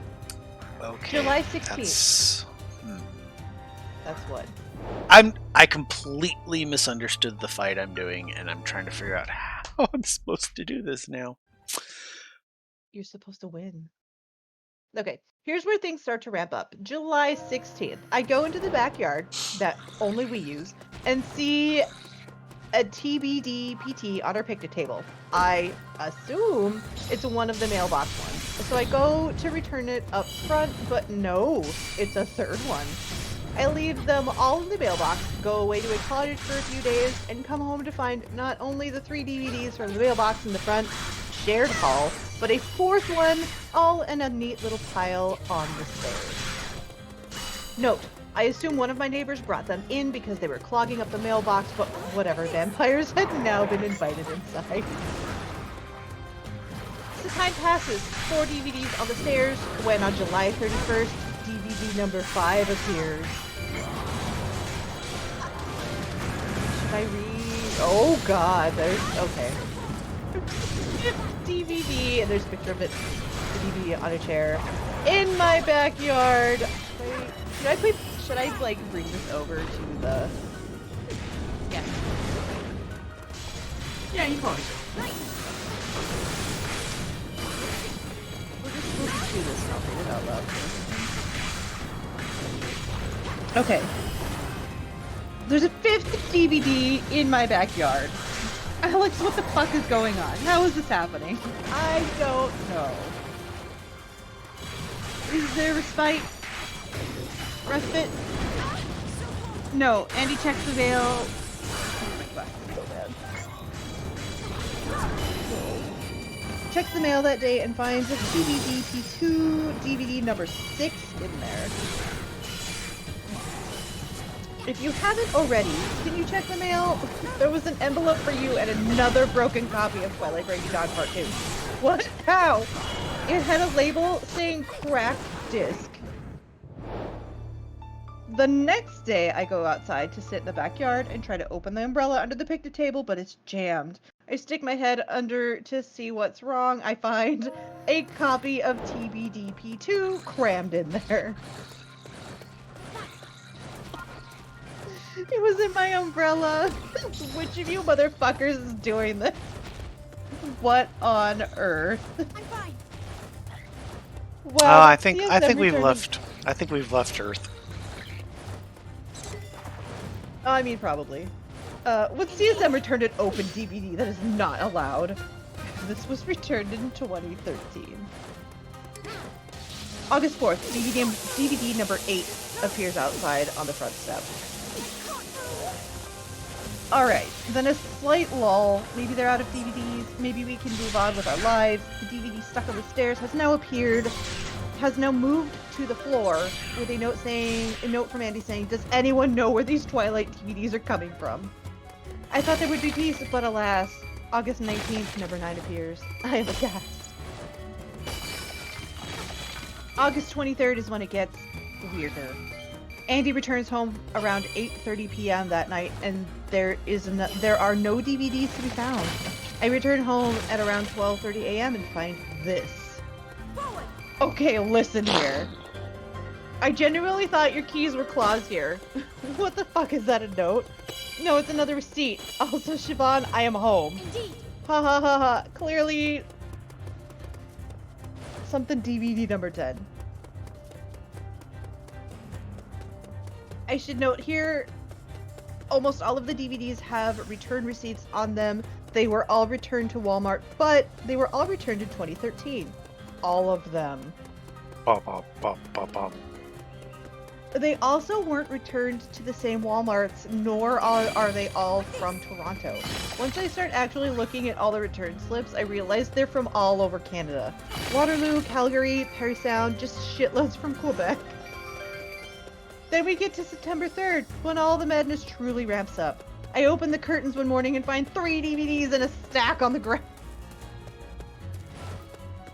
Okay. July 16th. That's what. I completely misunderstood the fight I'm doing, and I'm trying to figure out how I'm supposed to do this now. You're supposed to win. Okay, here's where things start to ramp up. July 16th. I go into the backyard that only we use and see a TBD PT on our picnic table. I assume it's one of the mailbox ones. So I go to return it up front, but no, it's a third one. I leave them all in the mailbox, go away to a cottage for a few days, and come home to find not only the 3 DVDs from the mailbox in the front shared hall, but a fourth one all in a neat little pile on the stairs. Note, I assume one of my neighbors brought them in because they were clogging up the mailbox, but whatever, vampires had now been invited inside. The time passes, 4 DVDs on the stairs, when on July 31st, DVD number 5 appears. Should I read? Oh god, there's... okay. DVD, and there's a picture of it, the DVD on a chair, in my backyard. Should I like bring this over to the... Yeah. Yeah, you probably should. We're just supposed to do this, and I'll read it out loud. Okay. There's a 5th DVD in my backyard. Alex, what the fuck is going on? How is this happening? I don't know. Is there respite? Respite? No, Andy checks the mail. Oh my god, so bad. Checks the mail that day and finds a DVD P2 DVD number 6 in there. If you haven't already, can you check the mail? There was an envelope for you and another broken copy of Twilight Breaking Dawn Part 2. What? How? It had a label saying cracked disc. The next day, I go outside to sit in the backyard and try to open the umbrella under the picnic table, but it's jammed. I stick my head under to see what's wrong. I find a copy of TBDP2 crammed in there. It was in my umbrella. Which of you motherfuckers is doing this? What on earth? I'm fine. Well, I think we've returned- left. I think we've left Earth. I mean, probably. With CSM returned an open DVD that is not allowed. This was returned in 2013. August 4th, DVD number 8 appears outside on the front step. Alright, then a slight lull. Maybe they're out of DVDs. Maybe we can move on with our lives. The DVD stuck on the stairs has now appeared. Has now moved to the floor with a note from Andy saying, "Does anyone know where these Twilight DVDs are coming from?" I thought there would be peace, but alas, August 19th, number 9 appears. I am aghast. August 23rd is when it gets weirder. Andy returns home around 8:30 p.m. that night, and there are no DVDs to be found. I return home at around 12:30 a.m. and find this. Forward! Okay, listen here. I genuinely thought your keys were claws here. What the fuck is that, a note? No, it's another receipt. Also, Siobhan, I am home. Indeed! Ha ha ha ha. Clearly... something DVD number 10. I should note here, almost all of the DVDs have return receipts on them. They were all returned to Walmart, but they were all returned in 2013. All of them. Bop, bop, bop, bop, bop. They also weren't returned to the same Walmarts, nor are they all from Toronto. Once I start actually looking at all the return slips, I realize they're from all over Canada. Waterloo, Calgary, Parry Sound, just shitloads from Quebec. Then we get to September 3rd, when all the madness truly ramps up. I open the curtains one morning and find 3 DVDs in a stack on the ground.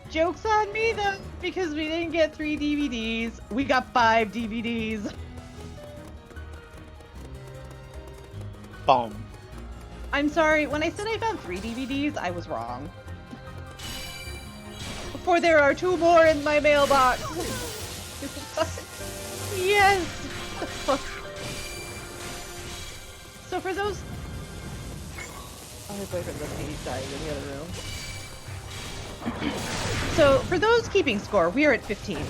Joke's on me though, because we didn't get 3 DVDs. We got 5 DVDs. Boom. I'm sorry, when I said I found 3 DVDs, I was wrong. For there are 2 more in my mailbox. Yes. So for those... Oh, my boyfriend listening, he's dying in the other room. So, for those keeping score, we are at 15.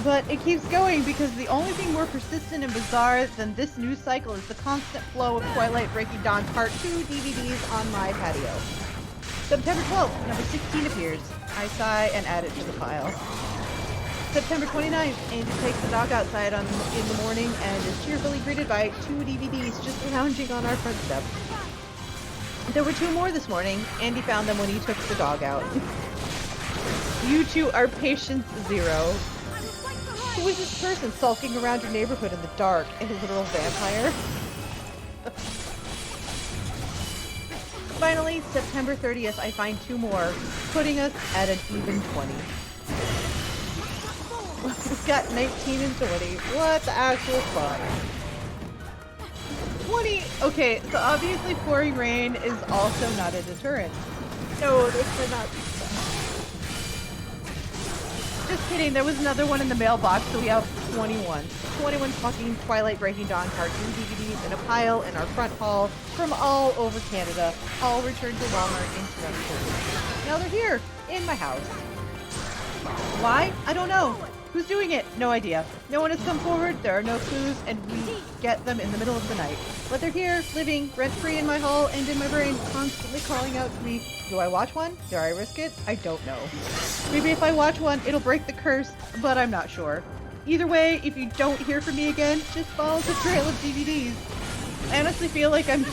But it keeps going because the only thing more persistent and bizarre than this news cycle is the constant flow of Twilight Breaking Dawn Part 2 DVDs on my patio. September 12th, number 16 appears. I sigh and add it to the pile. September 29th, Andy takes the dog outside in the morning and is cheerfully greeted by 2 DVDs just lounging on our front step. There were 2 more this morning. Andy found them when he took the dog out. You 2 are patience 0. Who is this person sulking around your neighborhood in the dark? A literal vampire? Finally, September 30th, I find 2 more, putting us at an even 20. We've got 19 and 20. What the actual fuck? 20! Okay, so obviously pouring rain is also not a deterrent. No, this cannot be so. Just kidding, there was another one in the mailbox, so we have 21. 21 fucking Twilight Breaking Dawn cartoon DVDs in a pile in our front hall from all over Canada, all returned to Walmart in 2030. Now they're here, in my house. Why? I don't know. Who's doing it? No idea. No one has come forward, there are no clues, and we get them in the middle of the night. But they're here, living rent-free in my hall and in my brain, constantly calling out to me. Do I watch one? Do I risk it? I don't know. Maybe if I watch one, it'll break the curse, but I'm not sure. Either way, if you don't hear from me again, just follow the trail of DVDs. I honestly feel like I'm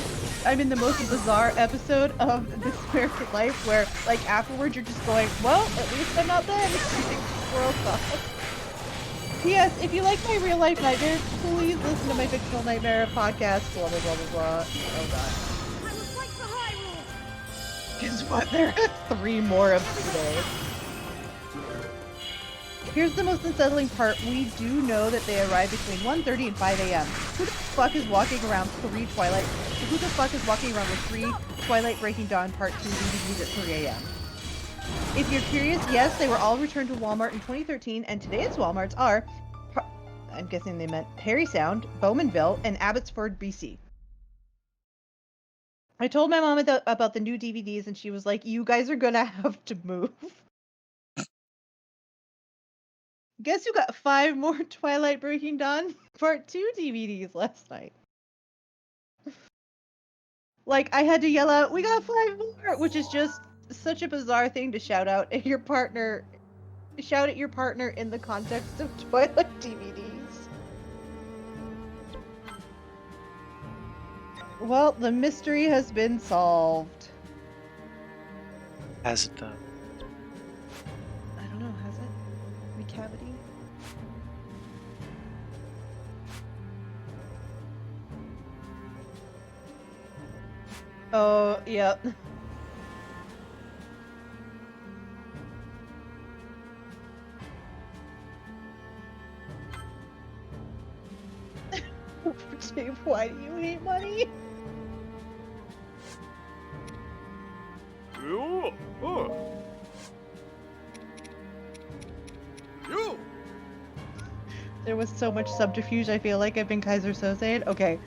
in the most bizarre episode of This American Life where, like, afterwards you're just going, well, at least I'm not dead. World sucks. P.S. If you like my real life nightmare, please listen to my fictional nightmare podcast, blah blah blah blah blah. Oh god. I will fight for Hyrule! Guess what? There are 3 more of today. Here's the most unsettling part. We do know that they arrive between 1:30 and 5 a.m. Who the fuck is walking around with 3 Twilight Breaking Dawn Part 2 DVDs at 3 a.m.? If you're curious, yes, they were all returned to Walmart in 2013, and today's Walmarts are, I'm guessing they meant Parry Sound, Bowmanville, and Abbotsford, BC. I told my mom about the new DVDs, and she was like, you guys are gonna have to move. Guess who got 5 more Twilight Breaking Dawn Part 2 DVDs last night? Like, I had to yell out, we got 5 more, which is just such a bizarre thing to shout out at your partner. Shout at your partner in the context of Twilight DVDs. Well, the mystery has been solved. Has it though? I don't know, has it? Recavity? Oh, yep. Dave, why do you hate money? There was so much subterfuge. I feel like I've been Kaiser Soze. Okay,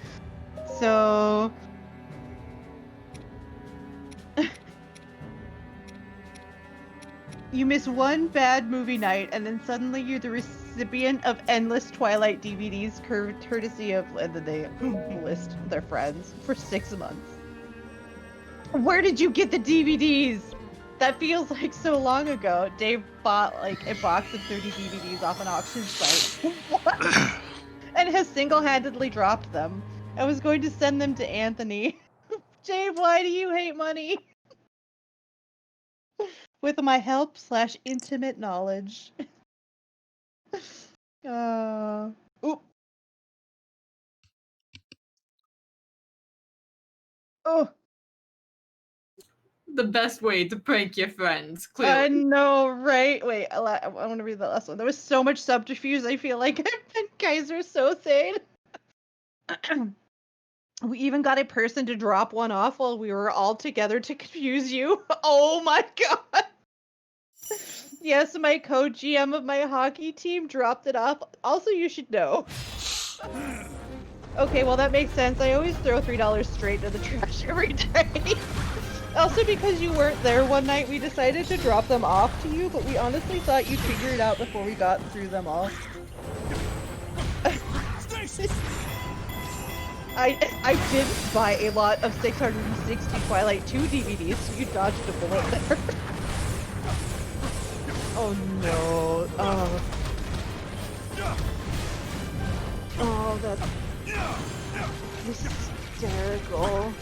so you miss one bad movie night, and then suddenly you're the recipient of endless Twilight DVDs, courtesy of, and then they list their friends for 6 months. Where did you get the DVDs? That feels like so long ago. Dave bought like a box of 30 DVDs off an auction site. What? And has single-handedly dropped them. I was going to send them to Anthony. Dave, why do you hate money? With my help / intimate knowledge. Oop. Oh, The best way to prank your friends, I clearly. know, right? Wait, I want to read the last one. There was so much subterfuge. I feel like I've been Kaiser Sose. We even got a person to drop one off while we were all together to confuse you. Oh my god. Yes, my co-GM of my hockey team dropped it off. Also, you should know. Okay, well that makes sense. I always throw $3 straight into the trash every day. Also, because you weren't there one night, we decided to drop them off to you, but we honestly thought you'd figure it out before we got through them all. I didn't buy a lot of 660 Twilight 2 DVDs, so you dodged a bullet there. Oh no. Oh, that's hysterical.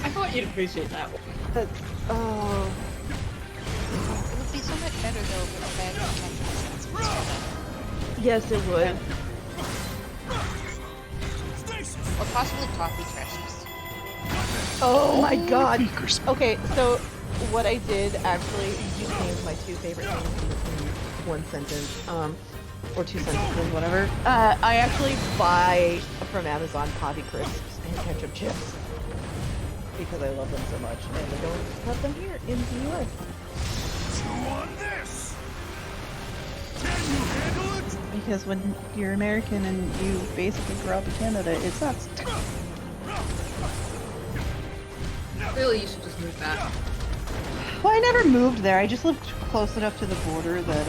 I thought you'd appreciate that one. That's, oh. It would be so much better though with a bag of catch instead. Yes, it would. Or possibly coffee crushes. Oh my god. Okay, so what I did actually, you named my 2 favorite things in 1 sentence, or 2 sentences, whatever. I actually buy from Amazon Coffee Crisps and ketchup chips because I love them so much, and they don't have them here in the US. Because when you're American and you basically grow up in Canada, it sucks. Really, you should just move back. Well, I never moved there. I just lived close enough to the border that,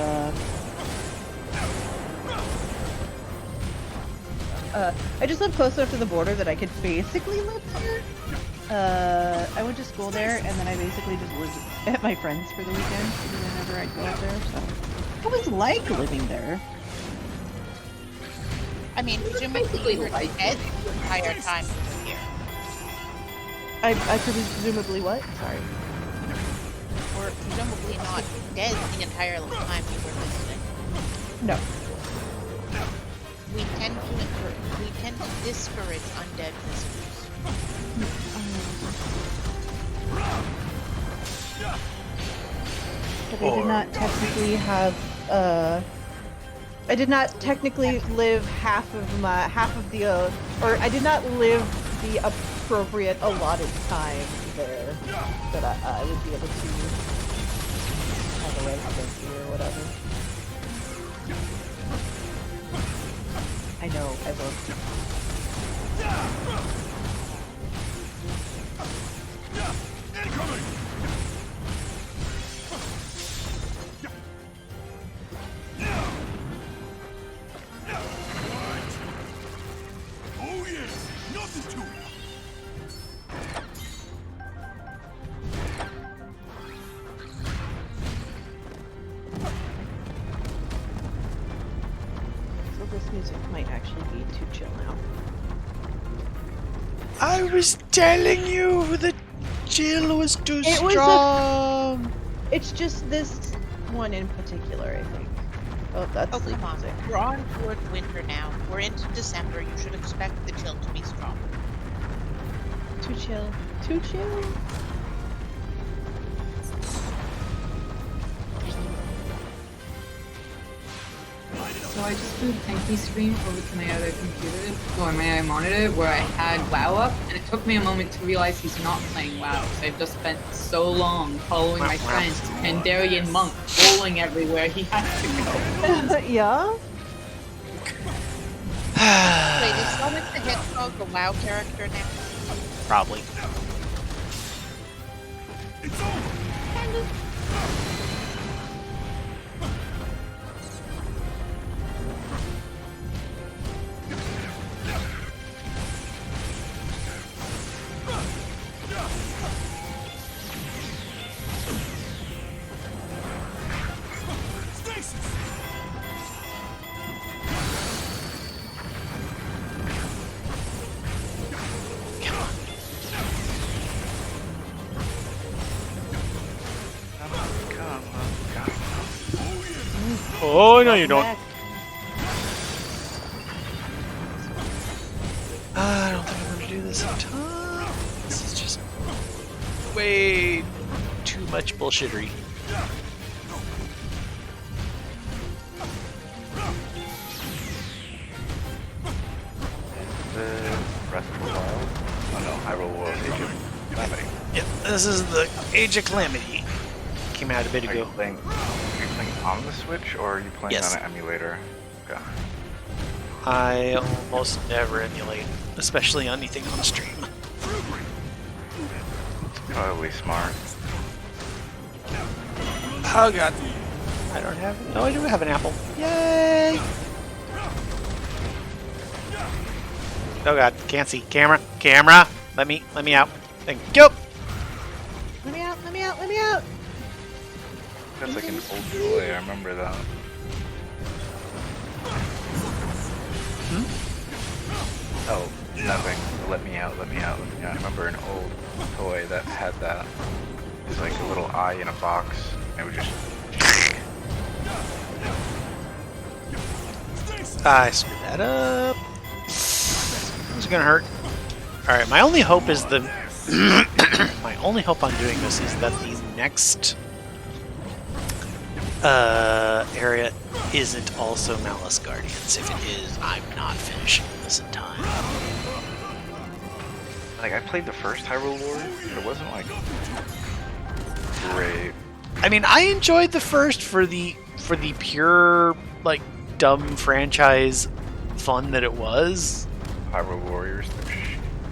I just lived close enough to the border that I could basically live there. I went to school there, and then I basically just lived at my friends for the weekend whenever I'd go up there, so. I always liked living there. I mean, presumably you were dead the entire time you were here. I presumably what? Sorry. Or presumably not dead the entire time you were visiting. No. We tend to discourage undead visitors. But I did not technically have, I did not technically live half of the, or I did not live the appropriate allotted time there that I would be able to have a residency or whatever. I know, I Oh yes, nothing to it. So this music might actually be too chill now. I was telling you the chill was too It was strong. It's just this one in particular, I think. Oh, that's Oh, sleep come on. music. We're on toward winter now. We're into December. You should expect the chill to be strong. Too chill. Too chill. Light it up. So I just moved Tenki's stream over to my other computer, or my other monitor, where I had WoW up, and it took me a moment to realize he's not playing WoW. So I've just spent so long following my friend, Pandarian monk, rolling everywhere he has to go. Yeah? Wait, is Sonic the Hedgehog a WoW character now? Probably. Oh, no, you don't. I don't think I'm going to do this in time. This is just way too much bullshittery. The Breath of the Wild? Oh no, Hyrule Warriors Age of Calamity. Yep, this is the Age of Calamity. Came out a bit Are you ago. playing on the Switch or are you playing Yes. on an emulator? Okay. I almost never emulate, especially on anything on stream. Probably smart. Oh god. I don't have. No, I do have an apple. Yay! Oh god, can't see. Camera, camera. Let me out. Thank you. Let me out, let me out, let me out! That's like an old toy, I remember that. Oh, nothing. Let me out, let me out, let me out. I remember an old toy that had that. It was like a little eye in a box. And it would just shake. I screwed that up. This is gonna hurt. Alright, my only hope is the... my only hope on doing this is that the next area isn't also Malice Guardians. If it is, I'm not finishing this in time. Like, I played the first Hyrule Warriors, but it wasn't like great. I mean, I enjoyed the first for the pure, like, dumb franchise fun that it was. Hyrule Warriors.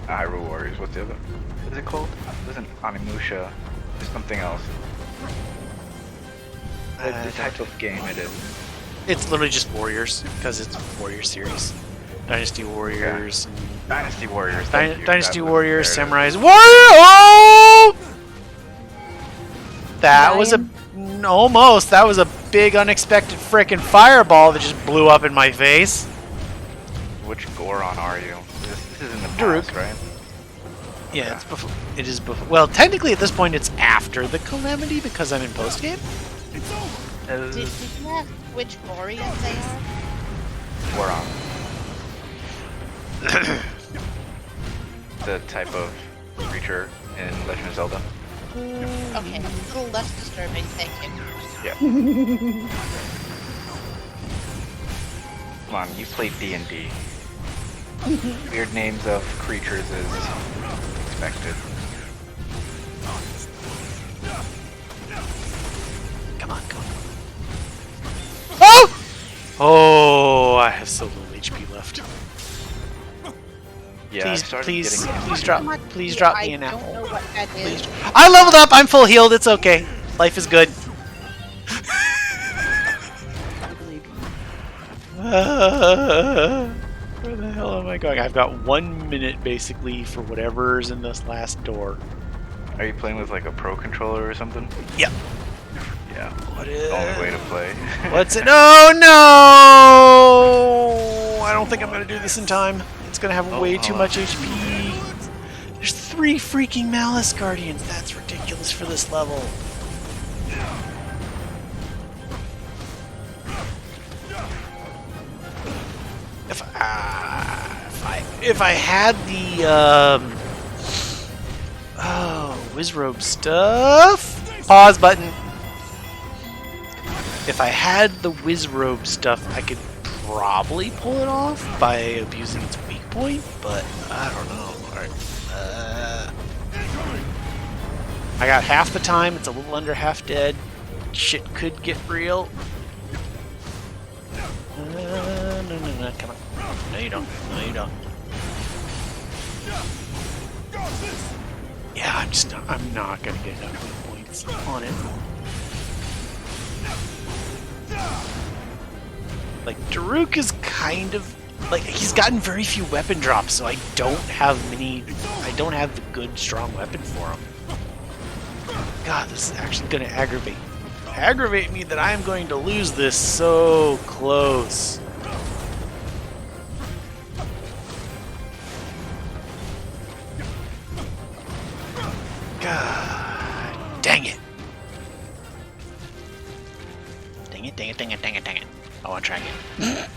Hyrule Warriors, what's the other? What is it called? It wasn't Onimusha. There's something else. The type of game it is. It's literally just Warriors, because it's a Warrior series. Dynasty Warriors. Yeah. Dynasty Warriors. thank you. Dynasty That was- Warriors, there it is. Samurais. Warrior! Oh! That was a... Almost. That was a big, unexpected frickin' fireball that just blew up in my face. Which Goron are you? This is in the Daruk. past, right? Yeah, it's before. It is before. Well, technically at this point it's after the Calamity because I'm in post game. Did you ask which Boreans they are? Goron. The type of creature in Legend of Zelda. Okay, a little less disturbing, thank you. Yeah. Come on, you played D&D. Weird names of creatures is expected. Come on, come on. Oh! Oh, I have so little HP left. Yeah, Please, I started please, getting please drop me I an don't apple. know what that is. Please. I leveled up. I'm full healed. It's okay. Life is good. I believe you. Where the hell am I going? I've got 1 minute basically for whatever's in this last door. Are you playing with like a pro controller or something? Yep. Yeah. What The is? only way to play. What's it? Oh no! I don't think I'm gonna do this in time. It's gonna have way too much HP. There's 3 freaking Malice Guardians. That's ridiculous for this level. If I had the Wizrobe stuff. Pause button. If I had the Wizrobe stuff, I could probably pull it off by abusing its weak point, but I don't know. Alright. I got half the time, it's a little under half dead. Shit could get real. No, come on. No, you don't. No, you don't. Yeah, I'm not gonna get enough weak points on it. Like, Daruk is kind of, like, he's gotten very few weapon drops, so I don't have the good, strong weapon for him. God, this is actually gonna aggravate me that I am going to lose this so close. God, dang it. Dang it. I want to try again.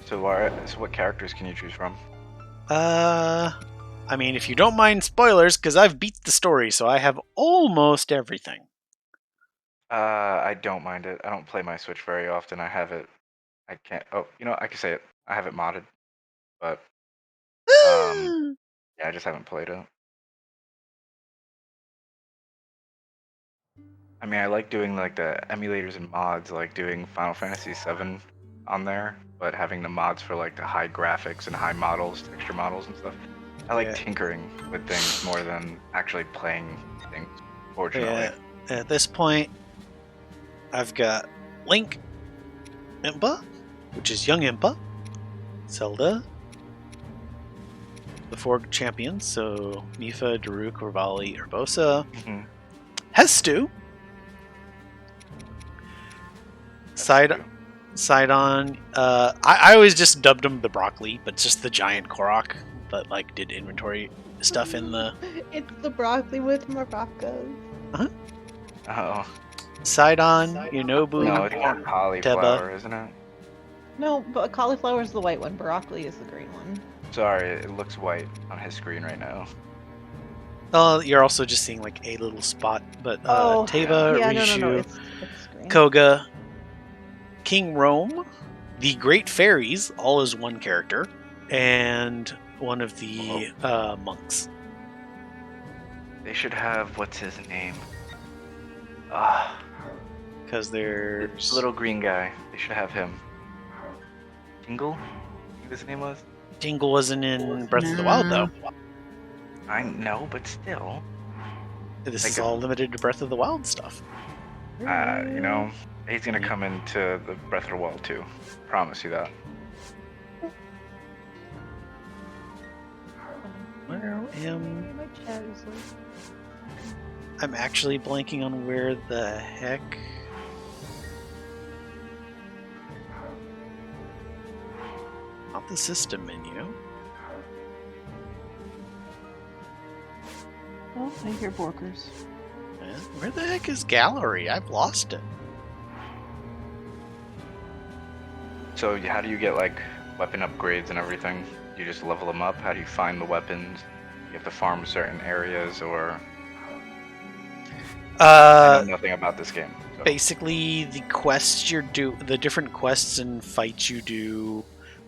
So what characters can you choose from? I mean, if you don't mind spoilers, because I've beat the story, so I have almost everything. I don't mind it. I don't play my Switch very often. I have it. I can't. Oh, I can say it. I have it modded, but yeah, I just haven't played it. I mean, I like doing like the emulators and mods, like doing Final Fantasy VII on there, but having the mods for like the high graphics and high models, texture models and stuff. I like tinkering with things more than actually playing things, fortunately. Yeah. At this point, I've got Link, Impa, which is young Impa, Zelda, the four champions, so Mipha, Daruk, Revali, Urbosa, Hestu, Sidon. I always just dubbed him the Broccoli, but just the giant Korok that like did inventory stuff in the. It's the broccoli with maracas. Oh. Sidon, Yonobu, No, it's more cauliflower, Teba. isn't it? No, but cauliflower is the white one. Broccoli is the green one. Sorry, it looks white on his screen right now. Oh, you're also just seeing like a little spot, but Teba, yeah, Rishu, no, it's green. Koga, King Rome, the Great Fairies, all as one character, and one of the monks. They should have, what's his name? Because there's the little green guy. They should have him. Tingle? I think his name was? Tingle wasn't in Breath of the Wild, though. I know, but still. This is all limited to Breath of the Wild stuff. He's gonna come into the Breath of the Wild too. Promise you that. Where am I'm actually blanking on where the heck. Not the system menu. Oh, I hear Borkers. Where the heck is gallery? I've lost it. So how do you get like weapon upgrades and everything? You just level them up? How do you find the weapons? You have to farm certain areas, or I know nothing about this game. So. Basically, the quests the different quests and fights you do.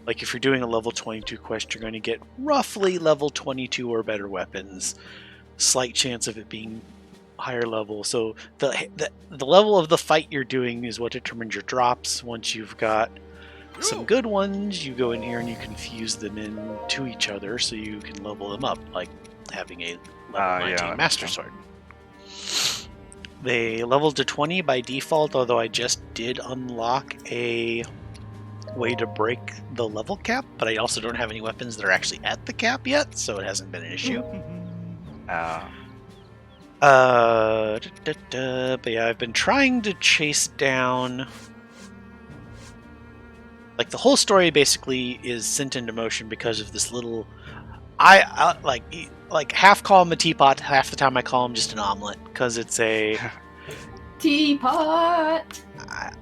Like if you're doing a level 22 quest, you're going to get roughly level 22 or better weapons. Slight chance of it being higher level. So the level of the fight you're doing is what determines your drops. Once you've got some good ones, you go in here and you can fuse them into each other so you can level them up, like having a level 19 Master Sword. They leveled to 20 by default, although I just did unlock a way to break the level cap, but I also don't have any weapons that are actually at the cap yet, so it hasn't been an issue. But yeah, I've been trying to chase down. Like the whole story basically is sent into motion because of this little. I like half call him a teapot, half the time I call him just an omelet because it's a teapot.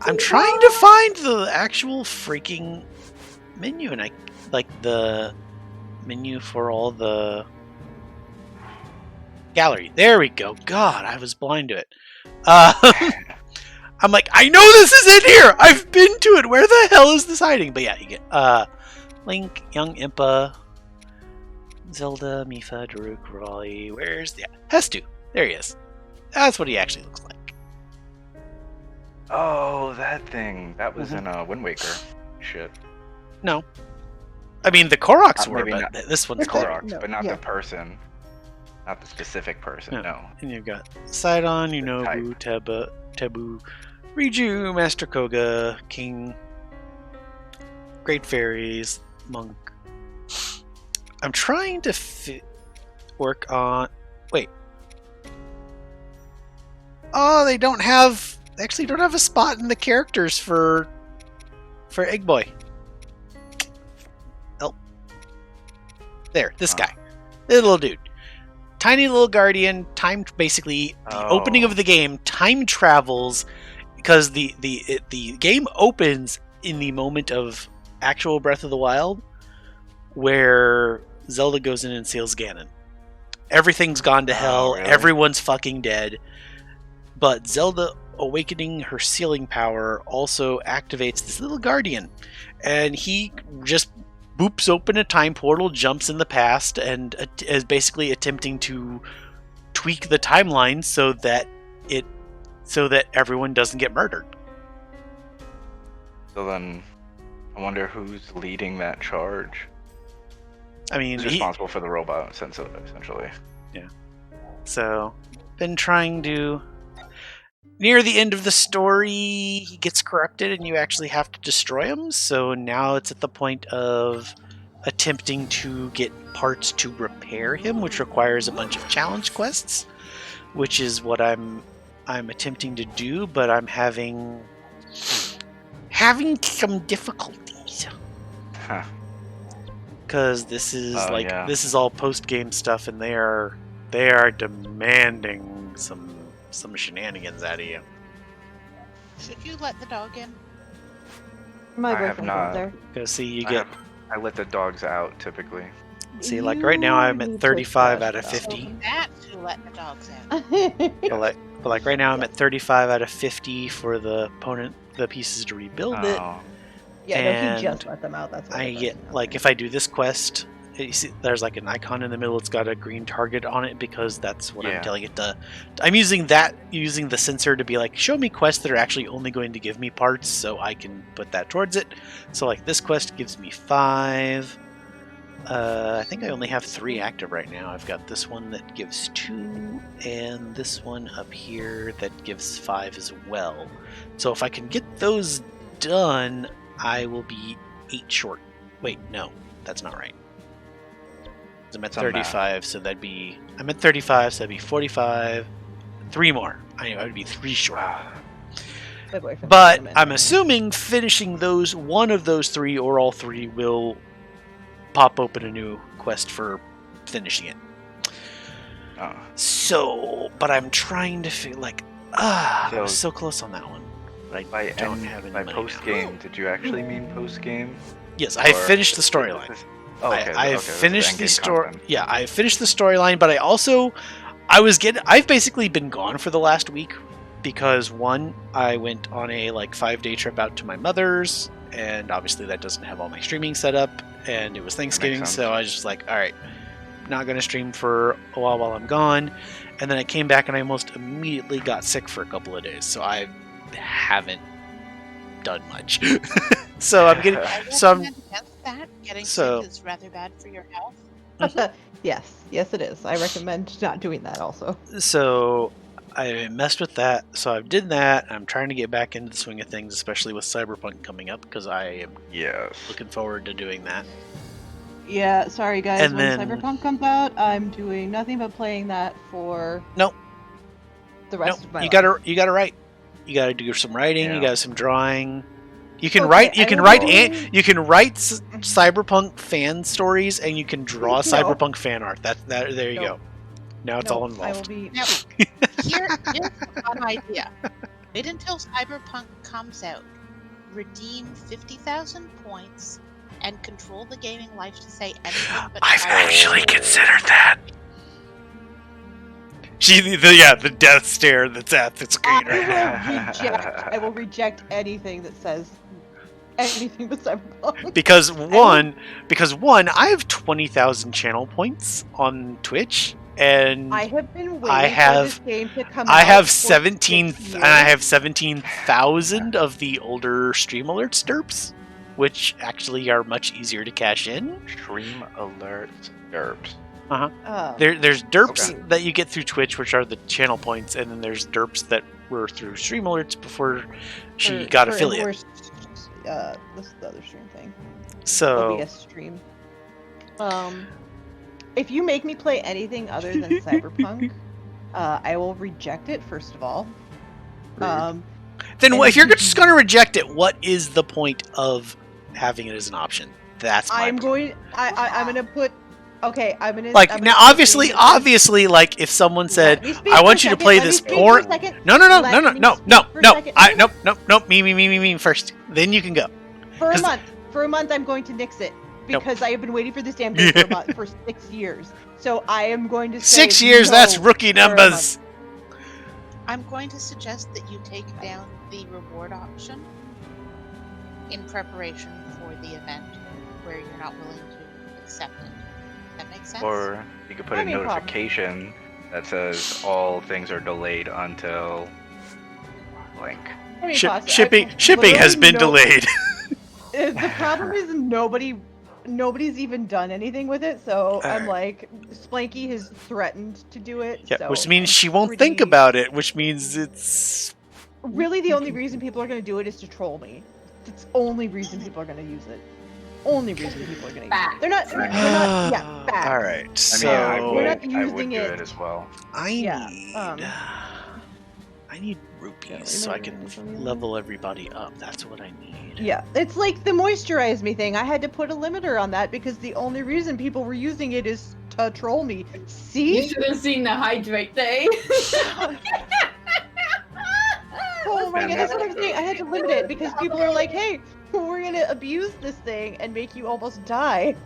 I'm trying to find the actual freaking menu, and I like the menu for all the gallery. There we go. God, I was blind to it. I I'm like, I know this is in here. I've been to it. Where the hell is this hiding? But yeah, you get Link, young Impa, Zelda, Mipha, Daruk, Raleigh. Where's Hestu? There he is. That's what he actually looks like. Oh, that thing. That was in Wind Waker. Shit. No. I mean, the Koroks were, Maybe but not this one's the clear. Koroks, No, but not yeah. the person. Not the specific person, no. And you've got Sidon, Yunobu, Tebu, Riju, Master Koga, King, Great Fairies, Monk. I'm trying to work on... Wait. Oh, they actually don't have a spot in the characters for Egg Boy. Oh. There, this guy. This little dude. Tiny little guardian, basically the opening of the game time travels because the game opens in the moment of actual Breath of the Wild where Zelda goes in and seals Ganon. Everything's gone to hell, really? Everyone's fucking dead. But Zelda awakening her sealing power also activates this little guardian. And he just boops open a time portal, jumps in the past, and is basically attempting to tweak the timeline so that everyone doesn't get murdered. So then, I wonder who's leading that charge. I mean, Who's responsible for the robot, essentially. Yeah. So, been trying to... Near the end of the story, he gets corrupted and you actually have to destroy him. So now it's at the point of attempting to get parts to repair him, which requires a bunch of challenge quests, which is what I'm attempting to do, but I'm having some difficulties. Huh. Because this is this is all post-game stuff, and they are demanding some shenanigans out of you. Should you let the dog in? My I have boyfriend not. goes there. Because see, you get I let the dogs out typically. see like right now I'm You at need to 35 out flush of it 50. That's who let the dogs in. out. But like right now I'm at 35 out of 50 for the pieces to rebuild it. Oh. Yeah, no, And he just let them out. That's what I it get does. like if I do this quest, you see there's like an icon in the middle. It's got a green target on it because that's what I'm Yeah. telling it to. I'm using the sensor to be like, show me quests that are actually only going to give me parts, so I can put that towards it. So like this quest gives me 5. I think I only have 3 active right now. I've got this one that gives 2, and this one up here that gives 5 as well. So if I can get those done, I will be 8 short. Wait, no, that's not right. I'm at Some math. 35, so I'm at 35, so that'd be 45. 3 more. I would be 3 short. My boyfriend But let them in. I'm assuming finishing one of those 3 or all 3 will pop open a new quest for finishing it. Oh. So, but I'm trying to feel like, I So- was so close on that one. But I don't have any money post now. game, did you actually mean post game? Yes, I finished the storyline. Oh, okay. I this is finished the endgame story. content. Yeah, I finished the storyline, but I've basically been gone for the last week because one, I went on a 5-day trip out to my mother's, and obviously that doesn't have all my streaming set up, and it was Thanksgiving, sense. so I was just like, all right, not gonna stream for a while I'm gone. And then I came back and I almost immediately got sick for a couple of days, so I haven't done much. So I'm getting I some. recommend against that. Getting So- sick is rather bad for your health. Yes, it is. I recommend not doing that also. So I messed with that. So I did that. I'm trying to get back into the swing of things, especially with Cyberpunk coming up, because I am Yes. looking forward to doing that. Yeah, sorry guys. And when then- Cyberpunk comes out, I'm doing nothing but playing that for Nope. the rest of my You life. gotta write. You gotta do some writing. You Yeah. gotta some drawing. You can Okay, write. You I can will write. go- You can write Cyberpunk fan stories, and you can draw No. Cyberpunk fan art. That. There you No. go. Now it's No, all I will involved. be. Now, here's a fun idea. Wait until Cyberpunk comes out. Redeem 50,000 points and control the gaming life to say anything but I've Cyberpunk. actually considered that. the death stare that's at the screen right now. I will reject anything that says anything but Cyberpunk. Because one, I have 20,000 channel points on Twitch, and I have been I waiting for this have game to come I out. have for 17 6 and I years. have 17,000 of the older Stream Alerts derps, which actually are much easier to cash in. Stream alerts derps. There's derps Okay. that you get through Twitch, which are the channel points, and then there's derps that were through Stream Alerts before she got affiliate. This is the other stream thing. So OBS stream. If you make me play anything other than Cyberpunk, I will reject it. First of all. then if you're just going to reject it, what is the point of having it as an option? That's my I'm going to put. Okay, I'm gonna. Like I'm now, gonna obviously, like if someone said, "I want you to play this porn," no, me first. Then you can go. For a month, I'm going to nix it because I have been waiting for this damn game for 6 years. So I am going to say 6 years. No That's rookie for a month. numbers. I'm going to suggest that you take down the reward option in preparation for the event where you're not willing to accept it. That makes sense? Or you could put a notification that says all things are delayed until blank. Shipping has been delayed. The problem is nobody's even done anything with it, so I'm like, Splanky has threatened to do it. Yeah, so which means she won't think about it, which means it's... Really the only reason people are going to do it is to troll me. It's the only reason people are going to use it. Only reason people are going to use it. They're not, yeah, facts. Alright, so... I would using do it. it as well. I need rupees so I can level everybody up. That's what I need. Yeah, it's like the moisturize me thing. I had to put a limiter on that because the only reason people were using it is to troll me. See? You should have seen the hydrate thing. Oh my god, that's what I'm saying. I had to limit it because people are like, hey, we're gonna abuse this thing and make you almost die.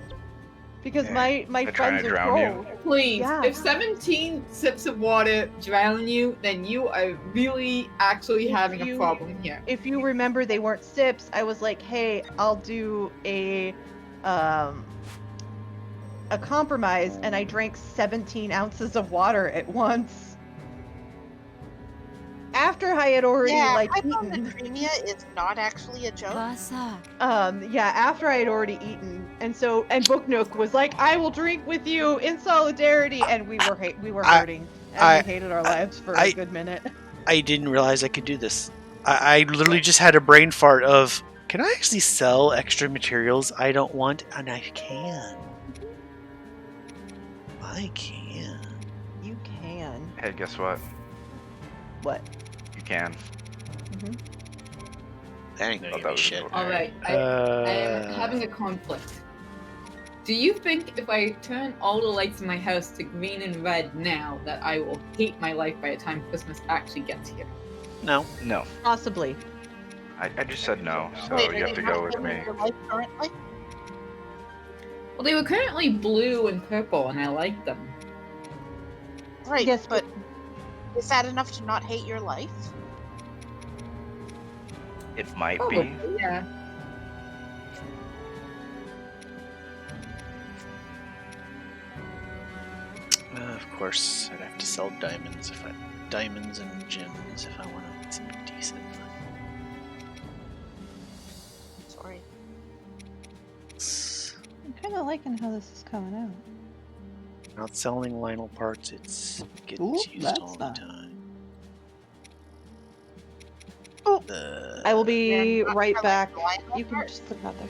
Because my friends are trolls. Please, Yeah. if 17 sips of water drown you, then you are really actually having a problem here. If you remember, they weren't sips. I was like, hey, I'll do a compromise, and I drank 17 ounces of water at once. After I had already hyponatremia is not actually a joke. After I had already eaten, and Book Nook was like, "I will drink with you in solidarity," and we were hurting, and we hated our lives for a good minute. I didn't realize I could do this. I literally just had a brain fart of, can I actually sell extra materials I don't want? And I can. I can. You can. Hey, guess what? What? You can. That ain't gonna give me shit. Alright, I am having a conflict. Do you think if I turn all the lights in my house to green and red now, that I will hate my life by the time Christmas actually gets here? No. No. Possibly. I just said no, so Wait, you have to go with me. Your life currently? Well, they were currently blue and purple, and I liked them. Right, yes, but is that enough to not hate your life? It might Probably, be. yeah. Of course, I'd have to sell diamonds and gems if I want to get some decent. Sorry. I'm kind of liking how this is coming out. Not selling Lionel parts, it's getting Ooh, used that's all the not- time. Oh, I will be right back. You can just put it out there.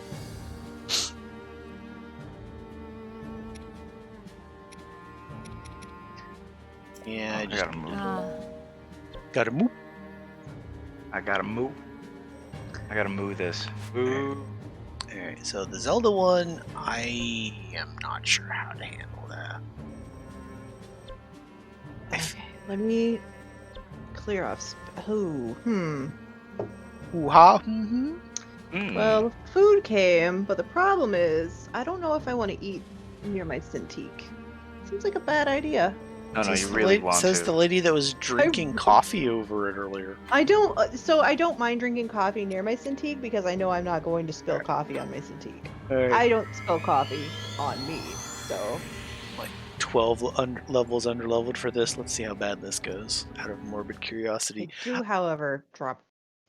Yeah, I I just gotta move. gotta move. I gotta move. I gotta move this. Ooh. Alright, so the Zelda one, I am not sure how to handle that. Okay, let me clear off. Hoo-ha. Well, food came, but the problem is, I don't know if I want to eat near my Cintiq. Seems like a bad idea. No, Says you the really lady, want says to. the lady that was drinking coffee over it earlier. I don't. So I don't mind drinking coffee near my Cintiq because I know I'm not going to spill coffee on my Cintiq. Alright. I don't spill coffee on me, so 12 levels underleveled for this. Let's see how bad this goes. Out of morbid I curiosity. do, however, drop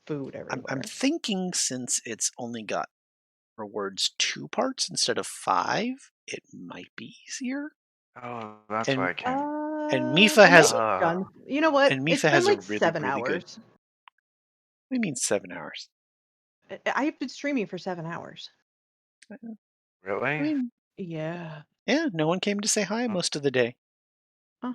food I'm everywhere. thinking since it's only got rewards 2 parts instead of 5, it might be easier. Oh, that's And why I can't. and Mifa I'm has maybe done. You know what? and It's Mifa been has a like really 7 really good. hours. What do you mean 7 hours? I've been streaming for 7 hours. I Really? mean, Yeah. yeah, no one came to say hi most of the day. I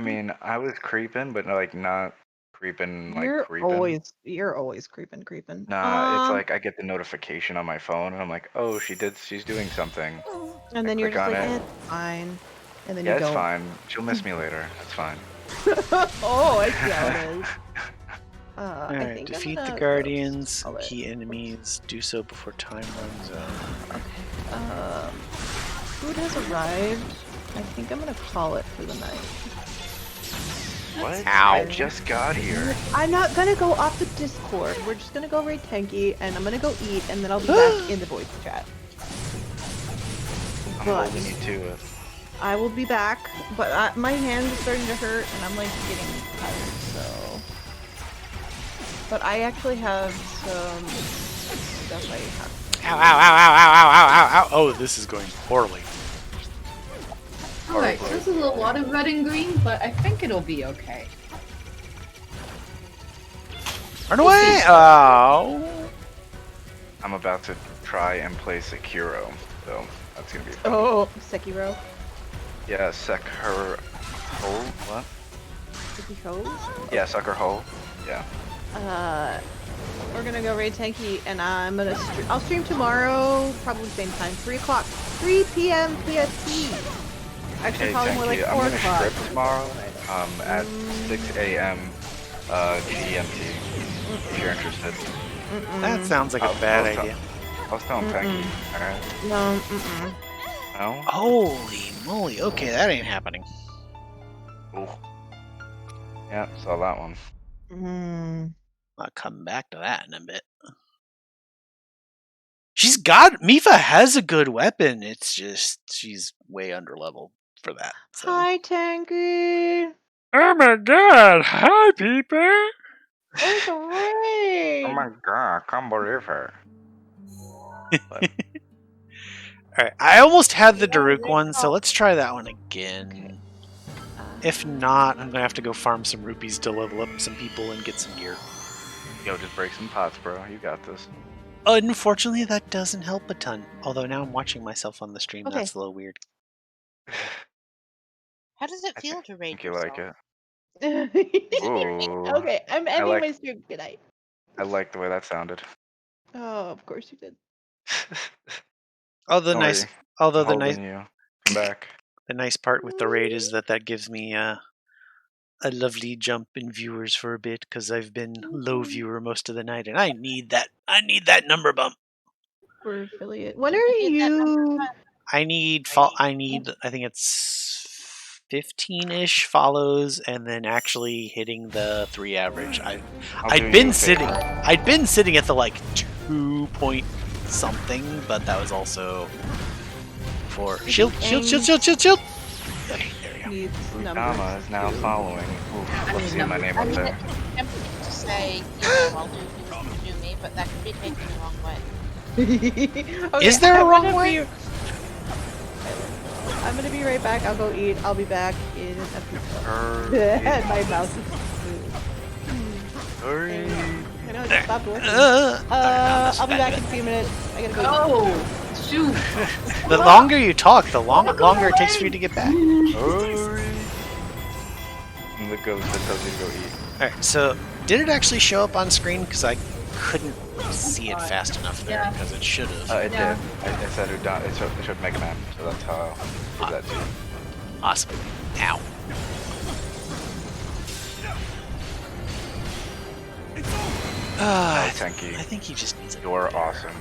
mean, I was creeping, but like not creeping like creeping. You're always creeping. Nah, it's like I get the notification on my phone, and I'm like, oh, she's doing something. And I then you're click just on like, it. it's fine. And then Yeah, you it's don't. fine. She'll miss me later. That's fine. Oh, I see how it is. I Alright, think defeat I'm the gonna guardians, roast. key enemies, do so before time runs out. Okay. Food has arrived. I think I'm gonna call it for the night. What? Ow. I just got here. I'm not gonna go off the Discord. We're just gonna go raid Tenki, and I'm gonna go eat, and then I'll be back in the voice chat. I'm But holding you to it. I will be back, but my hand is starting to hurt, and I'm like getting tired, so. But I actually have some stuff I have. Ow, ow, ow, ow, ow, ow, ow, ow, ow. Oh, this is going poorly. Alright, so this is a lot of red and green, but I think it'll be okay. Run away! Oh! I'm about to try and play Sekiro, so that's gonna be fun. Oh, Sekiro. Yeah, Sekiro. What? Sekiro? Yeah, Sekiro. Yeah. We're gonna go raid Tenki, and I'm gonna I'll stream tomorrow, probably same time, 3 o'clock, 3 p.m. PST. Actually, Hey, probably more like Tenki, 4 I'm gonna o'clock. strip tomorrow at 6 a.m. GMT, if you're interested. That sounds like a bad idea. I was telling Tenki, alright? No, No? Holy moly, okay, that ain't happening. Ooh. Yeah, saw that one. I'll come back to that in a bit. Mifa has a good weapon, it's just, she's way underleveled for that. So. Hi, Tenki! Oh my god, hi people! It's a raid! Oh my god, I can't believe her. Alright, I almost had the Daruk one, so let's try that one again. Okay. If not, I'm gonna have to go farm some rupees to level up some people and get some gear. Yo, just break some pots, bro. You got this. Unfortunately, that doesn't help a ton. Although now I'm watching myself on the stream, Okay. that's a little weird. How does it feel to raid think you yourself? like it. Ooh. Okay, I'm ending my stream. Good night. I like the way that sounded. Oh, of course you did. Although Don't nice, worry, although I'm the holding nice, you. Come back. the nice part with the raid is that gives me a lovely jump in viewers for a bit because I've been low viewer most of the night, and I need that. I need that number bump. For affiliate. When are you? I need. I think it's 15-ish follows, and then actually hitting the 3 average. I'd been sitting at the like 2 point something, but that was also for shield. Okay, there we go. Udama is now following. Ooh, let's see my name up there. I'm tempted to say, I'll do you do me, but that could be taken the wrong way. Okay, Is there a wrong way? I'm gonna be right back. I'll go eat. I'll be back in a few. My mouse is Hurry. I know, it stopped working. I'll be back in a few minutes. I gotta go. Oh, shoot! The longer you talk, the longer it takes for you to get back. Hurry. And the ghost that tells you to go eat. Alright, so did it actually show up on screen? Because I couldn't see it fast enough there, because it should have. It did. It said Udama. It showed Mega Man, so that's how I did that too. Awesome. Ow. No, Tenki. I think he just needs it. You're awesome.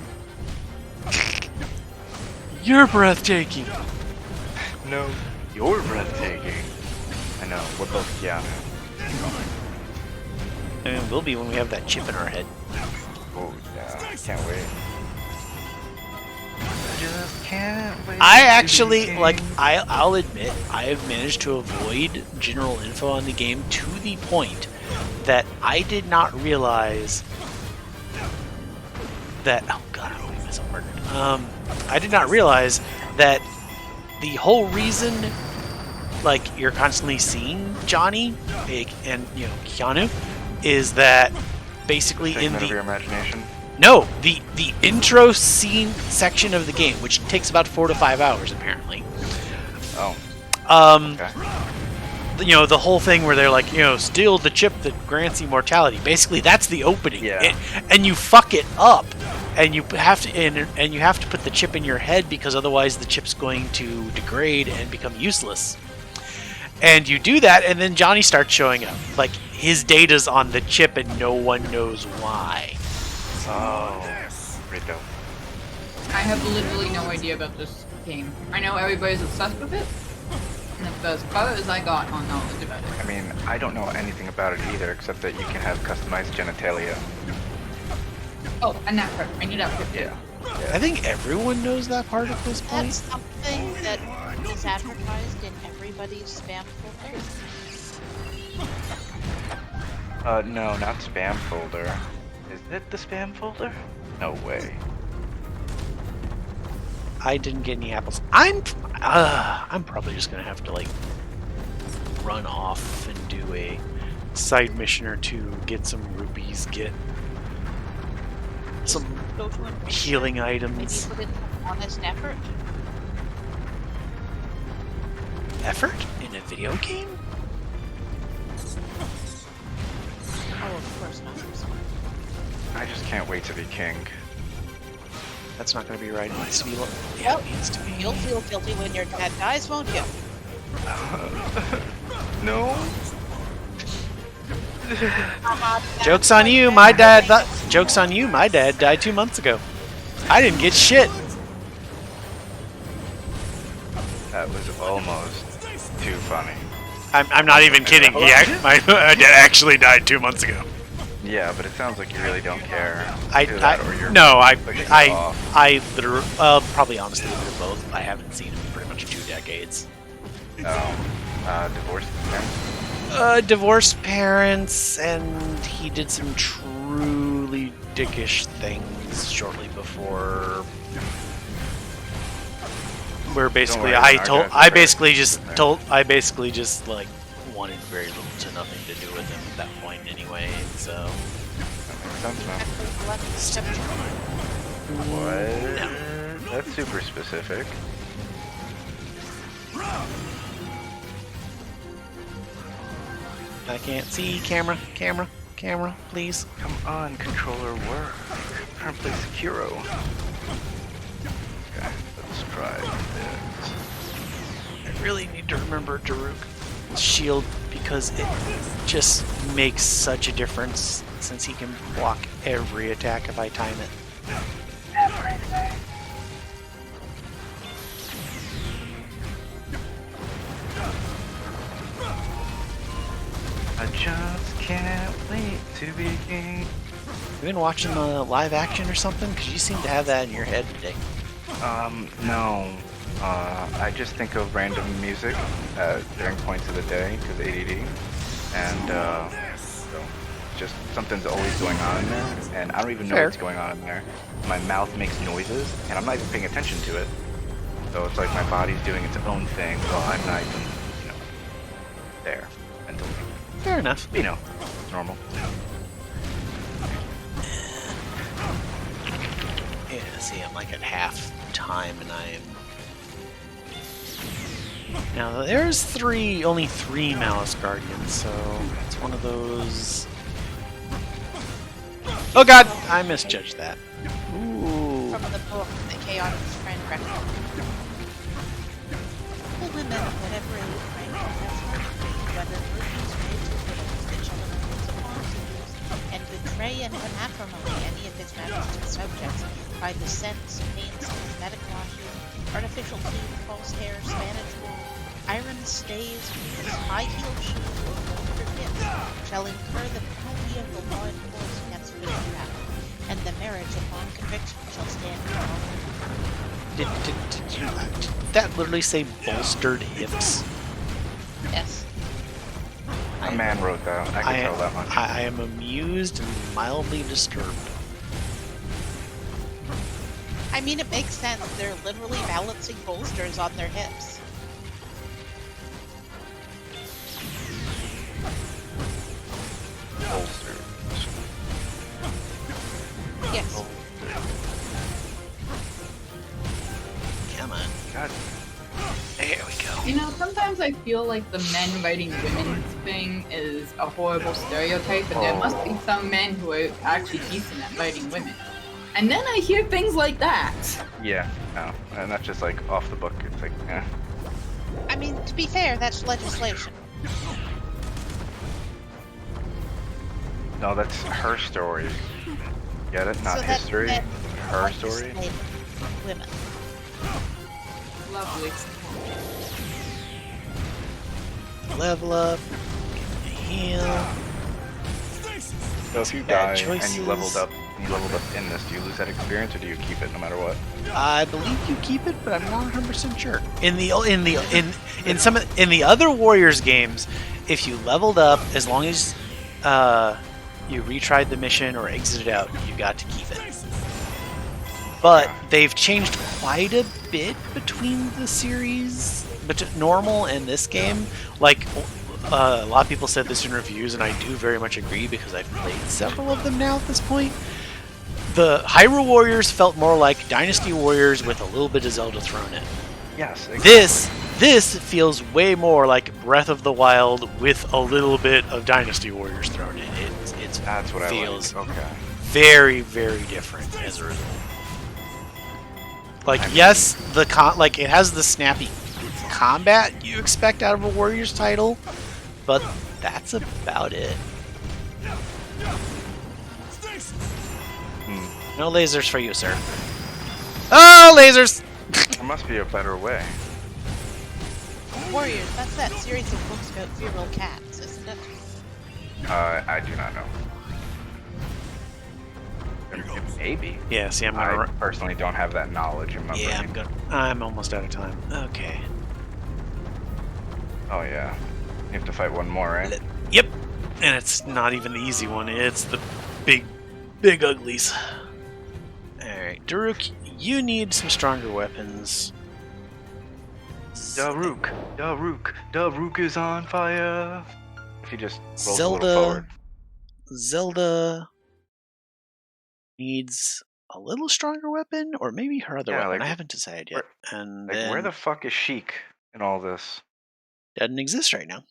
You're breathtaking. No, you're breathtaking. I know, we're both Keanu. I mean, we'll be when we have that chip in our head. Oh, yeah, I can't wait. I just can't wait. I actually, like, I'll admit, I have managed to avoid general info on the game to the point that I did not realize that, oh god, I hope he wasn't murdered. I did not realize that the whole reason, like, you're constantly seeing Johnny and, you know, Keanu, is that basically in Figment of your the... imagination. No, the intro scene section of the game, which takes about 4 to 5 hours, apparently. Oh. Okay. Okay. You know, the whole thing where they're like, you know, steal the chip that grants immortality. Basically, that's the opening. Yeah. And you fuck it up, and you have to and you have to put the chip in your head because otherwise the chip's going to degrade and become useless. And you do that, and then Johnny starts showing up. Like, his data's on the chip, and no one knows why. Oh, pretty dope. I have literally no idea about this game. I know everybody's obsessed with it, and that's as far as I got on knowledge about it. I mean, I don't know anything about it either, except that you can have customized genitalia. Oh, and that part. I knew that part. Yeah. I think everyone knows that part at this point. That's something that is advertised in everybody's spam folder. No, not spam folder. Is it the spam folder? No way. I didn't get any apples. I'm probably just gonna have to, like, run off and do a side mission or two, get some rupees, get some Go to an healing maybe items. put in some honest effort. Effort in a video game? Oh, of course not. I'm sorry. I just can't wait to be king. That's not gonna be right. It needs to be. Yeah, it needs to be. You'll feel guilty when your dad dies, won't you? No. Joke's on you, my dad. Joke's on you, my dad died 2 months ago. I didn't get shit. That was almost too funny. I'm not even kidding. My dad actually died 2 months ago. Yeah, but it sounds like you really don't care. Literally, probably honestly a bit of both. I haven't seen him in pretty much 2 decades. Divorced parents? Divorced parents, and he did some truly dickish things shortly before. Where basically I basically just like wanted very little to nothing to do with him at that point anyway. So That makes sense, man. What? No. That's super specific. I can't see. Camera, please. Come on, controller, work. I'm trying to play Sekiro. Okay, let's try this. I really need to remember Daruk's shield because it just makes such a difference since he can block every attack if I time it. Everything. I just can't wait to be king. You been watching the live action or something? Because you seem to have that in your head today. No. I just think of random music during points of the day because ADD, and so just something's always going on in there, and I don't even know what's going on in there. My mouth makes noises, and I'm not even paying attention to it. So it's like my body's doing its own thing while I'm not even, there mentally. Fair enough. It's normal. Yeah, see, I'm like at half time, and I'm... Now, there's only three Malice Guardians, so it's one of those... Oh god! I misjudged that. Ooh. From the book, The Chaotic Friend Record. The women, whatever age range whether virgins made to widows, the children of his apostles, and betray and in matrimony any of his majesty's subjects by the sense, means, cosmetic washes, artificial teeth, false hair, Spanish wool, Iron stays, boots, high-heeled shoes, or bolstered hip shall incur the penalty of the law enforced against witchcraft, and the marriage upon conviction shall stand for Did that literally say bolstered hips? Yes. A man wrote that. I can tell that much. I am amused and mildly disturbed. I mean, it makes sense. They're literally balancing bolsters on their hips. Bolsters. Yes. Come on. God. There we go. You know, sometimes I feel like the men writing women's thing is a horrible stereotype, but there must be some men who are actually decent at writing women. And then I hear things like that. Yeah, no. And that's just like off the book. It's like, eh. I mean, to be fair, that's legislation. No, that's her story. Get it? Not So that history. men Her story. legislate women. Lovely. Level up. Heal. So if you Bad die and choices. you leveled up in this, do you lose that experience or do you keep it no matter what? I believe you keep it, but I'm not 100% sure. In the other Warriors games, if you leveled up, as long as you retried the mission or exited out, you got to keep it. But they've changed quite a bit between the series, normal and this game. Like, a lot of people said this in reviews, and I do very much agree because I've played several of them now at this point. The Hyrule Warriors felt more like Dynasty Warriors with a little bit of Zelda thrown in. Yes. Exactly. This feels way more like Breath of the Wild with a little bit of Dynasty Warriors thrown in. That's what feels I like. Okay. very, very different as a result. Like, yes, it has the snappy combat you expect out of a Warriors title, but that's about it. No lasers for you, sir. Oh, lasers! There must be a better way. Warriors, that's that series of books about feral cats, isn't it? I do not know. Maybe. Yeah, see, I personally don't have that knowledge in my brain. I'm almost out of time. Okay. Oh yeah. You have to fight one more, right? Yep. And it's not even the easy one. It's the big uglies. Alright, Daruk, you need some stronger weapons. Daruk is on fire. If you just roll a little forward. Zelda needs a little stronger weapon, or maybe her other weapon. I haven't decided yet. Where the fuck is Sheik in all this? Doesn't exist right now.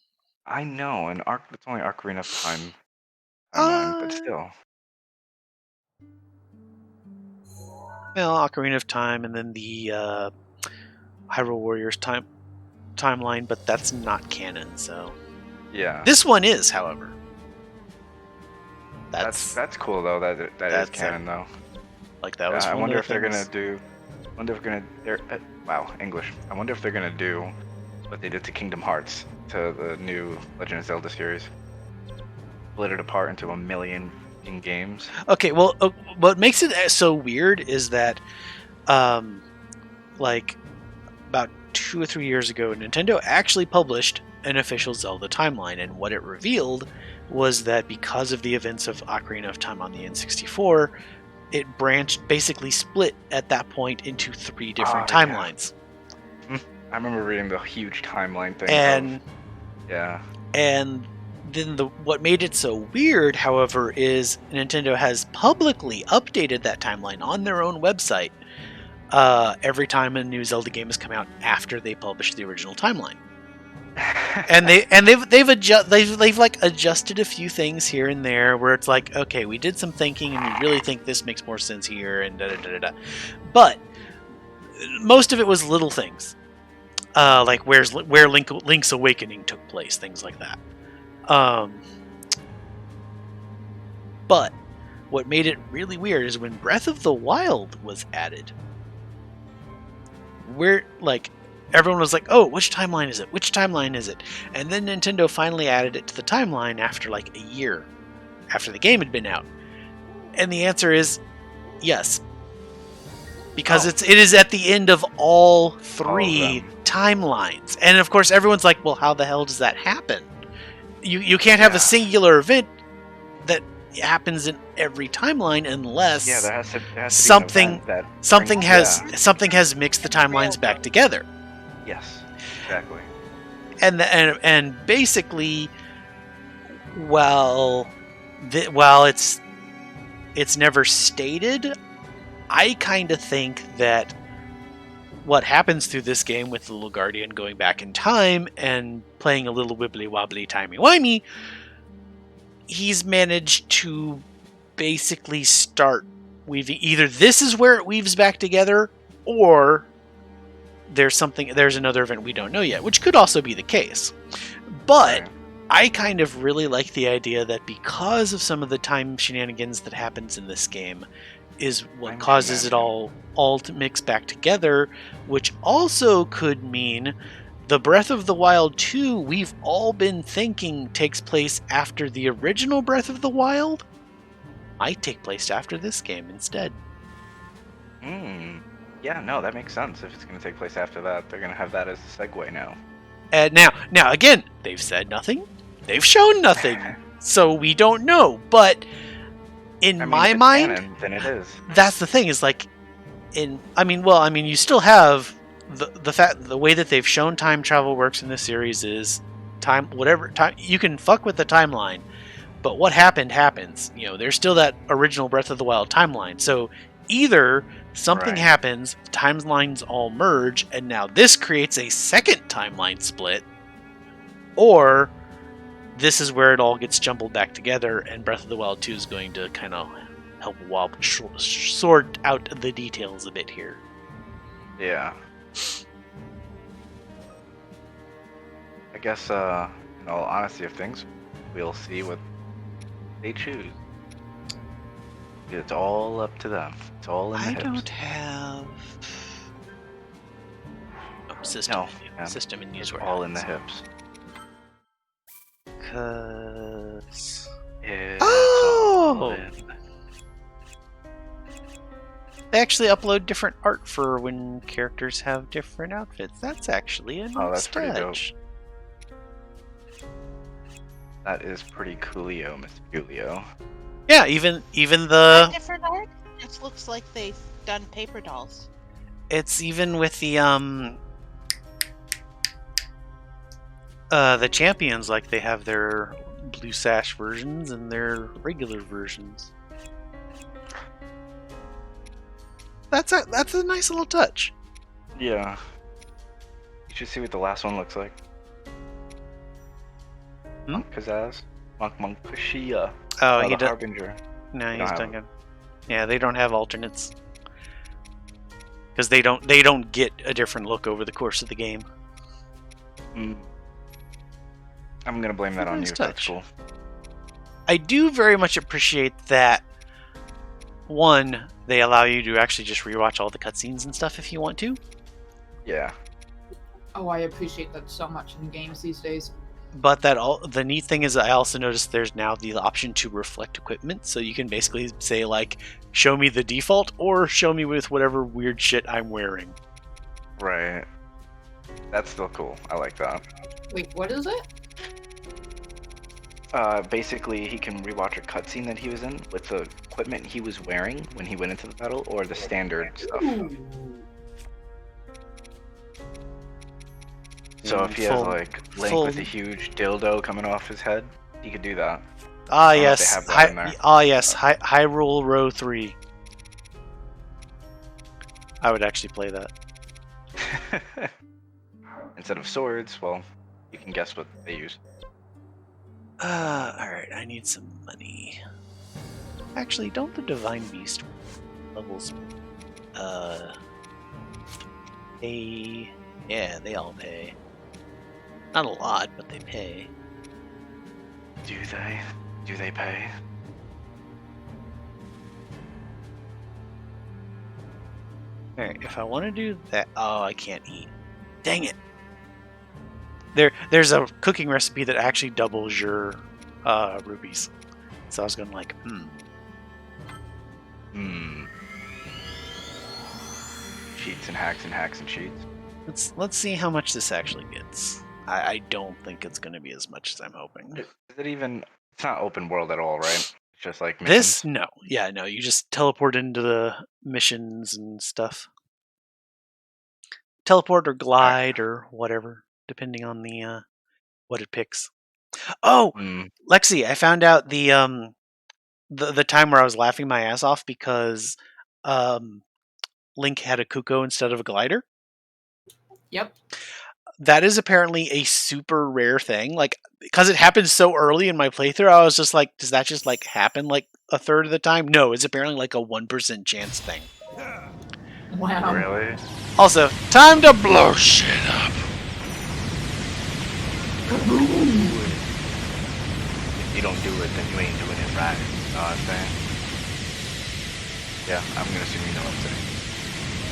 I know, and it's only Ocarina of Time timeline, but still. Well, Ocarina of Time, and then the Hyrule Warriors timeline, but that's not canon, so. Yeah. This one is, however. That's cool though. That is canon though. Like that was. I wonder if they're gonna do. Wow, English. I wonder if they're gonna do what they did to Kingdom Hearts, to the new Legend of Zelda series. Split it apart into 1 million games. Okay, well, what makes it so weird is that, like, about 2 or 3 years ago, Nintendo actually published an official Zelda timeline, and what it revealed was that because of the events of Ocarina of Time on the N64, it basically split at that point into 3 different timelines. Yeah. I remember reading the huge timeline thing. And then what made it so weird, however, is Nintendo has publicly updated that timeline on their own website every time a new Zelda game has come out after they published the original timeline. And they've adjusted a few things here and there where it's like, okay, we did some thinking and we really think this makes more sense here and da da da da. But most of it was little things, like where Link's Awakening took place, things like that. But what made it really weird is when Breath of the Wild was added. everyone was like, oh, which timeline is it? Which timeline is it? And then Nintendo finally added it to the timeline after like a year after the game had been out. And the answer is yes. Because it is at the end of all three timelines. And of course, everyone's like, well, how the hell does that happen? You can't have a singular event that happens in every timeline unless there has to be something an event that something brings- something has mixed the timelines back together. Yes, exactly. And basically, while it's never stated, I kind of think that what happens through this game with the little guardian going back in time and playing a little wibbly wobbly timey wimey, he's managed to basically start weaving. Either this is where it weaves back together, or there's another event we don't know yet, which could also be the case. But I kind of really like the idea that because of some of the time shenanigans that happens in this game is what causes it all to mix back together, which also could mean the Breath of the Wild 2 we've all been thinking takes place after the original Breath of the Wild might take place after this game instead. Yeah, no, that makes sense. If it's going to take place after that, they're going to have that as a segue now. And now again, they've said nothing, they've shown nothing, so we don't know. But in my mind, canon, then it is. That's the thing. Is like, you still have the way that they've shown time travel works in this series is whatever time you can fuck with the timeline, but what happens. There's still that original Breath of the Wild timeline. So either something happens, timelines all merge, and now this creates a second timeline split, or this is where it all gets jumbled back together, and Breath of the Wild 2 is going to kind of help sort out the details a bit here. Yeah. I guess, in all honesty of things, we'll see what they choose. It's all up to them. It's all in the hips. I don't have system and news. It's all in the hips. Cause they actually upload different art for when characters have different outfits. That's actually a nice pretty dope. touch. That is pretty coolio, Mr. Julio. Yeah, even the different art. It looks like they've done paper dolls. It's even with the champions, like they have their blue sash versions and their regular versions. That's a nice little touch. Yeah. You should see what the last one looks like. Monk Kazaz. Monk Kashia. Oh, he the does. Harbinger. No, he's done good. Yeah, they don't have alternates. Because they don't get a different look over the course of the game. I'm gonna blame that on you. That's cool. I do very much appreciate that. One, they allow you to actually just rewatch all the cutscenes and stuff if you want to. Yeah. Oh, I appreciate that so much in games these days. But the neat thing is, I also noticed there's now the option to reflect equipment, so you can basically say like, "Show me the default," or "Show me with whatever weird shit I'm wearing." Right. That's still cool. I like that. Wait, what is it? Basically, he can rewatch a cutscene that he was in with the equipment he was wearing when he went into the battle, or the standard stuff. So if he has like Link with a huge dildo coming off his head, he could do that. Ah yes, Hyrule Row 3. I would actually play that. Instead of swords, well, you can guess what they use. Alright, I need some money. Actually, don't the Divine Beast levels pay? Yeah, they all pay. Not a lot, but they pay. Do they? Do they pay? Alright, if I want to do that... Oh, I can't eat. Dang it. There's a cooking recipe that actually doubles your rubies. So I was going like, Cheats and hacks and hacks and cheats. Let's see how much this actually gets. I don't think it's going to be as much as I'm hoping. Is it even? It's not open world at all, right? It's just like missions. This? No. Yeah, no. You just teleport into the missions and stuff. Teleport or glide or whatever, depending on the what it picks. Oh, Lexi, I found out the time where I was laughing my ass off because Link had a Kuko instead of a glider. Yep. That is apparently a super rare thing. Like, because it happened so early in my playthrough, I was just like, does that just like happen like a third of the time? No, it's apparently like a 1% chance thing. Wow. Really? Also, time to blow shit up. If you don't do it, then you ain't doing it right. You know what I'm saying? Yeah, I'm gonna assume you know what I'm saying.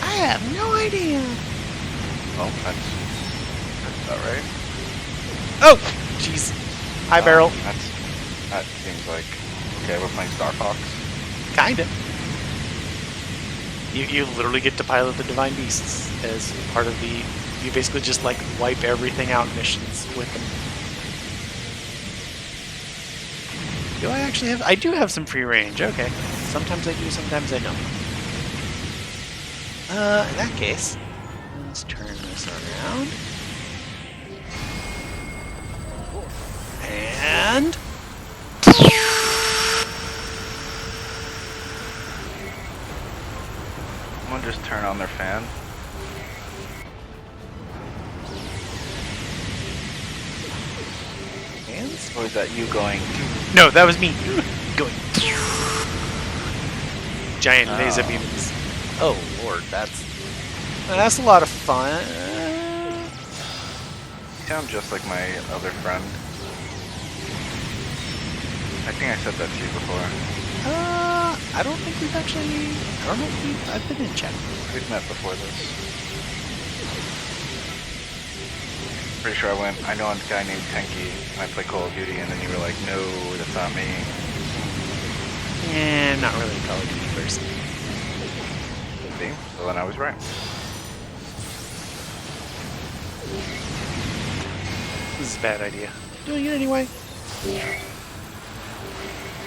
I have no idea. Oh, that's about right. Oh, jeez. Hi, Barrel. That seems like okay. We're playing Star Fox. Kinda. You literally get to pilot the Divine Beasts as part of the. You basically just like wipe everything out missions with them. Do I actually have? I do have some free range. Okay. Sometimes I do, sometimes I don't. In that case, let's turn this around. And Someone just turn on their fan. hands? Or is that you going? No, that was me going. Giant laser beams. Oh lord, that's a lot of fun. You sound just like my other friend. I think I said that to you before. I don't think we've actually. I don't know if we've. I've been in chat. We've met before this. Pretty sure I know a guy named Tenki, and I play Call of Duty, and then you were like, no, that's not me. Yeah, I'm not really a Call of Duty person. See? So then I was right. This is a bad idea. Doing it anyway.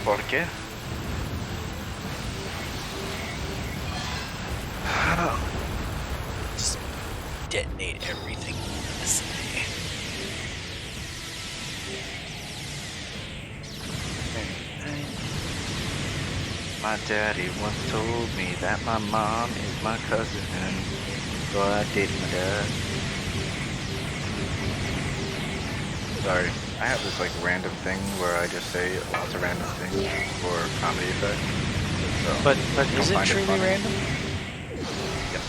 ¿Por qué? Just detonate everything this way. My daddy once told me that my mom is my cousin, so I dated my dad. Sorry, I have this like random thing where I just say lots of random things for comedy effect. So But don't is it find truly funny. random? Yes.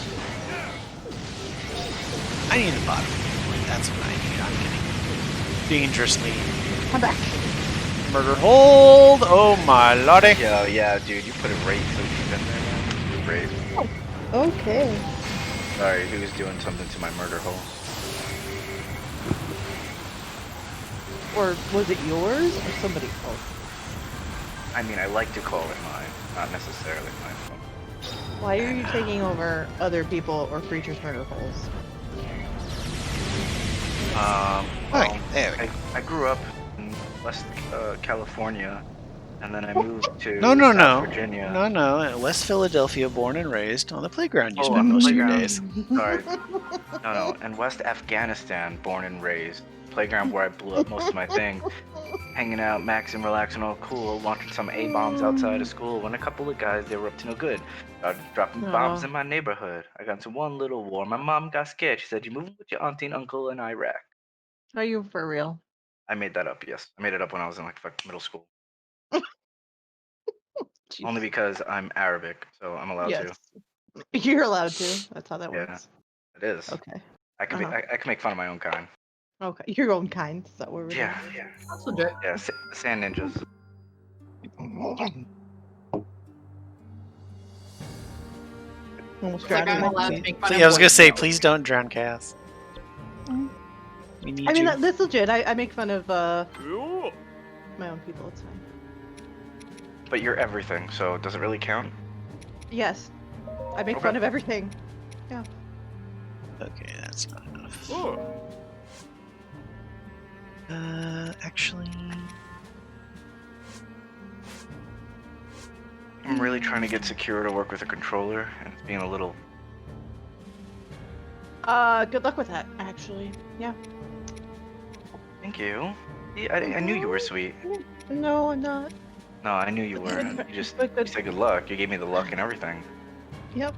I need a bottom. That's what I need. I'm getting dangerously. I'm back. Murder hold! Oh my lordy! Yo, yeah, dude, you put it right so deep in there, man. Great. Okay. Sorry, who's doing something to my murder hole? Or was it yours or somebody else? I mean, I like to call it mine, not necessarily mine. Why are you taking over other people or creatures' murder holes? Well, there we go. I grew up in West California, and then I moved to No. South Virginia. No. West Philadelphia, born and raised. On the playground you Oh, spent on the most of your playground. days. Sorry. No. In West Afghanistan, born and raised. Playground where I blew up most of my things. Hanging out, maxing, relaxing, all cool, launching some A-bombs outside of school when a couple of guys, they were up to no good. Started dropping bombs in my neighborhood. I got into one little war. My mom got scared. She said, "You moving with your auntie and uncle in Iraq?" Are you for real? I made that up, yes. I made it up when I was in like middle school. Only because I'm Arabic, so I'm allowed to. You're allowed to. That's how that Yeah, works. it is. Okay. I can I can make fun of my own kind. Okay. Your own kind. Is that what we're Yeah. doing? That's legit. Yeah, sand ninjas. Almost It's like drowned I'm in my allowed to tea. make fun So, of yeah, I was gonna white say, girls. please don't drown Cass. We need I mean, you. that's legit. I make fun of my own people. It's fine. But you're everything, so does it really count? Yes, I make Okay. fun of everything. Yeah. Okay, that's not enough. Actually, I'm really trying to get Secure to work with a controller, and it's being a little. Good luck with that. Actually, yeah. Thank you. See, I knew you were sweet. No, I'm not. No, I knew you were. You said good luck. You gave me the luck and everything. Yep.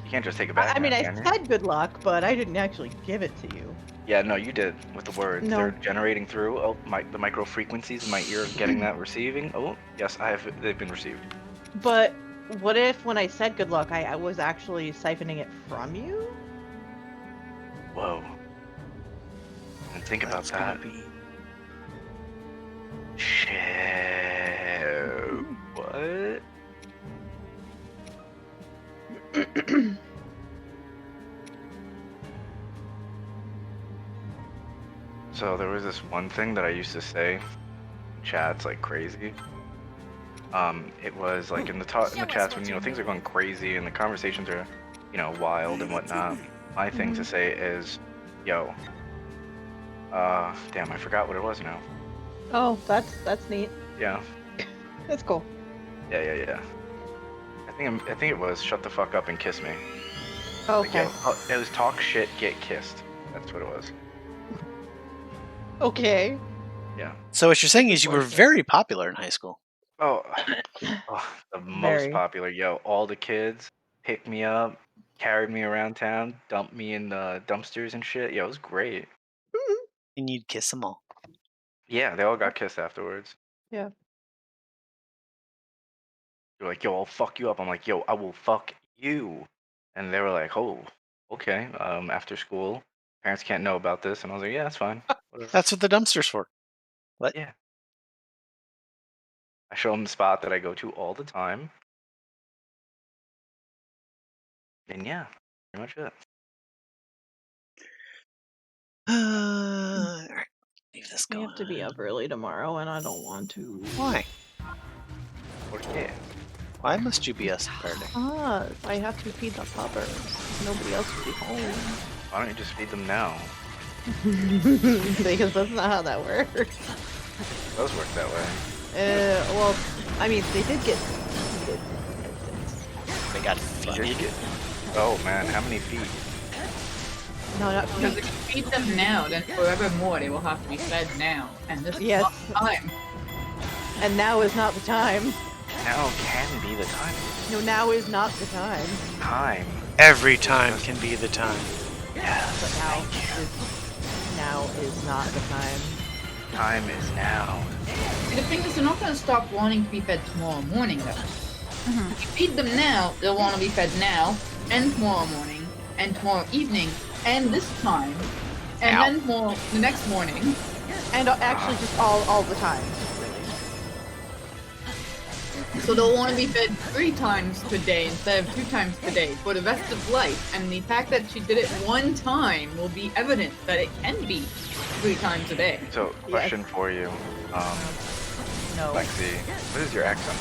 You can't just take it back. I mean, now, I can you? said good luck, but I didn't actually give it to you. Yeah, no, you did with the words. No. They're generating through. Oh, the micro frequencies in my ear getting that receiving. Oh, yes, they've been received. But what if when I said good luck, I was actually siphoning it from you? Whoa. And think about that's gonna that. be. Shit. What? So there was this one thing that I used to say in chats like crazy. It was like in the chats when things are going crazy and the conversations are, wild and whatnot. My thing to say is, yo, damn, I forgot what it was now. Oh, that's neat. Yeah. That's cool. Yeah. I think it was shut the fuck up and kiss me. Okay. Like, it was talk shit, get kissed. That's what it was. Okay. Yeah. So what you're saying is you were very popular in high school. Oh, the most popular. Yo, all the kids picked me up, carried me around town, dumped me in the dumpsters and shit. Yo, it was great. And you'd kiss them all. Yeah, they all got kissed afterwards. Yeah. They're like, yo, I'll fuck you up. I'm like, yo, I will fuck you. And they were like, oh, okay. After school, parents can't know about this. And I was like, yeah, that's fine. Whatever. That's what the dumpster's for. What? Yeah. I show them the spot that I go to all the time. And yeah, pretty much it. Alright, leave this We going. have to be up early tomorrow, and I don't want to. Why? Okay. Why must you be us Saturday? I have to feed the puppers. Nobody else will be home. Why don't you just feed them now? Because that's not how that works. It does work that way. Well, I mean, they did get feeded. They got feeded. Oh man, how many feet? No, not Because feed. if you feed them now, then forevermore they will have to be fed now. And this Yes. is not the time. And now is not the time. Now can be the time. No, now is not the time. Time. Every time can be the time. Yes. But now is not the time. Time is now. See, the thing is, they're not going to stop wanting to be fed tomorrow morning, though. If you feed them now, they'll want to be fed now, and tomorrow morning, and tomorrow evening, and this time, and then more the next morning. And actually just all the time. So they'll want to be fed 3 times per day instead of 2 times per day for the rest of life. And the fact that she did it 1 time will be evidence that it can be 3 times a day. So, question for you, No. Lexi, what is your accent?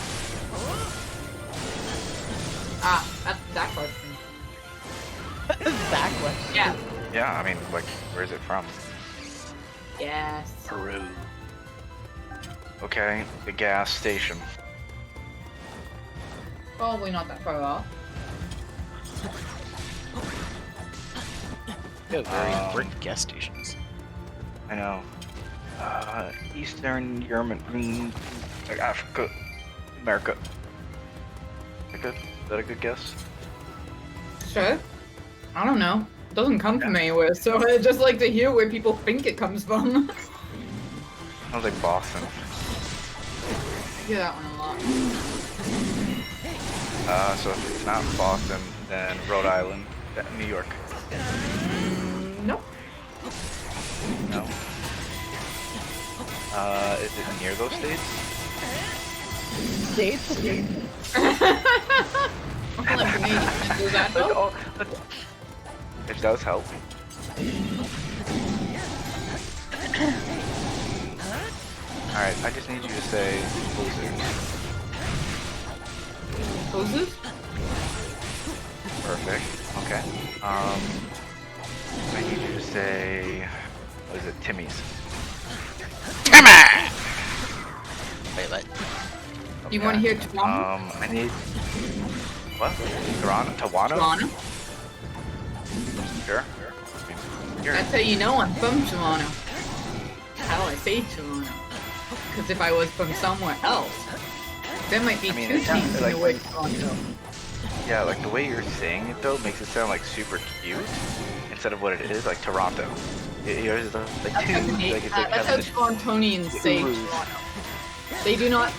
Ah, that's that question. That question. Yeah. Yeah, I mean, like, where is it from? Yes. Peru. Okay, the gas station. Probably not that far off. They have very important gas stations. I know. Eastern Europe, like Africa, America. Is that a good guess? Sure. I don't know. It doesn't come from anywhere, so I just like to hear where people think it comes from. Sounds like Boston. I hear that one a lot. So if it's not Boston, then Rhode Island, New York. Nope. No. Is it near those states? States? I'm like Canadian. Does that help? It does help. Alright, I just need you to say Poses? Perfect. Okay. I need you to say, what is it, Timmy's. Timmy! Wait, what? You want to hear Toronto? I need, what? Toronto? Tawano? Toronto? Sure. That's how you know I'm from Toronto. How do I say Toronto? Because if I was from somewhere else, there might be two it teams sounds in like the way Toronto. Yeah, like the way you're saying it though makes it sound like super cute instead of what it is, like Toronto. Yours is like two, like it's like That's how having Torontonians say Urus. Toronto. They do not.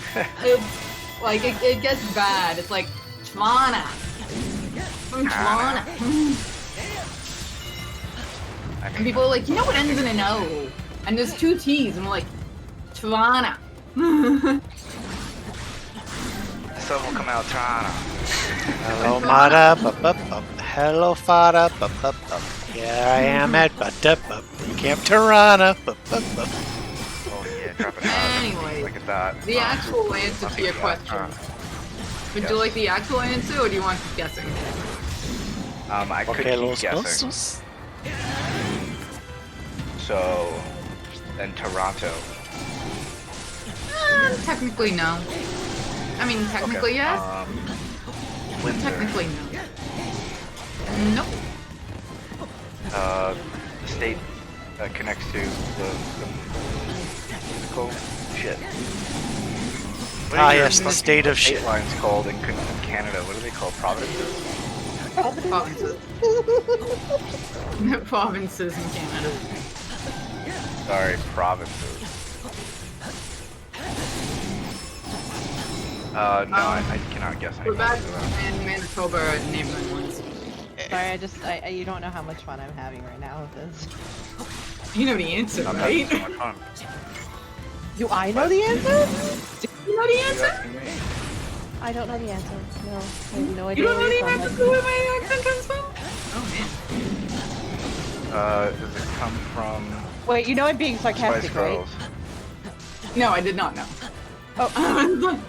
Like it gets bad. It's like Toronto. From Toronto. And people are like, you know what ends in an O? And there's two T's, and we're like, Toronto. sun will come out Toronto. Hello, Mara, hello, Fada, here I am at Camp Tirana. Oh yeah, drop it out. Anyway, Look at that. the actual answer to your question. Would you like the actual answer, or do you want to keep guessing? I could Okay, keep los guessing. osos. So, then Toronto. Technically, no. I mean, technically, yes. Windsor. Technically, no. Nope. The state that connects to the physical shit. What are your Yes, the state of state shit. lines called in Canada? What are they called? Provinces? Provinces. Provinces in Canada. Sorry, provinces. No, I cannot guess anything. Quebec and Manitoba are neighboring ones. Sorry, you don't know how much fun I'm having right now with this. You know the answer, I'm right? having so much fun. Do I know the answer? Do you know the You answer? asking me? I don't know the answer. No, I have no You idea. don't know where the you're answer from. to where my accent comes from? Oh Does it come from Wait, you know I'm being Spice sarcastic, right? Girls? man. No, I did not know. Oh,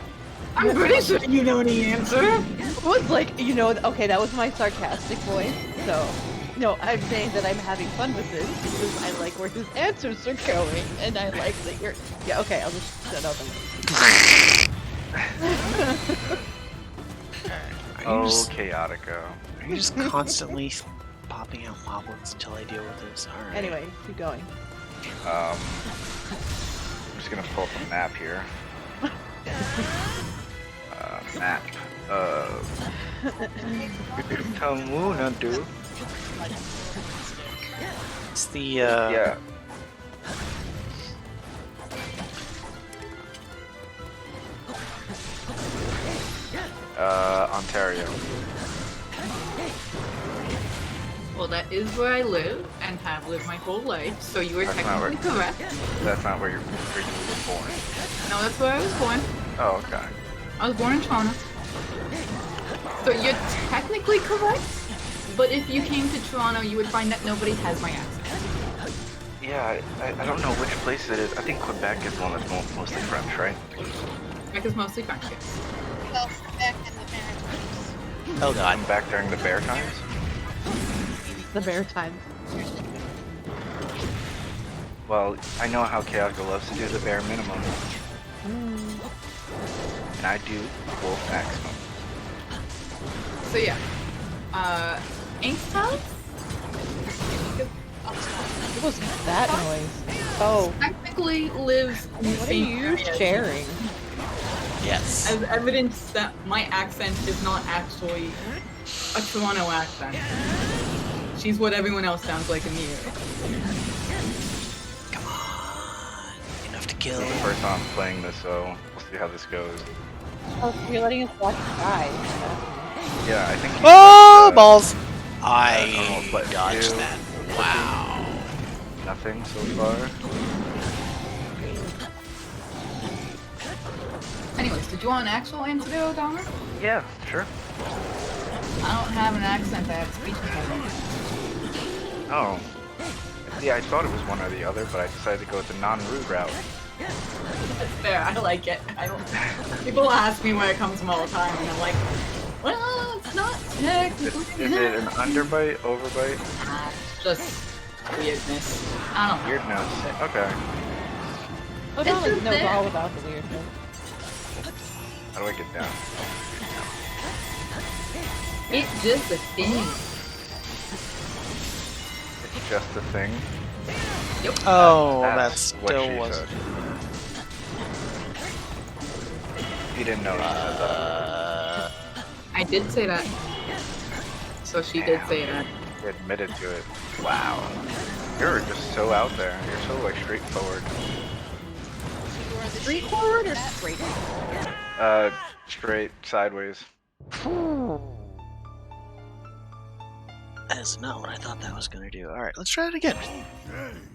I'm pretty sure you know the answer. it was like, you know, okay, that was my sarcastic voice, so... No, I'm saying that I'm having fun with this because I like where his answers are going, and I like that you're... Yeah, okay, I'll just shut up and... Oh, Chaotico. Are you just constantly popping out moblins until I deal with this? Alright. Anyway, keep going. I'm just gonna pull up a map here. Map. Kamuna, dude. It's the, Yeah. Ontario. Well, that is where I live and have lived my whole life, so you are That's not technically where- correct. That's not where you were born. No, that's where I was born. Oh, okay. I was born in Toronto. So you're technically correct, but if you came to Toronto, you would find that nobody has my accent. Yeah, I don't know which place it is. I think Quebec is one that's mostly French, right? Quebec is mostly French, yes. Well, back in the Maritimes. oh god. I'm back during the bear times. The Maritimes. Well, I know how Chaotica loves to do the bare minimum. And I do wolf maximum. So yeah, Inkstown What was that noise? Oh, technically lives in the what are same you area sharing? Yes. as evidence that my accent is not actually a Toronto accent. She's what everyone else sounds like in the area. Come on. Enough to kill. It's the first time I'm playing this, so we'll see how this goes. Oh, so you're letting us watch the guy. Yeah, I think. Oh, balls! don't know, I but dodged you- that. Wow. Nothing so far. Anyways, did you want an actual answer there, Dahmer? Yeah, sure. I don't have an accent, I have speech impediment. Oh. Yeah, I thought it was one or the other, but I decided to go with the non-root route. That's fair. I like it. I don't. People ask me where it comes from all the time, and I'm like, well, it's not technically. Is it an underbite, overbite? It's just weirdness. I don't know. Weirdness. Okay. Oh, It's Dallas just knows there. all about the weirdness. How do I get down? It's just a thing. It's just a thing. Oh, That's that what still she was. said. You didn't know she said that. I did say that. So she did say that. You admitted to it. Wow. You're just so out there. You're so like straightforward. Straightforward or straight? Straight sideways. That is not what I thought that was gonna do. Alright, let's try it again.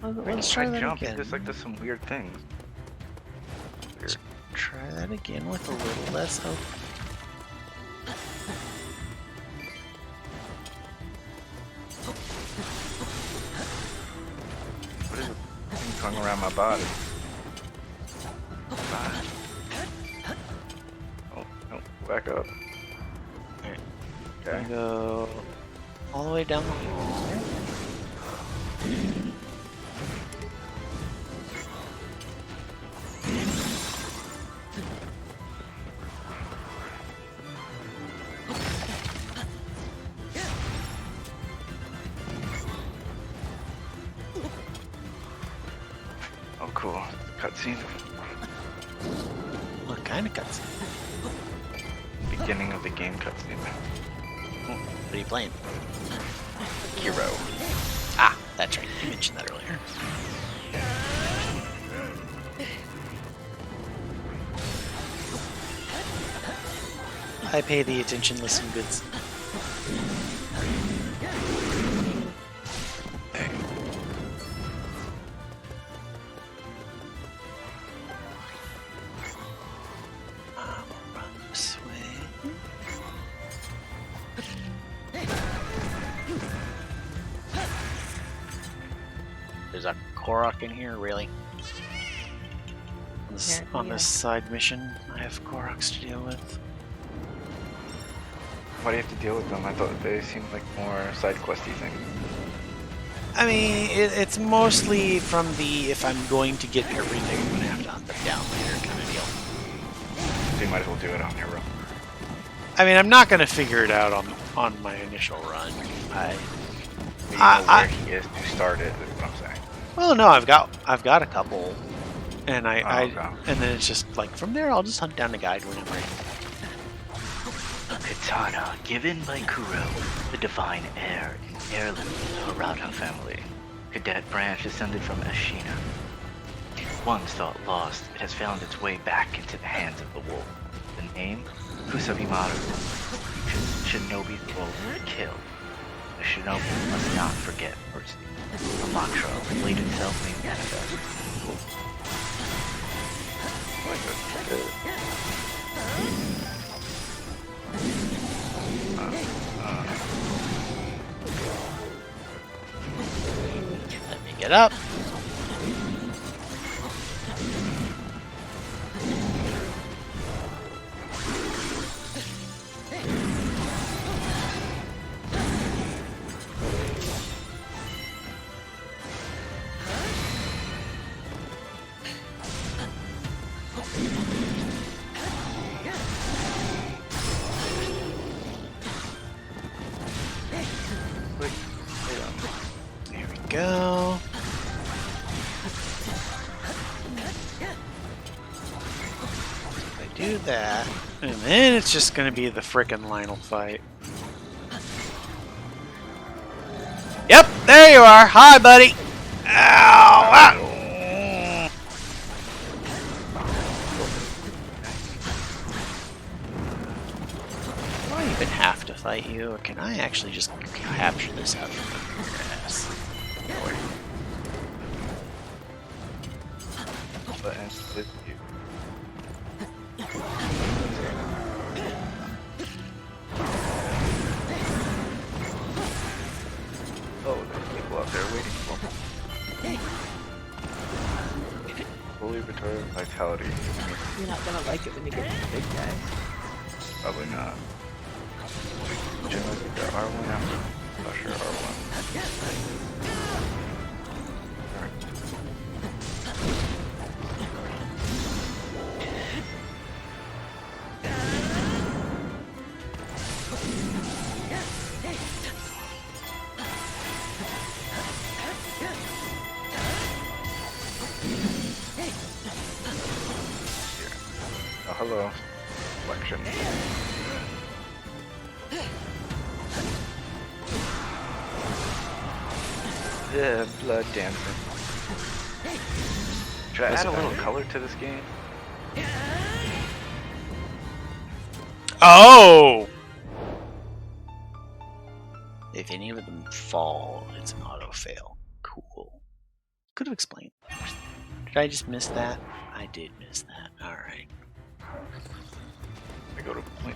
Let's try that jump. again. He just like does some weird things. Weird. Try that again with a little less hope. What is it? Thing going around my body? Oh, no, back up. Alright. Okay. Gonna go all the way down the hole. Oh, cool. Cutscene. What kind of cutscene? Beginning of the game cutscene. What are you playing? Hero. Ah, that's right. You mentioned that earlier. I pay the attention, listen goods. Run this way. There's a Korok in here, really? On this side mission, I have Koroks to deal with. Why do you have to deal with them? I thought they seemed like more side questy things. I mean, it's mostly from the if I'm going to get everything, I'm gonna have to hunt them down later kind of deal. So you might as well do it on your own. I mean, I'm not gonna figure it out on my initial run. You know where he is to start it, is what I'm saying. Well, no, I've got a couple, and okay. and then it's just like from there, I'll just hunt down the guide when I'm ready. A katana given by Kuro, the divine heir and heirloom of the Harada family. Cadet branch descended from Ashina. Once thought lost, it has found its way back into the hands of the wolf. The name? Kusabimaru. Shinobi's role to kill. A shinobi must not forget mercy. A mantra of related self-made manifest. Let me get up. There we go. I do that, and then it's just gonna be the frickin' Lionel fight. Yep, there you are. Hi, buddy. Ow! Ah. Do I even have to fight you, or can I actually just capture this out of your ass? But ends with you. Oh, there's people out there waiting for me. her vitality. You're not gonna like it when you get to the big guy. Probably not. Generally, the R1 after. Not sure R1. Oh, hello. Reflection. Yeah, blood dancing. Should I add a little color to this game? Oh! If any of them fall, it's an auto fail. Cool. Could have explained. Did I just miss that? I did miss that. Alright. I go to 0.5.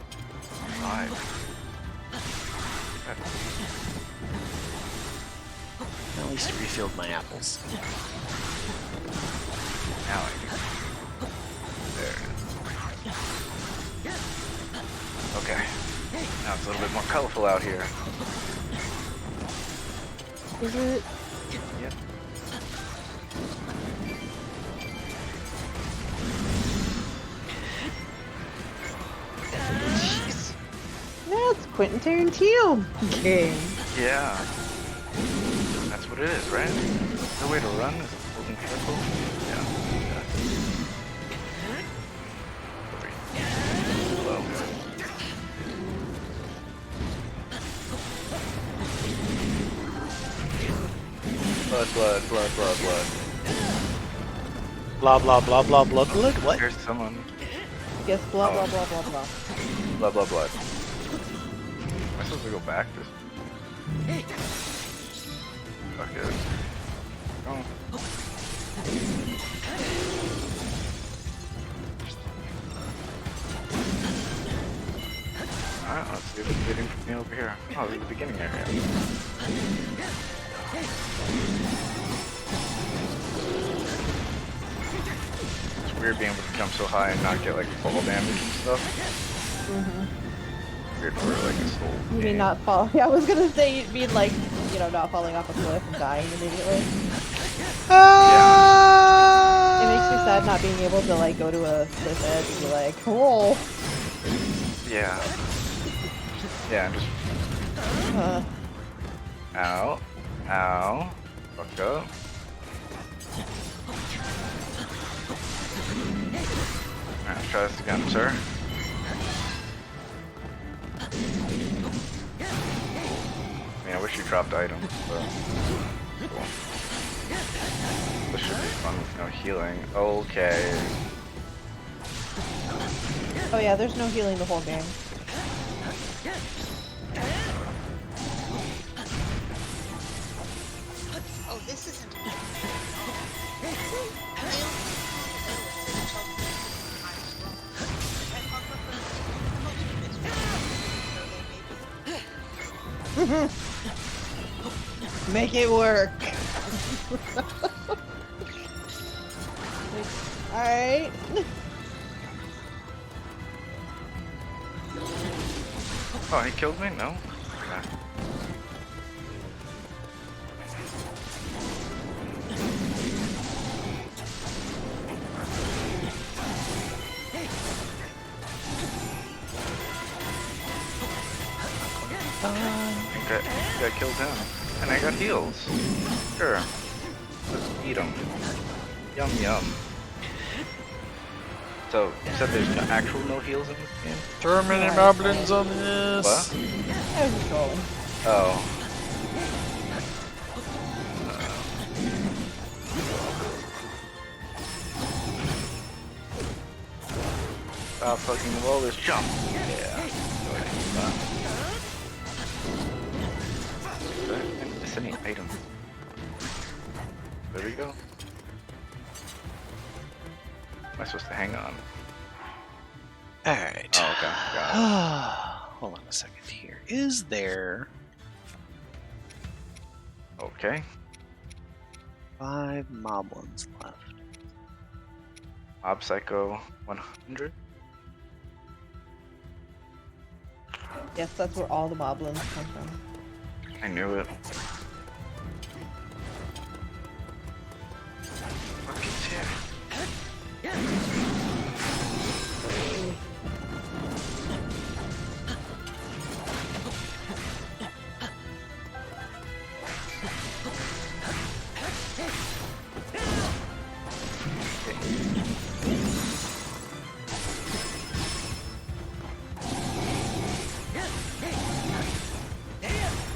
At least it refilled my apples. Now I do. There. Okay. Now it's a little bit more colorful out here. Is it? Yep. Jeez. That's Quentin Tarantino game. Yeah. That's what it is, right? The way to run is holding circle. Yeah. Low. Blood, blood, blood, blood, blood. Blah blah blah blah blah blood. What? Here's someone. Yes, blah blah blah blah blah. Blood, blood, blood. Am I supposed to go back? Just... Fuck it. Oh. Alright, let's see what's waiting for me over here. Oh, this is the beginning area. It's weird being able to jump so high and not get like fall damage and stuff. Weird for like a soul. You mean not fall? Yeah, I was gonna say you mean like, you know, not falling off a cliff and dying immediately. Yeah. It makes me sad not being able to like go to a cliff edge and be like, whoa. Yeah. Yeah, just ow. Ow. Fuck up. Alright, let's try this again, sir. I mean, I wish you dropped items, but cool. This should be fun with no healing. Okay. Oh yeah, there's no healing the whole game. Oh, this isn't. Make it work. Alright. Oh, he killed me? No? Okay. I got killed him. And I got heals. Sure. Let's eat them. Yum yum. So, you said there's actual no heals in this game? Too many goblins on this. What? I was just trolling. Oh. Stop fucking the wall, just jump. Yeah. Miss any items? There we go. Am I supposed to hang on? Alright. Oh, okay. Got it. Hold on a second here. Is there Okay. 5 moblins left? Mob Psycho 100. Yes, that's where all the moblins come from. I knew it. Look, it's here.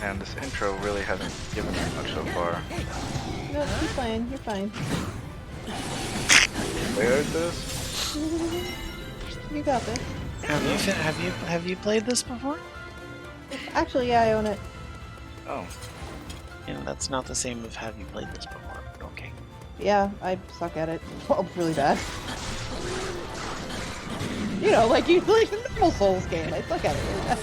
And this intro really hasn't given me much so far. No, you're fine. You're fine. Where is this? You got this. Have you played this before? Actually, yeah, I own it. Oh. You know, that's not the same of have you played this before, but okay. Yeah, I suck at it. Well, really bad. You know, like you like the normal Souls game. I suck at it really bad.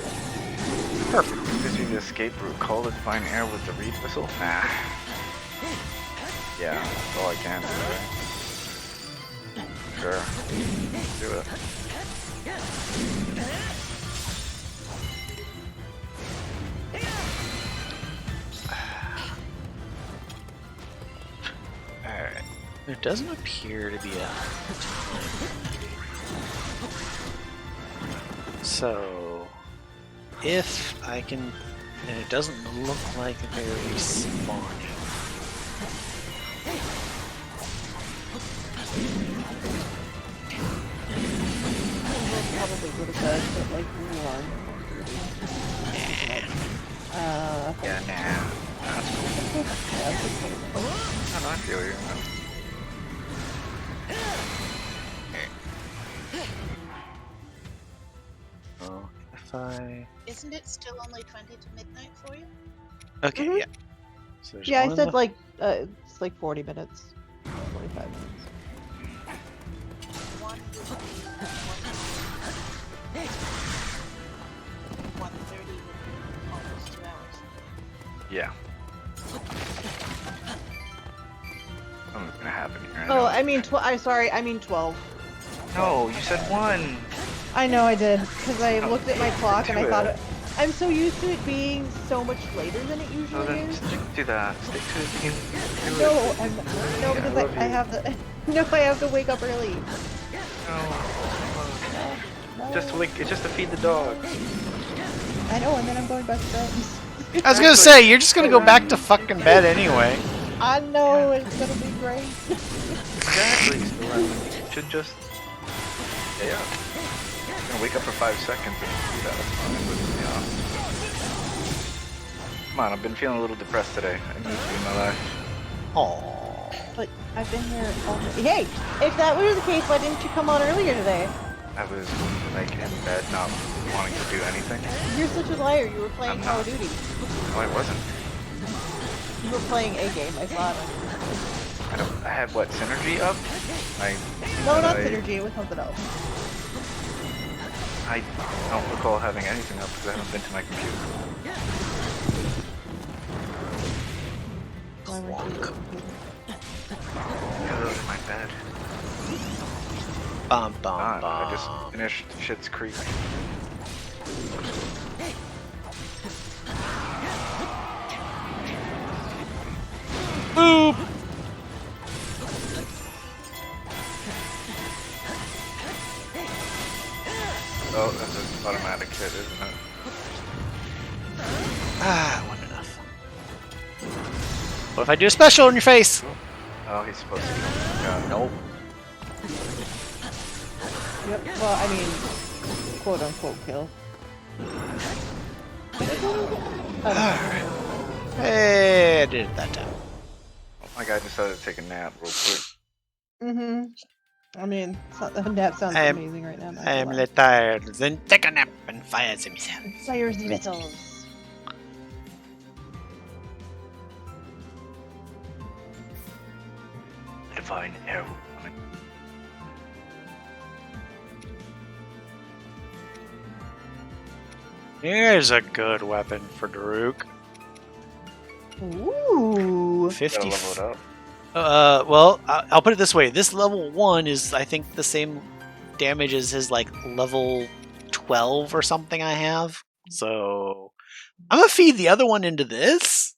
Perfect. Using the escape route, call the divine air with the reed whistle? Nah. Yeah, that's all I can do, right? Sure. Do it. Alright. There doesn't appear to be a So, if I can, and it doesn't look like they're respawning. Probably would have said, but like one. Yeah, nah. That's cool. I feel you. Oh, if I... Isn't it still only 20 to midnight for you? Okay, yeah. So there's Yeah, I one said left. like it's like 40 minutes, 45 minutes. One would be 1:30 would be almost 2 hours. Yeah. Something's gonna happen here. Oh, I mean, I mean 12. No, you said 1! I know I did, because I Oh, looked at my clock and I do thought it. I'm so used to it being so much later than it So usually then is. stick to that. Stick to it. Do it. No, no, Yeah, because I love I you. have to. No, I have to wake up early. No. Just to wake, it's just to feed the dog. I know, and then I'm going back to bed. I was gonna say, you're just gonna go back to fucking bed anyway. I know it's gonna be great. Exactly. So you should just stay up. I'm gonna wake up for 5 seconds and do that. That's fine. But, yeah. Come on, I've been feeling a little depressed today. I need you in my life. Aww. But I've been here all day. Hey, if that was the case, why didn't you come on earlier today? I was like in bed, not wanting to do anything. You're such a liar. You were playing I'm Call of not. Duty. No, I wasn't. You were playing a game. I saw it. I had what, Synergy up? No, not Synergy. It was something else. I don't recall having anything up because I haven't been to my computer. Why weren't you? I was in my bed. Bum bum Ah, bum. I just finished Schitt's Creek. Boop! Oh, that's an automatic hit, isn't it? Ah, one enough. What if I do a special in your face? Oh, he's supposed to kill me. Yeah, nope. Yep. Well, I mean, quote unquote kill. Alright. Hey, I did it that time. Oh, my guy decided to take a nap real quick. Mm-hmm. I mean, that sounds amazing right now. I am tired. Then take a nap and fire some sound. Fire the missiles. Divine arrow. Here's a good weapon for Daruk. Ooh. 50. Gotta level it up. Well, I'll put it this way. This level 1 is, I think, the same damage as his, like, level 12 or something I have. So, I'm gonna feed the other one into this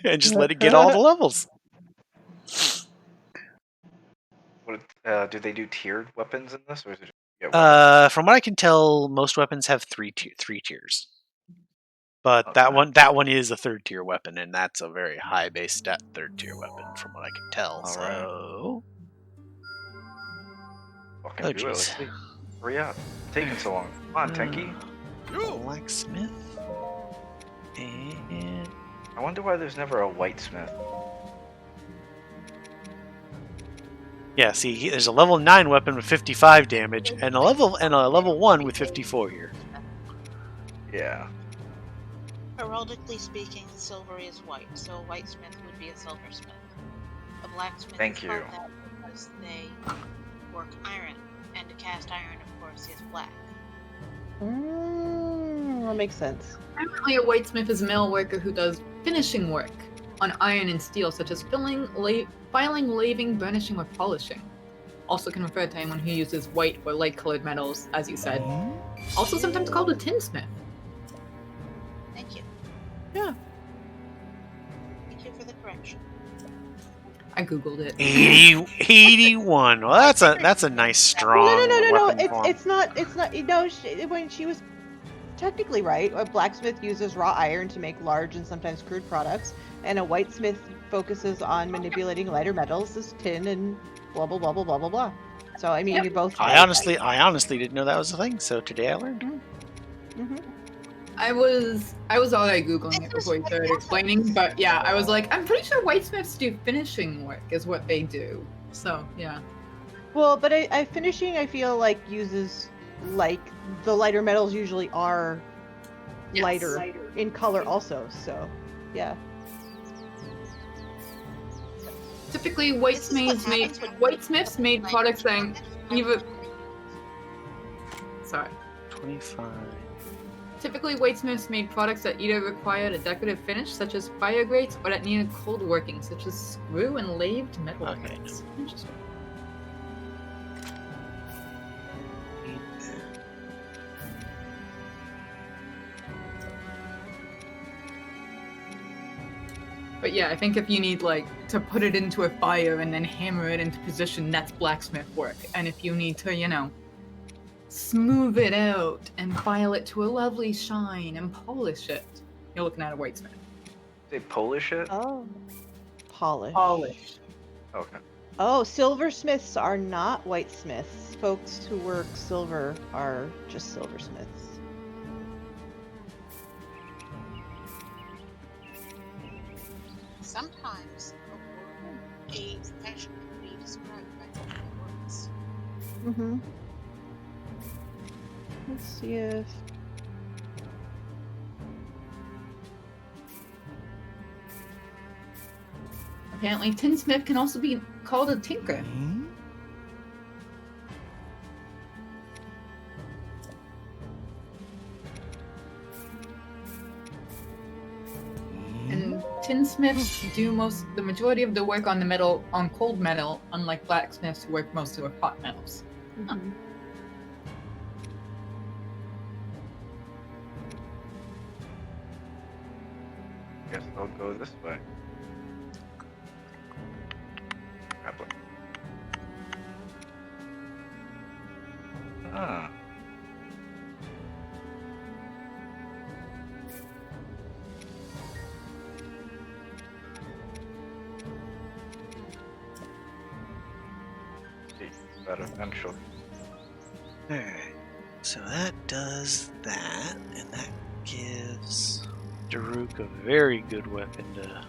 and just let it get all the levels. What, do they do tiered weapons in this, or is it just get weapons? From what I can tell, most weapons have three tiers. But Okay. that one is a 3rd tier weapon, and that's a very high base stat 3rd tier weapon, from what I can tell. All So, Fucking oh do it. Let's jeez, see. Hurry up. Taking so long. Come on, Tenki. Blacksmith, and I wonder why there's never a whitesmith. yeah. See, there's a level 9 weapon with 55 damage, and a level 1 with 54 here. Yeah. Heraldically speaking, silver is white, so a whitesmith would be a silversmith. A blacksmith Thank is you. called that because they work iron, and a cast iron, of course, is black. That makes sense. Apparently, a whitesmith is a metal worker who does finishing work on iron and steel, such as filing, laving, burnishing, or polishing. Also can refer to anyone who uses white or light-colored metals, as you said. Also sometimes called a tinsmith. Thank you. Yeah. Thank you for the correction. I googled it. 81. Well, that's a nice strong No. weapon form. It's not. You know, when she was technically right, a blacksmith uses raw iron to make large and sometimes crude products, and a whitesmith focuses on manipulating lighter metals, as tin and blah blah blah blah blah blah blah. So I mean, you're both. I honestly didn't know that was a thing. So today I learned. Mm-hmm. I was already googling it before you started explaining, but yeah, I was like, I'm pretty sure whitesmiths do finishing work is what they do. So yeah. Well, but I finishing I feel like uses like the lighter metals usually are lighter in color also. So yeah. Typically, whitesmiths made products that either. Sorry. 25. Typically, whitesmiths made products that either required a decorative finish, such as fire grates, or that needed cold working, such as screw and lathed metal parts. Interesting. But yeah, I think if you need, like, to put it into a fire and then hammer it into position, that's blacksmith work. And if you need to, you know, smooth it out and file it to a lovely shine and polish it, you're looking at a whitesmith. They polish it? Oh. Polish. Okay. Oh, silversmiths are not whitesmiths. Folks who work silver are just silversmiths. Sometimes a profession can be described by multiple words. Mm-hmm. Let's see if... Apparently, tinsmith can also be called a tinker. And tinsmiths do the majority of the work on cold metal, unlike blacksmiths who work mostly with hot metals. Mm-hmm. Guess I'll go this way. Grab one. Ah. That eventually. Alright. So that does that, and that gives Daruk a very good weapon to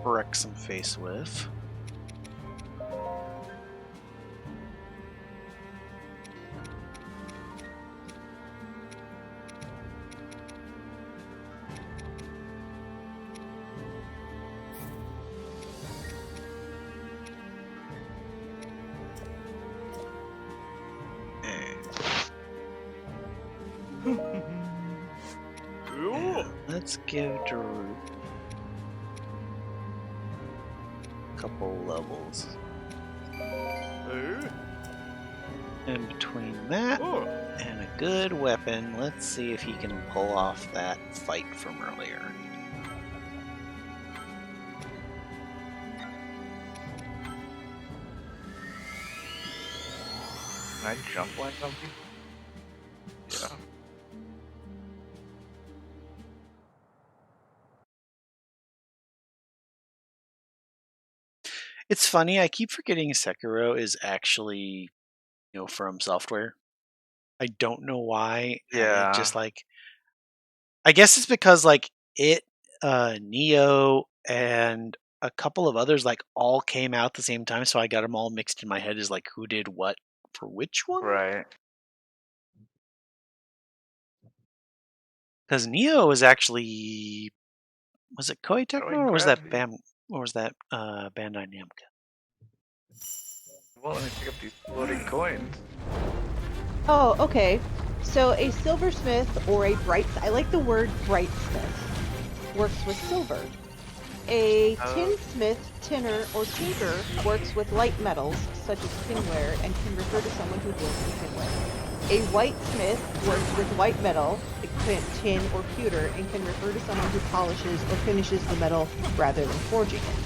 wreck some face with. Let's give Daruk couple levels. In between that and a good weapon, let's see if he can pull off that fight from earlier. Can I jump like something? Yeah. It's funny, I keep forgetting Sekiro is actually, From Software. I don't know why. It Yeah. just like, I guess it's because like Neo, and a couple of others like all came out at the same time, so I got them all mixed in my head as like who did what for which one. Right. Because Neo was actually, was it Koei Tecmo Showing or was that gravity. Bandai Namco? Well, let me pick up these floating coins. Oh, okay. So a silversmith or a I like the word brightsmith, works with silver. A tinsmith, tinner, or tinker works with light metals, such as tinware, and can refer to someone who deals in tinware. A whitesmith works with white metal, tin, or pewter, and can refer to someone who polishes or finishes the metal rather than forging it.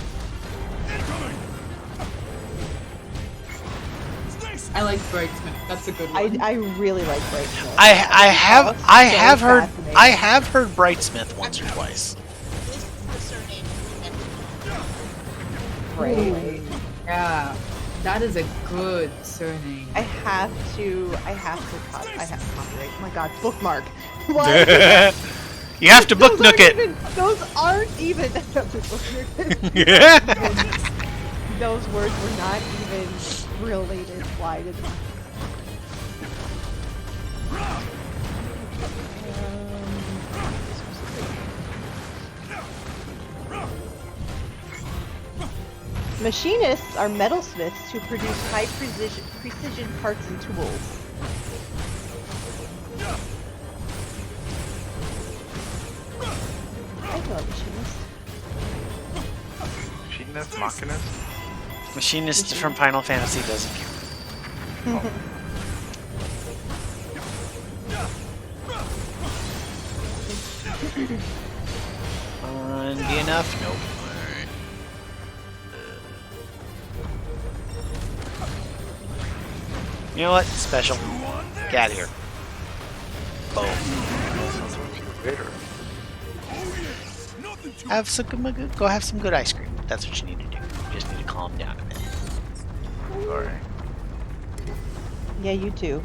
I like Brightsmith. That's a good one. I really like brightsmith. I have heard fascinating. Brightsmith once or twice. This is the surname. Right. Yeah, that is a good surname. I have to copyright. Oh my god, bookmark. What? You have to booknook it. Those aren't even. Those words were not even related. Why did? Machinists are metalsmiths who produce high precision parts and tools. I know a machinist. Machinist, machinist. Machinist from Final Fantasy doesn't count. Handy enough? Nope. Alright. You know what? Special. Get out of here. Boom. Have some good, go have some good ice cream. That's what you need to do. You just need to calm down a bit. Sorry. Yeah, you too.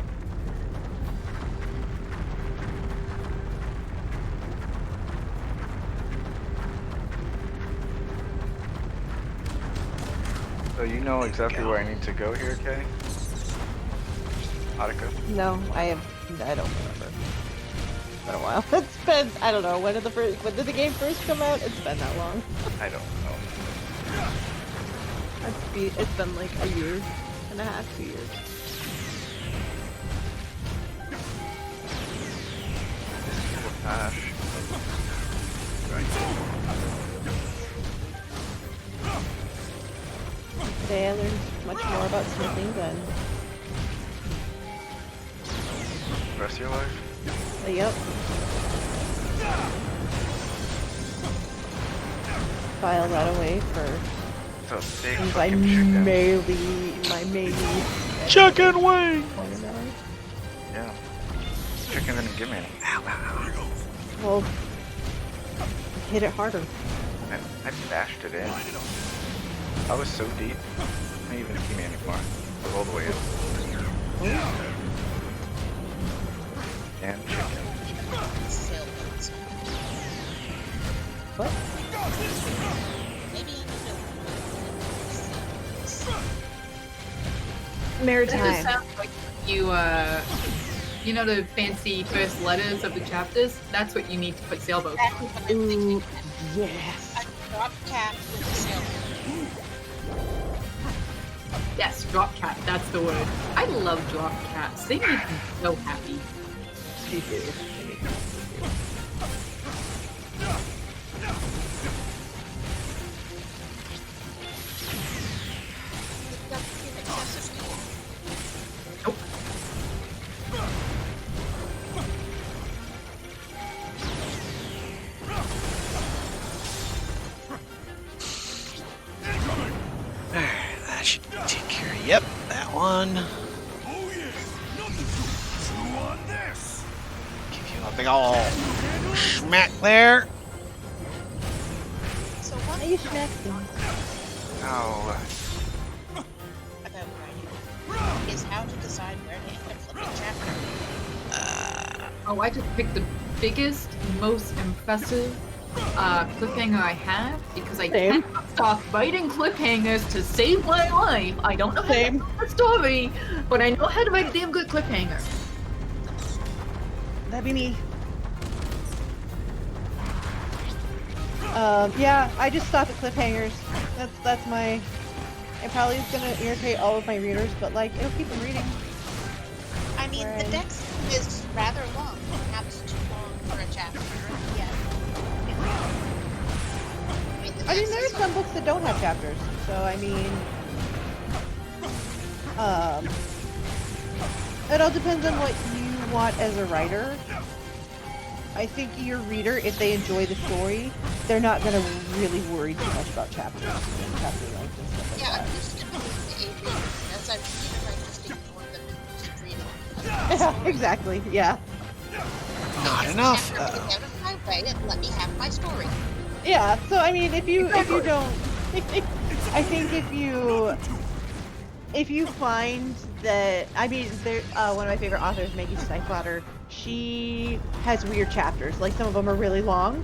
So you know exactly where I need to go here, Kay? Attica? No, I don't remember. It's been a while. It's been, I don't know, when did the game first come out? It's been that long. I don't know. It's been like a year and a half, 2 years. Ash. Today I learned much more about smithing than The rest of your life? Yep. File that away for It's a big things I fucking chicken. may need. Chicken wing! Yeah. Chicken didn't give me any. Ow, ow, ow. Well, hit it harder. I bashed it in. I was so deep. It didn't even see me anymore. I was all the way in. And chicken. Sailboats. What? Maybe you know. That just Maritime. sounds like you know the fancy first letters of the chapters? That's what you need to put sailboat. Exactly what I'm thinking. Ooh, yes. A drop cap with a sailboat. Yes, drop cat, that's the word. I love drop cats. They make me so happy. Me too. one. Oh yes, nothing to chew on this. Give you a big ol' smack there. So one You smack them. No. about writing is how to decide where to end a flipping chapter. Oh, I just picked the biggest, most impressive cliffhanger I have because I Same. cannot stop writing cliffhangers to save my life. I don't know how to Same. tell the story, but I know how to write a damn good cliffhanger. That'd be me. Yeah, I just stop at cliffhangers. That's my. It probably is gonna irritate all of my readers, but like it'll keep them reading. I mean, Right. the dex is rather long, perhaps too long for a chapter. Yet, I mean, there are some books that don't have chapters, so I mean, it all depends on what you want as a writer. I think your reader, if they enjoy the story, they're not gonna really worry too much about chapters and chapter length and stuff like Yeah, that. I'm used to the A readers. As I read, I just ignore them and keep reading. Yeah, exactly. Yeah. Not enough. Get out of my way and let me have my story. Yeah. So I mean, if you don't, I think if you find that, I mean, there one of my favorite authors, Maggie Stiefvater, she has weird chapters. Like some of them are really long,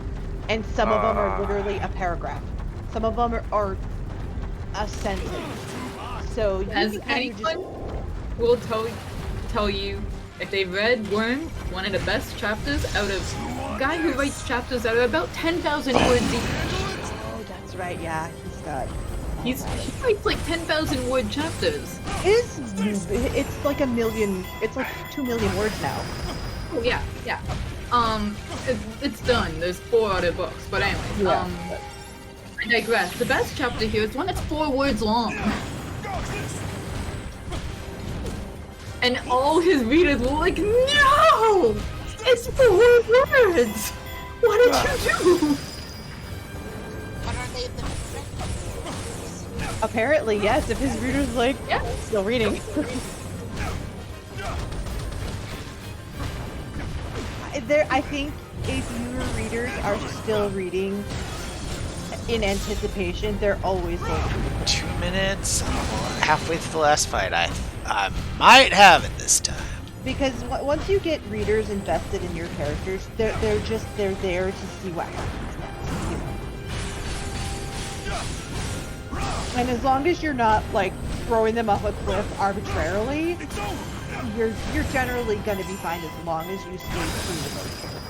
and some of them are literally a paragraph. Some of them are a sentence. So you As can kind of anyone will tell you, if they read Worm, one of the best chapters out of a guy who writes chapters that are about 10,000 words each. Oh, that's right. Yeah, He writes like 10,000 word chapters. It's like a million. It's like 2 million words now. Oh yeah. It's done. There's 4 other books, but anyway. Yeah. I digress. The best chapter here is one that's 4 words long. And all his readers were like, no! It's 4 words! What did you do? But are they the Apparently, yes. If his reader's like, still reading. I think if your readers are still reading in anticipation, they're always going to be 2 minutes. Halfway through the last fight, I might have it this time. Because once you get readers invested in your characters, they're there to see what happens next. And as long as you're not like throwing them off a cliff arbitrarily, you're generally going to be fine as long as you stay true to those characters.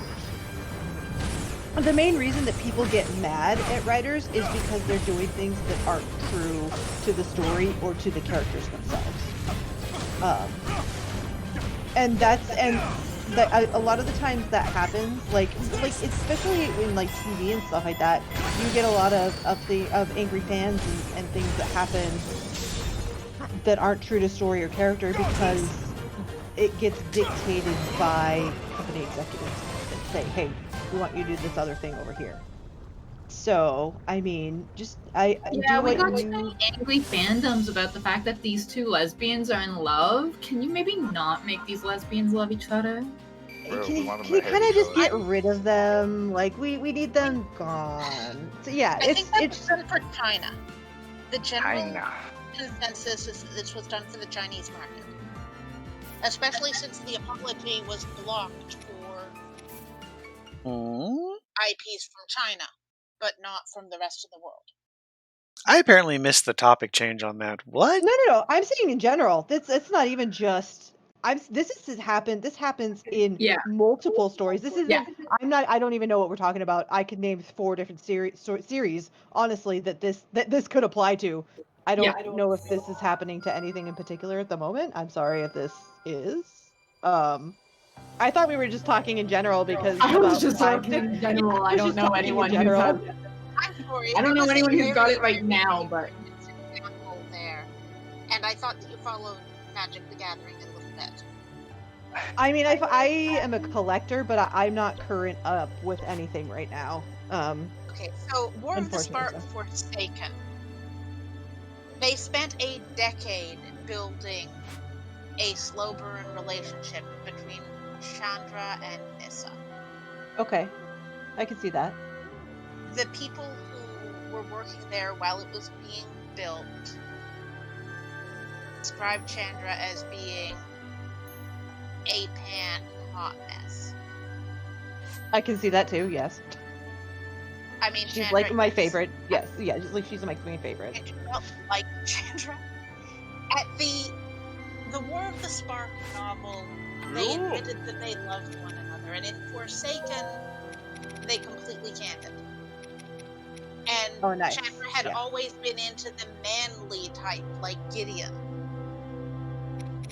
The main reason that people get mad at writers is because they're doing things that aren't true to the story or to the characters themselves. A lot of the times that happens, like especially in like TV and stuff like that, you get a lot of angry fans and things that happen that aren't true to story or character because it gets dictated by company executives that say, hey, we want you to do this other thing over here. So, I mean, just Yeah, do we what got you... many angry fandoms about the fact that these 2 lesbians are in love. Can you maybe not make these lesbians love each other? Can you kind of just get rid of them? Like, we need them gone. So yeah, I think that's done for China. The general consensus is that this was done for the Chinese market. Especially since the apology was blocked for IPs from China, but not from the rest of the world. I apparently missed the topic change on that. What? No. I'm saying in general. It's not even just. This happens in multiple stories. This isn't. I don't even know what we're talking about. I could name 4 different series. Honestly, that this could apply to. I don't know if this is happening to anything in particular at the moment. I'm sorry if this is. I thought we were just talking in general because I was about just five- talking in general. I I was don't just know talking in anyone who's general. had. I'm sorry. I don't know anyone who's got it right now, but example there. And I thought that you followed Magic the Gathering a little bit. I mean, I am a collector, but I'm not current up with anything right now. Okay, so War of the Unfortunately, Spartan Forsaken. They spent a decade building a slow burn relationship between Chandra and Nissa. Okay, I can see that. The people who were working there while it was being built described Chandra as being a pan hot mess. I can see that too. Yes. I mean, She's Chandra like my is- favorite. Yes, yeah, just like she's my favorite. Like Chandra. At the War of the Spark novel, they admitted that they loved one another, and in Forsaken, they completely canned it. And Oh, nice. Chandra had always been into the manly type, like Gideon.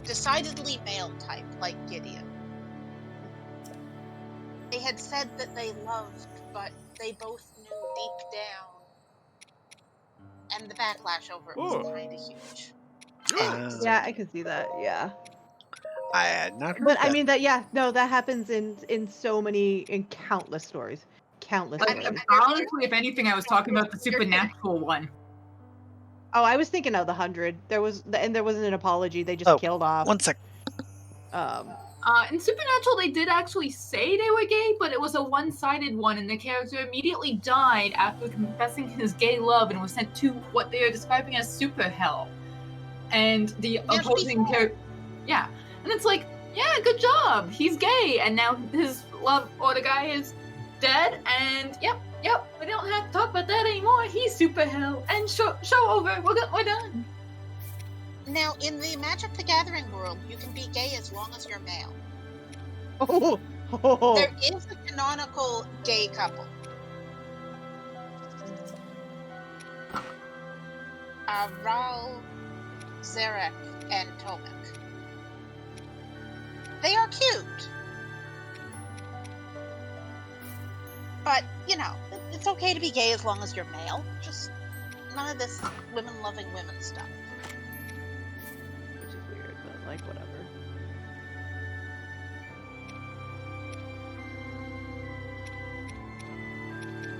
Decidedly male type, like Gideon. They had said that they loved, but they both knew deep down. And the backlash over it was kind of huge. Yeah, I can see that. Yeah. I had not heard But that. I mean that. Yeah, no, that happens in so many, in countless stories. Countless stories. Honestly, if anything, I was talking about the supernatural one. Oh, I was thinking of the 100. There wasn't an apology. They just killed off. 1 sec. In Supernatural, they did actually say they were gay, but it was a one-sided one, and the character immediately died after confessing his gay love and was sent to what they are describing as super hell. And the opposing character, yeah, and it's like, yeah, good job, he's gay, and now his love or the guy is dead, and yep, we don't have to talk about that anymore. He's super hell, and show over. We're done. Now, in the Magic the Gathering world, you can be gay as long as you're male. Oh. There is a canonical gay couple. Ral, Zarek, and Tomek. They are cute. But, you know, it's okay to be gay as long as you're male. Just none of this women loving women stuff. Which is weird, but like whatever.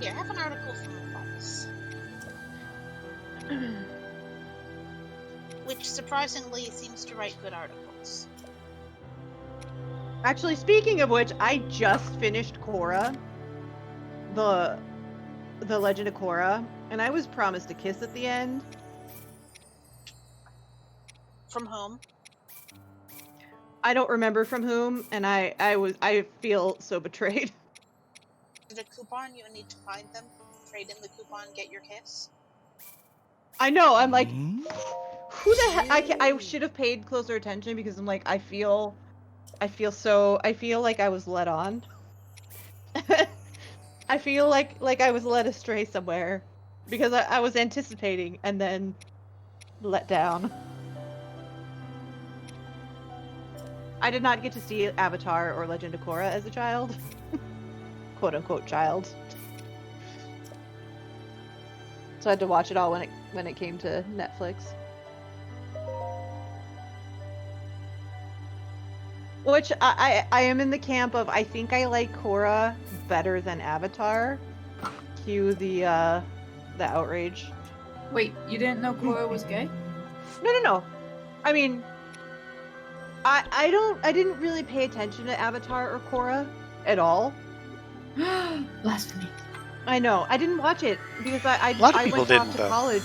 Here, have an article from Vice. Which surprisingly seems to write good articles. Actually, speaking of which, I just finished Korra, the Legend of Korra, and I was promised a kiss at the end. From whom? I don't remember from whom, and I feel so betrayed. Is it a coupon? You need to find them, trade in the coupon, get your kiss. I know. I'm like, who the heck? I should have paid closer attention because I'm like, I feel like I was led on. I feel like I was led astray somewhere because I was anticipating and then let down. I did not get to see Avatar or Legend of Korra as a child. Quote unquote child. So I had to watch it all when it came to Netflix. Which I am in the camp of, I think I like Korra better than Avatar. Cue the outrage. Wait, you didn't know Korra was gay? No. I mean, I didn't really pay attention to Avatar or Korra at all. Blasphemy. I know. I didn't watch it because I A lot of people went didn't, off to though. college.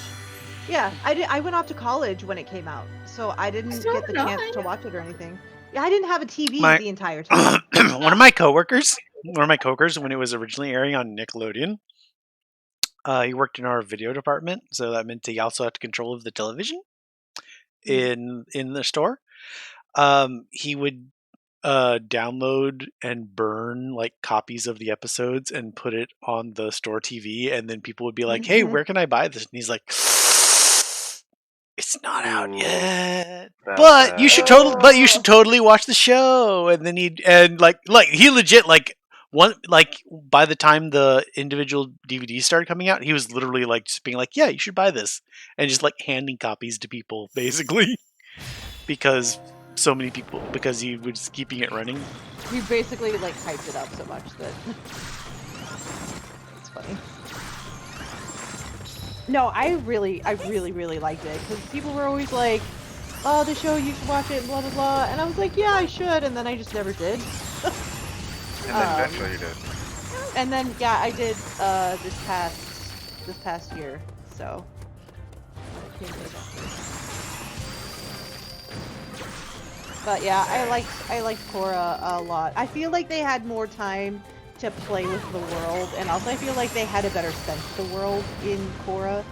Yeah, I went off to college when it came out, so I didn't get the chance to watch it or anything. Yeah, I didn't have a TV the entire time. One of my coworkers, when it was originally airing on Nickelodeon, he worked in our video department, so that meant he also had control of the television in the store. He would download and burn like copies of the episodes and put it on the store TV, and then people would be like, "Hey, where can I buy this?" And he's like, "It's not out yet, but you should totally watch the show." And then he legit by the time the individual DVDs started coming out, he was literally like just being like, "Yeah, you should buy this," and just like handing copies to people basically because so many people, because he was keeping it running. You basically like hyped it up so much that it's funny. No, I really liked it because people were always like, "Oh, the show, you should watch it," blah blah blah, and I was like, "Yeah, I should," and then I just never did. And then eventually you did. And then yeah, I did this past year, so. But yeah, I liked Korra a lot. I feel like they had more time to play with the world, and also I feel like they had a better sense of the world in Korra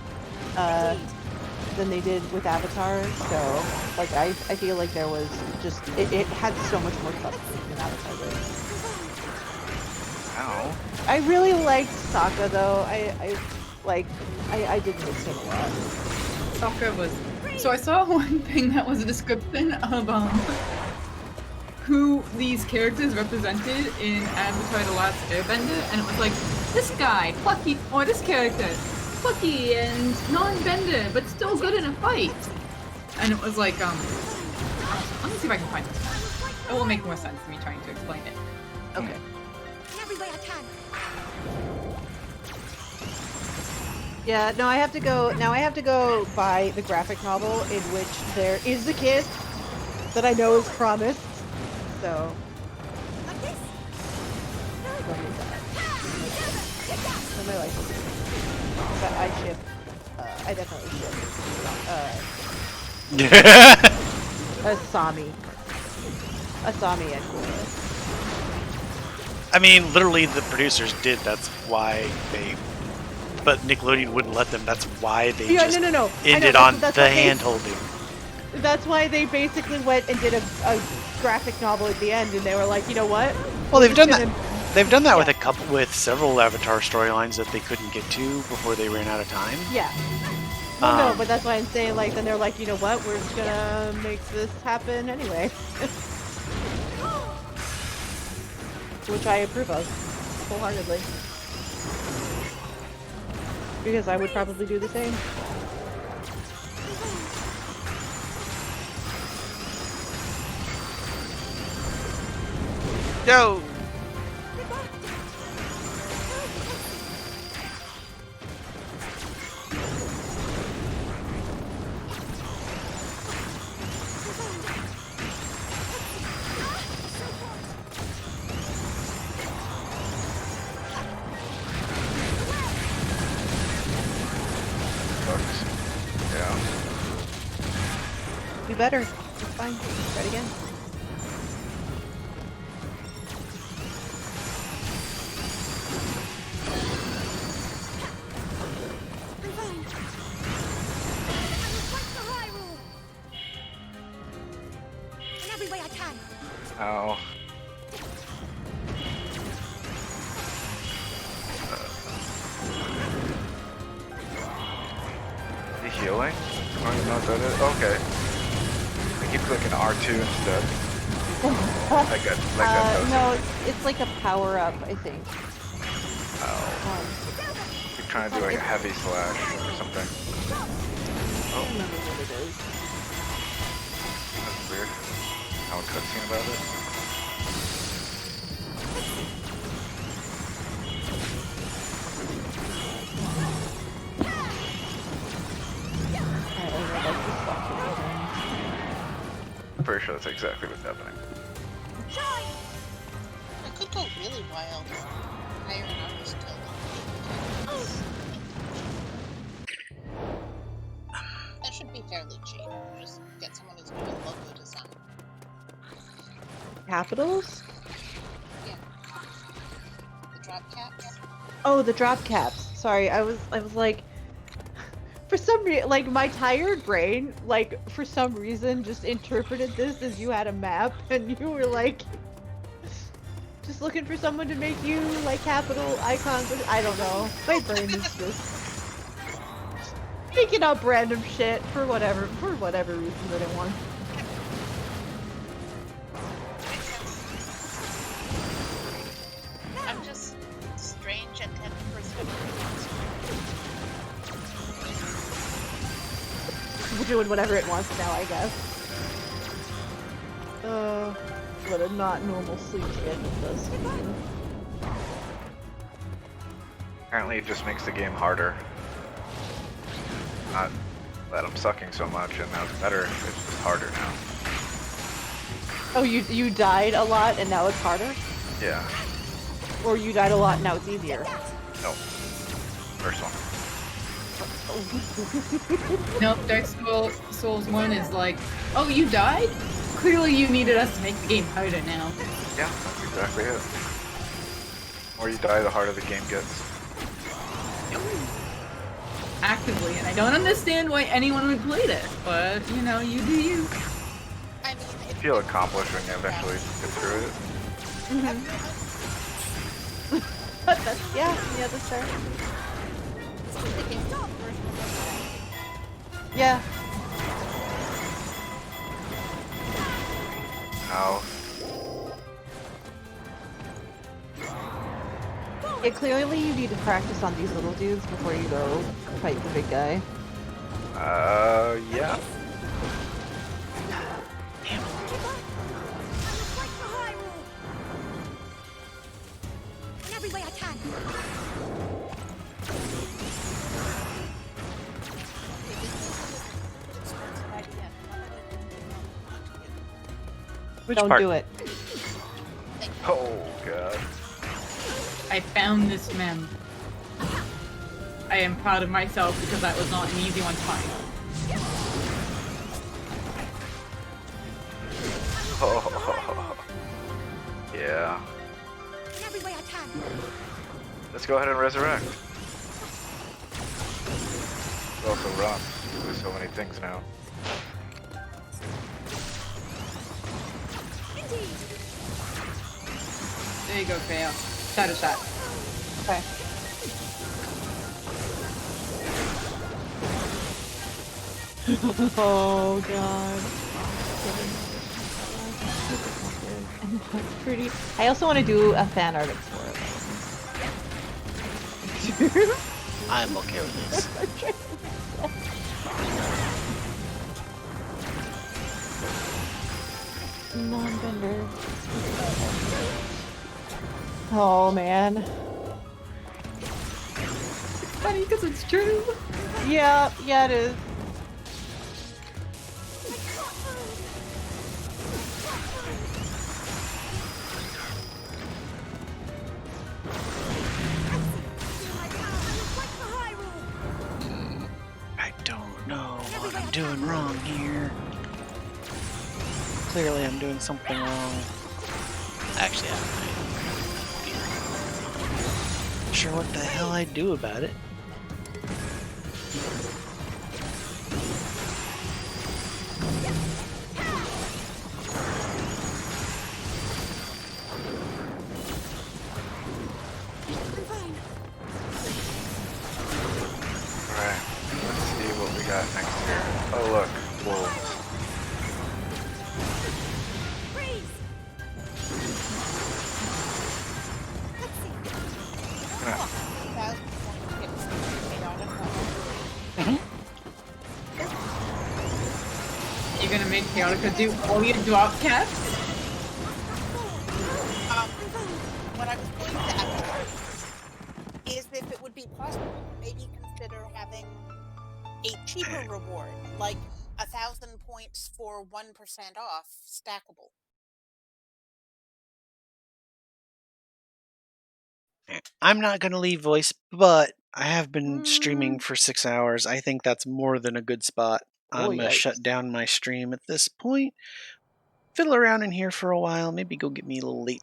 than they did with Avatar. So like I feel like there was just it had so much more substance than Avatar did. Ow. I really liked Sokka though. I did miss him a lot. Sokka was. So I saw one thing that was a description of who these characters represented in Avatar: The Last Airbender, and it was like this guy, plucky, or this character, plucky and non-bender, but still good in a fight. And it was like let me see if I can find this. It will make more sense to me trying to explain it. Okay. In every way I can. Yeah, no, I have to go. Now I have to go buy the graphic novel in which there is a kiss that I know is promised. So. Like this. What am I like? But I ship. I definitely ship. Asami and Korra. I mean, literally, the producers did. That's why they. But Nickelodeon wouldn't let them. That's why they just no. ended on the hand-holding. That's why they basically went and did a graphic novel at the end, and they were like, you know what? Well, they've done that. They've done that with several Avatar storylines that they couldn't get to before they ran out of time. Yeah. Well, no, but that's why I'm saying, like, then they're like, you know what? We're just gonna make this happen anyway. Which I approve of, wholeheartedly. Because I would probably do the same. Yo! Yeah. You better. It's fine. Try it again. I'm fine. I will fight for Hyrule. In every way I can. Ow. Is he healing? Oh, you know what that is? Okay. I keep clicking R2 instead. Like that no, it's like a power up, I think. Oh. Keep trying to do like a heavy slash or something. I don't remember what it is. That's weird. How a cutscene about it. I'm pretty sure that's exactly what's happening. It could go really wild. Hire an artist to that should be fairly cheap. Just get someone who's doing logo design. Capitals? Yeah. The drop caps. Oh, the drop caps. Sorry, I was like, for some reason, like my tired brain, like for some reason, just interpreted this as you had a map and you were like, just looking for someone to make you like capital icons. I don't know. My brain is just making up random shit for whatever reason that it wants. I'm just strange at 10%. We're doing whatever it wants now, I guess. What a not normal sleep schedule does to you. Apparently it just makes the game harder. Not that I'm sucking so much, and now it's better. It's just harder now. Oh, you died a lot and now it's harder? Yeah. Or you died a lot and now it's easier? No. First one. Nope, Dark Souls 1 is like, oh, you died? Clearly you needed us to make the game harder now. Yeah, that's exactly it. The more you die, the harder the game gets. Actively, and I don't understand why anyone would play this, but, you know, you do you. I mean, You feel accomplished when you eventually get through it. But that's, yeah, that's fair. Yeah. Now, Yeah, clearly you need to practice on these little dudes before you go fight the big guy. yeah. Give up! I will fight for Hyrule! In every way I can! Which Don't part? do it. Oh, God. I found this mem. I am proud of myself because that was not an easy one to find. Oh. Yeah. In every way I can! Let's go ahead and resurrect. Let's also run. There's so many things now. Indeed! There you go, Kale. Shot a shot. Okay. Oh god. And that's pretty. I also want to do a fan art of Sora. I'm okay with this. Non-bender. Oh man. Funny because it's true. Yeah, it is. I don't know what I'm doing wrong here. Clearly I'm doing something wrong. Actually, I'm not sure what the hell I'd do about it. Alright, let's see what we got next here. Oh look, wolves. You're gonna make Chaotica do all your drop caps? What I was going to ask is if it would be possible to maybe consider having a cheaper reward, like 1,000 points for 1% off, stackable. I'm not going to leave voice, but I have been streaming for 6 hours. I think that's more than a good spot. I'm going to shut down my stream at this point. Fiddle around in here for a while. Maybe go get me a little late.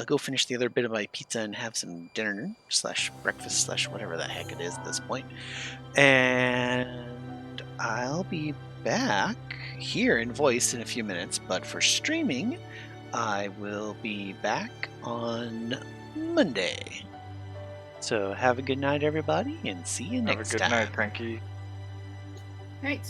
Go finish the other bit of my pizza and have some dinner / breakfast / whatever the heck it is at this point. And I'll be back here in voice in a few minutes. But for streaming, I will be back on Monday. So have a good night, everybody, and see you next time. Have a good night, Cranky. Right.